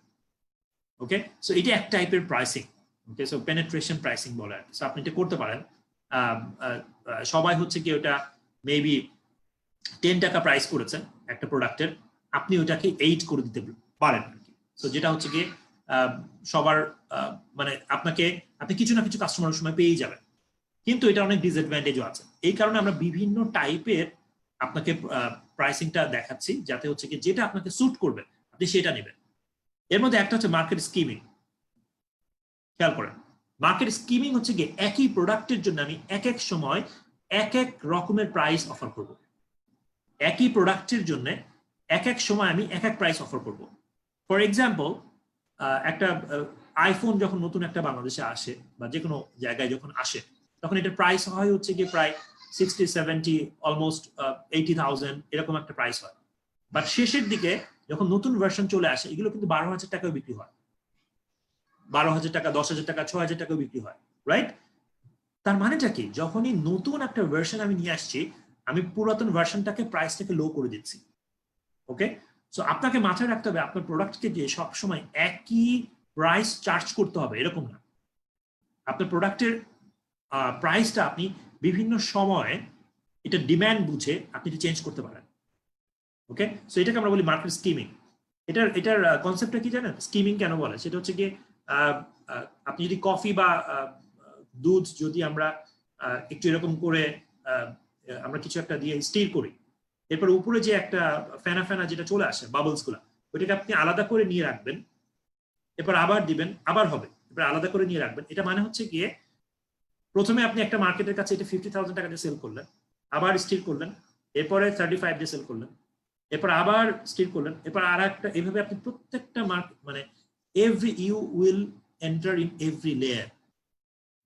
ওকে, সো এটা এক টাইপের প্রাইসিং। ওকে, সো পেনিট্রেশন প্রাইসিং বলে আর কি। সো আপনি এটা করতে পারেন। সবাই হচ্ছে কি ওটা মেবি 10 টাকা প্রাইস করেছেন একটা প্রোডাক্টের, আপনি ওটাকে 8 করে দিতে পারেন আর কি। সো যেটা হচ্ছে কি সবার মানে আপনি কিছু না কিছু কাস্টমারের সময় পেয়েই যাবেন, কিন্তু এটা অনেক ডিসঅ্যাডভান্টেজও আছে। এই কারণে আমরা বিভিন্ন টাইপের আপনাকে প্রাইসিংটা দেখাচ্ছি, যাতে হচ্ছে কি যেটা আপনাকে স্যুট করবে আপনি সেটা নেবেন। এর মধ্যে একটা হচ্ছে মার্কেট স্কিমিং। খেয়াল করেন, মার্কেট স্কিমিং হচ্ছে কি একই প্রোডাক্টের জন্য আমি এক এক সময় এক এক রকমের প্রাইস অফার করব। একই প্রোডাক্টের জন্য এক এক সময় আমি এক এক প্রাইস অফার করব। ফর এক্সাম্পল, একটা আইফোন যখন নতুন একটা বাংলাদেশে আসে বা যে কোনো জায়গায় যখন আসে, তখন এটার প্রাইস হয় হচ্ছে গিয়ে প্রায় 60, 70, অলমোস্ট 80,000 এরকম একটা প্রাইস হয়। বাট শেষের দিকে যখন নতুন ভার্সন চলে আসে, এগুলো কিন্তু 12,000 টাকাও বিক্রি হয়, 12,000 টাকা, 10,000 টাকা, 6,000 টাকাও বিক্রি হয়। রাইট, তার মানেটা কি, যখনই নতুন একটা ভার্সন আমি নিয়ে আসছি, আমি পুরাতন ভার্সনটাকে প্রাইসটাকে লো করে দিচ্ছি। ওকে, সো আপনাকে মাথায় রাখতে হবে আপনার প্রোডাক্টকে যে সবসময় একই প্রাইস চার্জ করতে হবে এরকম না। আপনার প্রোডাক্টের প্রাইসটা আপনি বিভিন্ন সময়ে এটা ডিমান্ড বুঝে আপনি এটা চেঞ্জ করতে পারেন। ওকে, সো এটাকে আমরা বলি মার্কেট স্কিমিং। এটার কনসেপ্টটা কি জানেন? স্কিমিং কেন বলে? সেটা হচ্ছে কি আপনি যদি কফি বা দুধ যদি আমরা একটু এরকম করে আমরা কিছু একটা দিয়ে স্টির করি, এরপর উপরে যে একটা ফেনা ফেনা যেটা চলে আসে বাবলস গুলা, ওইটাকে আপনি আলাদা করে নিয়ে রাখবেন, এরপর আবার দিবেন, আবার হবে, এরপর আলাদা করে নিয়ে রাখবেন। এটা মানে হচ্ছে গিয়ে প্রথমে আপনি একটা মার্কেটের কাছে এটা 50,000 টাকা দিয়ে সেল করলেন, আবার স্টির করলেন, এরপরে 35 দিয়ে সেল করলেন, এরপর আবার স্টির করলেন, এরপর আর একটা, এইভাবে আপনি প্রত্যেকটা মার্কেট মানে every you will enter in every layer.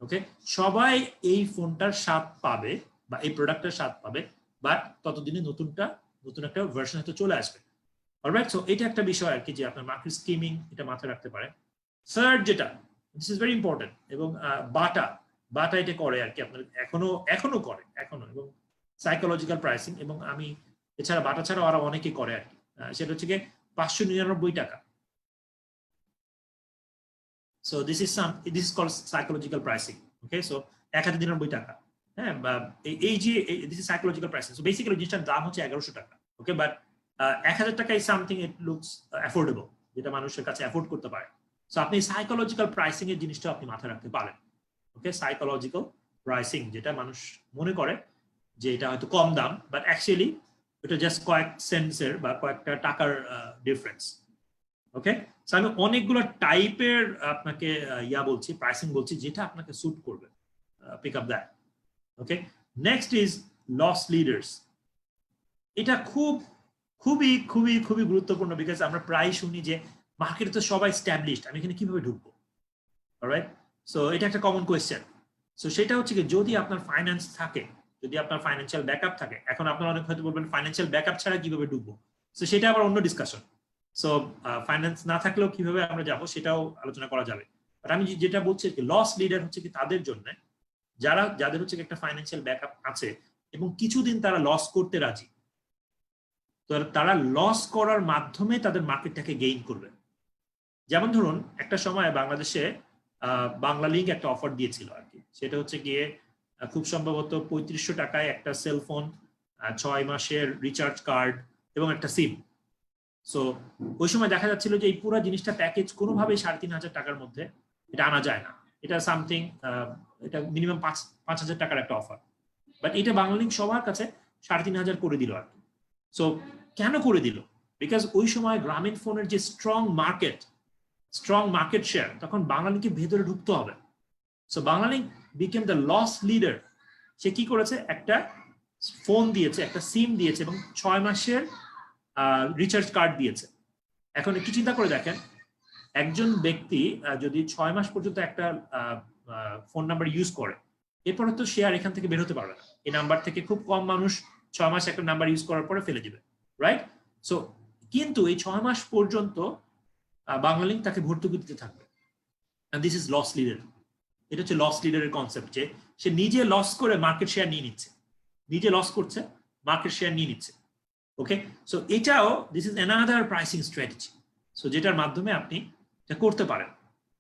Okay, সবাই এই ফোনটার স্বাদ পাবে বা এই প্রোডাক্টের স্বাদ পাবে, বাট ততদিনে নতুন একটা ভার্সন হয়তো চলে আসবে। অলরাইট, সো এটা একটা বিষয় আর কি যে আপনার মার্কেট স্কিমিং এটা মাথায় রাখতে পারেন। থার্ড যেটা, দিস ইজ ভেরি ইম্পর্টেন্ট, এবং বাটা এটা করে আর কি, আপনার এখনো করে এবং সাইকোলজিক্যাল প্রাইসিং, এবং আমি এছাড়া বাটা ছাড়াও আরো অনেকে করে আর কি। সেটা হচ্ছে গিয়ে 599 টাকা। So this is called psychological pricing. Okay, so 1099 টাকা। হ্যাঁ, এই যে this is psychological pricing. So basically জিনিসটার দাম হচ্ছে 1100 টাকা। ওকে, বাট 1000 টাকা is something it looks affordable, যেটা মানুষের কাছে অ্যাফোর্ড করতে পারে। সো আপনি সাইকোলজিক্যাল প্রাইসিং এর জিনিসটা আপনি মাথায় রাখতে পারেন। ওকে, সাইকোলজিক্যাল প্রাইসিং যেটা মানুষ মনে করে যে এটা হয়তো কম দাম, বাট অ্যাকচুয়ালি এটা জাস্ট কয়েক সেন্টসের বা কয়েকটা টাকার ডিফারেন্স। ওকে, সো আমি অনেকগুলো টাইপের আপনাকে বলছি, প্রাইসিং বলছি, যেটা আপনাকে স্যুট করবে। Pick up that. Okay, next is loss leaders. এটা খুবই গুরুত্বপূর্ণ, বিকজ আমরা প্রায় শুনি যে মার্কেটে তো সবাই এস্টাবলিশড, আমি এখানে কিভাবে ঢুকবো? অলরাইট, সো এটা একটা কমন কোয়েশ্চেন। সো সেটা হচ্ছে কি, যদি আপনার ফাইন্যান্স থাকে, যদি আপনার ফাইন্যান্সিয়াল ব্যাকআপ থাকে, এখন আপনারা অনেক হয়তো বলবেন ফাইন্যান্সিয়াল ব্যাকআপ ছাড়া কিভাবে ঢুকবো? সো সেটা আবার অন্য ডিসকাশন। সো ফাইন্যান্স না থাকলেও কিভাবে আমরা যাবো সেটাও আলোচনা করা যাবে। বাট আমি যেটা বলছি লস লিডার হচ্ছে কি তাদের জন্য যাদের হচ্ছে একটা ফাইন্যান্সিয়াল ব্যাকআপ আছে এবং কিছুদিন তারা লস করতে রাজি, তো তারা লস করার মাধ্যমে তাদের মার্কেটটাকে গেইন করবে। যেমন ধরুন একটা সময় বাংলাদেশে বাংলা লিঙ্ক একটা অফার দিয়েছিল আর কি, সেটা হচ্ছে গিয়ে খুব সম্ভবত 3500 টাকায় একটা সেলফোন, 6 মাসের রিচার্জ কার্ড এবং একটা সিম। সো ওই সময় দেখা যাচ্ছিল যে এই পুরো জিনিসটা প্যাকেজ কোনোভাবেই 3500 টাকার মধ্যে এটা আনা যায় না। এটা সামথিং এটা মিনিমাম 5000 টাকার একটা অফার, বাট এটা বাংলালিংক সবার কাছে 3500 করে দিল আর কি। সো কেন করে দিল? বিকজ ওই সময় গ্রামীণ ফোনের যে স্ট্রং মার্কেট শেয়ার, তখন বাংলালিংকের ভেতরে ঢুকতে হবে। So Banglalink became the loss leader. সে কি করেছে, একটা ফোন দিয়েছে, একটা সিম দিয়েছে এবং 6 মাসের রিচার্জ কার্ড দিয়েছে। এখন একটু চিন্তা করে দেখেন, একজন ব্যক্তি যদি 6 মাস পর্যন্ত একটা ফোন নাম্বার ইউজ করে, এরপরে তো সে আর এখান থেকে বের হতে পারবে না। এই নাম্বার থেকে খুব কম মানুষ 6 মাস একটা নাম্বার ইউজ করার পরে ফেলে দিবে, রাইট? সো কিন্তু এই 6 মাস পর্যন্ত বাংলালিংক তাকে ভর্তুকি দিতে থাকবে। This is loss leader. এটা হচ্ছে লস লিডারের কনসেপ্ট, যে সে নিজে লস করে মার্কেট শেয়ার নিয়ে নিচ্ছে, নিজে লস করছে, মার্কেট শেয়ার নিয়ে নিচ্ছে। ওকে, সো এটাও this is another pricing strategy, so যেটার মাধ্যমে আপনি এটা করতে পারেন।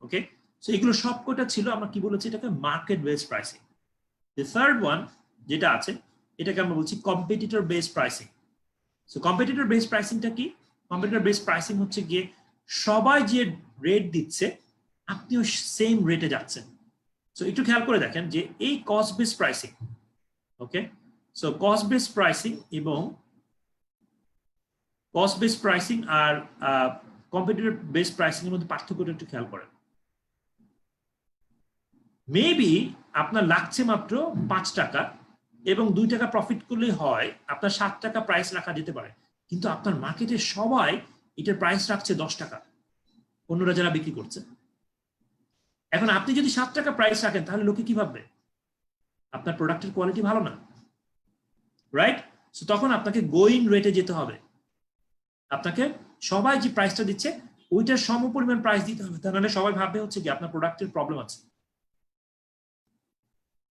ওকে, সো এগুলো সবকটা ছিল, আমরা কি বলেছি, এটাকে market based pricing. The third one যেটা আছে, এটাকে আমরা বলছি competitor based pricing. So competitor based প্রাইসিংটা কি? কম্পিটিটর বেসড প্রাইসিং হচ্ছে গিয়ে সবাই যে রেট দিচ্ছে আপনিও সেম রেটে যাচ্ছেন। সো একটু খেয়াল করে দেখেন যে এই কস্ট বেসড প্রাইসিং, ওকে, সো কস্ট বেসড প্রাইসিং এবং কস্ট বেসড প্রাইসিং আর কম্পিটিটর বেসড প্রাইসিং এর মধ্যে পার্থক্যটা একটু খেয়াল করেন। মেবি আপনার লাগছে মাত্র 5 টাকা এবং 2 টাকা প্রফিট করলেই হয়, আপনার 7 টাকা প্রাইস রাখা যেতে পারে, কিন্তু আপনার মার্কেটে সবাই এটার প্রাইস রাখছে 10 টাকা, অন্যরা যারা বিক্রি করছে। এখন আপনি যদি 7 টাকা প্রাইস রাখেন, তাহলে লোকে কি ভাববে? আপনার প্রোডাক্টের কোয়ালিটি ভালো না, রাইট? সো তখন আপনাকে গোয়িং রেটে যেতে হবে, আপনাকে সবাই যে প্রাইসটা দিচ্ছে ওইটার সমপরিমাণ প্রাইস দিতে হবে, তা নাহলে সবাই ভাববে হচ্ছে কি আপনার প্রোডাক্টের প্রবলেম আছে।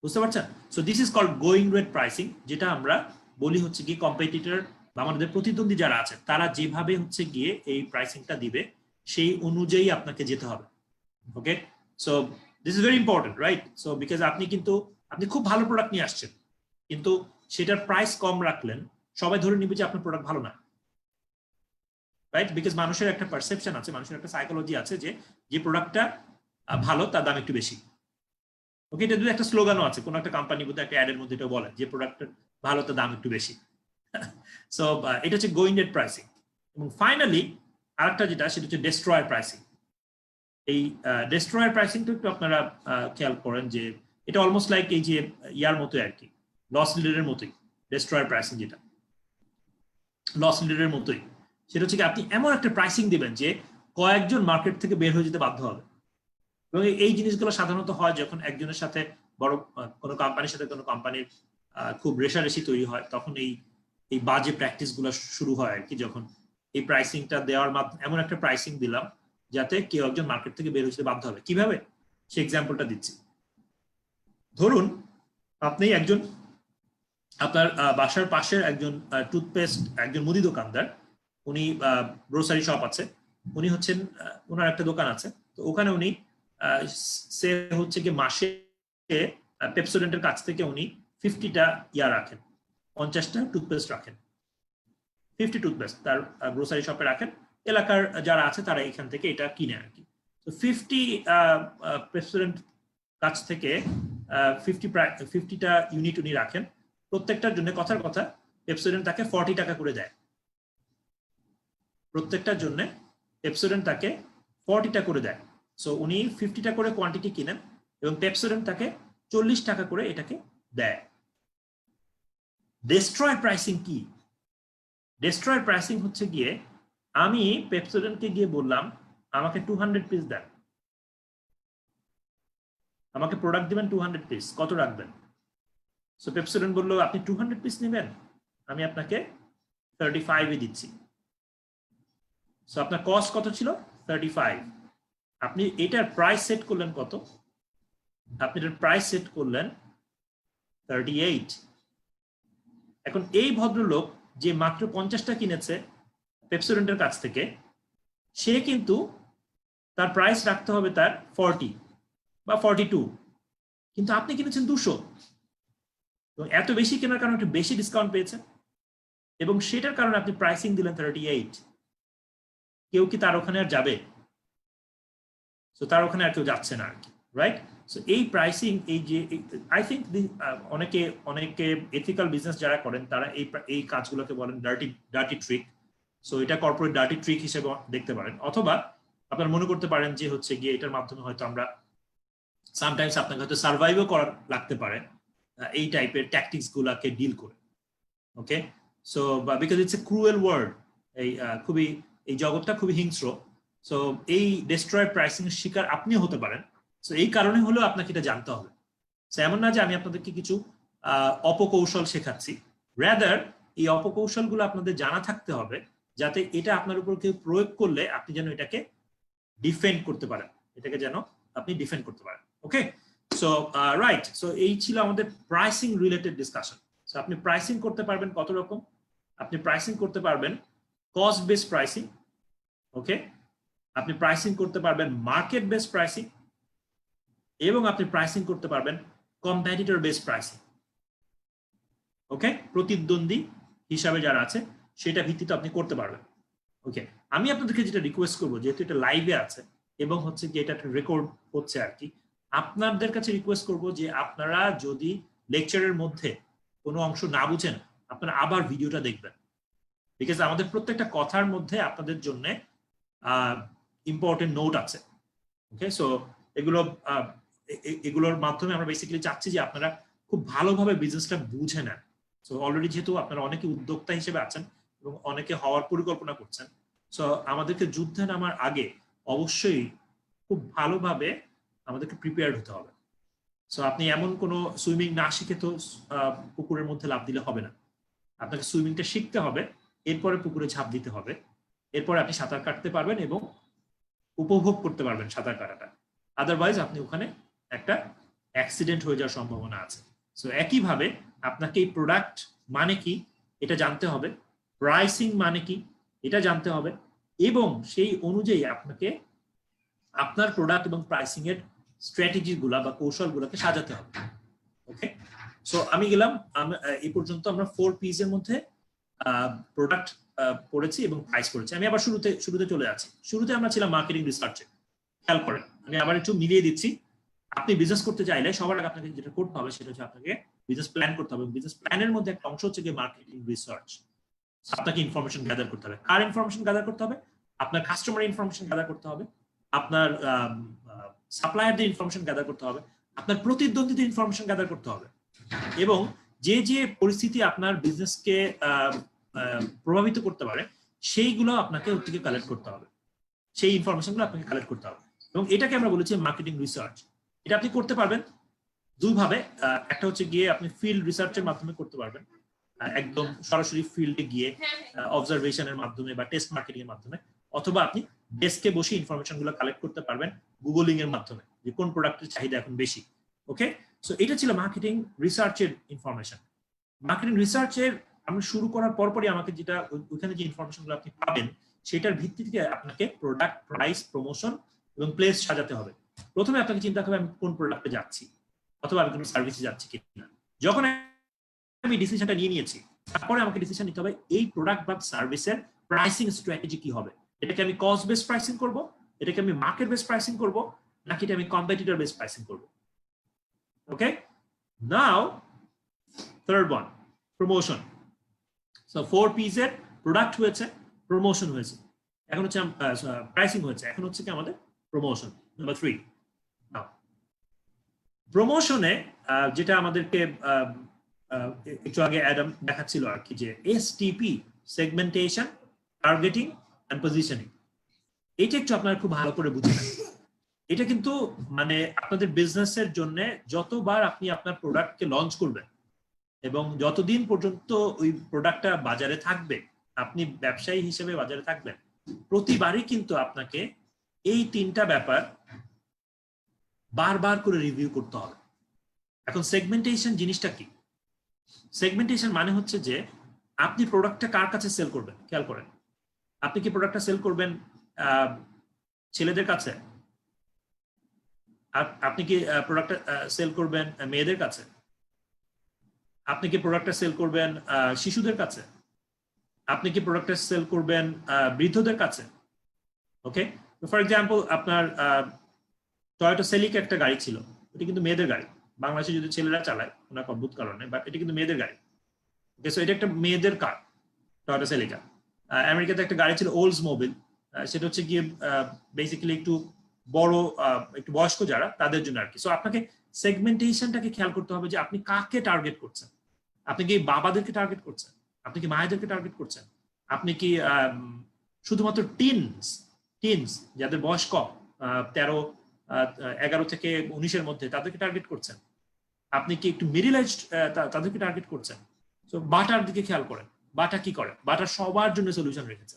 বুঝতে পারছেন? So this is called going rate pricing, যেটা আমরা বলি হচ্ছে গিয়ে কম্পিটিটর বা আমাদের প্রতিদ্বন্দ্বী যারা আছে তারা যেভাবে হচ্ছে গিয়ে এই প্রাইসিংটা দিবে সেই অনুযায়ী আপনাকে যেতে হবে। Okay, so this is very important, right? So because আপনি খুব ভালো প্রোডাক্ট নিয়ে আসছেন, কিন্তু সেটার প্রাইস কম রাখলেন, সবাই ধরে নিবে যে আপনার প্রোডাক্ট ভালো না, রাইট? বিকজ মানুষের একটা পারসেপশন আছে, মানুষের একটা সাইকোলজি আছে যে প্রোডাক্টটা ভালো তার দাম একটু বেশি। ওকে, এটা যদি একটা স্লোগানও আছে, কোনো একটা কোম্পানি বোধহয় একটা অ্যাডের মধ্যে এটা বলে যে প্রোডাক্টের ভালো তার দাম একটু বেশি। সো এটা হচ্ছে গোয়িং রেট প্রাইসিং। এবং ফাইনালি আরেকটা যেটা, সেটা হচ্ছে ডেস্ট্রয়ার প্রাইসিং। এই ডেস্ট্রয়ার প্রাইসিংটা একটু আপনারা খেয়াল করেন যে এটা অলমোস্ট লাইক এই যে ইয়ার মতোই আর কি, লস লিডারের মতোই। ডেস্ট্রয়ার প্রাইসিং যেটা লস লিডারের মতোই, সেটা হচ্ছে কি আপনি এমন একটা প্রাইসিং দিবেন যে কয়েকজন মার্কেট থেকে বের হয়ে যেতে বাধ্য হবে। এবং এই জিনিসগুলো সাধারণত হয় যখন একজনের সাথে বড় কোনো কোম্পানির সাথে কোনো কোম্পানির খুব রেশারেশি তৈরি হয়, তখন এই বাজে প্র্যাকটিস গুলো শুরু হয় আর কি। যখন এই প্রাইসিংটা দেওয়ার মাধ্যমে এমন একটা প্রাইসিং দিলাম যাতে কেউ একজন মার্কেট থেকে বের হয়ে যেতে বাধ্য হবে। কিভাবে, সে এক্সাম্পলটা দিচ্ছি। ধরুন আপনি একজন, আপনার বাসার পাশের একজন টুথপেস্ট, একজন মুদি দোকানদার, উনি গ্রোসারি শপ আছে, উনি হচ্ছেন, ওনার একটা দোকান আছে, তো ওখানে উনি সে হচ্ছে কি মাসে পেপসোডেন্টের কাছ থেকে উনি 50টা ইয়া রাখেন, 50টা টুথপেস্ট রাখেন, 50 টুথপেস্ট তার গ্রোসারি শপে রাখেন। এলাকার যারা আছে তারা এখান থেকে এটা কিনে আর কি। তো 50 পেপসোডেন্ট কাছ থেকে 50টা ইউনিট উনি রাখেন। প্রত্যেকটার জন্য কথার কথা পেপসোডেন্ট তাকে 40 টাকা করে দেয়। প্রত্যেকটার জন্য পেপসোডেন্ট তাকে 40টা করে দেয়। সো উনি 50টা করে কোয়ান্টিটি কিনেন এবং পেপসোডেন্ট তাকে 40 টাকা করে এটাকে দেয়। ডেস্ট্রয় প্রাইসিং কি? ডেস্ট্রয় প্রাইসিং হচ্ছে গিয়ে আমি পেপসোডেন্টকে গিয়ে বললাম আমাকে 200 পিস দেন, আমাকে প্রোডাক্ট দিবেন 200 পিস, কত রাখবেন? সো পেপসোডেন্ট বললো আপনি 200 পিস নেবেন, আমি আপনাকে 35 দিচ্ছি। সো আপনার কস্ট কত ছিল? 35। আপনি এটার প্রাইস সেট করলেন কত? আপনি এটার প্রাইস সেট করলেন 38। এখন এই ভদ্রলোক যে মাত্র 50টা কিনেছে পেপসোডেন্টের কাছ থেকে, সে কিন্তু তার প্রাইস রাখতে হবে তার 40 বা 42, কিন্তু আপনি কিনেছেন 200, এবং এত বেশি কেনার কারণে একটু বেশি ডিসকাউন্ট পেয়েছেন এবং সেটার কারণে আপনি প্রাইসিং দিলেন 38। কেউ কি তার ওখানে আর যাবে? সো তার ওখানে আর কেউ যাচ্ছে না আর কি, রাইট? সো এই প্রাইসিং, এই যে আই থিঙ্ক অনেকে এথিক্যাল বিজনেস যারা করেন তারা এই কাজগুলোকে বলেন ডার্টি ট্রিক। সো এটা কর্পোরেট ডার্টি ট্রিক হিসেবে দেখতে পারেন, অথবা আপনারা মনে করতে পারেন যে হচ্ছে গিয়ে এটার মাধ্যমে হয়তো আমরা সামটাইমস আপনাকে হয়তো সার্ভাইভও করা লাগতে পারে এই টাইপের ট্যাকটিক্স গুলাকে ডিল করে। Okay, so because it's a cruel world, এই জগৎটা খুবই হিংস্র। সো এই ডেস্ট্রয় প্রাইসিং এর শিকার আপনিও হতে পারেন। সো এই কারণে হলেও আপনাকে এটা জানতে হবে। সো এমন না যে আমি আপনাদেরকে কিছু অপকৌশল শেখাচ্ছি, রাদার এই অপকৌশলগুলো আপনাদের জানা থাকতে হবে যাতে এটা আপনার উপর কেউ প্রয়োগ করলে আপনি যেন এটাকে ডিফেন্ড করতে পারেন, এটাকে যেন আপনি ডিফেন্ড করতে পারেন। ওকে, সো রাইট, সো এই ছিল আমাদের প্রাইসিং রিলেটেড ডিসকাশন। সো আপনি প্রাইসিং করতে পারবেন কত রকম? আপনি প্রাইসিং করতে পারবেন কস্ট বেসড প্রাইসিং, ওকে, আপনি প্রাইসিং করতে পারবেন মার্কেট বেসড প্রাইসিং, এবং আপনি প্রাইসিং করতে পারবেন কম্পিটিটর বেসড প্রাইসিং। ওকে, প্রতিদ্বন্দ্বী হিসাবে যারা আছে সেটা ভিত্তিতে আপনি করতে পারবেন। ওকে, আমি আপনাদেরকে যেটা রিকোয়েস্ট করবো, যেহেতু এটা লাইভে আছে এবং হচ্ছে যে এটা রেকর্ড হচ্ছে আর কি, আপনাদের কাছে রিকোয়েস্ট করবো যে আপনারা যদি লেকচারের মধ্যে কোনো অংশ না বুঝেন আপনারা আবার ভিডিওটা দেখবেন, বিকজ আমাদের প্রত্যেকটা কথার মধ্যে আপনাদের জন্য ইম্পর্টেন্ট নোট আছে। ওকে, সো এগুলোর মাধ্যমে আমরা বেসিক্যালি চাচ্ছি যে আপনারা খুব ভালোভাবে বিজনেসটা বুঝে নেন। সো অলরেডি যেহেতু আপনারা অনেকে উদ্যোক্তা হিসেবে আছেন এবং অনেকে হওয়ার পরিকল্পনা করছেন, সো আমাদেরকে যুদ্ধে নামার আগে অবশ্যই খুব ভালোভাবে আমাদেরকে প্রিপেয়ার্ড হতে হবে। সো আপনি এমন কোনো সুইমিং না শিখে তো পুকুরের মধ্যে লাফ দিলে হবে না, আপনাকে সুইমিংটা শিখতে হবে, এরপরে পুকুরে ঝাঁপ দিতে হবে, এরপরে আপনি সাঁতার কাটতে পারবেন এবং উপভোগ করতে পারবেন সাঁতার কাটাটা। আদারওয়াইজ আপনি ওখানে একটা অ্যাক্সিডেন্ট হয়ে যাওয়ার সম্ভাবনা আছে। সো একইভাবে আপনাকে এই প্রোডাক্ট মানে কি এটা জানতে হবে, প্রাইসিং মানে কি এটা জানতে হবে, এবং সেই অনুযায়ী আপনাকে আপনার প্রোডাক্ট এবং প্রাইসিং এর স্ট্র্যাটেজি গুলা বা কৌশলগুলোকে সাজাতে হবে। ওকে, সো আমি গেলাম, এই পর্যন্ত আমরা 4 P's এর মধ্যে প্রোডাক্ট পড়েছি এবং প্রাইস পড়েছি। আমি আবার শুরুতে চলে যাচ্ছি। শুরুতে আমরা ছিলাম মার্কেটিং রিসার্চে। খেয়াল করেন, আমি আবার একটু মিলিয়ে দিচ্ছি। আপনি বিজনেস করতে চাইলে সবার আগে আপনাকে যেটা করতে হবে সেটা হচ্ছে আপনাকে বিজনেস প্ল্যান করতে হবে। বিজনেস প্ল্যানের মধ্যে একটা অংশ হচ্ছে গিয়ে মার্কেটিং রিসার্চ। আপনাকে ইনফরমেশন গ্যাদার করতে হবে। কার ইনফরমেশন গ্যাদার করতে হবে? আপনার কাস্টমার ইনফরমেশন গ্যাদার করতে হবে, আপনার সাপ্লায়ারদের ইনফরমেশন গ্যাদার করতে হবে, আপনার প্রতিদ্বন্দ্বীদের ইনফরমেশন গ্যাদার করতে হবে, এবং যে যে পরিস্থিতি আপনার বিজনেসকে প্রভাবিত করতে পারে সেইগুলো আপনাকে ওর থেকে কালেক্ট করতে হবে, সেই ইনফরমেশনগুলো আপনাকে কালেক্ট করতে হবে। এবং এটাকে আমরা বলেছি মার্কেটিং রিসার্চ। এটা আপনি করতে পারবেন দুইভাবে। একটা হচ্ছে গিয়ে আপনি ফিল্ড রিসার্চের মাধ্যমে করতে পারবেন, একদম সরাসরি ফিল্ডে গিয়ে অবজারভেশনের মাধ্যমে বা টেস্ট মার্কেটিং এর মাধ্যমে, অথবা আপনি ডেস্কে বসে ইনফরমেশন গুলো কালেক্ট করতে পারবেন গুগলিং এর মাধ্যমে যে কোন প্রোডাক্টের চাহিদা এখন বেশি। ওকে, সো এটা ছিল মার্কেটিং রিসার্চের ইনফরমেশন। মার্কেটিং রিসার্চের আমি শুরু করার পরপরই আমাকে যেটা ওখানে যে ইনফরমেশন গুলো আপনি পাবেন সেটার ভিত্তিতে আপনাকে প্রোডাক্ট, প্রাইস, প্রমোশন এবং প্লেস সাজাতে হবে। প্রথমে আপনাকে চিন্তা করতে হবে আমি কোন প্রোডাক্টে যাচ্ছি অথবা আমি কোন সার্ভিসে যাচ্ছি কিনা। যখন আমি ডিসিশনটা নিয়ে নিয়েছি, তারপরে আমাকে ডিসিশন নিতে হবে এই প্রোডাক্ট বা সার্ভিসের প্রাইসিং স্ট্র্যাটেজি কি হবে। এটাকে আমি কস্ট বেস প্রাইসিং করব, এটাকে আমি মার্কেট বেস প্রাইসিং করব, নাকি এটা আমি কম্পিটিটর বেস প্রাইসিং করব। Okay, now third one, promotion. So 4 P's এর প্রোডাক্ট হয়েছে, প্রমোশন হয়েছে, এখন হচ্ছে প্রাইসিং হয়েছে, এখন হচ্ছে কি আমাদের প্রমোশন। নাম্বার 3, নাও প্রমোশনে যেটা আমাদেরকে একটু আগে অ্যাডাম দেখাচ্ছিল আর কি, যে STP, segmentation, targeting and positioning, এটা একটু আপনারা খুব ভালো করে বুঝে নেন। এটা কিন্তু মানে আপনাদের বিজনেসের জন্য যতবার আপনি আপনার প্রোডাক্টকে লঞ্চ করবেন এবং যতদিন পর্যন্ত ওই প্রোডাক্টটা বাজারে থাকবে, আপনি ব্যবসায়ী হিসেবে বাজারে থাকবেন, প্রতিবারই কিন্তু আপনাকে এই 3টা ব্যাপার বারবার করে রিভিউ করতে হবে। এখন সেগমেন্টেশন জিনিসটা কি? সেগমেন্টেশন মানে হচ্ছে যে আপনি প্রোডাক্টটা কার কাছে সেল করবেন। খেয়াল করেন, আপনি কি প্রোডাক্টটা সেল করবেন ছেলেদের কাছে? আপনি কি প্রোডাক্টটা সেল করবেন মেয়েদের কাছে? আপনি কি প্রোডাক্টটা সেল করবেন শিশুদের কাছে? আপনি কি প্রোডাক্টটা সেল করবেন বৃদ্ধদের কাছে? ওকে, ফর এক্সাম্পল আপনার টয়োটা সেলিকা একটা গাড়ি ছিল, এটা কিন্তু মেয়েদের গাড়ি। বাংলাদেশে যদি ছেলেরা চালায় কোনো এক অদ্ভুত কারণে, বাট এটা কিন্তু মেয়েদের গাড়ি। ওকে, সো এটা একটা মেয়েদের কার, টয়োটা সেলিকা। আমেরিকাতে একটা গাড়ি ছিল ওলস মোবিল, সেটা হচ্ছে গিয়ে বেসিক্যালি একটু বড়, একটু বয়স্ক যারা, তাদের জন্য আর কি। সো আপনাকে সেগমেন্টেশনটাকে খেয়াল করতে হবে যে আপনি কাকে টার্গেট করছেন। আপনি কি বাবাদেরকে টার্গেট করছেন? আপনি কি মায়েদেরকে টার্গেট করছেন? আপনি কি শুধুমাত্র টিনস যাদের বয়স কম, 11 থেকে 19-এর মধ্যে, তাদেরকে টার্গেট করছেন? আপনি কি একটু মিডল এজড তাদেরকে টার্গেট করছেন? তো বাটার দিকে খেয়াল করেন, বাটা কি করে? বাটার সবার জন্য সলিউশন রেখেছে,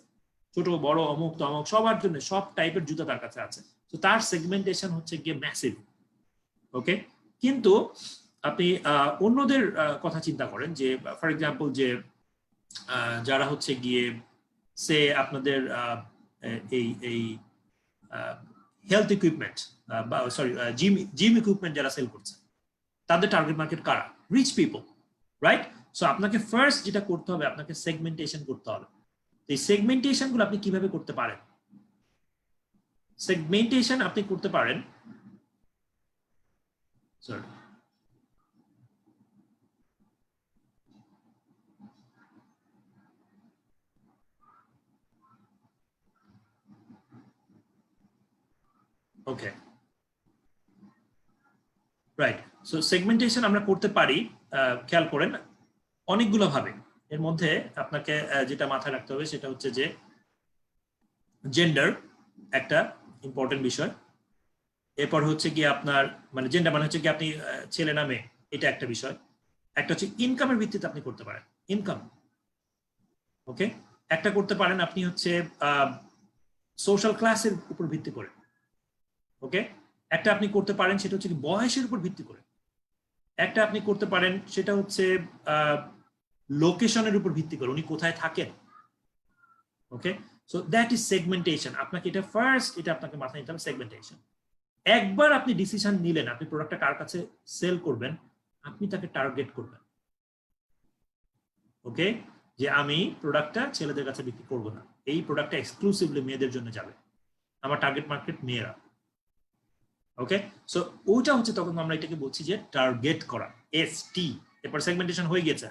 ছোট বড় অমুক তমুক সবার জন্য, সব টাইপের জুতা তার কাছে আছে। তো তার সেগমেন্টেশন হচ্ছে গিয়ে ম্যাসিভ। ওকে, কিন্তু আপনি অন্যদের কথা চিন্তা করেন, যে ফর এক্সাম্পল যে যারা হচ্ছে গিয়ে সে আপনাদের এই হেলথ ইকুইপমেন্ট বা সরি জিম ইকুইপমেন্ট যারা সেল করছে, তাদের টার্গেট মার্কেট কারা? Rich people, right? সো আপনাকে ফার্স্ট যেটা করতে হবে, আপনাকে সেগমেন্টেশন করতে হবে। এই সেগমেন্টেশন গুলো আপনি কিভাবে করতে পারেন? সেগমেন্টেশন আপনি করতে পারেন, sorry okay, right. So segmentation আমরা করতে পারি, খেয়াল করেন, অনেকগুলো ভাবে। এর মধ্যে আপনাকে যেটা মাথায় রাখতে হবে সেটা হচ্ছে যে জেন্ডার একটা ইম্পর্টেন্ট বিষয়। এরপর হচ্ছে কি আপনার মানে জেন্ডার মানে হচ্ছে কি আপনি ছেলে না মেয়ে, এটা একটা বিষয়। একটা হচ্ছে ইনকামের ভিত্তিতে আপনি করতে পারেন, ইনকাম। ওকে, একটা করতে পারেন আপনি হচ্ছে সোশ্যাল ক্লাসের উপর ভিত্তি করে। ওকে, একটা আপনি করতে পারেন সেটা হচ্ছে কি বয়সের উপর ভিত্তি করে। একটা আপনি করতে পারেন, সেটা হচ্ছে লোকেশনের উপর ভিত্তি করে উনি কোথায় থাকেন। ওকে, সো দ্যাট ইজ সেগমেন্টেশন। আপনাকে এটা ফার্স্ট, এটা আপনাকে মাথায় নিতে হবে, সেগমেন্টেশন। একবার আপনি ডিসিশন নিলেন আপনি প্রোডাক্টটা কার কাছে সেল করবেন, আপনি তাকে টার্গেট করবেন। ওকে, যে আমি প্রোডাক্টটা ছেলেদের কাছে বিক্রি করব না, এই প্রোডাক্টটা এক্সক্লুসিভলি মেয়েদের জন্য যাবে, আমার টার্গেট মার্কেট মেয়েরা। ওকে, সো ওইটা হচ্ছে তখন আমরা এটাকে বলছি যে টার্গেট করা, ST। এরপর সেগমেন্টেশন হয়ে গেছে,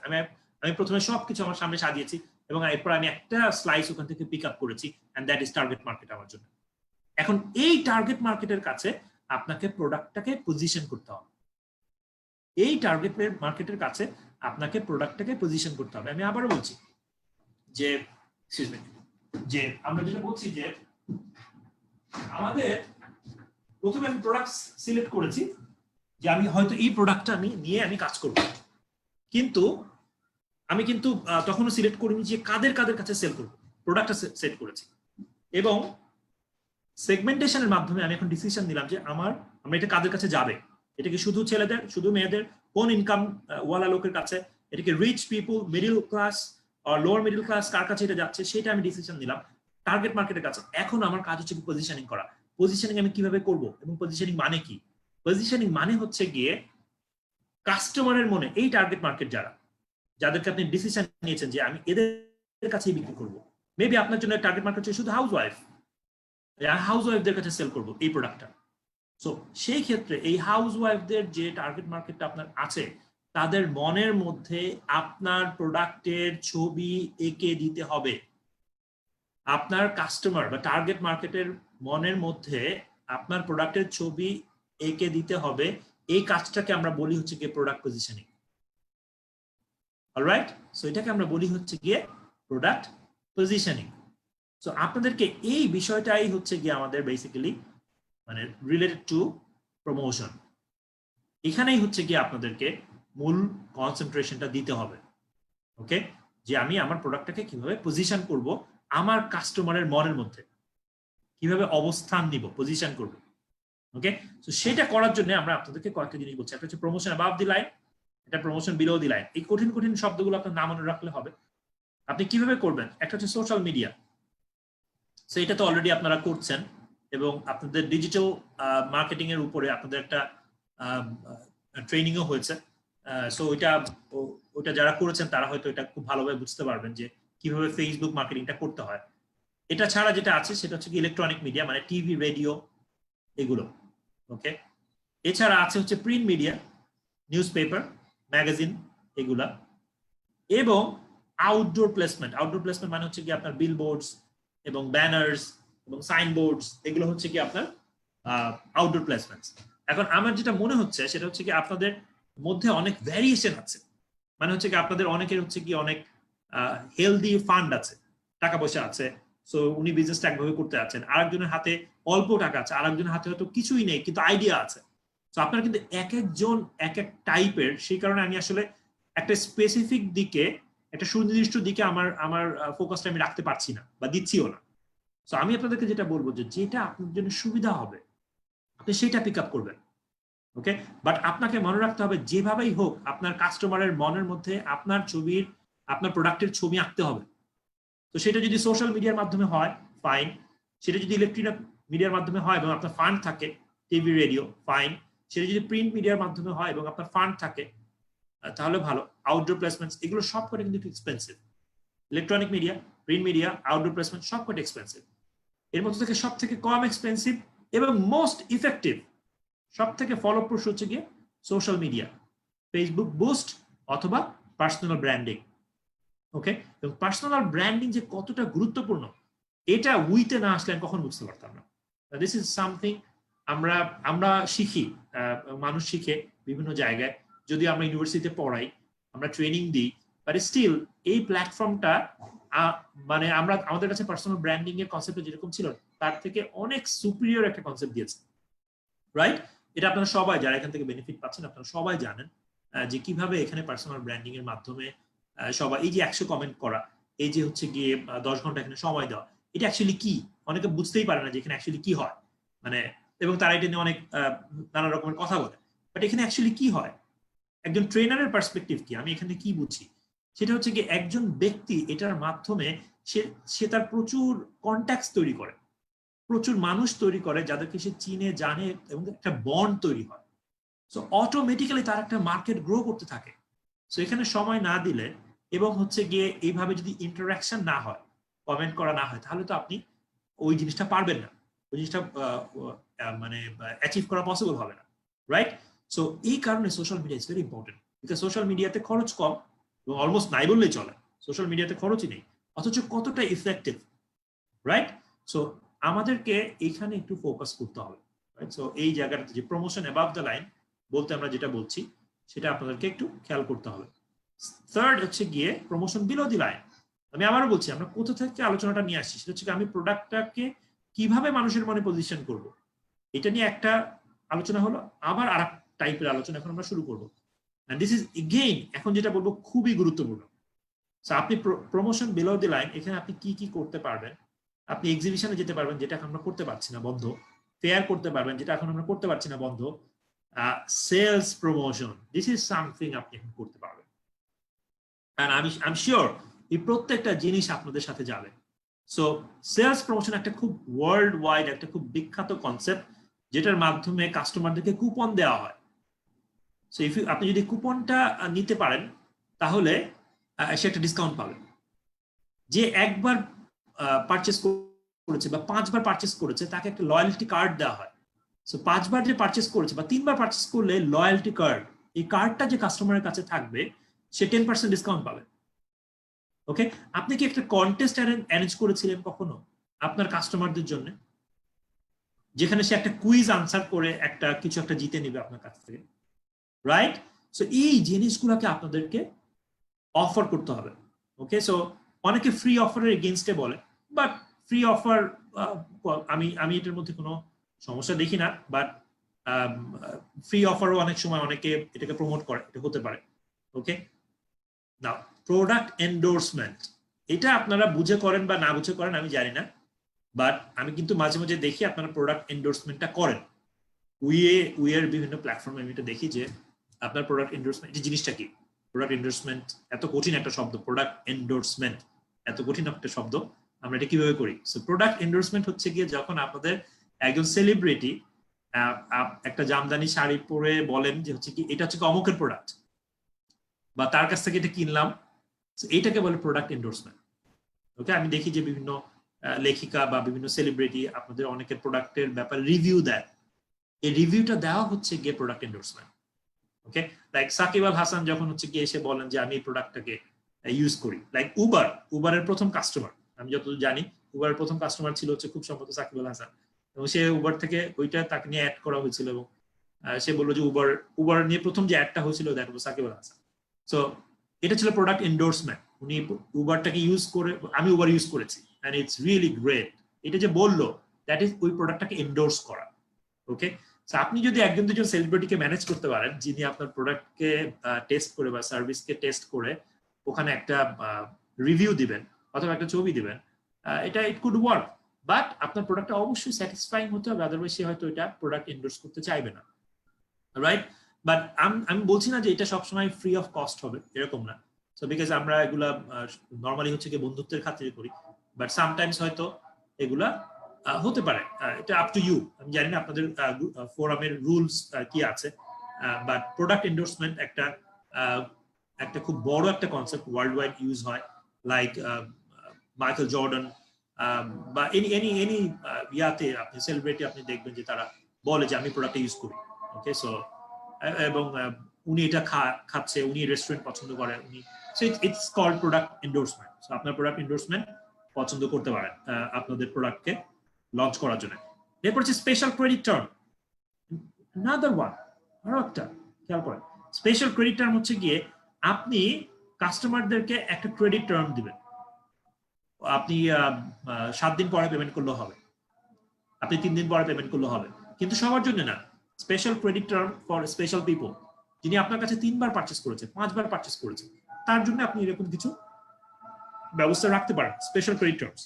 আমি প্রথমে সবকিছু আমার সামনে সাজিয়েছি এবং এরপর আমি একটা স্লাইস ওখান থেকে পিক আপ করেছি, and that is target market আমার জন্য। এখন এই টার্গেট মার্কেটের কাছে আপনাকে প্রোডাক্টটাকে পজিশন করতে হবে। এই টার্গেট মার্কেটের কাছে আপনাকে প্রোডাক্টটাকে পজিশন করতে হবে। আমি আবারও বলছি যে যে আমরা যেটা বলছি যে আমাদের প্রথমে আমি প্রোডাক্ট সিলেক্ট করেছি যে আমি হয়তো এই প্রোডাক্টটা আমি নিয়ে আমি কাজ করব, কিন্তু আমি কিন্তু তখনও সিলেক্ট করিনি যে কাদের কাদের কাছে সেল করব, প্রোডাক্টটা সেট করেছি। এবং সেগমেন্টেশনের মাধ্যমে আমি এখন ডিসিশন নিলাম যে আমরা এটা কাদের কাছে যাবে, এটা কি শুধু ছেলেদের, শুধু মেয়েদের, কোন ইনকাম ওয়ালা লোকের কাছে, এটা কি রিচ পিপল, মিডল ক্লাস আর লোয়ার মিডল ক্লাস, কার কাছে এটা যাচ্ছে, সেটা আমি ডিসিশন নিলাম টার্গেট মার্কেটের কাছে। এখন আমার কাজ হচ্ছে পজিশনিং করা। পজিশনিং আমি কিভাবে করব এবং পজিশনিং মানে কি? পজিশনিং মানে হচ্ছে গিয়ে কাস্টমারের মনে, এই টার্গেট মার্কেট যাদেরকে আপনি ডিসিশন নিয়েছেন যে আমি এদের কাছেই বিক্রি করব, মেবি আপনার জন্য টার্গেট মার্কেট হচ্ছে শুধু হাউসওয়াইফদের কাছে সেল করব এই প্রোডাক্টটা। সো সেই ক্ষেত্রে এই হাউসওয়াইফদের যে টার্গেট মার্কেটটা আপনার আছে, তাদের মনের মধ্যে আপনার প্রোডাক্টের ছবি এঁকে দিতে হবে। আপনার কাস্টমার বা টার্গেট মার্কেটের মনের মধ্যে আপনার প্রোডাক্টের ছবি এঁকে দিতে হবে। এই কাজটাকে আমরা বলি হচ্ছে গিয়ে প্রোডাক্ট পজিশনিং। অলরাইট, সো এটাকে আমরা বলি হচ্ছে গিয়ে প্রোডাক্ট পজিশনিং। সো আপনাদেরকে এই বিষয়টাই হচ্ছে গিয়ে আমাদের বেসিক্যালি মানে রিলেটেড টু প্রমোশন। এখানেই হচ্ছে গিয়ে আপনাদেরকে মূল কনসেন্ট্রেশনটা দিতে হবে। ওকে, যে আমি আমার প্রোডাক্টটাকে কিভাবে পজিশন করব, আমার কাস্টমারের মনের মধ্যে কিভাবে অবস্থান দিব, পজিশন করব। ওকে, তো সেটা করার জন্য আমরা আপনাদেরকে কয়েকটা জিনিস বলছি। একটা হচ্ছে প্রমোশন অ্যাবাভ দি লাইন, এটা প্রমোশন বিলো দি লাইন। এই কঠিন কঠিন শব্দগুলো আপনার না মনে রাখলে হবে। আপনি কিভাবে করবেন? একটা হচ্ছে সোশ্যাল মিডিয়া, সো এটা তো অলরেডি আপনারা করছেন এবং আপনাদের ডিজিটাল মার্কেটিং এর উপরে আপনাদের একটা ট্রেনিংও হয়েছে। সো ওইটা যারা করেছেন তারা হয়তো এটা খুব ভালোভাবে বুঝতে পারবেন যে কিভাবে ফেসবুক মার্কেটিংটা করতে হয়। এটা ছাড়া যেটা আছে সেটা হচ্ছে ইলেকট্রনিক মিডিয়া, মানে টিভি, রেডিও, এগুলো। ওকে, এছাড়া আছে হচ্ছে print media, news paper, magazine, এগুলা, এবং আউটডোর প্লেসমেন্ট। আউটডোর প্লেসমেন্ট মানে হচ্ছে কি আপনার বিলবোর্ডস এবং ব্যানার্স এবং সাইনবোর্ডস, এগুলো হচ্ছে কি আপনার আউটডোর প্লেসমেন্টস। এখন আমার যেটা মনে হচ্ছে সেটা হচ্ছে কি আপনাদের মধ্যে অনেক ভ্যারিয়েশন আছে, মানে হচ্ছে কি আপনাদের অনেকের হচ্ছে কি অনেক হেলদি ফান্ড আছে, টাকা পয়সা আছে, সো উনি বিজনেসটা একভাবে করতে আছেন। আরেকজনের হাতে অল্প টাকা আছে, আরেকজনের হাতে হয়তো কিছুই নেই কিন্তু আইডিয়া আছে। তো আপনারা কিন্তু এক একজন এক এক টাইপের, সেই কারণে আমি আসলে একটা স্পেসিফিক দিকে, একটা সুনির্দিষ্ট দিকে আমার ফোকাসটা আমি রাখতে পারছি না বা দিচ্ছিও না। তো আমি আপনাদেরকে যেটা বলবো যে যেটা আপনার জন্য সুবিধা হবে আপনি সেটা পিক আপ করবেন। ওকে, বাট আপনাকে মনে রাখতে হবে যেভাবেই হোক আপনার কাস্টমারের মনের মধ্যে আপনার ছবির, আপনার প্রোডাক্টের ছবি আঁকতে হবে। তো সেটা যদি সোশ্যাল মিডিয়ার মাধ্যমে হয় ফাইন, সেটা যদি ইলেকট্রনিক মিডিয়ার মাধ্যমে হয় এবং আপনার ফান্ড থাকে, টিভি, রেডিও, ফাইন। সেটা যদি প্রিন্ট মিডিয়ার মাধ্যমে হয় এবং আপনার ফান্ড থাকে তাহলে ভালো। আউটডোর প্লেসমেন্টস, এগুলো সব কটা কিন্তু একটু expensive. Electronic media, print media, outdoor placement সব কটা এক্সপেন্সিভ। এর মধ্যে থেকে সব থেকে কম এক্সপেন্সিভ এবং মোস্ট ইফেক্টিভ, সব থেকে ফলপ্রসূ হচ্ছে গিয়ে সোশ্যাল মিডিয়া, ফেসবুক বুস্ট অথবা পার্সোনাল ব্র্যান্ডিং। ওকে, এবং পার্সোনাল ব্র্যান্ডিং যে কতটা গুরুত্বপূর্ণ এটা উইতে না আসলে আমি কখন বুঝতে পারতাম না। দিস ইজ সামথিং আমরা শিখি, মানুষ শিখে বিভিন্ন জায়গায়, যদি আমরা ইউনিভার্সিটিতে পড়াই, আমরা ট্রেনিং দিই, বাট স্টিল এই প্ল্যাটফর্মটা মানে আমাদের কাছে পার্সোনাল ব্র্যান্ডিং এর কনসেপ্ট যেরকম ছিল তার থেকে অনেক সুপিরিয়র একটা কনসেপ্ট দিয়েছে, রাইট? এটা আপনারা সবাই যারা এখান থেকে বেনিফিট পাচ্ছেন আপনারা সবাই জানেন যে কিভাবে এখানে পার্সোনাল ব্র্যান্ডিং এর মাধ্যমে সবাই, এই যে 100 কমেন্ট করা, এই যে হচ্ছে গিয়ে 10 ঘন্টা এখানে সময় দেওয়া, এটা অ্যাকচুয়ালি কি অনেকে বুঝতেই পারে না যে এখানে অ্যাকচুয়ালি কি হয়, মানে এবং তারা এটা নিয়ে অনেক নানা রকমের কথা বলে, বাট এখানে অ্যাকচুয়ালি কি হয়? একজন ট্রেনারের পার্সপেক্টিভ কি, আমি এখানে কি বুঝি, সেটা হচ্ছে কি একজন ব্যক্তি এটার মাধ্যমে সে তার প্রচুর কন্ট্যাক্ট তৈরি করে, প্রচুর মানুষ তৈরি করে যাদেরকে সে চিনে জানে এবং একটা বন্ড তৈরি হয়। সো অটোমেটিক্যালি তার একটা মার্কেট গ্রো করতে থাকে। সো এখানে সময় না দিলে এবং হচ্ছে গিয়ে এইভাবে যদি ইন্টারাকশন না হয়, কমেন্ট করা না হয়, তাহলে তো আপনি ওই জিনিসটা পারবেন না, ওই জিনিসটা মানে অ্যাচিভ করা পসিবল হবে না, রাইট? সো এই কারণে social media is very important. Because social মিডিয়াতে খরচ কম এবং অলমোস্ট নাই বললেই চলে, সোশ্যাল মিডিয়াতে খরচই নেই, অথচ কতটা ইফেক্টিভ, রাইট? সো আমাদেরকে এখানে একটু ফোকাস করতে হবে, রাইট? সো এই জায়গাটাতে যে প্রমোশন অ্যাবাভ দ্য লাইন বলতে আমরা যেটা বলছি সেটা আপনাদেরকে একটু খেয়াল করতে হবে। থার্ড হচ্ছে গিয়ে প্রমোশন বিলো দি লাইন। আমি আবারও বলছি, আমরা কোথা থেকে আলোচনাটা নিয়ে আসছি, সেটা হচ্ছে আমি প্রোডাক্টটাকে কিভাবে মানুষের মনে পজিশন করব, এটা নিয়ে একটা আলোচনা হলো, আবার আর এক টাইপের আলোচনা এখন আমরা শুরু করবো। এন্ড দিস ইজ এগেইন এখন যেটা বলবো খুবই গুরুত্বপূর্ণ। সো আপনি প্রমোশন বিলো দি লাইন, এখানে আপনি কি কি করতে পারবেন, আপনি এক্সিবিশনে যেতে পারবেন যেটা এখন আমরা করতে পারছি না, বন্ধ। ফেয়ার করতে পারবেন যেটা এখন আমরা করতে পারছি না, বন্ধ। Sales promotion, this is something আপনি এখন করতে পারবেন। আর আমি শিওর এই প্রত্যেকটা জিনিস আপনাদের সাথে যাবে। সো সেলস প্রমোশন একটা খুব ওয়ার্ল্ড ওয়াইড একটা খুব বিখ্যাত কনসেপ্ট, যেটার মাধ্যমে কাস্টমারদেরকে কুপন দেওয়া হয়। সো আপনি যদি কুপনটা নিতে পারেন তাহলে সে একটা ডিসকাউন্ট পাবেন। যে একবার পারচেস করেছে বা 5 বার পারচেস করেছে তাকে একটা লয়্যালটি কার্ড দেওয়া হয়। সো 5 বার যে পারচেস করেছে বা 3 বার পারচেস করলে লয়্যালটি কার্ড, এই কার্ডটা যে কাস্টমারের কাছে থাকবে সে 10% ডিসকাউন্ট পাবে। ওকে, আপনি কি একটা কন্টেস্ট অ্যারেঞ্জ করেছিলেন কখনো আপনার কাস্টমারদের জন্য, যেখানে সে একটা কুইজ আনসার করে একটা কিছু একটা জিতে নেবে আপনার কাছ থেকে, রাইট? সো এই জিনিসগুলোকে আপনাদেরকে অফার করতে হবে। ওকে, সো অনেকে ফ্রি অফারের এগেইনস্টে বলে, বাট ফ্রি অফার আমি এটার মধ্যে কোনো সমস্যা দেখি না, বাট ফ্রি অফারও অনেক সময় অনেকে এটাকে প্রমোট করে, এটা হতে পারে। ওকে, নাও প্রোডাক্ট এন্ডোর্সমেন্ট, এটা আপনারা বুঝে করেন বা না বুঝে করেন আমি জানি না, বাট আমি কিন্তু মাঝে মাঝে দেখি আপনারা প্রোডাক্ট এন্ডোর্সমেন্টটা করেন। উইয়ের বিভিন্ন প্ল্যাটফর্মে আমি এটা দেখি যে আপনার প্রোডাক্ট এন্ডোর্সমেন্ট, এই জিনিসটা কি? প্রোডাক্ট এন্ডোর্সমেন্ট এত কঠিন একটা শব্দ, প্রোডাক্ট এন্ডোর্সমেন্ট এত কঠিন একটা শব্দ, আমরা এটা কিভাবে করি? সো প্রোডাক্ট এন্ডোর্সমেন্ট হচ্ছে গিয়ে যখন আপনাদের একজন সেলিব্রিটি একটা জামদানি শাড়ি পরে বলেন যে হচ্ছে কি এটা হচ্ছে অমুকের প্রোডাক্ট, বা তার কাছ থেকে এটা কিনলাম, এইটাকে বলে প্রোডাক্ট এন্ডোর্সমেন্ট। ওকে, আমি দেখি যে বিভিন্ন লেখিকা বা বিভিন্ন সেলিব্রিটি আপনাদের অনেকের প্রোডাক্টের ব্যাপারে রিভিউ দেয়, এই রিভিউটা দেওয়া হচ্ছে গিয়ে প্রোডাক্ট এন্ডোর্সমেন্ট। ওকে, লাইক সাকিব আল হাসান যখন হচ্ছে গিয়ে এসে বলেন যে আমি এই প্রোডাক্টটাকে ইউজ করি। লাইক উবারের প্রথম কাস্টমার, আমি যতদূর জানি উবারের প্রথম কাস্টমার ছিল হচ্ছে খুব সম্ভবত সাকিব আল হাসান, এবং সে উবার থেকে ওইটা তাকে নিয়ে অ্যাড করা হয়েছিল, এবং সে বললো যে উবার নিয়ে প্রথম যে অ্যাডটা হয়েছিল that was Shakib Al Hasan. So এটা ছিল প্রোডাক্ট এন্ডোর্সমেন্ট। উনি উবারটাকে ইউজ করে, আমি উবার ইউজ করেছি এন্ড ইটস রিয়েলি গ্রেট, এটা যে বললো দ্যাট ইজ ওই প্রোডাক্টটাকে এন্ডোর্স করা। ওকে, আপনি যদি একজন দুজন সেলিব্রিটিকে ম্যানেজ করতে পারেন যিনি আপনার প্রোডাক্টকে টেস্ট করে বা সার্ভিসকে টেস্ট করে ওখানে একটা রিভিউ দিবেন অথবা একটা ছবি দিবেন, এটা ইট কুড ওয়ার্ক, বাট আপনার প্রোডাক্টটা অবশ্যই স্যাটিসফাইং হতে হবে, আদারওয়াইজ সে হয়তো এটা প্রোডাক্ট এন্ডোর্স করতে চাইবে না, রাইট? বাট আমি বলছি না যে এটা সবসময় ফ্রি অফ কস্ট হবে, এরকম না। সো বিকজ আমরা এগুলা নর্মালি হচ্ছে কি বন্ধুত্বের খাতিরে করি, বাট সামটাইমস হয়তো এগুলা হতে পারে, এটা আপ টু ইউ। আমি জানি না আপনাদের ফোরামের রুলস কি আছে, বাট প্রোডাক্ট এন্ডোর্সমেন্ট একটা খুব বড় একটা কনসেপ্ট, ওয়ার্ল্ড ওয়াইড ইউজ হয়। লাইক মাইকেল জর্ডান বা এনি ইয়াতে আপনি সেলিব্রিটি আপনি দেখবেন যে তারা বলে যে আমি প্রোডাক্ট ইউজ করি। ওকে, সো এবং উনি এটা খাচ্ছে, উনি রেস্টুরেন্ট পছন্দ করেন, উনি, so it's called product endorsement. So আপনার প্রোডাক্ট এন্ডোর্সমেন্ট পছন্দ করতে পারেন আপনাদের প্রোডাক্টকে লঞ্চ করার জন্য। এরপর হচ্ছে special credit term, another one, আরো একটা খেয়াল করেন। স্পেশাল ক্রেডিট টার্ম হচ্ছে গিয়ে আপনি কাস্টমারদেরকে একটা ক্রেডিট টার্ম দিবেন, আপনি 7 দিন পরে পেমেন্ট করলে হবে, আপনি 3 দিন পরে পেমেন্ট করলে হবে, কিন্তু সবার জন্য না। Special credit term for special people, যিনি আপনার কাছে 3 বার পারচেস করেছে, 5 বার পারচেস করেছে, তার জন্য আপনি এরকম কিছু ব্যবস্থা রাখতে পারেন, স্পেশাল ক্রেডিট টার্মস।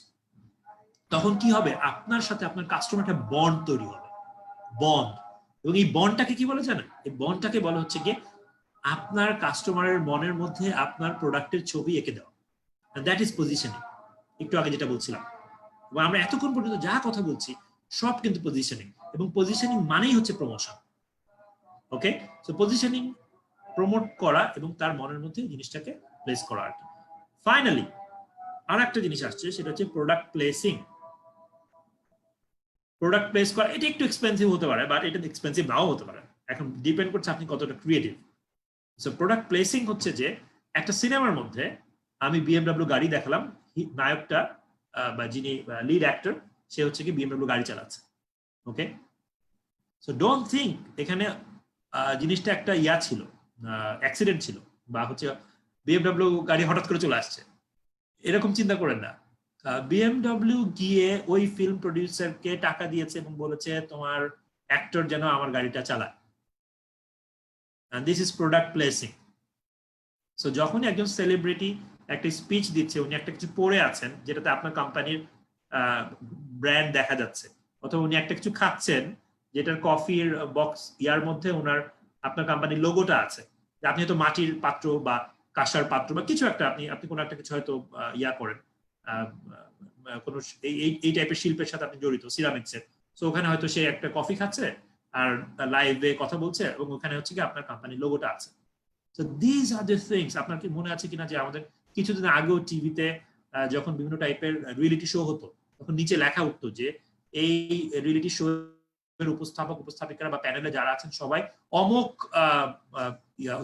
তখন কি হবে, আপনার সাথে আপনার কাস্টমার একটা বন্ড তৈরি হবে, বন্ড। এবং এই বন্ডটাকে কি বলে জানেন? এই বন্ডটাকে বলা হচ্ছে গিয়ে আপনার কাস্টমারের মনের মধ্যে আপনার প্রোডাক্টের ছবি এঁকে দেওয়া, দ্যাট ইজ পজিশনিং। একটু আগে যেটা বলছিলাম, এবং আমরা এতক্ষণ পর্যন্ত যা কথা বলছি সব কিন্তু পজিশনিং, এবং পজিশনিং মানেই হচ্ছে প্রমোশন। ওকে, সো পজিশনিং প্রমোট করা এবং তার মনের মধ্যে জিনিসটাকে প্লেস করা আর কি। ফাইনালি আর একটা জিনিস আসছে, সেটা হচ্ছে প্রোডাক্ট প্লেসিং। প্রোডাক্ট প্লেস করা এটা একটু এক্সপেন্সিভ হতে পারে, বাট এটা এক্সপেন্সিভ নাও হতে পারে, এখন ডিপেন্ড করছে আপনি কতটা ক্রিয়েটিভ। সো প্রোডাক্ট প্লেসিং হচ্ছে যে একটা সিনেমার মধ্যে আমি বিএমডব্লিউ গাড়ি দেখালাম, নায়কটা বা যিনি লিড অ্যাক্টর সে হচ্ছে কি বিএমডব্লিউ গাড়ি চালাচ্ছে। ওকে, সো ডোন্ট থিঙ্ক এখানে জিনিসটা একটা ইয়া ছিল, অ্যাক্সিডেন্ট ছিল, বা হচ্ছে বিএমডব্লিউ গাড়ি হঠাৎ করে চলে আসছে, এরকম চিন্তা করেন না। বিএমডব্লিউ গিয়ে ওই ফিল্ম প্রডিউসারকে টাকা দিয়েছে এবং বলেছে তোমার অ্যাক্টর যেন আমার গাড়িটা চালায়। And this is product placing. So যখনই একজন সেলিব্রিটি একটা স্পিচ দিচ্ছে, উনি একটা কিছু পরে আছেন যেটাতে আপনার কোম্পানির ব্র্যান্ড দেখা যাচ্ছে, অথবা উনি একটা কিছু খাচ্ছেন যেটার কফির বক্স ইয়ার মধ্যে ওনার আপনার কোম্পানির লোগোটা আছে, যে আপনি হয়তো মাটির পাত্র বা কাঁসার পাত্র বা কিছু একটা আপনি কোনো একটা কিছু হয়তো ইয়া করেন, কোনো এই টাইপের শিল্পের সাথে আপনি জড়িত, সিরামিক্সের। সো ওখানে হয়তো সে একটা কফি খাচ্ছে আর লাইভে কথা বলছে, এবং ওখানে হচ্ছে কি আপনার কোম্পানির লোগোটা আছে। So this are the things. আপনার কি মনে আছে কিনা যে আমাদের কিছুদিন আগেও টিভিতে যখন বিভিন্ন টাইপের রিয়েলিটি শো হতো, তখন নিচে লেখা উঠতো যে এই রিয়েলিটি শো এর উপস্থাপক উপস্থাপিকারা বা প্যানেলে যারা আছেন সবাই অমুক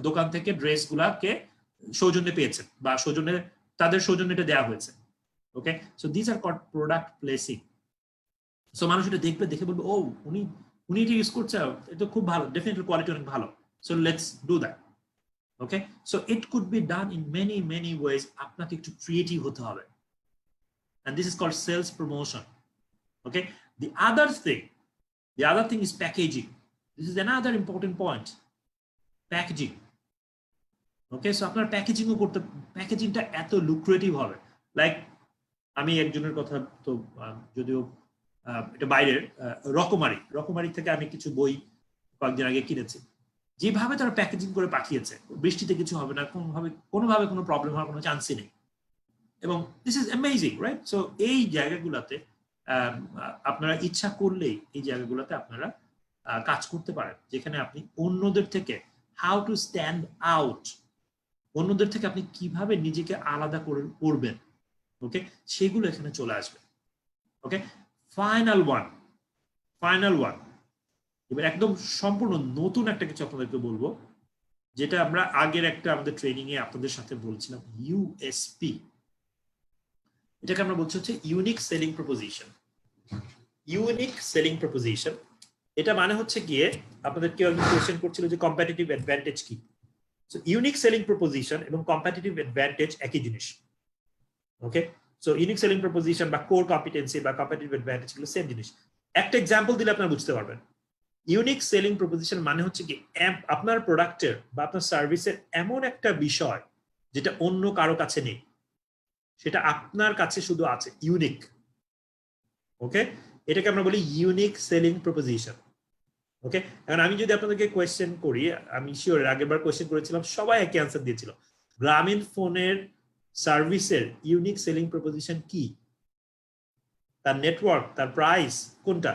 দোকান থেকে ড্রেস গুলাকে সৌজন্যে পেয়েছেন, বা সৌজন্যে তাদের সৌজন্যে এটা দেওয়া হয়েছে। Okay, so this are called product placing. So মানুষ এটা দেখবে, দেখে বলবে ও উনি এটা ইউজ করছে, এটা খুব ভালো, ডেফিনেটলি কোয়ালিটি অনেক ভালো, so let's do that. Okay, so it could be done in many many ways. আপনাকে একটু ক্রিয়েটিভ হতে হবে, and this is called sales promotion. Okay, the other thing is packaging. This is another important point, packaging. Okay, so আপনার প্যাকেজিংও করতে, প্যাকেজিংটা এত lucrative হবে। Like আমি একজনের কথা তো যদিও এটা বাইরের, রকমারি থেকে আমি কিছু বই কয়েকদিন আগে কিনেছি। যেভাবে তারা প্যাকেজিং করে পাঠিয়েছে, বৃষ্টিতে কিছু হবে না, কোনোভাবে কোনো প্রবলেম হওয়ার কোনো চান্সই নেই, এবং this is amazing, right? So এই জায়গাগুলোতে আপনারা ইচ্ছা করলেই এই জায়গাগুলোতে আপনারা কাজ করতে পারেন, যেখানে আপনি অন্যদের থেকে হাউ টু স্ট্যান্ড আউট, অন্যদের থেকে আপনি কিভাবে নিজেকে আলাদা করবেন, ওকে, সেগুলো এখানে চলে আসবে। ওকে, ফাইনাল ওয়ান, এবার একদম সম্পূর্ণ নতুন একটা কিছু আপনাদেরকে বলবো, যেটা আমরা আগের একটা আমাদের ট্রেনিং এ আপনাদের সাথে বলছিলাম, ইউএসপি। এটাকে আমরা বলছি হচ্ছে unique selling proposition. Unique selling proposition, এটা মানে হচ্ছে গিয়ে আপনাদের কেউ একজন কোয়েশ্চেন করছিল যে কম্পিটিটিভ অ্যাডভান্টেজ কি। সো ইউনিক সেলিং প্রপোজিশন এবং কম্পিটিটিভ অ্যাডভান্টেজ একই জিনিস। ওকে, সো ইউনিক সেলিং প্রপোজিশন বা কোর কম্পিটেন্সি বা কম্পিটিটিভ অ্যাডভান্টেজ গুলো সেম জিনিস। একটা এক্সাম্পল দিলে আপনারা বুঝতে পারবেন। ইউনিক সেলিং প্রপোজিশন মানে হচ্ছে কি আপনার প্রোডাক্টের বা আপনার সার্ভিসের এমন একটা বিষয় যেটা অন্য কারো কাছে নেই, সেটা আপনার কাছে শুধু আছে, ইউনিক। ওকে, এটাকে আমরা বলি ইউনিক সেলিং প্রপোজিশন। ওকে, এখন আমি যদি আপনাদেরকে কোয়েশ্চেন করি, আমি শিওর আগেরবার কোয়েশ্চেন করেছিলাম, সবাই একই অ্যান্সার দিয়েছিল। গ্রামীণ ফোনের সার্ভিসের ইউনিক সেলিং প্রপোজিশন কি? তার নেটওয়ার্ক, তার প্রাইস, কোনটা?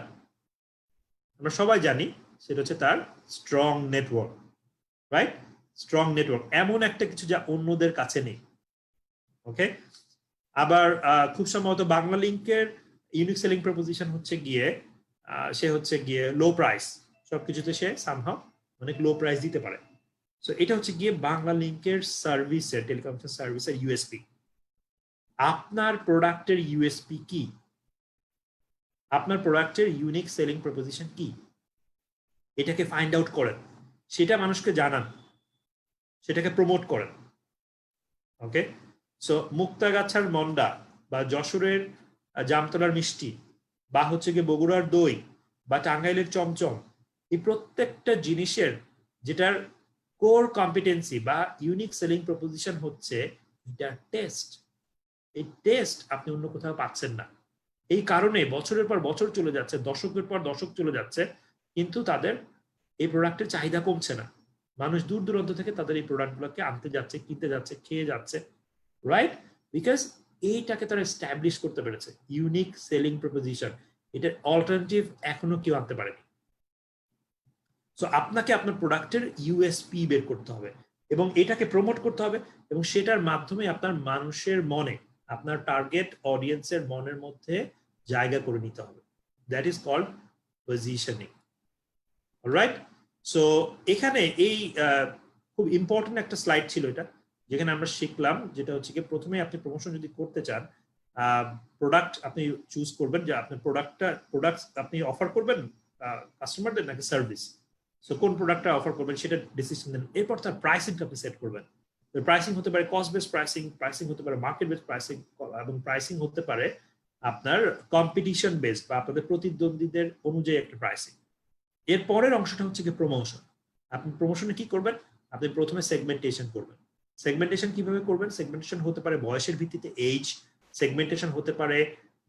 আমরা সবাই জানি সেটা হচ্ছে তার strong network, right? Strong network এমন একটা কিছু যা অন্যদের কাছে নেই। ওকে, আবার খুব সম্ভবত বাংলা লিংকের ইউনিক সেলিং প্রপোজিশন হচ্ছে গিয়ে সে হচ্ছে গিয়ে লো প্রাইস, সবকিছুতে সে সামহাউ অনেক লো প্রাইস দিতে পারে। সো এটা হচ্ছে গিয়ে বাংলা লিংকের সার্ভিসের, টেলিকমিউনিকেশন সার্ভিসের ইউএসপি। আপনার প্রোডাক্টের ইউএসপি কি? আপনার প্রোডাক্টের ইউনিক সেলিং প্রপোজিশন কি? এটাকে ফাইন্ড আউট করেন, সেটা মানুষকে জানান, সেটাকে প্রমোট করেন। ওকে, সো মুক্তাগাছার মন্ডা বা যশোরের জামতলার মিষ্টি বা হচ্ছে গিয়ে বগুড়ার দই বা টাঙ্গাইলের চমচম, এই প্রত্যেকটা জিনিসের যেটার কোর কম্পিটেন্সি বা ইউনিক সেলিং প্রপোজিশন হচ্ছে এটা টেস্ট। এই টেস্ট আপনি অন্য কোথাও পাচ্ছেন না। এই কারণে বছরের পর বছর চলে যাচ্ছে, দশকের পর দশক চলে যাচ্ছে, কিন্তু তাদের এই প্রোডাক্টের চাহিদা কমছে না। মানুষ দূর দূরান্ত থেকে তাদের এই প্রোডাক্টগুলোকে আনতে যাচ্ছে, কিনতে যাচ্ছে, খেয়ে যাচ্ছে, রাইট? বিকজ এইটাকে তারা এস্টাবলিশ করতে পেরেছে, ইউনিক সেলিং প্রপোজিশন। এটার অল্টারনেটিভ এখনো কেউ আনতে পারেনি। সো আপনাকে আপনার প্রোডাক্টের ইউএসপি বের করতে হবে এবং এটাকে প্রমোট করতে হবে, এবং সেটার মাধ্যমে আপনার মানুষের মনে, আপনার টার্গেট অডিয়েন্সের মনের মধ্যে জায়গা করে নিতে হবে। That is called positioning, right? So এখানে এই খুব ইম্পর্টেন্ট একটা স্লাইড ছিল এটা, যেখানে আমরা শিখলাম যেটা হচ্ছে কি প্রথমে আপনি প্রমোশন যদি করতে চান, প্রোডাক্ট আপনি চুজ করবেন যে আপনার প্রোডাক্ট আপনি অফার করবেন কাস্টমারদের নাকি সার্ভিস। সো কোন প্রোডাক্টটা অফার করবেন সেটা ডিসিশন দেন। এরপর তার প্রাইসিংটা আপনি সেট করবেন। প্রাইসিং হতে পারে কস্ট বেস প্রাইসিং, প্রাইসিং হতে পারে মার্কেট বেস প্রাইসিং, এবং প্রাইসিং হতে পারে আপনার কম্পিটিশন বেস বা আপনাদের প্রতিদ্বন্দ্বীদের অনুযায়ী একটা প্রাইসিং। এর পরের অংশটা হচ্ছে কি প্রমোশন। আপনি প্রমোশনে কি করবেন? আপনি প্রথমে সেগমেন্টেশন করবেন। সেগমেন্টেশন কিভাবে করবেন? সেগমেন্টেশন হতে পারে বয়সের ভিত্তিতে, এজ। সেগমেন্টেশন হতে পারে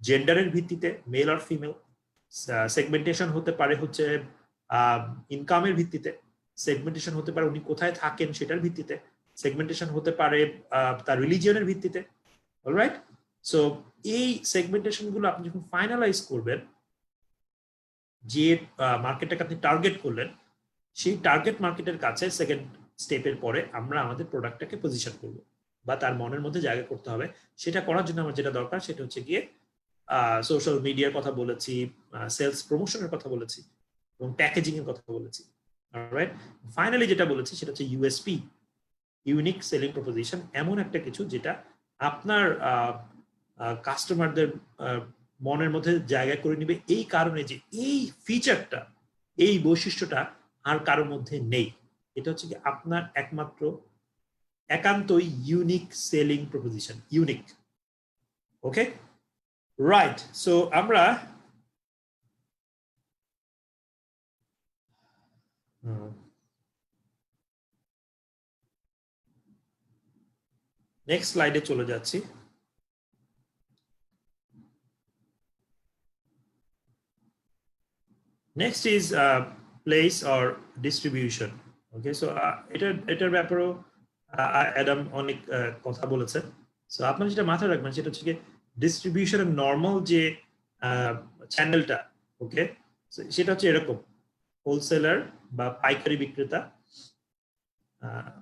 জেন্ডারের ভিত্তিতে, মেল আর ফিমেল। সেগমেন্টেশন হতে পারে হচ্ছে ইনকামের ভিত্তিতে। সেগমেন্টেশন হতে পারে উনি কোথায় থাকেন সেটার ভিত্তিতে। সেগমেন্টেশন হতে পারে তার রিলিজিয়নের ভিত্তিতে, অলরাইট? সো এই সেগমেন্টেশন গুলো আপনি যখন ফাইনালাইজ করবেন, যে মার্কেটটাকে আপনি টার্গেট করলেন, সেই টার্গেট মার্কেটের কাছে সেকেন্ড স্টেপের পরে আমরা আমাদের প্রোডাক্টটাকে পজিশন করব বা তার মনের মধ্যে জায়গা করতে হবে। সেটা করার জন্য আমার যেটা দরকার সেটা হচ্ছে গিয়ে সোশ্যাল মিডিয়ার কথা বলেছি, সেলস প্রমোশনের কথা বলেছি, এবং প্যাকেজিং এর কথা বলেছি, অলরাইট? ফাইনালি যেটা বলেছি সেটা হচ্ছে ইউএসপি, ইউনিক সেলিং প্রপোজিশন। এমন একটা কিছু যেটা আপনার কাস্টমারদের মনের মধ্যে জায়গা করে নিবে, এই কারণে যে এই ফিচারটা, এই বৈশিষ্ট্যটা আর কারোর মধ্যে নেই। এটা হচ্ছে কি আপনার একমাত্র একান্তই ইউনিক সেলিং প্রপোজিশন, ইউনিক। ওকে, রাইট? সো আমরা নেক্সট স্লাইডে চলে যাচ্ছি। Next is place or distribution. Okay, so এটার ব্যাপারেও অ্যাডাম অনেক কথা বলেছেন। সো আপনার যেটা মাথায় রাখবেন সেটা হচ্ছে ডিস্ট্রিবিউশনের নর্মাল যে চ্যানেলটা, ওকে, সেটা হচ্ছে এরকম: হোলসেলার বা পাইকারি বিক্রেতা।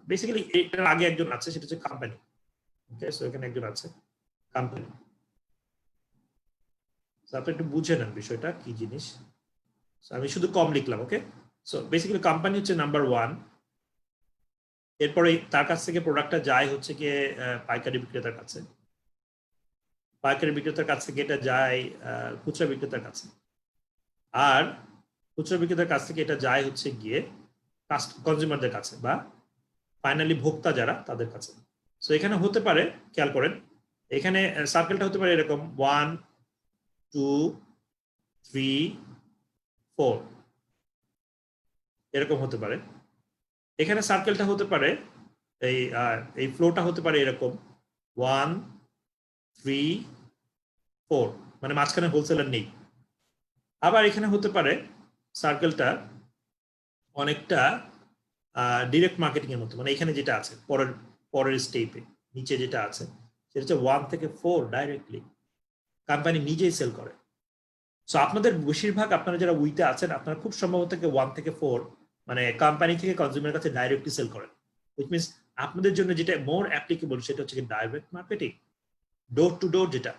বেসিক্যালি এটার আগে একজন আছে, সেটা হচ্ছে কোম্পানি। ওকে, সো এখানে একজন আছে কোম্পানি। সো আপনি একটু বুঝে নেন বিষয়টা কি জিনিস। আমি শুধু কম লিখলাম, ওকে? সো বেসিক্যালি কোম্পানি হচ্ছে নাম্বার 1। এরপরে তার কাছ থেকে প্রোডাক্টটা যায় হচ্ছে গিয়ে পাইকারি বিক্রেতার কাছে। পাইকারি বিক্রেতার কাছ থেকে এটা যায় খুচরা বিক্রেতার কাছে, আর খুচরা বিক্রেতার কাছ থেকে এটা যায় হচ্ছে গিয়ে কনজিউমারদের কাছে বা ফাইনালি ভোক্তা যারা তাদের কাছে। সো এখানে হতে পারে, খেয়াল করেন, এখানে সার্কেলটা হতে পারে এরকম 1 2 3 4 এরকম হতে পারে। এখানে সার্কেলটা হতে পারে, এই ফ্লোটা হতে পারে এরকম 1 3 4, মানে মাঝখানে হোলসেলার নেই। আবার এখানে হতে পারে সার্কেলটা অনেকটা ডিরেক্ট মার্কেটিং এর মতো, মানে এখানে যেটা আছে পরের স্টেপে নিচে যেটা আছে সেটা হচ্ছে 1 থেকে 4 ডাইরেক্টলি কোম্পানি নিজেই সেল করে। সো আপনাদের বেশিরভাগ, আপনারা যারা উইতে আছেন, আপনারা খুব সম্ভবত 1 থেকে 4 মানে কোম্পানি থেকে কনজিউমার কাছে ডাইরেক্টলি সেল করেন। হুইচ মিনস আপনাদের জন্য যেটা মোর অ্যাপ্লিকেবল সেটা হচ্ছে ডাইরেক্ট মার্কেটিং, ডোর টু ডোর, যেটা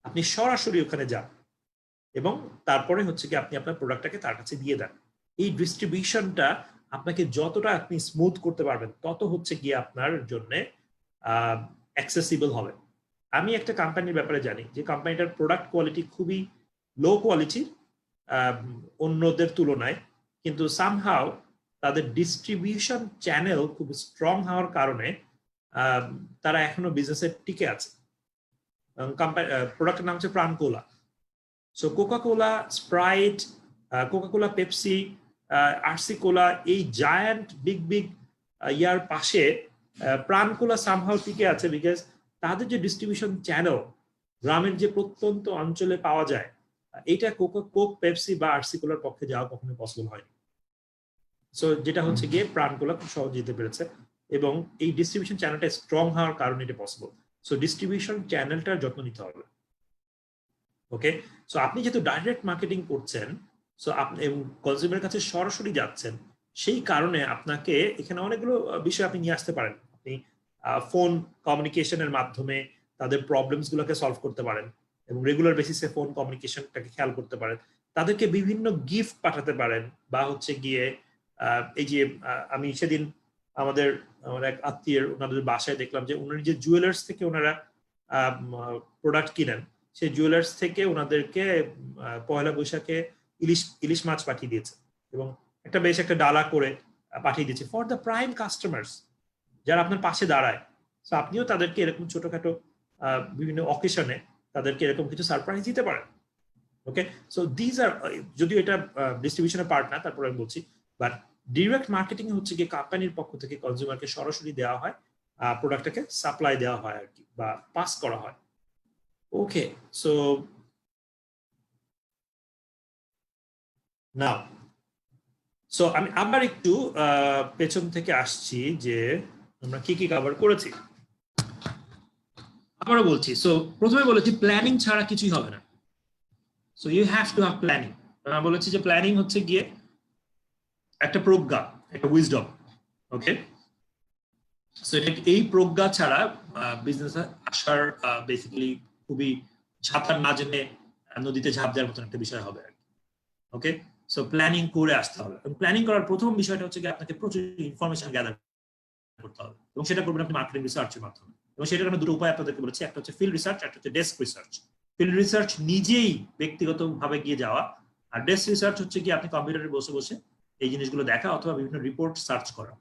আপনি সরাসরি ওখানে যান এবং তারপরে হচ্ছে কি আপনি আপনার প্রোডাক্টটাকে তার কাছে দিয়ে দেন। এই ডিস্ট্রিবিউশনটা আপনাকে যতটা আপনি স্মুথ করতে পারবেন তত হচ্ছে গিয়ে আপনার জন্য অ্যাক্সেসিবল হবে। আমি একটা কোম্পানির ব্যাপারে জানি যে কোম্পানিটার প্রোডাক্ট কোয়ালিটি খুবই লো কোয়ালিটি অন্যদের তুলনায়, কিন্তু সামহাও তাদের ডিস্ট্রিবিউশন চ্যানেল খুব স্ট্রং হওয়ার কারণে তারা এখনো বিজনেসে টিকে আছে। প্রোডাক্টের নাম হচ্ছে Pran cola. So Coca Cola, Sprite, Coca Cola, Pepsi, RC cola, এই জায়ান্ট বিগ ইয়ার পাশে প্রাণকোলা সামহাও টিকে আছে বিকজ তাদের যে ডিস্ট্রিবিউশন চ্যানেল গ্রামের যে প্রত্যন্ত অঞ্চলে পাওয়া যায়, এটা কোক, পেপসি বা আরসি কোলার পক্ষে যাওয়া কখনো পসিবল হয়নি। সো যেটা হচ্ছে গিয়ে প্রাণগুলো খুব সহজে দিতে পেরেছে এবং এই ডিস্ট্রিবিউশন চ্যানেলটা স্ট্রং হওয়ার কারণে এটা পসিবল। সো ডিস্ট্রিবিউশন চ্যানেলটার যত্ন নিতে হবে। ওকে, সো আপনি যেহেতু ডাইরেক্ট মার্কেটিং করছেন, সো আপনি কনজিউমারের কাছে সরাসরি যাচ্ছেন, সেই কারণে আপনাকে এখানে অনেকগুলো বিষয় আপনি নিয়ে আসতে পারেন। আপনি ফোন কমিউনিকেশনের মাধ্যমে তাদের প্রবলেমস গুলোকে সলভ করতে পারেন এবং রেগুলার বেসিসে ফোন কমিউনিকেশনটাকে খেয়াল করতে পারেন। তাদেরকে বিভিন্ন গিফট পাঠাতে পারেন, বা হচ্ছে গিয়ে এই যে আমি সেদিন আমাদের এক আত্মীয়ের ওনাদের বাসায় দেখলাম যে ওনার যে জুয়েলার্স থেকে ওনারা প্রোডাক্ট কিনেন, সেই জুয়েলার্স থেকে ওনাদেরকে পয়লা বৈশাখে ইলিশ মাছ পাঠিয়ে দিয়েছে এবং একটা বেশ একটা ডালা করে পাঠিয়ে দিয়েছে ফর দ্য প্রাইম কাস্টমার্স যারা আপনার পাশে দাঁড়ায়। তো আপনিও তাদেরকে এরকম ছোটখাটো বিভিন্ন অকেশনে তাদেরকে এরকম কিছু সারপ্রাইজ দিতে পারেন। ওকে, সো দিজ আর, যদিও এটা ডিস্ট্রিবিউশনের পার্ট না, তারপর আমি বলছি, বাট ডিরেক্ট মার্কেটিং হচ্ছে গিয়ে কোম্পানির পক্ষ থেকে কনজিউমারকে সরাসরি দেওয়া হয়, প্রোডাক্টটাকে সাপ্লাই দেওয়া হয় আর কি, বা পাস করা হয়। ওকে, সো নাও সো আমি আবার একটু পেছন থেকে আসছি যে আমরা কি কি কভার করেছি। আবারও বলছি, সো প্রথমে বলেছি প্ল্যানিং ছাড়া কিছুই হবে না। So you have to have planning. আমি বলেছি যে প্ল্যানিং হচ্ছে গিয়ে একটা প্রজ্ঞা, একটা উইজডম। ওকে, সো এই প্রজ্ঞা ছাড়া বিজনেসে আসার বেসিক্যালি খুবই সাঁতার না জেনে নদীতে ঝাঁপ দেওয়ার মতন একটা বিষয় হবে। ওকে, সো প্ল্যানিং করে আসতে হবে। প্ল্যানিং করার প্রথম বিষয়টা হচ্ছে কি আপনাকে প্রচুর ইনফরমেশন গ্যাদার করতে হবে এবং সেটা করবেন আপনি মার্কেটিং রিসার্চের মাধ্যমে। এবং সেটার জন্য দুটো উপায় আপনাদেরকে বলেছি, একটা হচ্ছে ফিল্ড রিসার্চ, একটা হচ্ছে ডেস্ক রিসার্চ। ফিল্ড রিসার্চ নিজেই ব্যক্তিগতভাবে গিয়ে যাওয়া, আর ডেস্ক রিসার্চ হচ্ছে কি আপনি কম্পিউটারে বসে বসে এই জিনিসগুলো দেখা অথবা বিভিন্ন রিপোর্ট সার্চ করা।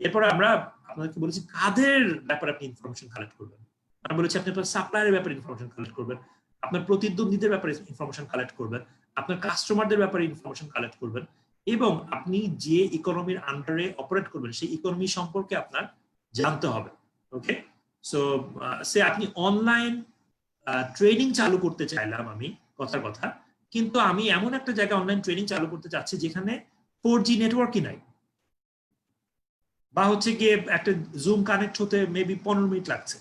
এরপরে আমরা আপনাদেরকে বলেছি কাদের ব্যাপারে আপনি ইনফরমেশন কালেক্ট করবেন। আমরা বলেছি আপনি আপনার সাপ্লায়ারের ব্যাপারে ইনফরমেশন কালেক্ট করবেন, আপনার প্রতিদ্বন্দ্বীদের ব্যাপারে ইনফরমেশন কালেক্ট করবেন, আপনার কাস্টমারদের ব্যাপারে ইনফরমেশন কালেক্ট করবেন, এবং আপনি যে ইকোনমির আন্ডারে অপারেট করবেন সেই ইকোনমি সম্পর্কে আপনার জানতে হবে। ওকে, সো সে আপনি অনলাইন ট্রেনিং চালু করতে চাইলাম আমি, কথার কথা, কিন্তু আমি এমন একটা জায়গায় অনলাইন ট্রেনিং চালু করতে চাচ্ছি যেখানে 4G নেটওয়ার্কই নাই, বা হচ্ছে গিয়ে একটা জুম কানেক্ট হতে মেবি 15 মিনিট লাগছে।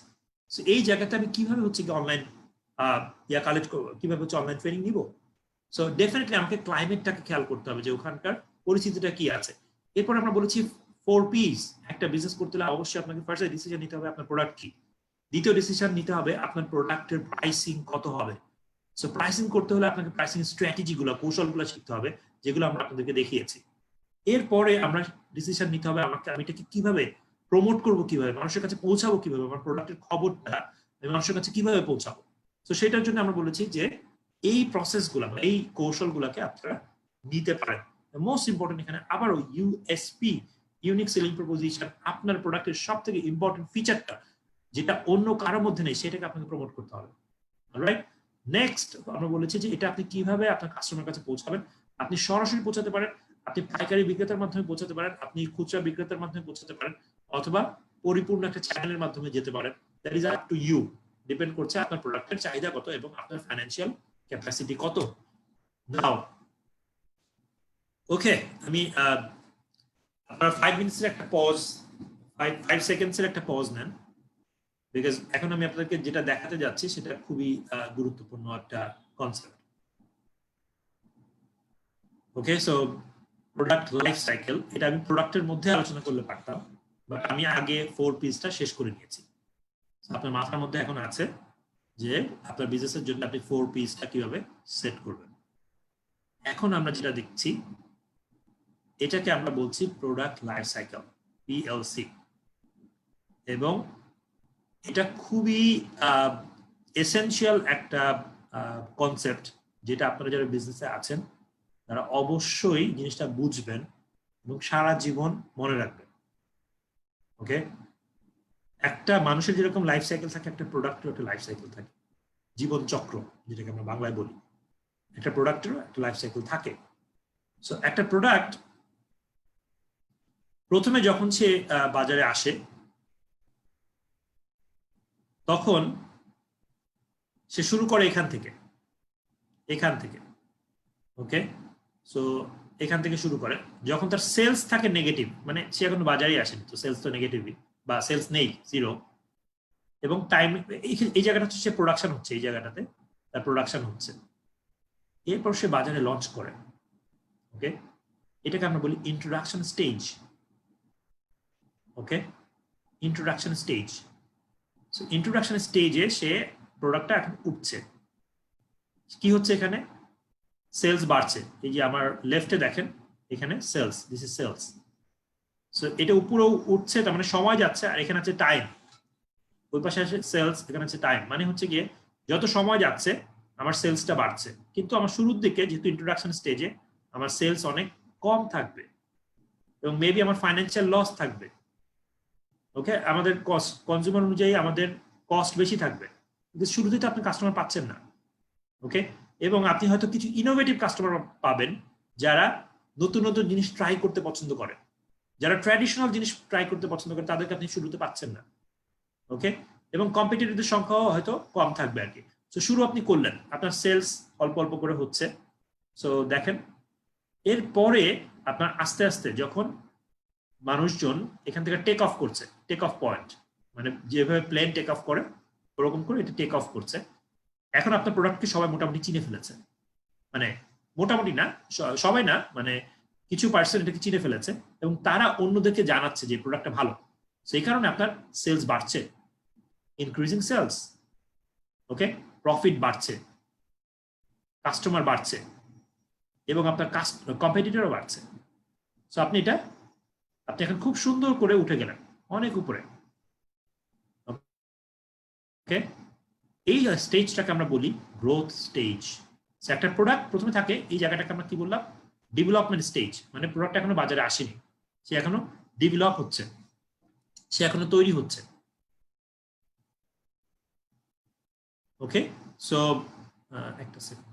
এই জায়গাতে আমি কিভাবে হচ্ছে গিয়ে অনলাইন কালেক্ট করবো, কিভাবে হচ্ছে অনলাইন ট্রেনিং নিব? সো ডেফিনেটলি আমাকে ক্লাইমেটটাকে খেয়াল করতে হবে যে ওখানকার পরিস্থিতিটা কি আছে। এরপর আমরা বলেছি 4Ps। একটা বিজনেস করতে হলে অবশ্যই আপনাকে ফার্স্ট ডিসিশন নিতে হবে আপনার প্রোডাক্ট কি, দ্বিতীয় ডিসিশন নিতে হবে আপনার প্রোডাক্টের প্রাইসিং কত হবে। সো প্রাইসিং করতে হলে আপনাকে প্রাইসিং স্ট্র্যাটেজি গুলো, কৌশলগুলো শিখতে হবে, যেগুলো আমরা আপনাদেরকে দেখিয়েছি। এরপরে আমরা ডিসিশন নিতে হবে আমি এটাকে কিভাবে প্রমোট করবো, কিভাবে মানুষের কাছে পৌঁছাবো, কিভাবে আমার প্রোডাক্টের খবরটা আমি মানুষের কাছে কিভাবে পৌঁছাবো। তো সেটার জন্য আমরা বলেছি যে এই প্রসেসগুলো, এই কৌশলগুলোকে আপনারা নিতে পারেন। মোস্ট ইম্পর্টেন্ট এখানে আবারও ইউএসপি, ইউনিক সেলিং প্রপোজিশন, আপনার প্রোডাক্টের সব থেকে ইম্পর্টেন্ট ফিচারটা যেটা অন্য কারোর মধ্যে নেই সেটাকে আপনাকে প্রমোট করতে হবে। অলরাইট, নেক্সট আমরা বলেছি যে এটা আপনি কিভাবে আপনার কাস্টমার কাছে পৌঁছাবেন। আপনি সরাসরি পৌঁছাতে পারেন, আপনি পাইকারি বিক্রেতার মাধ্যমে পৌঁছাতে পারেন, আপনি খুচরা বিক্রেতার মাধ্যমে পৌঁছাতে পারেন, অথবা পরিপূর্ণ একটা চ্যানেলের মাধ্যমে যেতে পারেন। That is up to you, depend করছে আপনার প্রোডাক্টের চাহিদা কত এবং আপনার ফাইন্যান্সিয়াল ক্যাপাসিটি কত। নাও ওকে, আমি আপনার 5 মিনিটসের একটা পজ, 5 সেকেন্ডসের একটা পজ নেন, বিকজ এখন আমি আপনাদেরকে যেটা দেখাতে যাচ্ছি সেটা খুবই গুরুত্বপূর্ণ একটা কনসেপ্ট। ওকে, সো প্রোডাক্ট লাইফ সাইকেল, এটা আমি প্রোডাক্টের মধ্যে আলোচনা করলে পারতাম, বাট আমি আগে 4Psটা শেষ করে নিয়েছি। আপনার মাথার মধ্যে এখন আছে যে আপনার বিজনেসের জন্য আপনি 4Psটা কিভাবে সেট করবেন। এখন আমরা যেটা দেখছি এটাকে আমরা বলছি প্রোডাক্ট লাইফ সাইকেল, PLC, এবং এটা খুবই এসেনশিয়াল একটা কনসেপ্ট যেটা আপনারা যারা বিজনেসে আছেন তারা অবশ্যই জিনিসটা বুঝবেন এবং সারা জীবন মনে রাখবেন। ওকে, একটা মানুষের যেরকম লাইফ সাইকেল থাকে, একটা প্রোডাক্টের একটা লাইফ সাইকেল থাকে, জীবন চক্র যেটাকে আমরা বাংলায় বলি, একটা প্রোডাক্টেরও একটা লাইফ সাইকেল থাকে। সো একটা প্রোডাক্ট প্রথমে যখন সে বাজারে আসে তখন সে শুরু করে এখান থেকে। ওকে, সো এখান থেকে শুরু করে, যখন তার সেলস থাকে নেগেটিভ, মানে সে এখন বাজারে আসেনি, তো সেলস তো নেগেটিভই বা সেলস নেই, জিরো, এবং টাইম এই জায়গাটা হচ্ছে সে প্রোডাকশন হচ্ছে, এই জায়গাটাতে তার প্রোডাকশন হচ্ছে, এরপর সে বাজারে লঞ্চ করে। ওকে, এটাকে আমরা বলি ইন্ট্রোডাকশন স্টেজ। ওকে, ইন্ট্রোডাকশন স্টেজ। সো ইন্ট্রোডাকশন স্টেজে সে প্রোডাক্টটা এখন উঠছে, কি হচ্ছে এখানে সেলস বাড়ছে, এই যে আমার লেফটে দেখেন এখানে sales, this is sales. So এটা উপরেও উঠছে, তার মানে সময় যাচ্ছে, আর এখানে আছে টাইম, ওই পাশে আছে সেলস, এখানে আছে টাইম, মানে হচ্ছে গিয়ে যত সময় যাচ্ছে আমার সেলসটা বাড়ছে, কিন্তু আমার শুরুর দিকে যেহেতু ইন্ট্রোডাকশন স্টেজে আমার সেলস অনেক কম থাকবে এবং মেবি আমার ফাইন্যান্সিয়াল লস থাকবে। ওকে, আমাদের কস্ট কনজিউমার অনুযায়ী আমাদের কস্ট বেশি থাকবে, কিন্তু শুরুতেই তো আপনি কাস্টমার পাচ্ছেন না। ওকে, এবং আপনি হয়তো কিছু ইনোভেটিভ কাস্টমার পাবেন যারা নতুন নতুন জিনিস ট্রাই করতে পছন্দ করে, যারা ট্র্যাডিশনাল জিনিস ট্রাই করতে পছন্দ করে, তাদেরকে আপনি শুরুতে পাচ্ছেন না। ওকে, এবং কম্পিটিটরদের সংখ্যাও হয়তো কম থাকবে আর কি। তো শুরু আপনি করলেন, আপনার সেলস অল্প অল্প করে হচ্ছে। সো দেখেন এরপরে আপনার আস্তে আস্তে যখন মানুষজন এখান থেকে টেক অফ করছে, টেক অফ পয়েন্ট মানে যেভাবে প্লেন টেক অফ করে ওরকম করে এটা টেক অফ করছে, এখন আপনার প্রোডাক্টকে সবাই মোটামুটি চিনে ফেলেছে, মানে মোটামুটি না সবাই না, মানে কিছু পার্সেন্ট এটাকে চিনে ফেলেছে এবং তারা অন্যদেরকে জানাচ্ছে যে প্রোডাক্টটা ভালো, সেই কারণে আপনার সেলস বাড়ছে, ইনক্রিজিং সেলস। ওকে, প্রফিট বাড়ছে, কাস্টমার বাড়ছে এবং আপনার কম্পিটিটরও বাড়ছে। সো আপনি এখন খুব সুন্দর করে উঠে গেলেন অনেক উপরে। ওকে, এই স্টেজটাকে আমরা বলি গ্রোথ স্টেজ। একটা প্রোডাক্ট প্রথমে থাকে, এই জায়গাটাকে আমরা কি বললাম ডেভেলপমেন্ট স্টেজ, মানে প্রোডাক্ট এখনো বাজারে আসেনি, সে এখনো ডেভেলপ হচ্ছে, সে এখনো তৈরি হচ্ছে। ওকে, সো একটা সেকেন্ড।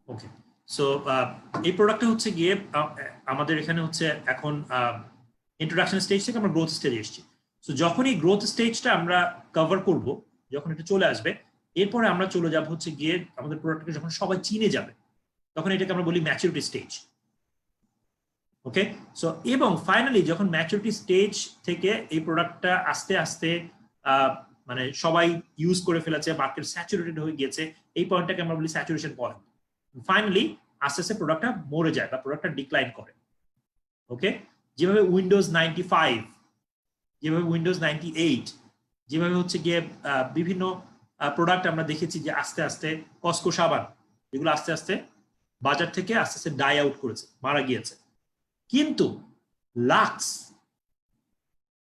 ওকে, সো এই প্রোডাক্টটা হচ্ছে গিয়ে আমাদের এখানে হচ্ছে এখন ইন্ট্রোডাকশন স্টেজ থেকে আমরা গ্রোথ স্টেজে এসেছি। সো যখন এই গ্রোথ স্টেজটা আমরা কভার করব, যখন এটা চলে আসবে, এরপরে আমরা চলে যাব হচ্ছে গিয়ে আমাদের প্রোডাক্টকে যখন সবাই চিনে যাবে, তখন এটাকে আমরা বলি ম্যাচুরিটি স্টেজ। ওকে, সো এবং ফাইনালি যখন ম্যাচুরিটি স্টেজ থেকে এই প্রোডাক্টটা আস্তে আস্তে মানে সবাই ইউজ করে ফেলেছে, মার্কেট স্যাচুরেটেড হয়ে গিয়েছে, এই পয়েন্টটাকে আমরা বলি স্যাচুরেশন পয়েন্ট। ফাইনালি আস্তে আস্তে প্রোডাক্টটা মরে যায় বা প্রোডাক্টটা ডিক্লাইন করে। ওকে, যেভাবে উইন্ডোজ 95, যেভাবে উইন্ডোজ 98, যেভাবে হচ্ছে গিয়ে বিভিন্ন প্রোডাক্ট আমরা দেখেছি যে আস্তে আস্তে কসকো সাবান, এগুলো আস্তে আস্তে বাজার থেকে আস্তে আস্তে ডাই আউট করেছে, মারা গিয়েছে, কিন্তু লাক্স,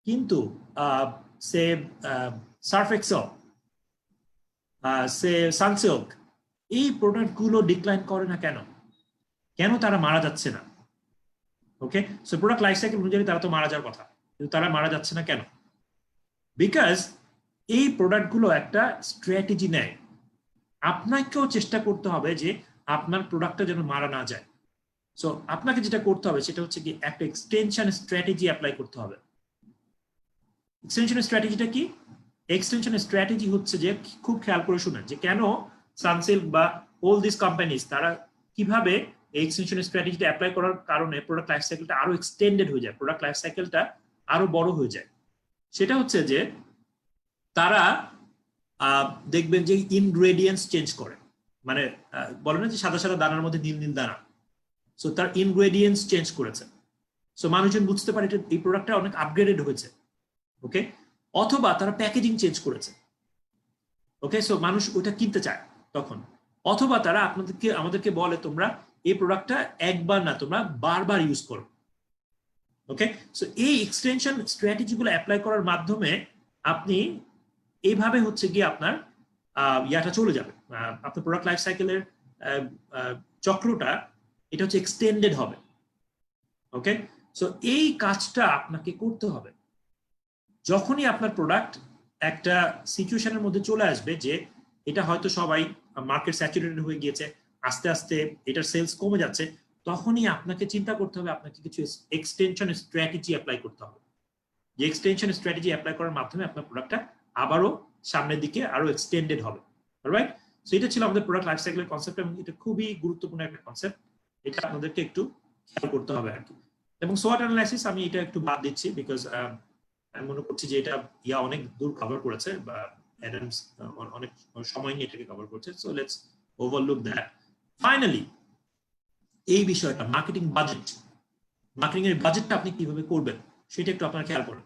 কিন্তু সে সার্ফ এক্সেল, সে সানসিল্ক, এই প্রোডাক্টগুলো ডিক্লাইন করে না কেন? কেন তারা মারা যাচ্ছে না? ওকে, সো প্রোডাক্ট লাইফ সাইকেল অনুযায়ী তারা তো মারা যাওয়ার কথা, কিন্তু তারা মারা যাচ্ছে না কেন? বিকজ এই প্রোডাক্টগুলো একটা স্ট্র্যাটেজি নেয়। আপনাকেও চেষ্টা করতে হবে যে আপনার প্রোডাক্টটা যেন মারা না যায়। সো আপনাকে যেটা করতে হবে সেটা হচ্ছে কি একটা এক্সটেনশন স্ট্র্যাটেজি অ্যাপ্লাই করতে হবে। এক্সটেনশন স্ট্র্যাটেজিটা কি? এক্সটেনশন স্ট্র্যাটেজি হচ্ছে যে খুব খেয়াল করে শুনেন যে কেন সানসিল্ক বা অল দিস কোম্পানিজ তারা কিভাবে এক্সটেনশন স্ট্র্যাটেজিটা অ্যাপ্লাই করার কারণে প্রোডাক্ট লাইফ সাইকেলটা আরো এক্সটেন্ডেড হয়ে যায়, প্রোডাক্ট লাইফ সাইকেলটা আরো বড় হয়ে যায়। সেটা হচ্ছে যে তারা দেখবেন যে ইনগ্রেডিয়েন্টস চেঞ্জ করে, মানে বলে না যে সাদা সাদা দানার মধ্যে নীল নীল দানা, সো তার ইনগ্রেডিয়েন্টস চেঞ্জ করেছে, সো মানুষজন বুঝতে পারে এই প্রোডাক্টটা অনেক আপগ্রেডেড হয়েছে। ওকে, অথবা তারা প্যাকেজিং চেঞ্জ করেছে। ওকে, সো মানুষ ওটা কিনতে চায় তখন, অথবা তারা আমাদেরকে বলে তোমরা এই প্রোডাক্টটা একবার না তোমরা বারবার ইউজ করো। ওকে, সো এই এক্সটেনশন স্ট্র্যাটেজিগুলো অ্যাপ্লাই করার মাধ্যমে আপনি এইভাবে হচ্ছে গিয়ে আপনার ইয়াটা চলে যাবে, আপনার প্রোডাক্ট লাইফ সাইকেলের চক্রটা এটা হচ্ছে এক্সটেন্ডেড হবে। ওকে, সো এই কাজটা আপনাকে করতে হবে। যখনই আপনার প্রোডাক্ট একটা সিচুয়েশনের মধ্যে চলে আসবে যে এটা হয়তো সবাই মার্কেট স্যাচুরেটেড হয়ে গিয়েছে, আস্তে আস্তে এটার সেলস কমে যাচ্ছে, তখনই আপনাকে চিন্তা করতে হবে আপনাকে কিছু এক্সটেনশন স্ট্র্যাটেজি অ্যাপ্লাই করতে হবে। যে এক্সটেনশন স্ট্র্যাটেজি অ্যাপ্লাই করার মাধ্যমে আপনার প্রোডাক্টটা আবারও সামনের দিকে আরো এক্সটেন্ডেড হবে। অলরাইট, সো এটা ছিল আমাদের প্রোডাক্ট লাইফ সাইকেলের কনসেপ্ট, এবং এটা খুবই গুরুত্বপূর্ণ একটা কনসেপ্ট, এটা আপনাদেরকে একটু খেয়াল করতে হবে আর কি। এবং সোয়াট অ্যানালাইসিস আমি এটা একটু বাদ দিচ্ছি, বিকজ আমি মনে করছি যে এটা অনেক দূর কভার করেছে, বা অ্যাডামস অনেক সময় নিয়ে এটাকে কভার করছে। So let's overlook that. Finally এই বিষয়টা মার্কেটিং বাজেট, মার্কেটিং এর বাজেটটা আপনি কিভাবে করবেন সেটা একটু আপনারা খেয়াল করেন।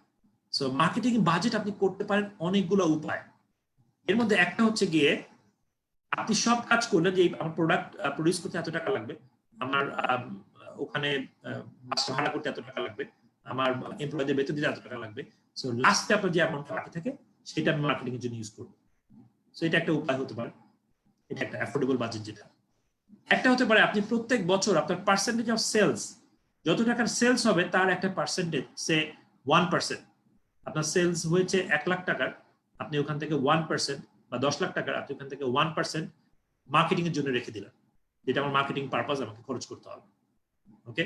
সো মার্কেটিং বাজেট আপনি করতে পারেন অনেকগুলো উপায়। এর মধ্যে একটা হচ্ছে গিয়ে আপনি সব কাজ করলেন যে আমার প্রোডাক্ট প্রডিউস করতে এত টাকা লাগবে, আমার ওখানে ভাড়া করতে এত টাকা লাগবে, আমার এমপ্লয়ীদের বেতন দিতে এত টাকা লাগবে। সো লাস্টে আপনার যে অ্যামাউন্ট বাকি থাকে সেটা আমি মার্কেটিং এর জন্য ইউজ করবো। সো এটা একটা উপায় হতে পারে, এটা একটা অ্যাফোর্ডেবল বাজেট। যেটা একটা হতে পারে আপনি প্রত্যেক বছর আপনার পার্সেন্টেজ অফ সেলস, যত টাকার সেলস হবে তার একটা পার্সেন্টেজ, সে 1%, আপনার সেলস হয়েছে 1 লাখ টাকার, আপনি ওখান থেকে 1%, বা 10 লাখ টাকার আপনি ওখান থেকে 1% মার্কেটিং এর জন্য রেখে দিলেন, যেটা আমার মার্কেটিং পারপাস আমাকে খরচ করতে হবে। ওকে,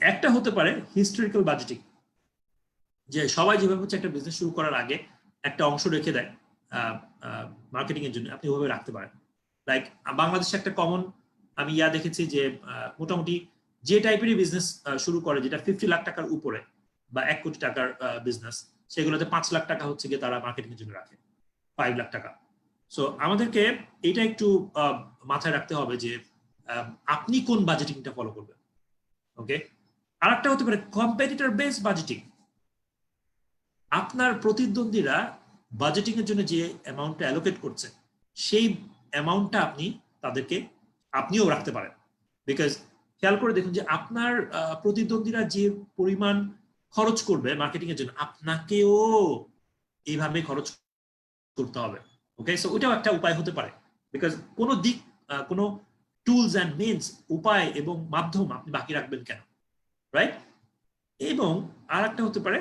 একটা হতে পারে হিস্টোরিক্যাল বাজেটিং, যে সবাই যেভাবে হচ্ছে একটা বিজনেস শুরু করার আগে একটা অংশ রেখে দেয় মার্কেটিং এর জন্য, আপনি ওভাবে রাখতে পারেন। লাইক বাংলাদেশে একটা কমন আমি দেখেছি যে মোটামুটি যে টাইপেরই বিজনেস শুরু করে, যেটা 50 লাখ টাকার উপরে বা 1 কোটি টাকার বিজনেস, সেগুলোতে 5 লাখ টাকা হচ্ছে গিয়ে তারা মার্কেটিং এর জন্য রাখে, 5 লাখ টাকা। সো আমাদেরকে এটা একটু মাথায় রাখতে হবে যে আপনি কোন বাজেটিংটা ফলো করবেন। ওকে, আরেকটা হতে পারে কম্পিটিটর বেস বাজেটিং। আপনার প্রতিদ্বন্দ্বীরা বাজেটিং এর জন্য যে অ্যামাউন্টটা অ্যালোকেট করছে, সেই অ্যামাউন্টটা আপনিও রাখতে পারেন। বিকজ খেয়াল করে দেখুন যে আপনার প্রতিদ্বন্দ্বীরা যে পরিমাণ খরচ করবে মার্কেটিং এর জন্য, আপনাকেও এইভাবে খরচ করতে হবে। ওকে, সো ওটাও একটা উপায় হতে পারে। বিকজ কোনো টুলস অ্যান্ড মিনস, উপায় এবং মাধ্যম আপনি বাকি রাখবেন কেন, রাইট? এবং আর একটা হতে পারে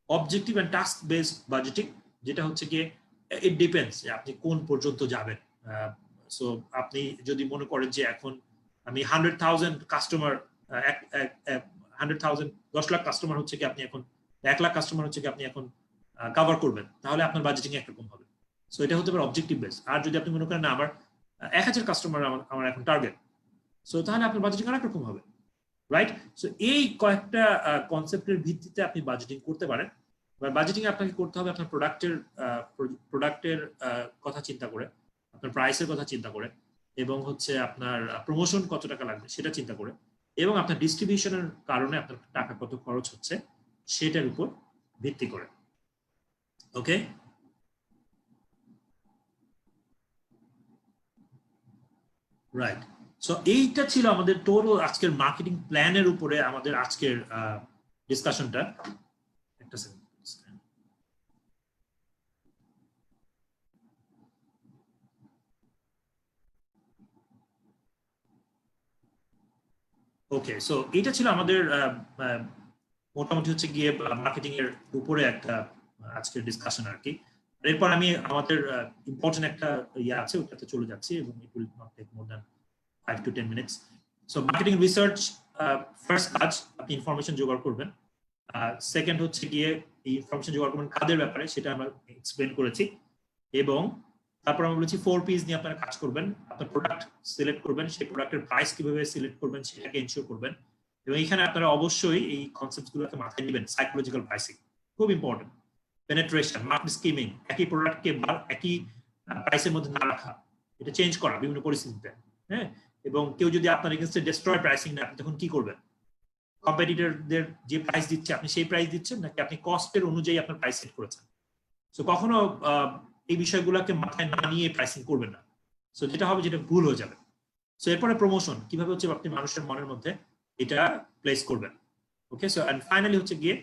objective and task based budgeting, যেটা হচ্ছে গিয়ে ইট ডিপেন্ডস যে আপনি কোন পর্যন্ত যাবেন। সো আপনি যদি মনে করেন যে এখন আমি 100,000 কাস্টমার, 10 লাখ কাস্টমার হচ্ছে কি আপনি এখন 1 লাখ কাস্টমার হচ্ছে কি আপনি এখন কভার করবেন, তাহলে আপনার বাজেটিং একরকম হবে। সো এটা হতে পারে অবজেক্টিভ বেস। আর যদি আপনি মনে করেন না আমার 1000 কাস্টমার আমার এখন টার্গেট, সো তাহলে আপনার বাজেটিং আরেক রকম হবে, রাইট? সো এই কয়েকটা কনসেপ্টের ভিত্তিতে আপনি বাজেটিং করতে পারেন। এবার বাজেটিং আপনাকে করতে হবে আপনার প্রোডাক্টের কথা চিন্তা করে, আপনার প্রাইসের কথা চিন্তা করে, এবং হচ্ছে আপনার প্রমোশন কত টাকা লাগবে সেটা চিন্তা করে, এবং আপনার ডিস্ট্রিবিউশনের কারণে আপনার টাকা কত খরচ হচ্ছে সেটার উপর ভিত্তি করে। ওকে, রাইট। সো এইটা ছিল আমাদের টোটাল আজকের মার্কেটিং প্ল্যানের উপরে আমাদের আজকের ডিসকাশনটা। একটা সেকেন্ড। ওকে, সো এটা ছিল আমাদের মোটামুটি হচ্ছে গিয়ে মার্কেটিং এর উপরে একটা আজকের ডিসকাশন আর কি। এরপর আমি আমাদের ইম্পর্টেন্ট একটা আছে ওটাতে চলে যাচ্ছি, এবং it will not take more than 5 to 10 minutes. So marketing research first কাজ, আপনি ইনফরমেশন জোগাড় করবেন। সেকেন্ড হচ্ছে গিয়ে এই ইনফরমেশন জোগাড় করবেন কাদের ব্যাপারে সেটা আমরা এক্সপ্লেন করেছি, এবং তারপর আমরা বলেছি 4 P's নিয়ে আপনারা কাজ করবেন। আপনার প্রোডাক্ট সিলেক্ট করবেন, সেই প্রোডাক্টের প্রাইস কিভাবে সিলেক্ট করবেন সেটাকে এনশিওর করবেন, এবং এখানে আপনারা অবশ্যই এই কনসেপ্টগুলোকে মাথায় নেবেন। সাইকোলজিক্যাল প্রাইসিং খুব ইম্পর্টেন্ট, পেনেট্রেশন, মার্কেট স্কিমিং, একই প্রোডাক্টকে একই প্রাইসের মধ্যে না রাখা, এটা চেঞ্জ করা বিভিন্ন পরিস্থিতিতে। হ্যাঁ, এবং কেউ যদি আপনার এগেইনস্টে ডেস্ট্রয় প্রাইসিং না, আপনি তখন কি করবেন? কম্পিটিটরদের যে প্রাইস দিচ্ছে আপনি সেই প্রাইস দিচ্ছেন, নাকি আপনি কস্টের অনুযায়ী আপনার প্রাইস সেট করেছেন? সো কখনো এই বিষয়গুলোকে মাথায় না নিয়ে প্রাইসিং করবেন না। সো যেটা হবে যেটা ভুল হয়ে যাবে। সো এরপরে প্রমোশন কিভাবে হচ্ছে আপনি মানুষের মনের মধ্যে এটা প্লেস করবেন। ওকে, সো এন্ড ফাইনালি হচ্ছে গিয়ে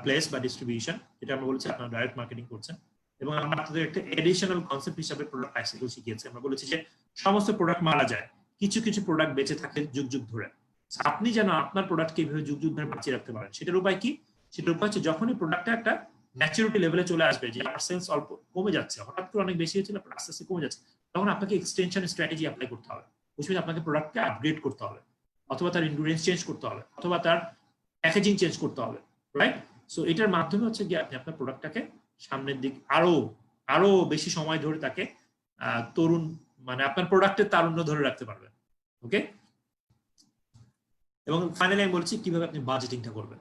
প্লেস বা ডিস্ট্রিবিউশন, যেটা আমরা বলেছি আপনারা ডাইরেক্ট মার্কেটিং করছেন। এবং আমরা আপনাদের একটা এডিশনাল কনসেপ্ট হিসেবে প্রোডাক্ট লাইফ সাইকেল শিখিয়েছি। আমরা বলেছি যে সমস্ত প্রোডাক্ট মারা যায়, কিছু কিছু প্রোডাক্ট বেঁচে থাকে যুগ যুগ ধরে। আপনি যেন আপনার প্রোডাক্টকে এইভাবে যুগ যুগ ধরে বাঁচিয়ে রাখতে পারেন, সেটার উপায় কি? সেটার উপায় হচ্ছে যখনই প্রোডাক্টটা একটা ম্যাচুরিটি লেভেলে চলে আসবে, যে আপনার সেলস অল্প কমে যাচ্ছে, হঠাৎ করে অনেক বেশি হয়েছিল আস্তে আস্তে কমে যাচ্ছে, তখন আপনাকে এক্সটেনশন স্ট্র্যাটেজি অ্যাপ্লাই করতে হবে। বুঝবেন, আপনাকে প্রোডাক্টকে আপগ্রেড করতে হবে, অথবা তার ইনগ্রেডিয়েন্টস চেঞ্জ করতে হবে, অথবা তার প্যাকেজিং চেঞ্জ করতে হবে, রাইট? সো এটার মাধ্যমে হচ্ছে গিয়ে আপনি আপনার প্রোডাক্টটাকে সামনের দিক আরো বেশি সময় ধরে তাকে তরুণ মানে আপনার প্রোডাক্টের তারুণ্য ধরে রাখতে পারবেন। ওকে, এবং ফাইনালি আমি বলছি কিভাবে আপনি বাজেটিংটা করবেন।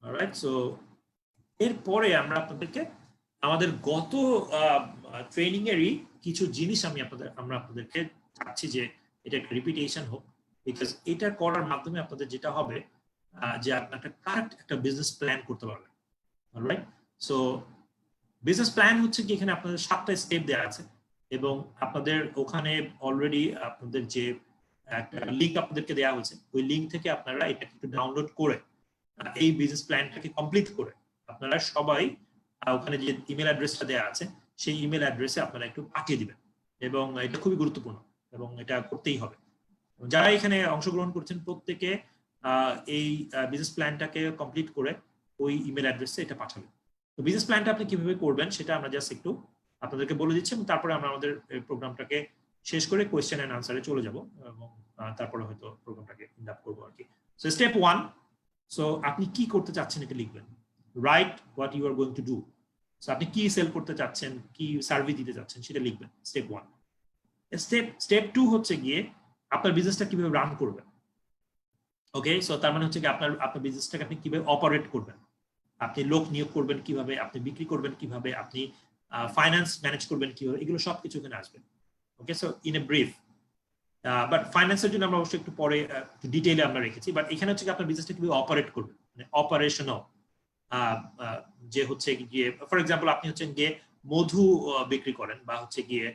অলরাইট, সো এরপরে আমরা আপনাদেরকে আমাদের গত ট্রেনিং এরই কিছু জিনিস আমরা আপনাদেরকে চাচ্ছি যে এটা একটা রিপিটেশন হোক, বিকজ এটা করার মাধ্যমে আপনাদের যেটা হবে যে আপনি একটা কারেক্ট একটা বিজনেস প্ল্যান করতে পারবেন। অলরাইট, সো বিজনেস প্ল্যান হচ্ছে কি এখানে আপনাদের 7টা স্টেপ দেওয়া আছে এবং আপনাদের ওখানে অলরেডি আপনাদের যে একটা লিঙ্ক আপনাদেরকে দেওয়া হয়েছে, ওই লিঙ্ক থেকে আপনারা এটা একটু ডাউনলোড করে এই বিজনেস প্ল্যানটাকে কমপ্লিট করে আপনারা সবাই ওখানে যে ইমেল অ্যাড্রেসটা দেওয়া আছে সেই ইমেল অ্যাড্রেসে আপনারা একটু পাঠিয়ে দিবেন, এবং এটা খুবই গুরুত্বপূর্ণ এবং এটা করতেই হবে। যারা এখানে অংশগ্রহণ করছেন প্রত্যেকে এই বিজনেস প্ল্যানটাকে কমপ্লিট করে ওই ইমেল অ্যাড্রেসে এটা পাঠাবেন। তো বিজনেস প্ল্যানটা আপনি কিভাবে করবেন সেটা আমরা জাস্ট একটু আপনাদেরকে বলে দিচ্ছি, এবং তারপরে আমরা আমাদের প্রোগ্রামটাকে শেষ করে কোয়েশ্চেন এন্ড আনসারে চলে যাব এবং তারপরে হয়তো প্রোগ্রামটাকে এন্ড আপ করবো আর কি। সো স্টেপ 1, সো আপনি কি করতে চাচ্ছেন এটা লিখবেন। Right what you are going to do. So আপনি কি সেল করতে চাচ্ছেন, কি সার্ভিস দিতে চাচ্ছেন সেটা লিখবেন, স্টেপ 1। স্টেপ 2 হচ্ছে গিয়ে আপনার বিজনেসটা কিভাবে রান করবেন। ওকে, সো তার মানে হচ্ছে কি আপনার বিজনেসটাকে আপনি কিভাবে অপারেট করবেন, আপনি লোক নিয়োগ করবেন কিভাবে, আপনি বিক্রি করবেন কিভাবে, আপনি ফাইন্যান্স ম্যানেজ করবেন কিভাবে, এগুলো সবকিছু এখানে আসবে। Okay, so in a brief, but ফাইন্যান্সের জন্য আমরা অবশ্যই একটু পরে ডিটেইলে আমরা রেখেছি, বাট এখানে হচ্ছে আপনার বিজনেসটা কিভাবে অপারেট করবেন, মানে অপারেশনাল, যে হচ্ছে গিয়ে ফর এক্সাম্পল আপনি হচ্ছেন গিয়ে মধু বিক্রি করেন, বা হচ্ছে গিয়ে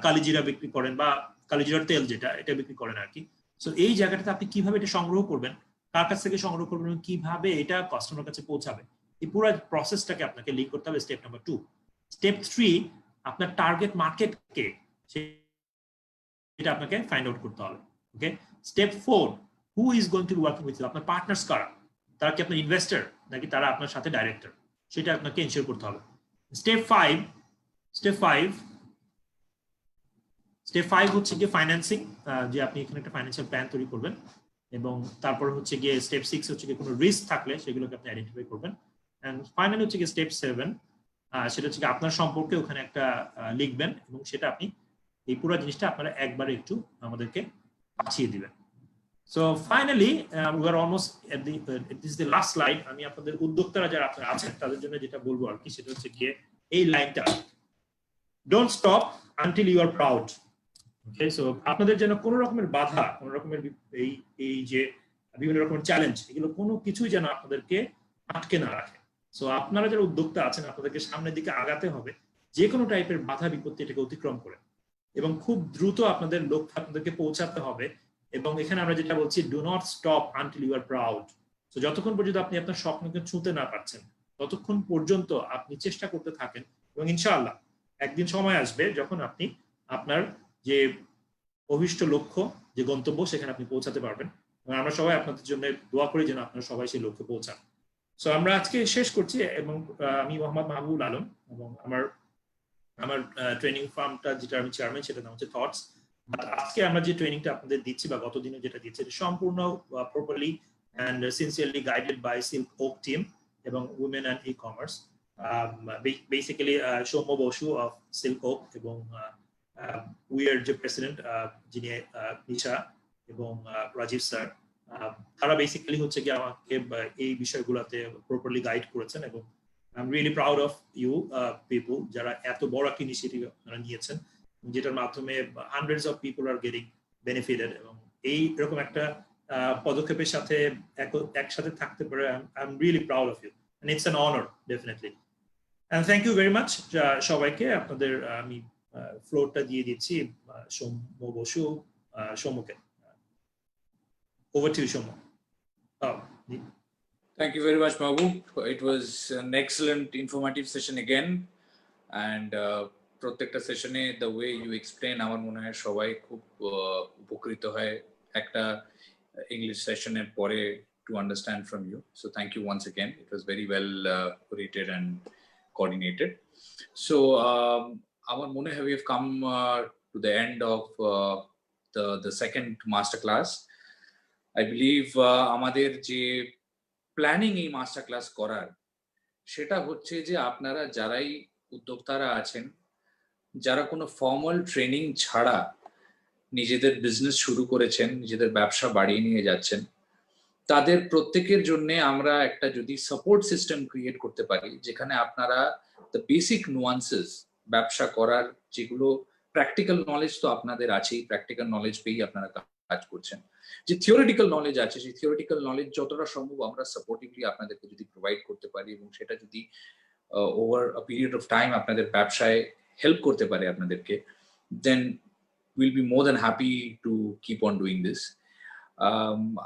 কালিজিরা বিক্রি করেন, বা কালিজিরার তেল যেটা এটা বিক্রি করেন আর কি। সো এই জায়গাটাতে আপনি কিভাবে এটা সংগ্রহ করবেন, কার কাছ থেকে সংগ্রহ করবেন, কিভাবে এটা কাস্টমার কাছে পৌঁছাবে, এই পুরো প্রসেসটাকে আপনাকে লিঙ্ক করতে হবে। Step number 2। স্টেপ 3, আপনার টার্গেট মার্কেট কে সেটা আপনাকে ফাইন্ড আউট করতে হবে। Okay, step 4, who is going to be working with you, আপনার পার্টনার্স কারা, তারা কি আপনার ইনভেস্টর নাকি তারা আপনার সাথে ডাইরেক্টর, সেটা আপনাকে এনশিওর করতে হবে। স্টেপ 5 হচ্ছে গিয়ে ফাইন্যান্সিং, যে আপনি এখানে একটা ফাইন্যান্সিয়াল প্ল্যান তৈরি করবেন, এবং তারপর হচ্ছে গিয়ে স্টেপ 6 হচ্ছে গিয়ে কোনো রিস্ক থাকলে সেগুলোকে আপনি আইডেন্টিফাই করবেন, এন্ড ফাইনালি হচ্ছে গিয়ে স্টেপ 7, সেটা হচ্ছে আপনার সম্পর্কে ওখানে একটা লিখবেন, এবং সেটা আপনি এই পুরো জিনিসটা আপনারা একবারে একটু আমাদেরকে পাঠিয়ে দিবেন। So finally we are almost at this the last slide. আমি আপনাদের উদ্যোক্তারা যারা আপনারা আছেন তাদের জন্য যেটা বলবো আর কি, সেটা হচ্ছে গিয়ে এই লাইনটা, don't stop until you are proud. Okay, so আপনাদের যেন কোনো রকমের বাধা, কোনো রকমের এই যে বিভিন্ন রকমের চ্যালেঞ্জ, এগুলো কোনো কিছুই যেন আপনাদেরকে আটকে না রাখে। সো আপনারা যারা উদ্যোক্তা আছেন আপনাদেরকে সামনের দিকে আগাতে হবে, যে কোনো টাইপের বাধা বিপত্তি এটাকে অতিক্রম করে, এবং খুব দ্রুত আপনাদের লক্ষ্যে আপনাদেরকে পৌঁছাতে হবে। এবং এখানে আমরা যেটা বলছি, do not stop until you are proud. তো যতক্ষণ পর্যন্ত আপনি আপনার স্বপ্নকে ছুঁতে না পারছেন ততক্ষণ পর্যন্ত আপনি চেষ্টা করতে থাকেন, এবং ইনশাআল্লাহ একদিন সময় আসবে যখন আপনি আপনার যে অভিষ্ট লক্ষ্য, যে গন্তব্য, সেখানে আপনি পৌঁছাতে পারবেন। এবং আমরা সবাই আপনাদের জন্য দোয়া করি যেন আপনারা সবাই সেই লক্ষ্যে পৌঁছান। সো আমরা আজকে শেষ করছি, এবং আমি মোহাম্মদ মাহবুবুল আলম, এবং আমার ট্রেনিং ফার্মটা যেটা আমি চেয়ারম্যান সেটার নাম হচ্ছে থটস। আজকে আমরা যে ট্রেনিংটা আপনাদের দিচ্ছি বা গতদিনে যেটা দিচ্ছি, এটা সম্পূর্ণ properly and sincerely guided by Silk Oak team এবং women and e commerce. Basically Soumya Basu of Silk Oak, এবং উইয়ার যে প্রেসিডেন্ট যিনি নিশা এবং রাজীব স্যার, তারা বেসিক্যালি হচ্ছে কি আমাকে এই বিষয়গুলোতে প্রপারলি গাইড করেছেন, এবং I'm really proud of you people যারা এত বড় একটা ইনিশিয়েটিভ আপনারা নিয়েছেন, যেটার মাধ্যমে hundreds of people are getting benefited, এবং এই রকম একটা পদক্ষেপের সাথে একসাথে থাকতে পারে I'm really proud of you and it's an honor definitely, and thank you very much সবাইকে। আপনাদের আমি ফ্লোরটা দিয়ে দিচ্ছি Soumya Basu, সৌম্যকে। Over to you, Soma. Thank you very much, Mahbub. It was an excellent, informative session again. And প্রত্যেকটা সেশনে the way you explain আমার মনে হয় সবাই খুব উপকৃত হয় একটা English সেশনের পরে to understand from you. So thank you once again. It was very well rated and coordinated. So আমার মনে হয় we have come to the end of the second masterclass. I believe আমাদের যে প্ল্যানিং এই master class করার, সেটা হচ্ছে যে আপনারা যারাই উদ্যোক্তারা আছেন যারা কোনো ফর্মাল ট্রেনিং ছাড়া নিজেদের বিজনেস শুরু করেছেন, নিজেদের ব্যবসা বাড়িয়ে নিয়ে যাচ্ছেন, তাদের প্রত্যেকের জন্য আমরা একটা যদি সাপোর্ট সিস্টেম ক্রিয়েট করতে পারি, যেখানে আপনারা দ্য বেসিক নুয়ান্সেস ব্যবসা করার, যেগুলো প্র্যাকটিক্যাল নলেজ তো আপনাদের আছেই, প্র্যাকটিক্যাল নলেজ পেয়েই আপনারা কাজ করছেন, যে থিওরিটিক্যাল নলেজ আছে সেই থিওরিটিক্যাল নলেজ যতটা সম্ভব আমরা সাপোর্টিভলি আপনাদেরকে যদি প্রোভাইড করতে পারি, এবং সেটা যদি over a period of time আপনাদের ব্যবসায় হেল্প করতে পারে আপনাদেরকে, then will be more than happy to keep on doing this.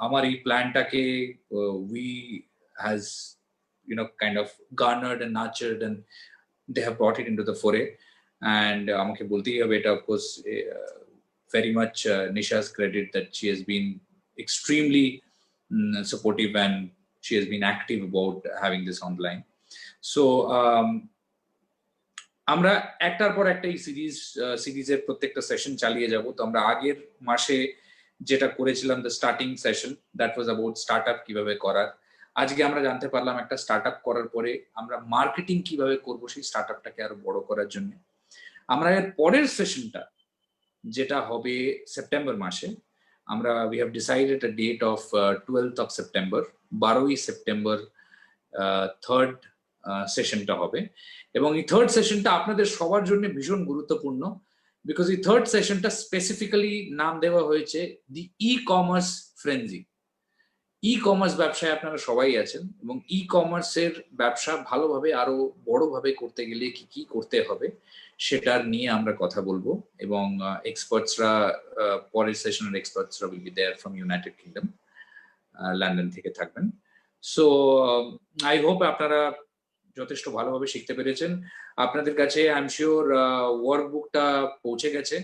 আমার এই প্ল্যানটাকে we has kind of garnered and nurtured, and they have brought it into the foray. And আমাকে বলতেই হবে এটা, of course, very much Nisha's credit that she has been extremely supportive and she has been active about having this online. So আমরা একটার পর একটা এই সিরিজের প্রত্যেকটা সেশন চালিয়ে যাব। তো আমরা আগের মাসে যেটা করেছিলাম the starting session, that was about startup কিভাবে করার। আজকে আমরা জানতে পারলাম একটা স্টার্টআপ করার পরে আমরা মার্কেটিং কিভাবে করব সেই স্টার্টআপটাকে আরো বড় করার জন্য। আমরা এর পরের সেশনটা যেটা হবে সেপ্টেম্বর মাসে, আমরা we have decided a date of 12th of September, 12ই সেপ্টেম্বর থার্ড সেশনটা হবে। এবং এই থার্ড সেশনটা আপনাদের সবার জন্য ভীষণ গুরুত্বপূর্ণ, বিকজ এই থার্ড সেশনটা স্পেসিফিক্যালি নাম দেওয়া হয়েছে the e commerce frenzy. E commerce ব্যবসায় আপনারা সবাই আছেন, এবং ই কমার্সের ব্যবসা ভালোভাবে আরো বড়ভাবে করতে গেলে কি কি করতে হবে সেটার নিয়ে আমরা কথা বলবো। এবং এক্সপার্টসরা, পরের সেশনের এক্সপার্টসরা will be there from United Kingdom, London থেকে থাকবেন। সো আই হোপ আপনারা যথেষ্ট ভালোভাবে শিখতে পেরেছেন। আপনাদের কাছে আই এম শিওর ওয়ার্কবুকটা পৌঁছে গেছে,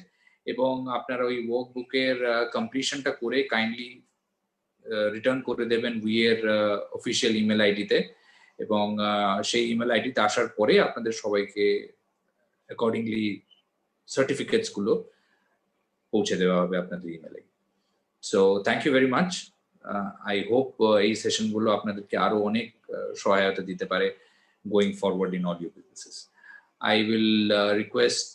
এবং আপনারা ওই ওয়ার্কবুকের কমপ্লিশনটা করে কাইন্ডলি রিটার্ন করে দেবেন উইয়ের অফিসিয়াল ইমেল আইডিতে, এবং সেই ইমেল আইডিতে আসার পরে আপনাদের সবাইকে অ্যাকর্ডিংলি সার্টিফিকেটস গুলো পৌঁছে দেওয়া হবে আপনাদের ইমেলে। So thank you very much. I hope এই সেশনগুলো আপনাদেরকে আরো অনেক সহায়তা দিতে পারে going forward in all your businesses. I will request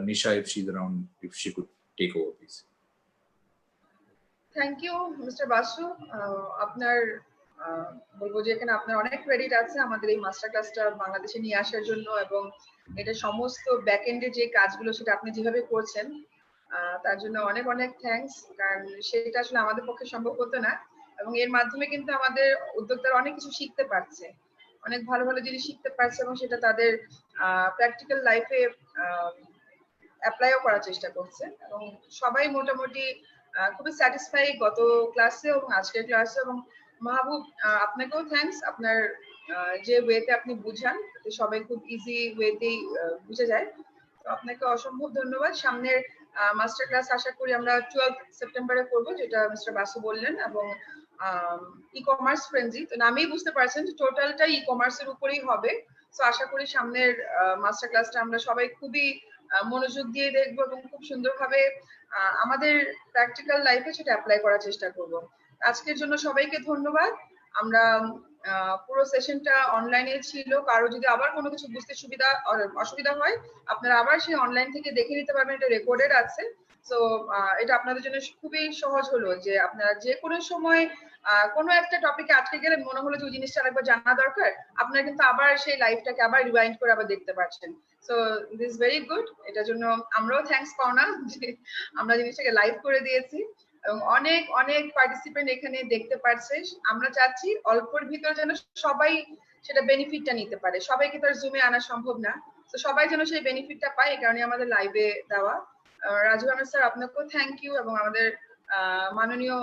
Nisha, if she's around, if she could take over, please. Thank you mister Basu. আপনার বলবো যে এখানে আপনার অনেক ক্রেডিট আছে আমাদের এই মাস্টার ক্লাসটা বাংলাদেশে নিয়ে আসার জন্য, এবং এটা সমস্ত ব্যাক এন্ডে যে কাজগুলো সেটা আপনি যেভাবে করছেন তার জন্য অনেক অনেক থ্যাঙ্কস। কারণ সেটা আসলে আমাদের পক্ষে সম্ভব হতো না, এবং এর মাধ্যমে কিন্তু আমাদের উদ্যোক্তারা অনেক কিছু শিখতে পারছে, অনেক ভালো ভালো জিনিস শিখতে পারছে, এবং সেটা তাদের প্র্যাকটিক্যাল লাইফে অ্যাপ্লাইও করার চেষ্টা করছে। এবং সবাই মোটামুটি খুবই স্যাটিসফাই গত ক্লাসে এবং আজকের ক্লাসে। এবং মাহবুব, আপনাকেও থ্যাঙ্কস, আপনার যে ওয়েতে আপনি বুঝান সবাই খুব ইজি ওয়েতেই বুঝে যায়, তো আপনাকে অসম্ভব ধন্যবাদ। সামনের মাস্টার ক্লাস আশা করি আমরা 12 সেপ্টেম্বরে করবো, যেটা মিস্টার বাসু বললেন, এবং ই কমার্স ফ্রেঞ্জি, তো নামেই বুঝতে পারছেন যে টোটালটা ই কমার্সের উপরেই হবে। তো আশা করি সামনের মাস্টার ক্লাসটা আমরা সবাই খুবই মনোযোগ দিয়ে দেখবো, এবং খুব সুন্দরভাবে আমাদের প্র্যাকটিক্যাল লাইফে সেটা অ্যাপ্লাই করার চেষ্টা করব। আজকের জন্য সবাইকে ধন্যবাদ। আমরা পুরো সেশনটা অনলাইনে ছিল, কারো যদি আবার কোনো কিছু বুঝতে অসুবিধা হয় আপনারা আবার সেই অনলাইন থেকে দেখে নিতে পারবেন, এটা রেকর্ডেড আছে। তো এটা আপনাদের জন্য খুবই সহজ হলো যে আপনারা যে কোনো সময় কোনো একটা টপিকে আটকে গেলে মনে হলো যে ওই জিনিসটা আরেকবার জানা দরকার, আপনারা কিন্তু আবার সেই লাইভটাকে আবার রিওয়াইন্ড করে আবার দেখতে পাচ্ছেন। So this very good. এটার জন্য আমরাও থ্যাঙ্কস পাও না যে আমরা জিনিসটাকে লাইভ করে দিয়েছি, এবং অনেক অনেক পার্টিসিপেন্ট এখানে দেখতে পারছে। আমরা চাচ্ছি অল্পের ভিতরে যেন সবাই সেটা বেনিফিটটা নিতে পারে, সবাইকে তার জুমে আনা সম্ভব না, তো সবাই যেন সেই বেনিফিটটা পায়, এই কারণে আমাদের লাইভে দেওয়া। রাজু আহমেদ স্যার, আপনাকেও থ্যাংক ইউ, এবং আমাদের মাননীয়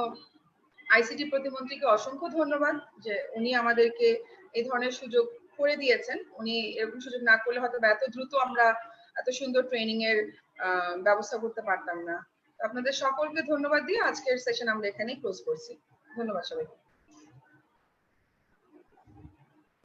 আইসিটি প্রতিমন্ত্রীকে অসংখ্য ধন্যবাদ যে উনি আমাদেরকে এই ধরনের সুযোগ করে দিয়েছেন। উনি এরকম সুযোগ না করলে হয়তো এত দ্রুত আমরা এত সুন্দর ট্রেনিং এর ব্যবস্থা করতে পারতাম না। আপনাদের সকলকে ধন্যবাদ দিয়ে আজকের সেশন আমরা এখানেই ক্লোজ করছি। ধন্যবাদ সবাইকে।